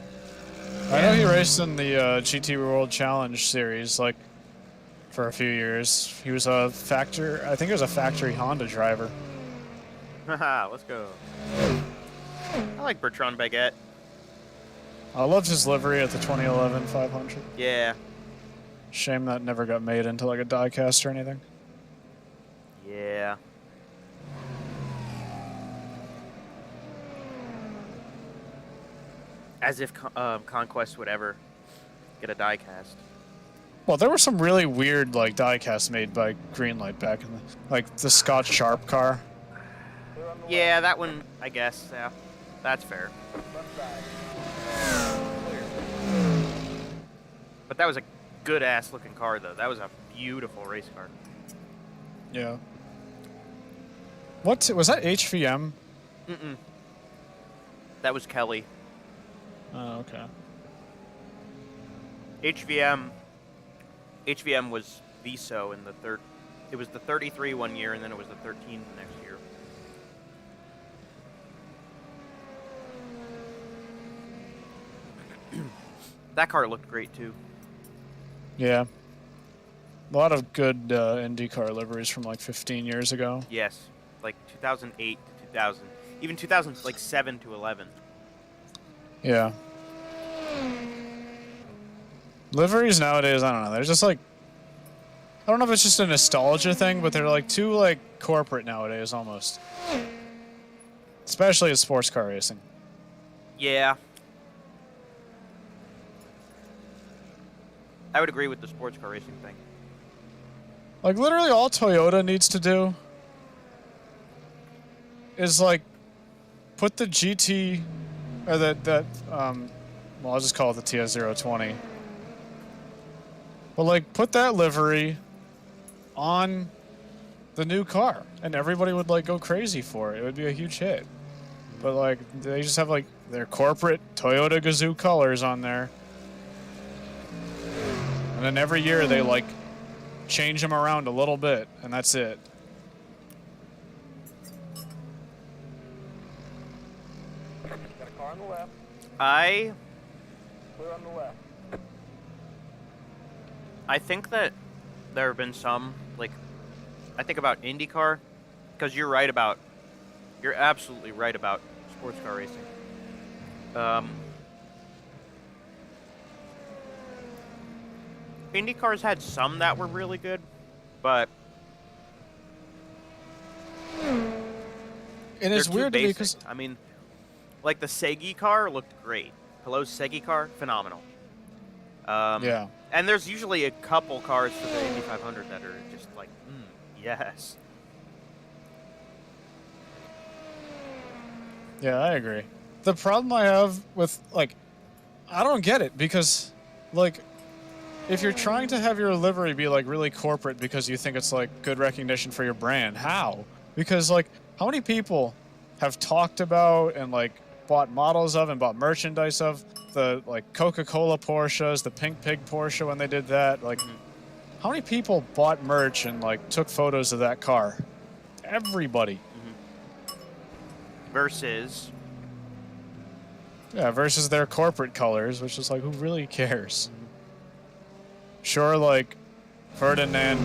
S1: I know he raced in the GT World Challenge series, like, for a few years. He was a I think he was a factory Honda driver.
S2: Haha, let's go. I like Bertrand Baguette.
S1: I loved his livery at the 2011 500.
S2: Yeah.
S1: Shame that never got made into like a diecast or anything.
S2: Yeah. As if Conquest would ever get a diecast.
S1: Well, there were some really weird like diecasts made by Greenlight back in the like the Scott Sharp car.
S3: Clear on the
S2: Yeah, that one, I guess. Yeah, that's fair.
S3: left side. Clear.
S2: But that was a good ass looking car though. That was a beautiful race car.
S1: Yeah. What was that? HVM?
S2: Mm-mm. That was Kelly.
S1: Oh, okay.
S2: HVM was Viso in the third. It was the 33 one year, and then it was the 13 the next year. That car looked great too.
S1: Yeah. A lot of good IndyCar liveries from like 15 years ago.
S2: Yes, like 2008 to 2000, even 2007 to 11.
S1: Yeah. Liveries nowadays, I don't know. They're just like, I don't know if it's just a nostalgia thing, but they're like too like corporate nowadays almost. Especially in sports car racing.
S2: Yeah. I would agree with the sports car racing thing.
S1: Like literally all Toyota needs to do is like put the GT or well, I'll just call it the TS020. But like put that livery on the new car and everybody would like go crazy for it. It would be a huge hit. But like they just have like their corporate Toyota Gazoo colors on there. And then every year they like change them around a little bit and that's it.
S3: Got a car on the left. Clear on the left.
S2: I think that there have been some, like, I think about IndyCar, because you're absolutely right about sports car racing. IndyCar's had some that were really good, but
S1: And it's
S2: they're too
S1: weird to me
S2: basic.
S1: because
S2: I mean, like the Segi car looked great. Hello's Segi car, phenomenal.
S1: yeah.
S2: And there's usually a couple cars for the Indy 500 that are just like, yes.
S1: Yeah, I agree. The problem I have with, like, I don't get it because, like, if you're trying to have your livery be, like, really corporate because you think it's, like, good recognition for your brand, how? Because, like, how many people have talked about and, like, bought models of and bought merchandise of the, like, Coca-Cola Porsches, the Pink Pig Porsche when they did that? Like, how many people bought merch and, like, took photos of that car? Everybody.
S2: Versus,
S1: Yeah, versus their corporate colors, which is like, who really cares? Sure, like Ferdinand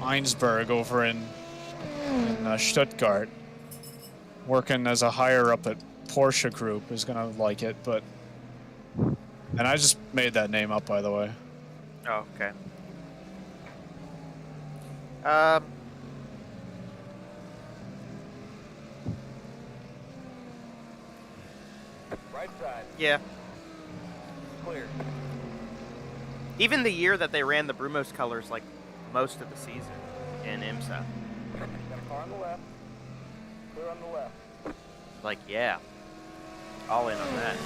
S1: Einsberg over in Stuttgart, working as a higher up at Porsche Group, is gonna like it, but. And I just made that name up, by the way.
S2: oh, okay.
S3: Right side.
S2: Yeah.
S3: Clear.
S2: Even the year that they ran the Brumos colors, like most of the season in IMSA,
S3: Got a car on the left. Clear on the left.
S2: like, yeah, all in on that.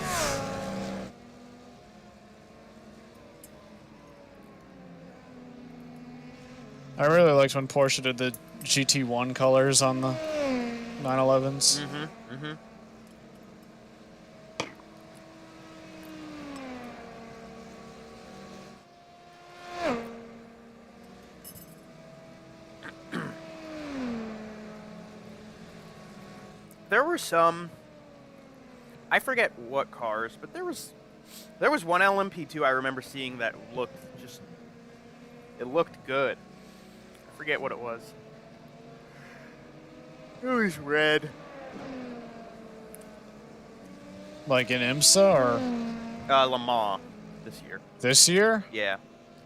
S1: I really liked when Porsche did the GT1 colors on the 911s.
S2: There were some, I forget what cars, but there was one LMP2 I remember seeing that looked just, it looked good. I forget what it was. It was red.
S1: Like in IMSA or
S2: Le Mans this year.
S1: this year?
S2: Yeah,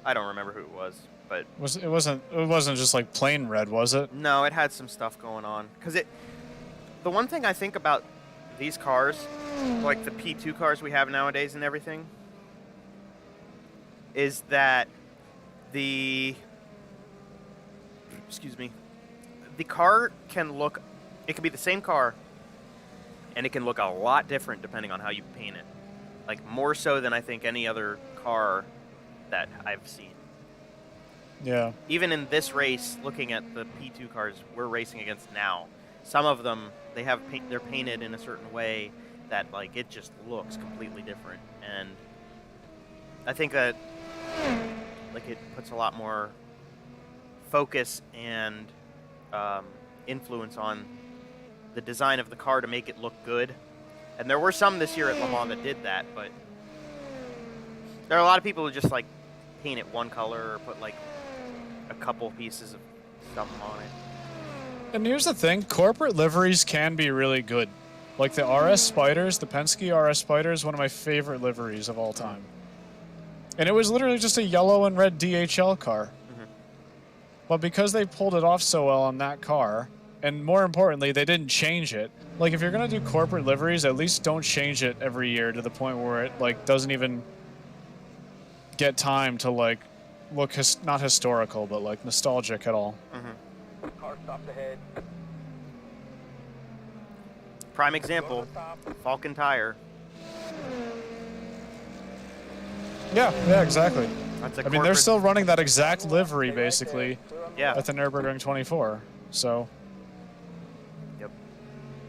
S2: I don't remember who it was, but
S1: It wasn't just like plain red, was it?
S2: no, it had some stuff going on. The one thing I think about these cars, like the P2 cars we have nowadays and everything, is that the car can look, it can be the same car, and it can look a lot different depending on how you paint it. Like more so than I think any other car that I've seen.
S1: Yeah.
S2: Even in this race, looking at the P2 cars we're racing against now, some of them they're painted in a certain way that like it just looks completely different, and I think that like it puts a lot more focus and influence on the design of the car to make it look good. And there were some this year at Le Mans that did that, but there are a lot of people who just like paint it one color or put like a couple pieces of something on it.
S1: And here's the thing, corporate liveries can be really good. Like the RS Spiders, the Penske RS Spider is one of my favorite liveries of all time. And it was literally just a yellow and red DHL car. But because they pulled it off so well on that car, and more importantly, they didn't change it. Like, if you're gonna do corporate liveries, at least don't change it every year to the point where it, like, doesn't even get time to, like, look, not historical, but, like, nostalgic at all.
S4: Car stopped ahead.
S2: Prime example, Falcon tire.
S1: Yeah, exactly.
S2: That's a
S1: I mean, they're still running that exact livery, basically,
S2: yeah.
S1: at the Nürburgring 24, so...
S2: Yep.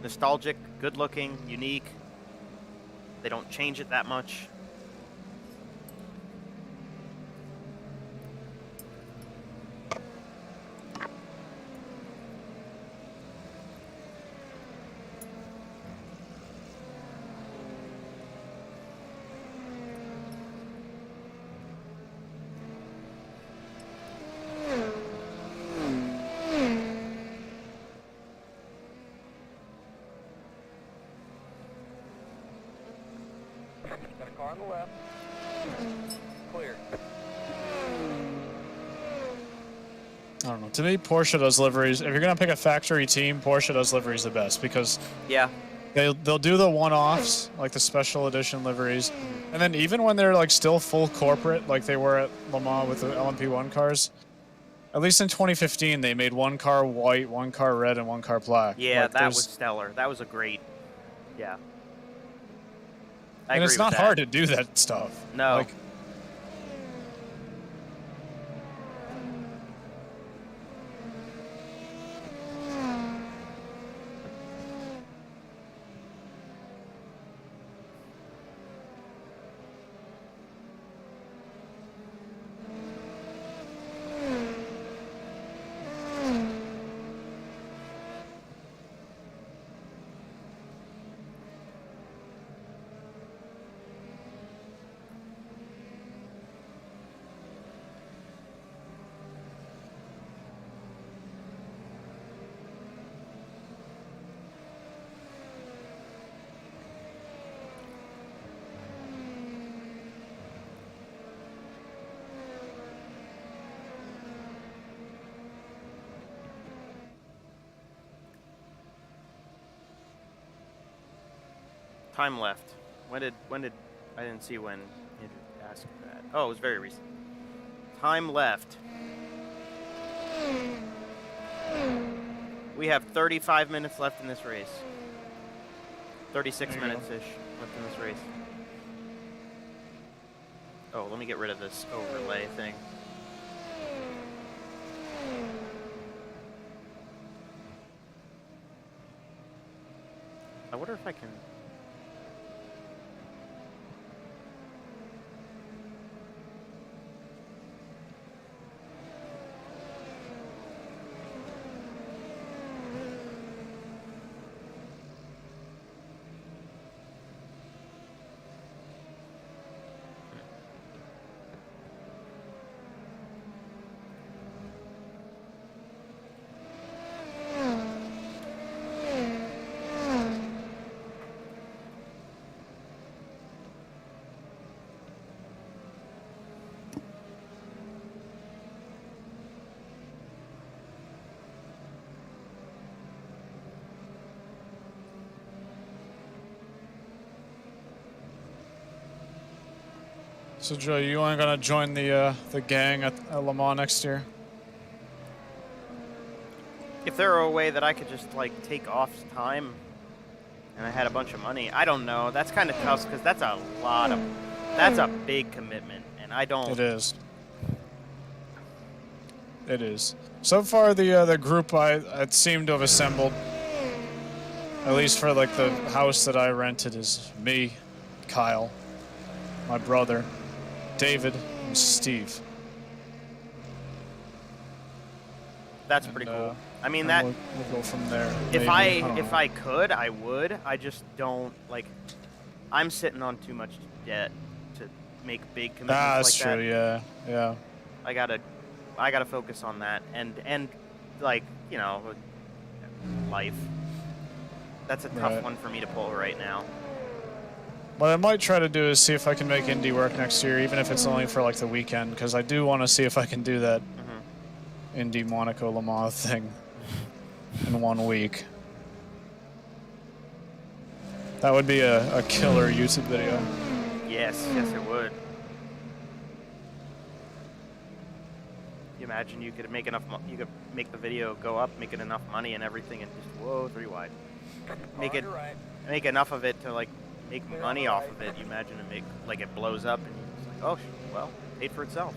S2: Nostalgic, good-looking, unique. They don't change it that much.
S4: Got a car on the left. Clear.
S1: I don't know. To me, Porsche does liveries. If you're going to pick a factory team, Porsche does liveries the best because
S2: Yeah.
S1: they'll do the one-offs, like the special edition liveries. And then even when they're like still full corporate, like they were at Le Mans with the LMP1 cars, at least in 2015, they made one car white, one car red, and one car black.
S2: Yeah,
S1: like,
S2: that was stellar. That was a great... Yeah. I
S1: and
S2: agree
S1: it's
S2: with
S1: not
S2: that.
S1: hard to do that stuff.
S2: No.
S1: Like,
S2: Time left. When did I didn't see when you asked that. Oh, it was very recent. Time left. We have 35 minutes left in this race. 36 minutes-ish left in this race. Oh, let me get rid of this overlay thing. I wonder if I can...
S1: so Joe, you aren't gonna join the gang at Le Mans next year?
S2: If there were a way that I could just like take off time and I had a bunch of money, I don't know. That's kind of tough because that's a big commitment, man. I don't.
S1: It is. It is. So far, the group I seem to have assembled, at least for like the house that I rented, is me, Kyle, my brother, David, and Steve.
S2: That's pretty cool. I mean
S1: and
S2: that.
S1: we'll go from there.
S2: If
S1: maybe.
S2: if I could, I would. I just don't like. I'm sitting on too much debt to make big commitments
S1: That's
S2: like
S1: true.
S2: that.
S1: Yeah.
S2: I gotta focus on that and like life. That's a tough
S1: Right.
S2: one for me to pull right now.
S1: What I might try to do is see if I can make indie work next year, even if it's only for like the weekend, because I do want to see if I can do that Indy Monaco Le Mans thing in 1 week. That would be a killer YouTube video.
S2: Yes, it would. You imagine you could make enough. You could make the video go up, make it enough money and everything, and just whoa, 3 wide. Make it, make enough of it to like make money off of it. You imagine it it blows up, and you're just like, oh, well, paid for itself.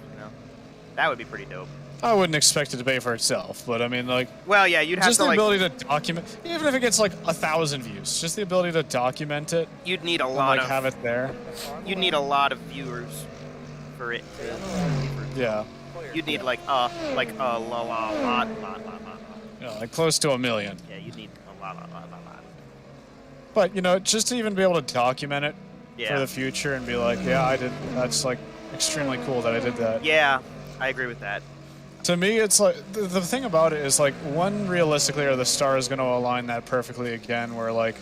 S2: That would be pretty dope.
S1: I wouldn't expect it to pay for itself, but I mean, like,
S2: well, yeah, you'd have
S1: just
S2: to
S1: the ability to document, even if it gets like 1,000 views, just the ability to document it.
S2: You'd need a
S1: and,
S2: lot
S1: like,
S2: of
S1: have it there.
S2: You'd need a lot of viewers for it.
S1: Yeah.
S2: You'd need lot.
S1: Yeah, like close to 1 million.
S2: Yeah, you'd need a lot.
S1: But just to even be able to document it for the future and be like, yeah, I did. That's like extremely cool that I did that.
S2: Yeah, I agree with that.
S1: To me, it's like the thing about it is like, when realistically are the stars going to align that perfectly again? Where like,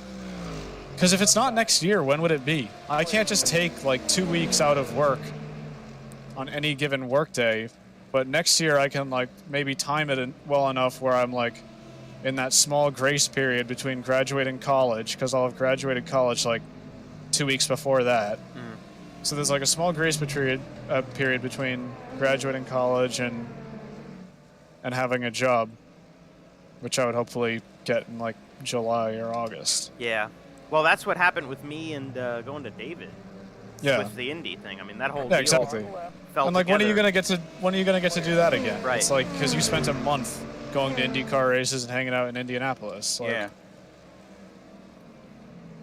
S1: because if it's not next year, when would it be? I can't just take like 2 weeks out of work on any given work day, but next year I can like maybe time it well enough where I'm like in that small grace period between graduating college, because I'll have graduated college like 2 weeks before that. So there's like a small grace period between graduating college and having a job, which I would hopefully get in like July or August.
S2: Yeah. Well, that's what happened with me and going to David.
S1: Yeah.
S2: With the indie thing. I mean, that whole
S1: Yeah,
S2: deal
S1: exactly.
S2: fell
S1: And like,
S2: together.
S1: when are you gonna get to do that again?
S2: Right.
S1: It's like, because you spent a month going to IndyCar races and hanging out in Indianapolis. Like,
S2: Yeah.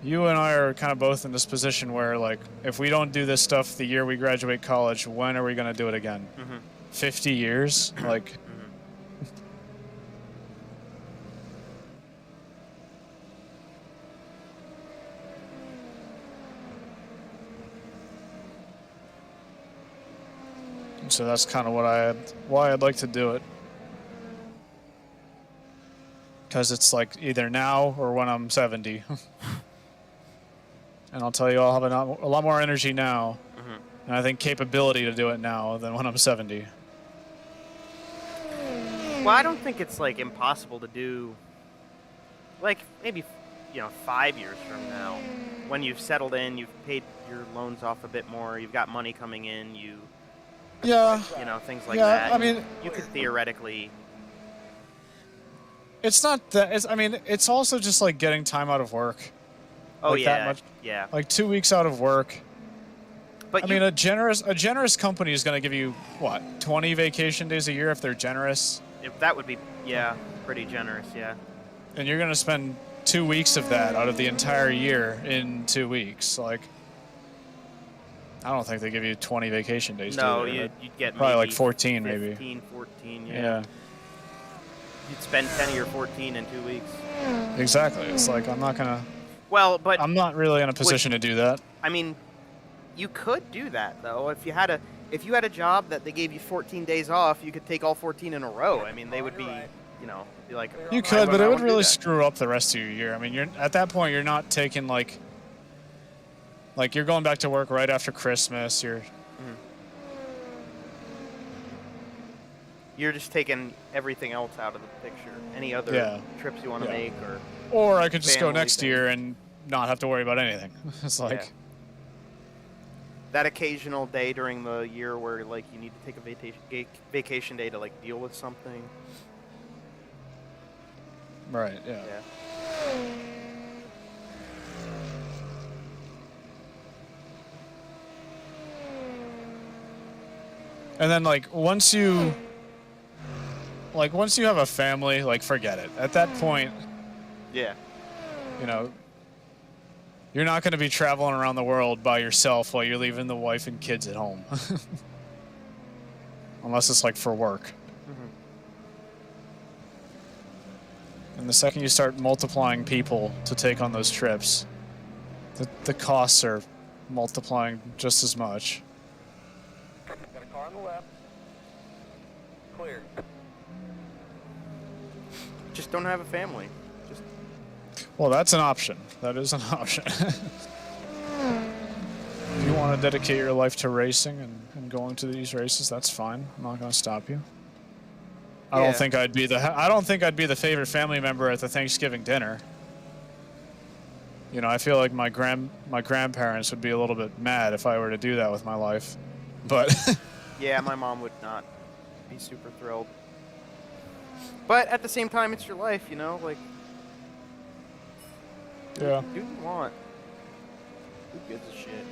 S1: You and I are kind of both in this position where, like, if we don't do this stuff the year we graduate college, when are we gonna do it again? 50 years? Like. So that's kind of why I'd like to do it. Because it's like either now or when I'm 70. And I'll tell you, I'll have a lot more energy now. And I think capability to do it now than when I'm 70.
S2: Well, I don't think it's like impossible to do. Like maybe 5 years from now, when you've settled in, you've paid your loans off a bit more, you've got money coming in,
S1: Yeah.
S2: Things like
S1: Yeah,
S2: that.
S1: I mean,
S2: you could theoretically.
S1: It's not that. It's also just like getting time out of work.
S2: Oh
S1: like
S2: yeah.
S1: That much,
S2: yeah.
S1: Like 2 weeks out of work.
S2: But
S1: I mean, a generous company is going to give you what, 20 vacation days a year if they're generous.
S2: If that would be pretty generous. Yeah.
S1: And you're going to spend 2 weeks of that out of the entire year in 2 weeks. Like, I don't think they give you 20 vacation days.
S2: No,
S1: do they?
S2: you'd get
S1: probably
S2: maybe
S1: like 14,
S2: 15, 14,
S1: Yeah.
S2: You'd spend 10 of your 14 in 2 weeks.
S1: Exactly. It's like, I'm not gonna.
S2: Well, but
S1: I'm not really in a position to do that.
S2: I mean, you could do that though. If you had a job that they gave you 14 days off, you could take all 14 in a row. I mean, they would be, be like.
S1: You could, but it would really screw up the rest of your year. I mean, you're at that point, you're not taking like you're going back to work right after Christmas.
S2: You're just taking everything else out of the picture. Any other trips you want to make,
S1: or I could just go
S2: family
S1: next year and not have to worry about anything. It's like
S2: that occasional day during the year where like you need to take a vacation day to like deal with something.
S1: Right. Yeah. And then like once you have a family, like forget it. At that point,
S2: Yeah.
S1: you know, you're not going to be traveling around the world by yourself while you're leaving the wife and kids at home. Unless it's like for work.
S2: Mm-hmm.
S1: And the second you start multiplying people to take on those trips, the costs are multiplying just as much.
S4: Got a car on the left. Clear.
S2: Just don't have a family. Just
S1: Well, that's an option. That is an option. If you want to dedicate your life to racing and going to these races, that's fine. I'm not going to stop you. I
S2: Yeah.
S1: don't think I'd be the favorite family member at the Thanksgiving dinner. You know, I feel like my grandparents would be a little bit mad if I were to do that with my life. But
S2: yeah, my mom would not be super thrilled. But at the same time, it's your life, you know. Like,
S1: yeah.
S2: do what you want. Who gives a shit?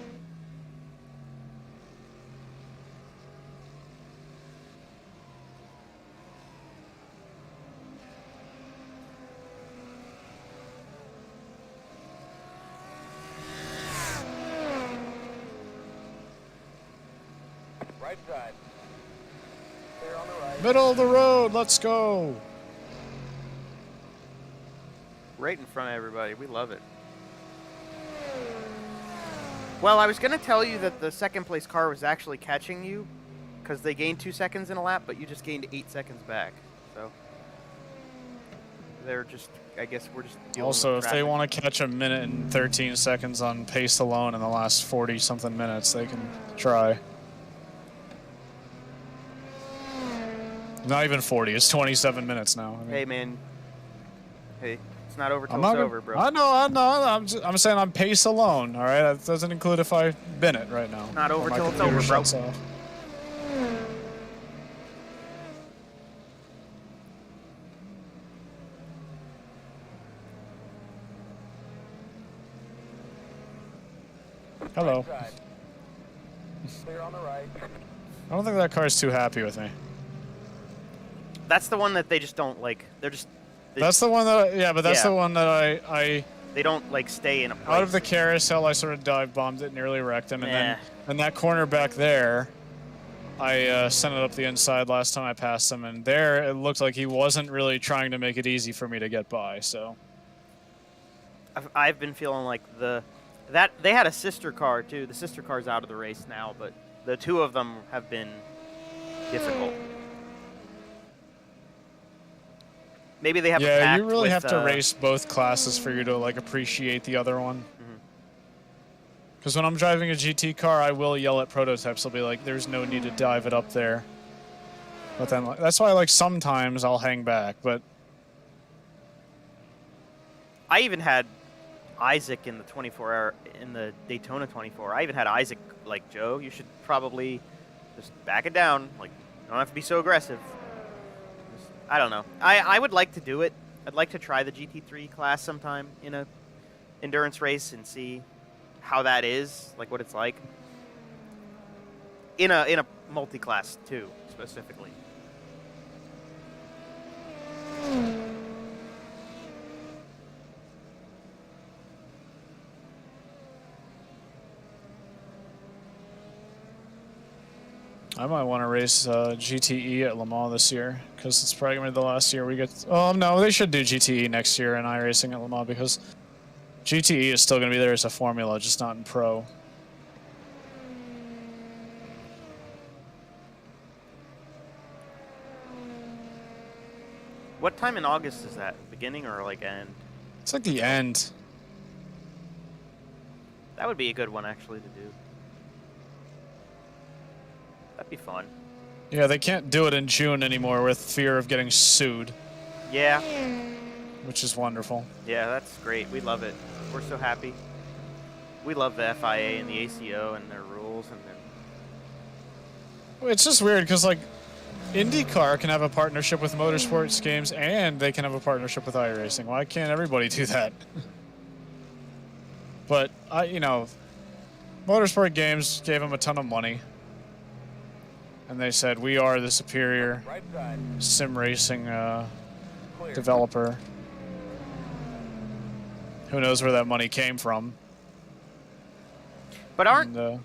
S4: Right side. Clear on the right.
S1: Middle of the road, let's go.
S2: Right in front of everybody. We love it. Well, I was going to tell you that the second place car was actually catching you because they gained 2 seconds in a lap, but you just gained 8 seconds back. So they're just, I guess we're just dealing
S1: Also,
S2: with
S1: if they
S2: traffic.
S1: want to catch a minute and 13 seconds on pace alone in the last 40-something minutes, they can try. Not even 40. It's 27 minutes now. I mean,
S2: Hey, man. Hey, it's not over till
S1: I'm
S2: it's
S1: not
S2: over, bro.
S1: I know. I'm saying on pace alone. All right, that doesn't include if I bin it right now.
S2: Not over
S1: or my
S2: till it's
S1: computer
S2: over, bro.
S1: shuts off. Hello.
S4: Right side. Clear on the right.
S1: I don't think that car's too happy with me.
S2: That's the one that they just don't like. They're just.
S1: That's the one that that's
S2: Yeah.
S1: the one that I
S2: They don't like stay in a place.
S1: out of the carousel, I sort of dive bombed it, nearly wrecked him, and then in that corner back there, I sent it up the inside last time I passed him, and there it looked like he wasn't really trying to make it easy for me to get by. So
S2: I've been feeling like that they had a sister car too. The sister car's out of the race now, but the two of them have been difficult. Maybe they have. a
S1: yeah,
S2: pact
S1: you really
S2: with,
S1: have to race both classes for you to like appreciate the other one.
S2: Mhm.
S1: Because when I'm driving a GT car, I will yell at prototypes. I'll be like, "There's no need to dive it up there." But then that's why like sometimes I'll hang back, but.
S2: I even had Isaac in the 24-hour in the Daytona 24. I even had Isaac like, Joe, you should probably just back it down. Like, you don't have to be so aggressive. I don't know. I would like to do it. I'd like to try the GT3 class sometime in a endurance race and see how that is, like what it's like. In a multi-class too, specifically.
S1: I might want to race GTE at Le Mans this year, because it's probably going to be the last year we get... Oh, no, they should do GTE next year in iRacing at Le Mans, because GTE is still going to be there as a formula, just not in Pro.
S2: What time in August is that? Beginning or like end?
S1: It's like the end.
S2: That would be a good one actually to do. That'd be fun.
S1: Yeah, they can't do it in June anymore with fear of getting sued,
S2: Yeah.
S1: which is wonderful.
S2: Yeah, that's great. We love it. We're so happy. We love the FIA and the ACO and their rules and their...
S1: It's just weird, because, like, IndyCar can have a partnership with motorsports games, and they can have a partnership with iRacing. Why can't everybody do that? But, motorsport games gave them a ton of money. and they said we are the superior
S4: Right side.
S1: sim racing
S4: Clear.
S1: developer. Who knows where that money came from?
S2: But aren't
S1: And,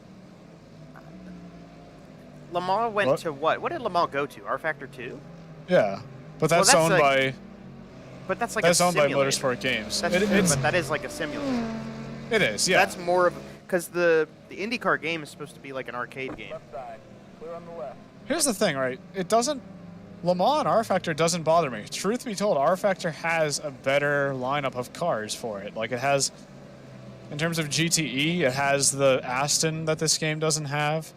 S2: Le Mans went
S1: What?
S2: to what? What did Le Mans go to? R Factor 2?
S1: yeah, but
S2: Well,
S1: that's,
S2: that's
S1: owned
S2: like-
S1: by
S2: But that's like
S1: that's
S2: a
S1: owned by
S2: simulator.
S1: Motorsport Games.
S2: That's true, but that is like a simulator.
S1: It is, yeah.
S2: That's more of because the IndyCar game is supposed to be like an arcade game.
S4: Left side. Clear on the left.
S1: Here's the thing, right? It doesn't. Le Mans and R Factor doesn't bother me. Truth be told, R Factor has a better lineup of cars for it. Like it has, in terms of GTE, it has the Aston that this game doesn't have.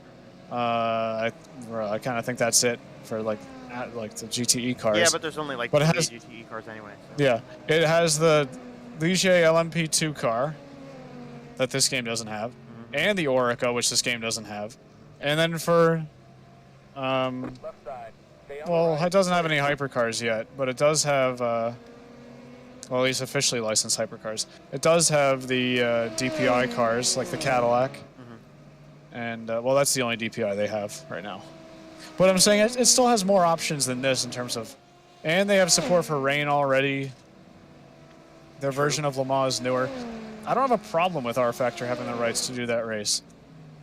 S1: I kind of think that's it for like the GTE cars.
S2: Yeah, but there's only like
S1: But it
S2: 3
S1: has-
S2: GTE cars anyway. So.
S1: Yeah, it has the Ligier LMP2 car that this game doesn't have, and the Orica, which this game doesn't have. And then for,
S4: Left side. Stay on the
S1: well,
S4: right.
S1: it doesn't have any hypercars yet, but it does have, well, at least officially licensed hypercars. It does have the DPI cars, like the Cadillac. And, well, that's the only DPI they have right now. But I'm saying it still has more options than this in terms of... And they have support for rain already. Their version of Le Mans is newer. I don't have a problem with R Factor having the rights to do that race.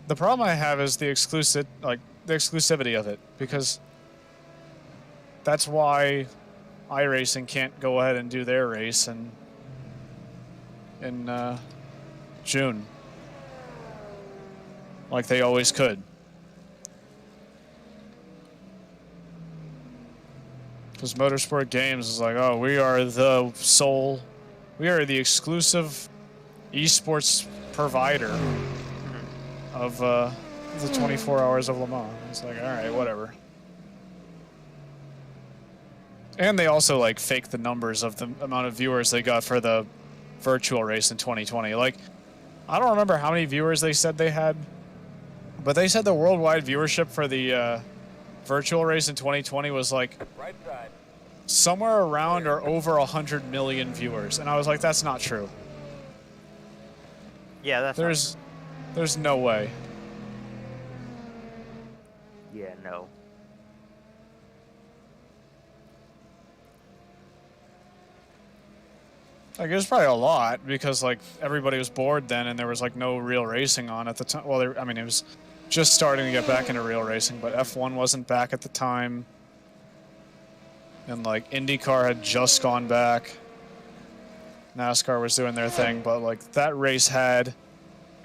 S1: The problem I have is the exclusivity of it, because that's why iRacing can't go ahead and do their race in June, like they always could. Because Motorsport Games is like, oh, we are the exclusive eSports provider of the 24 Hours of Le Mans. It's like, all right, whatever. And they also like fake the numbers of the amount of viewers they got for the virtual race in 2020. Like, I don't remember how many viewers they said they had, but they said the worldwide viewership for the virtual race in 2020 was like
S4: Right side.
S1: somewhere around or over 100 million viewers. And I was like, that's not true.
S2: Yeah, that's
S1: There's no way.
S2: Yeah, no.
S1: Like, it was probably a lot because like everybody was bored then, and there was like no real racing on at the time. Well, I mean, it was just starting to get back into real racing, but F1 wasn't back at the time, and like IndyCar had just gone back. NASCAR was doing their thing, but like that race had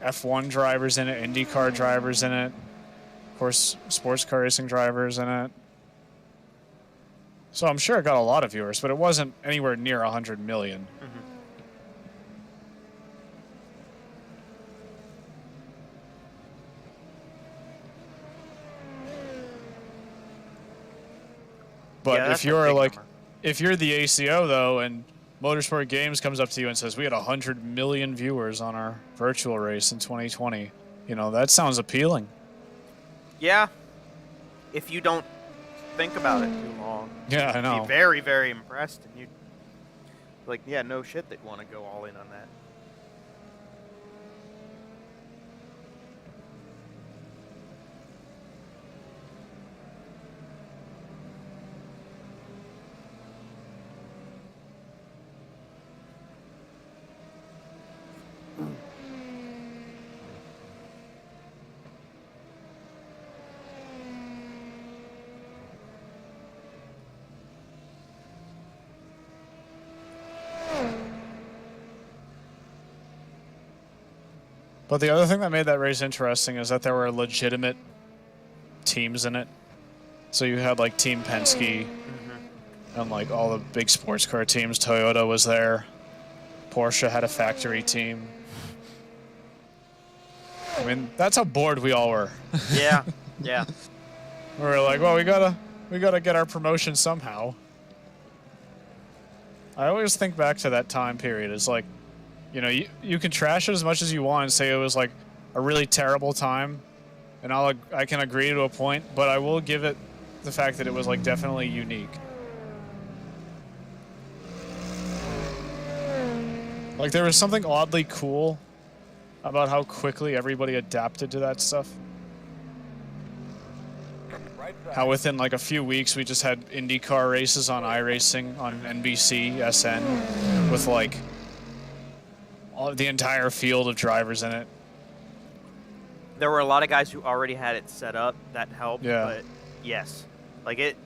S1: F1 drivers in it, IndyCar drivers in it, of course, sports car racing drivers in it. So I'm sure it got a lot of viewers, but it wasn't anywhere near 100 million. But
S2: Yeah,
S1: if
S2: that's a
S1: you're
S2: big
S1: like,
S2: number.
S1: if you're the ACO though, and Motorsport Games comes up to you and says, we had 100 million viewers on our virtual race in 2020, you know, that sounds appealing.
S2: Yeah. If you don't think about it too long.
S1: Yeah, I
S2: You'd
S1: know.
S2: be very, very impressed, and you'd like, yeah, no shit, they'd want to go all in on that.
S1: But the other thing that made that race interesting is that there were legitimate teams in it. So you had like Team Penske and like all the big sports car teams. Toyota was there. Porsche had a factory team. I mean, that's how bored we all were.
S2: Yeah, yeah.
S1: We were like, well, we gotta get our promotion somehow. I always think back to that time period. It's like, you know, you can trash it as much as you want and say it was like a really terrible time, and I can agree to a point, but I will give it the fact that it was like definitely unique. Like there was something oddly cool about how quickly everybody adapted to that stuff.
S4: Right
S1: how within like a few weeks we just had IndyCar races on iRacing on NBC, SN, with like the entire field of drivers in it.
S2: There were a lot of guys who already had it set up. That helped.
S1: Yeah.
S2: But yes, like it.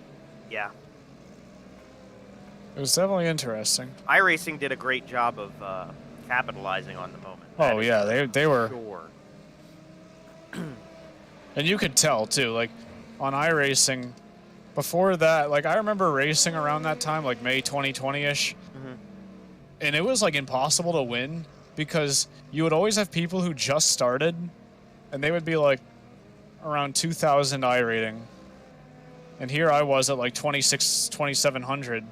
S2: Yeah.
S1: It was definitely interesting.
S2: iRacing did a great job of capitalizing on the moment.
S1: Oh yeah, they were.
S2: Sure.
S1: And you could tell too, like on iRacing, before that, like I remember racing around that time, like May 2020-ish, and it was like impossible to win because you would always have people who just started, and they would be like around 2,000 I rating, and here I was at like 2,700.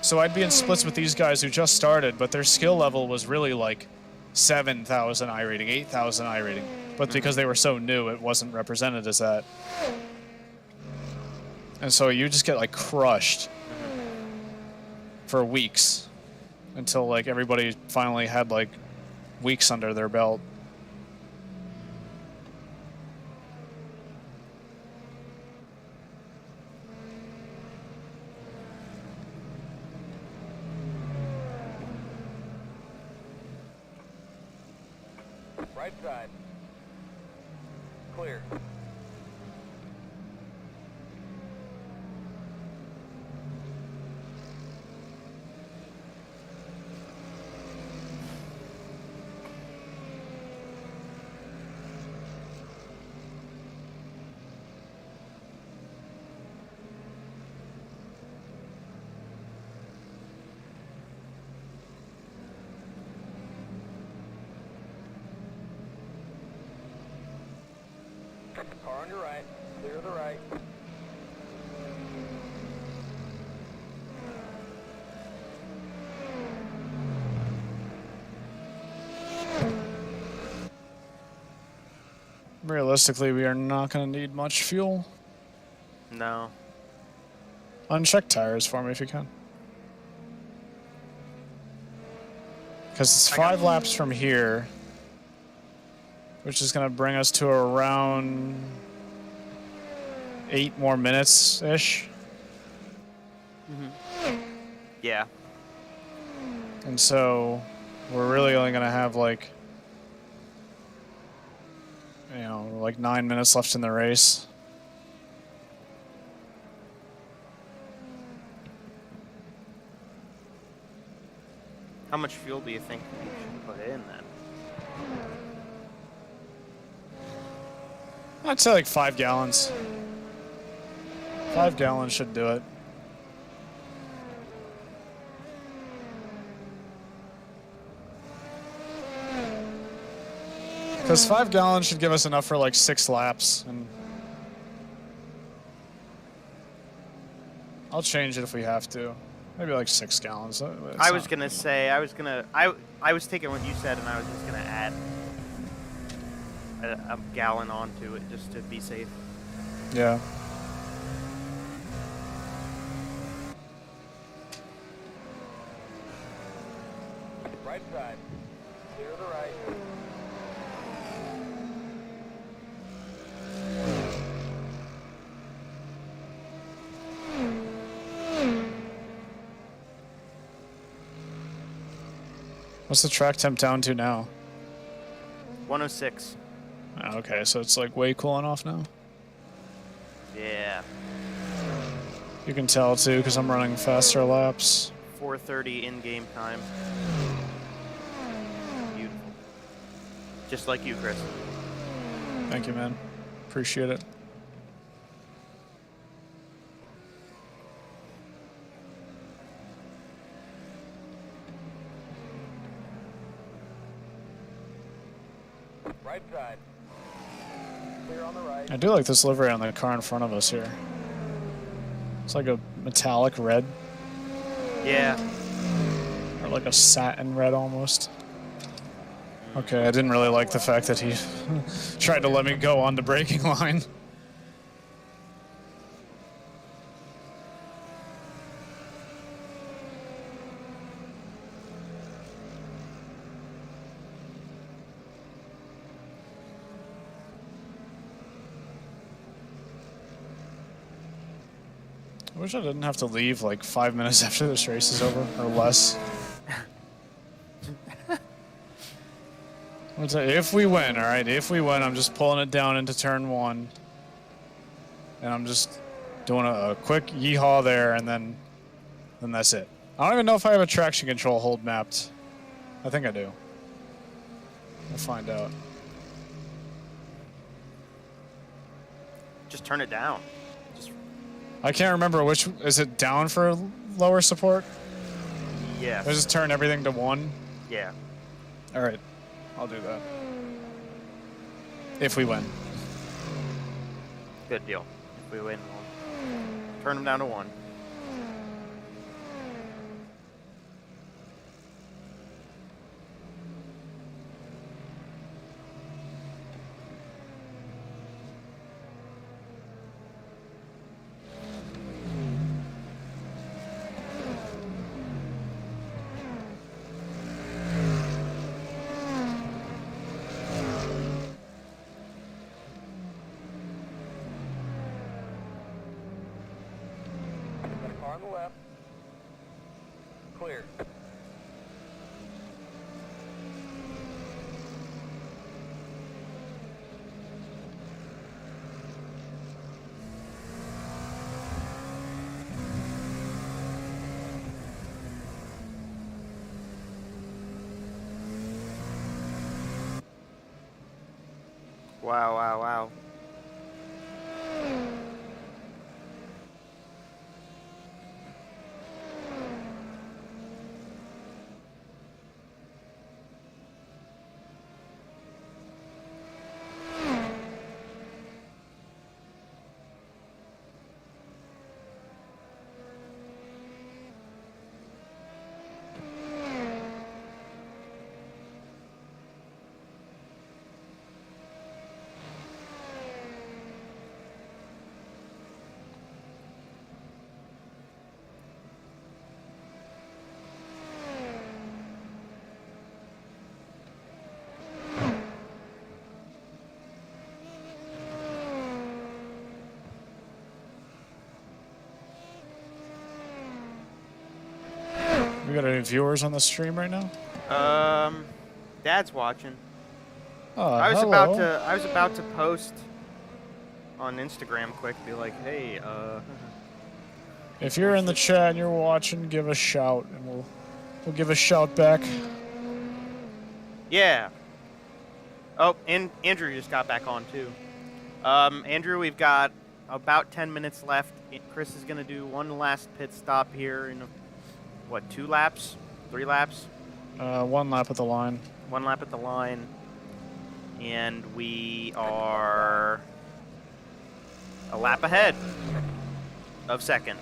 S1: So I'd be in splits with these guys who just started, but their skill level was really like 7,000 I rating, 8,000 I rating. But because they were so new, it wasn't represented as that. And so you just get like crushed for weeks until like everybody finally had like weeks under their belt.
S4: Right side. Clear. Car on your right. Clear the right.
S1: Realistically, we are not going to need much fuel.
S2: No.
S1: Uncheck tires for me if you can. Because it's 5 laps from here, which is going to bring us to around 8 more minutes-ish.
S2: Yeah.
S1: And so we're really only going to have like, you know, like 9 minutes left in the race.
S2: How much fuel do you think we should put in then?
S1: I'd say like 5 gallons. 5 gallons should do it. Because 5 gallons should give us enough for like 6 laps, and I'll change it if we have to. Maybe like 6 gallons.
S2: I was gonna say, I was taking what you said, and I was just gonna add a gallon onto it just to be safe.
S1: Yeah.
S4: Right side. Clear the right.
S1: What's the track temp down to now?
S2: 106.
S1: Oh, okay, so it's like way cooling off now.
S2: Yeah.
S1: You can tell too, because I'm running faster laps.
S2: 4:30 in-game time. Beautiful. Just like you, Chris.
S1: Thank you, man. Appreciate it.
S4: Right side. Clear on the right.
S1: I do like this livery on the car in front of us here. It's like a metallic red,
S2: Yeah.
S1: or like a satin red almost. Okay, I didn't really like the fact that he tried to let me go on the braking line. I wish I didn't have to leave like 5 minutes after this race is over, or less. If we win, alright, if we win, I'm just pulling it down into turn 1. And I'm just doing a quick yeehaw there, and then that's it. I don't even know if I have a traction control hold mapped. I think I do. We'll find out.
S2: Just turn it down. Just
S1: I can't remember which... Is it down for lower support?
S2: yes.
S1: Or just turn everything to 1?
S2: Yeah.
S1: Alright. I'll do that. If we win.
S2: Good deal. If we win, we'll turn them down to 1.
S4: Car on the left. Clear.
S2: Wow, wow, wow.
S1: We got any viewers on the stream right now?
S2: Dad's watching.
S1: Oh,
S2: I was
S1: hello.
S2: about to post on Instagram quick, be like, hey,
S1: If you're in the chat and you're watching, give a shout, and we'll give a shout back.
S2: yeah. Oh, and Andrew just got back on too. Andrew, we've got about 10 minutes left. Chris is gonna do one last pit stop here in what, 2 laps, 3 laps?
S1: 1 lap at the line.
S2: 1 lap at the line, and we are a lap ahead of second.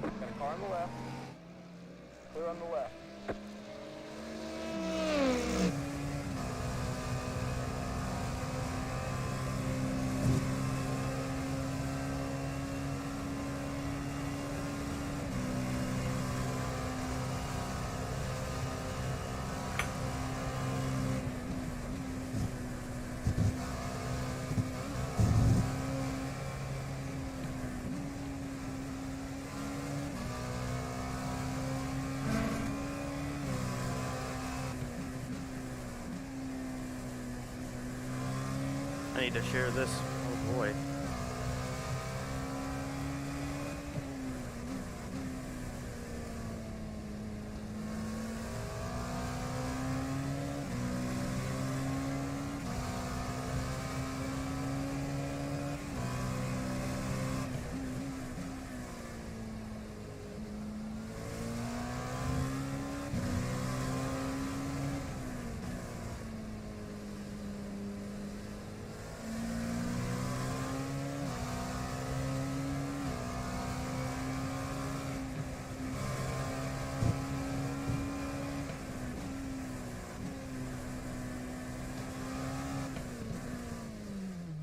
S4: Got a car on the left. Clear on the left.
S2: I need to share this. Oh boy.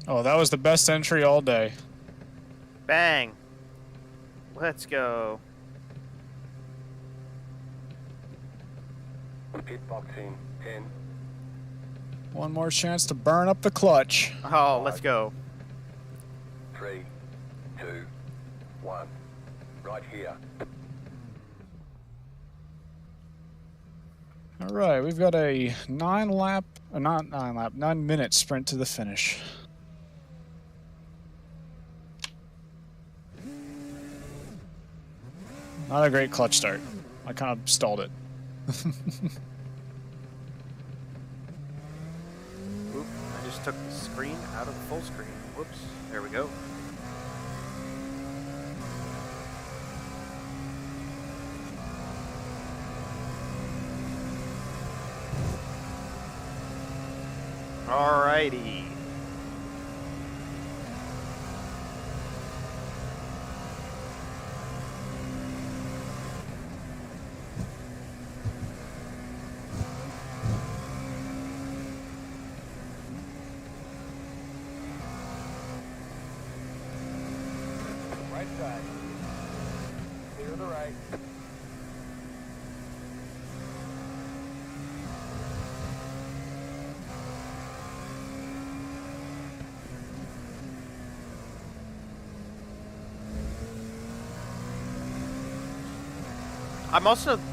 S1: Oh, that was the best entry all day.
S2: Bang. Let's go.
S4: Pit boxing 10.
S1: One more chance to burn up the clutch.
S2: Oh, let's go.
S4: 3, 2, 1. Right here.
S1: All right, we've got a 9-minute sprint to the finish. Not a great clutch start. I kind of stalled it.
S2: Oop, I just took the screen out of full screen. Whoops, there we go. Alrighty.
S4: Right side. Clear to the right.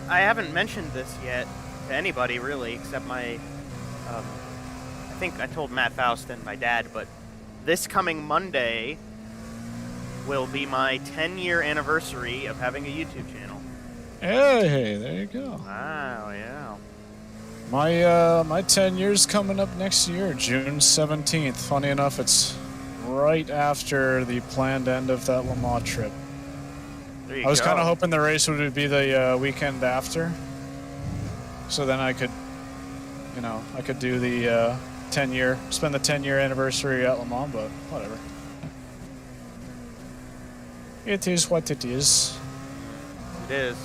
S2: I haven't mentioned this yet to anybody really, except I think I told Matt Faust and my dad, but this coming Monday will be my 10-year anniversary of having a YouTube channel.
S1: Hey, there you go.
S2: Wow, yeah.
S1: My 10 years coming up next year, June 17th. Funny enough, it's right after the planned end of that Le Mans trip.
S2: There you
S1: I was
S2: go.
S1: kind of hoping the race would be the weekend after, so then I could, I could do the spend the 10-year anniversary at Le Mans, but whatever. It is what it is.
S2: It is.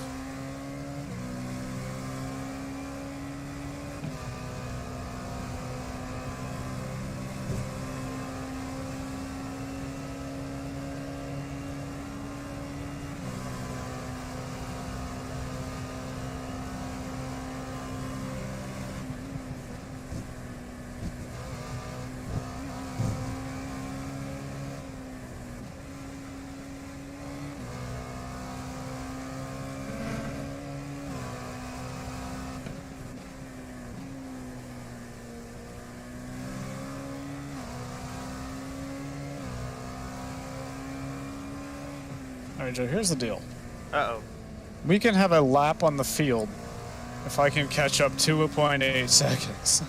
S1: All right, Joe, here's the deal.
S2: Uh-oh.
S1: We can have a lap on the field if I can catch up 2.8 seconds.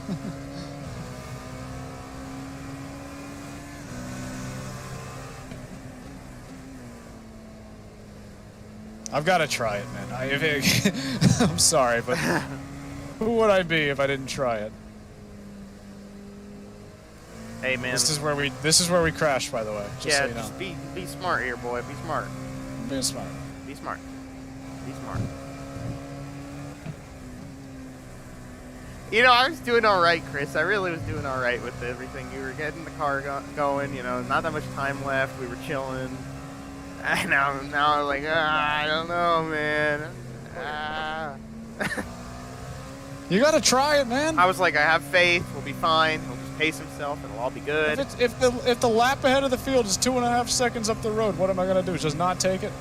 S1: I've got to try it, man. I'm sorry, but who would I be if I didn't try it?
S2: Hey, man.
S1: This is where we crashed, by the way. Just so you know.
S2: Just be smart here, boy. Be smart.
S1: I'm being smart.
S2: Be smart. Be smart. I was doing all right, Chris. I really was doing all right with everything. You were getting the car going. Not that much time left. We were chilling. And now I'm like, I don't know, man.
S1: You got to try it, man.
S2: I was like, I have faith. We'll be fine. He'll just pace himself. It'll all be good.
S1: If the lap ahead of the field is 2.5 seconds up the road, what am I gonna do? Just not take it?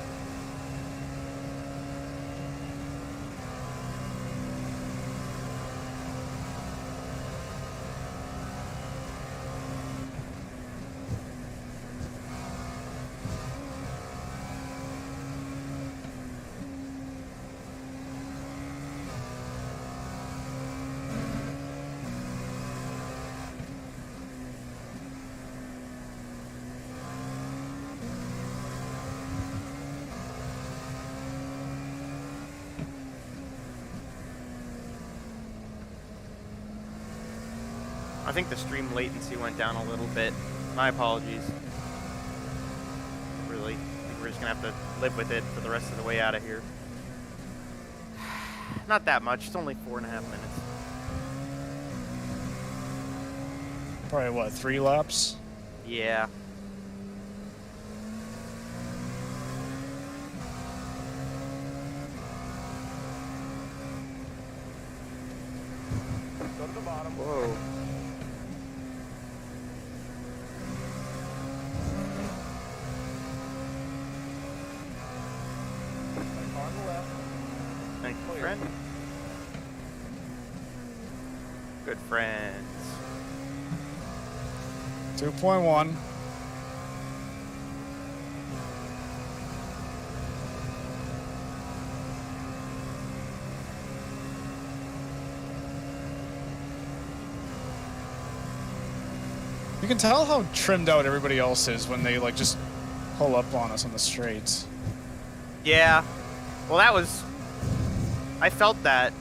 S2: I think the stream latency went down a little bit. My apologies. Really, I think we're just gonna have to live with it for the rest of the way out of here. Not that much. It's only 4.5 minutes.
S1: Probably what, 3 laps?
S2: Yeah.
S3: Go to the bottom.
S2: Whoa.
S3: Car on the left.
S2: Thank you,
S3: Clear.
S2: friend. Good friends.
S1: 2.1. You can tell how trimmed out everybody else is when they like just pull up on us on the straights.
S2: Yeah. Well, that was... I felt that.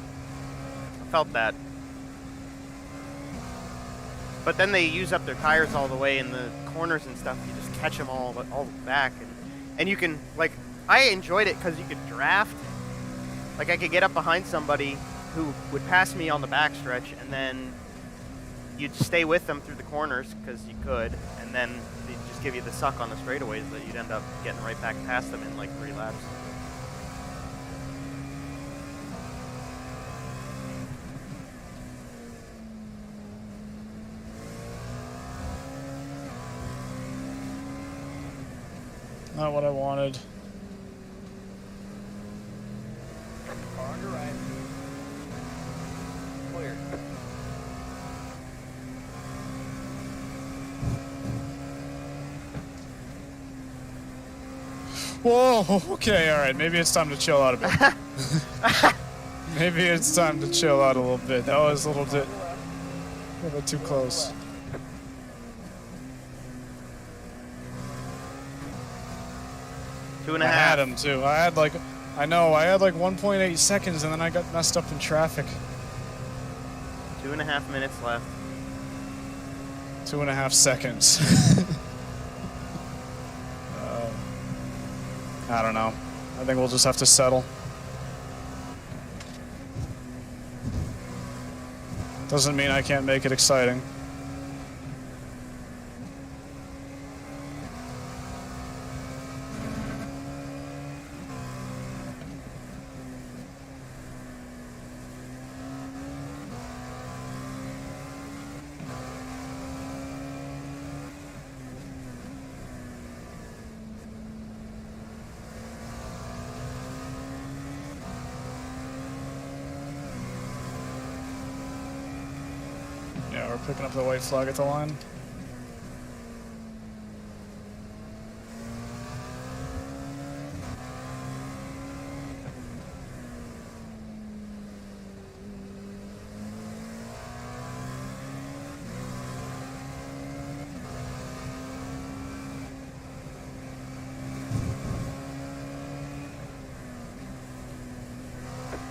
S2: But then they use up their tires all the way in the corners and stuff. You just catch them all back. And you can, like... I enjoyed it because you could draft. Like, I could get up behind somebody who would pass me on the backstretch, and then you'd stay with them through the corners because you could, and then they'd just give you the suck on the straightaways that you'd end up getting right back past them in like 3 laps.
S1: Not what I wanted.
S3: Car on your right. Clear.
S1: Whoa, okay, alright, maybe it's time to chill out a bit. Maybe it's time to chill out a little bit. That was a little bit too close.
S2: Two and a
S1: I
S2: half.
S1: had him too. I had like 1.8 seconds and then I got messed up in traffic.
S2: 2.5 minutes left.
S1: 2.5 seconds. I don't know. I think we'll just have to settle. Doesn't mean I can't make it exciting. Yeah, we're picking up the white flag at the line.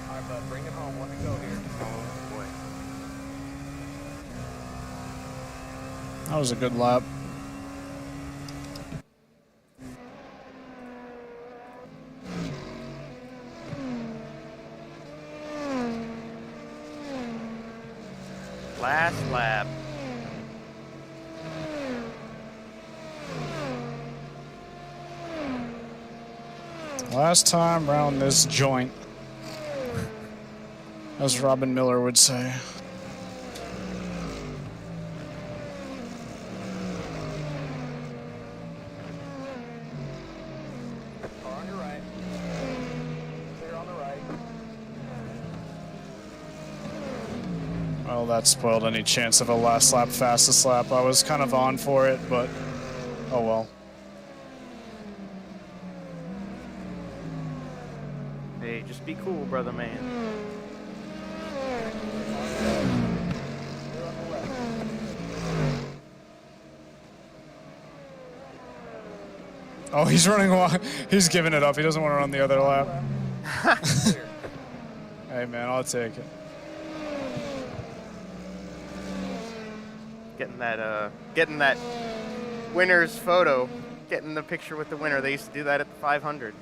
S3: All right, bud, bring it home. Let me go here.
S2: Oh boy.
S1: That was a good lap.
S2: Last lap.
S1: Last time round this joint, as Robin Miller would say.
S3: Car on your right. Clear on the right.
S1: Well, that spoiled any chance of a last lap, fastest lap. I was kind of on for it, but oh well.
S2: Hey, just be cool, brother man.
S3: Clear on the left.
S1: Oh, he's running wide. He's giving it up. He doesn't want to run the other lap.
S3: Clear.
S1: Hey, man, I'll take it.
S2: Getting that winner's photo, getting the picture with the winner. They used to do that at the 500.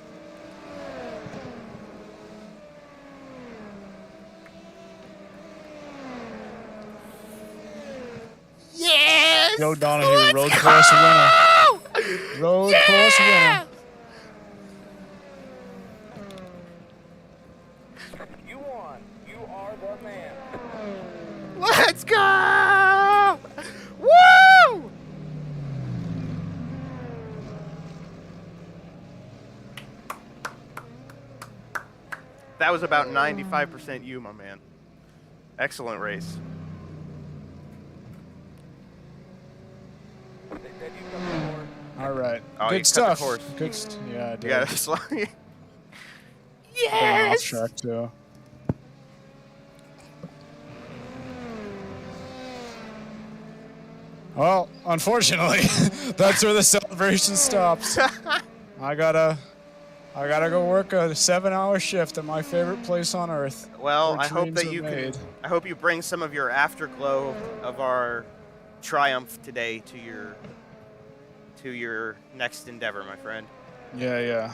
S2: Yes!
S1: Joe Donahue, road course winner. Road course winner.
S4: You won. You are the man.
S2: Let's go! Woo! That was about 95% you, my man. Excellent race.
S4: They said you come forward.
S1: All right.
S2: Oh, you
S1: Good
S2: cut the
S1: stuff.
S2: course.
S1: Yeah, I did.
S2: Yeah, it's like...
S1: Going off
S2: Yes!
S1: track too. Well, unfortunately, that's where the celebration stops. I gotta go work a 7-hour shift at my favorite place on earth.
S2: Well,
S1: where
S2: I hope
S1: dreams
S2: that
S1: are
S2: you can.
S1: made.
S2: I hope you bring some of your afterglow of our triumph today to your next endeavor, my friend.
S1: Yeah.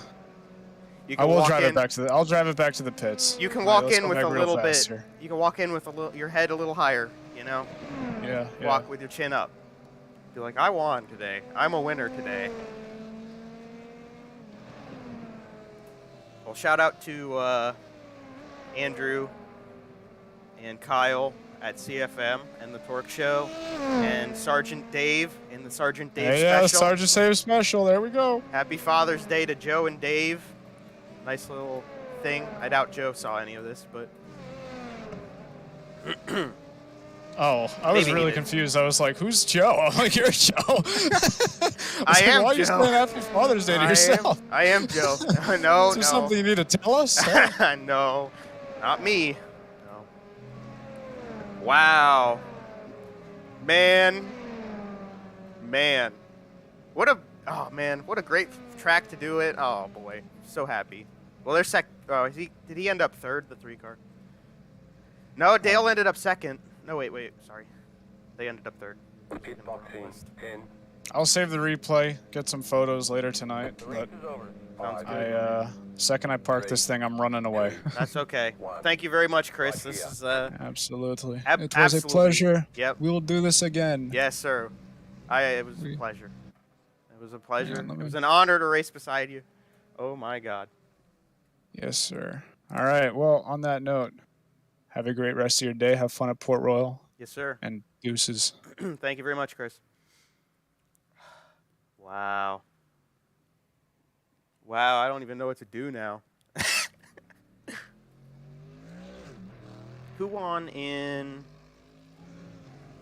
S2: You
S1: I
S2: can
S1: will
S2: walk
S1: drive
S2: in.
S1: it back to the. I'll drive it back to the pits.
S2: You can
S1: All right,
S2: walk
S1: let's
S2: in
S1: go
S2: with
S1: back
S2: a
S1: real
S2: little
S1: faster.
S2: bit. You can walk in with your head a little higher. You know,
S1: Yeah.
S2: walk with your chin up. Be like, I won today. I'm a winner today. Well, shout out to Andrew and Kyle at CFM and the Torque Show, and Sergeant Dave in the Sergeant Dave
S1: Hey, yeah,
S2: special.
S1: Sergeant Save Special. There we go.
S2: Happy Father's Day to Joe and Dave. Nice little thing. I doubt Joe saw any of this, but
S1: Oh, I was
S2: Maybe he
S1: really
S2: did.
S1: confused. I was like, "Who's Joe?" I'm like, "You're Joe."
S2: I am
S1: Why are you
S2: Joe.
S1: saying Happy Father's Day to yourself?
S2: I am Joe. No,
S1: Is there something you need to tell us? Huh?
S2: No, not me. No. Wow. Man. What a great track to do it. Oh boy, so happy. Well, they're did he end up third, the 3-car? No, Dale ended up second. No, wait, sorry. They ended up third.
S4: Boxing in.
S1: I'll save the replay, get some photos later tonight.
S4: The race
S1: But
S4: is over.
S2: Sounds
S1: second I park this thing, I'm running away.
S2: That's okay. Thank you very much, Chris. This is
S1: Absolutely.
S2: Ab-
S1: It was a
S2: absolutely.
S1: pleasure.
S2: Yep.
S1: We will do this again.
S2: Yes, sir. It was a
S1: We-
S2: pleasure. It was a pleasure.
S1: Man, let
S2: It
S1: me-
S2: was an honor to race beside you. Oh my God.
S1: Yes, sir. All right. Well, on that note, have a great rest of your day. Have fun at Port Royal
S2: Yes, sir.
S1: and deuces.
S2: Thank you very much, Chris. Wow. Wow, I don't even know what to do now. Who won in...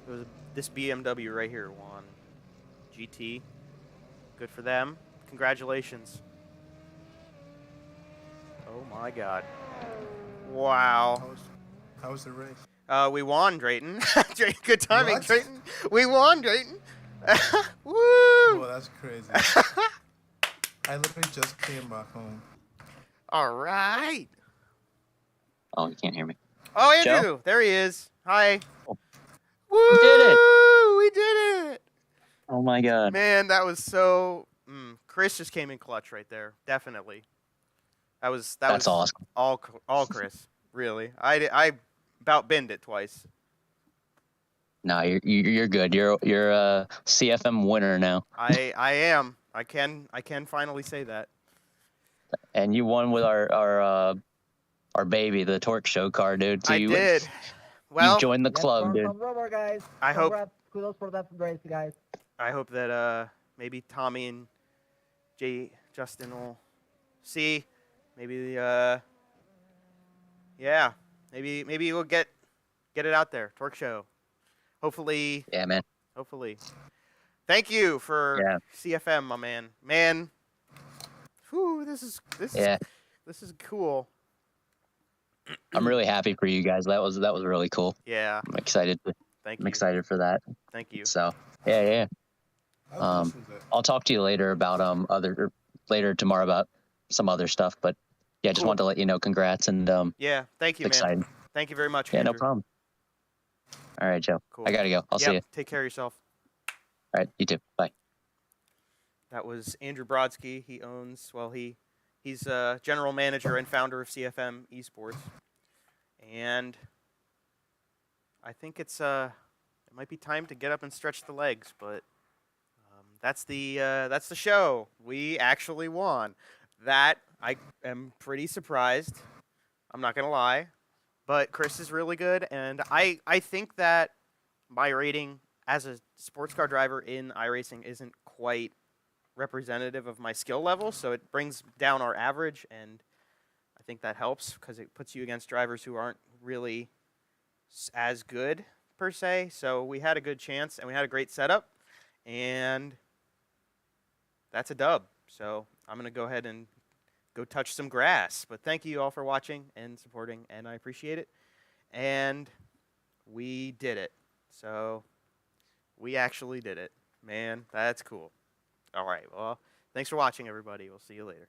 S2: It was this BMW right here won. GT. Good for them. Congratulations. Oh my God. Wow.
S5: How was the race?
S2: We won, Drayton. Good timing,
S5: What?
S2: Drayton. We won, Drayton. Woo!
S5: Oh, that's crazy. I literally just came back home.
S2: All right.
S6: Oh, you can't hear me.
S2: Oh, Andrew,
S6: Joe?
S2: there he is. Hi.
S6: Oh.
S2: Woo!
S6: did it.
S2: We did it.
S6: Oh my God.
S2: Man, that was so. Chris just came in clutch right there. Definitely. That was
S6: awesome.
S2: All Chris. Really. I about binned it twice.
S6: No, you're good. You're a CFM winner now,
S2: I am. I can finally say that.
S6: and you won with our baby, the Torque Show car, dude. So
S2: I
S6: you
S2: did. Well,
S6: you joined the club, dude.
S3: Congrats, guys.
S2: I hope-
S3: Congrats. Kudos for that race, guys.
S2: I hope that maybe Tommy and Justin will see. Maybe yeah. Maybe we'll get it out there. Torque Show. Hopefully.
S6: Yeah, man.
S2: Hopefully. Thank you for CFM, my man. Man. Whew, this is cool.
S6: I'm really happy for you guys. That was really cool.
S2: Yeah.
S6: I'm excited.
S2: Thank you.
S6: I'm excited for that.
S2: Thank you.
S6: So yeah.
S5: How close was it?
S6: I'll talk to you later about later tomorrow about some other stuff. But yeah, just
S2: Cool.
S6: wanted to let you know. Congrats and
S2: Yeah. Thank you, man.
S6: excited.
S2: Thank you very much.
S6: Yeah, no
S2: Andrew.
S6: problem. All right, Joe.
S2: Cool.
S6: I gotta go. I'll see you.
S2: Take care of yourself.
S6: All right, you too. Bye.
S2: That was Andrew Brodsky. He's a general manager and founder of CFM eSports. And I think it might be time to get up and stretch the legs, but that's the show. We actually won. That I am pretty surprised. I'm not gonna lie, but Chris is really good, and I think that my rating as a sports car driver in iRacing isn't quite representative of my skill level, so it brings down our average, and I think that helps because it puts you against drivers who aren't really as good per se. So we had a good chance, and we had a great setup, and that's a dub. So I'm going to go ahead and go touch some grass. But thank you all for watching and supporting, and I appreciate it. And we did it. So we actually did it. Man, that's cool. All right, well, thanks for watching, everybody. We'll see you later.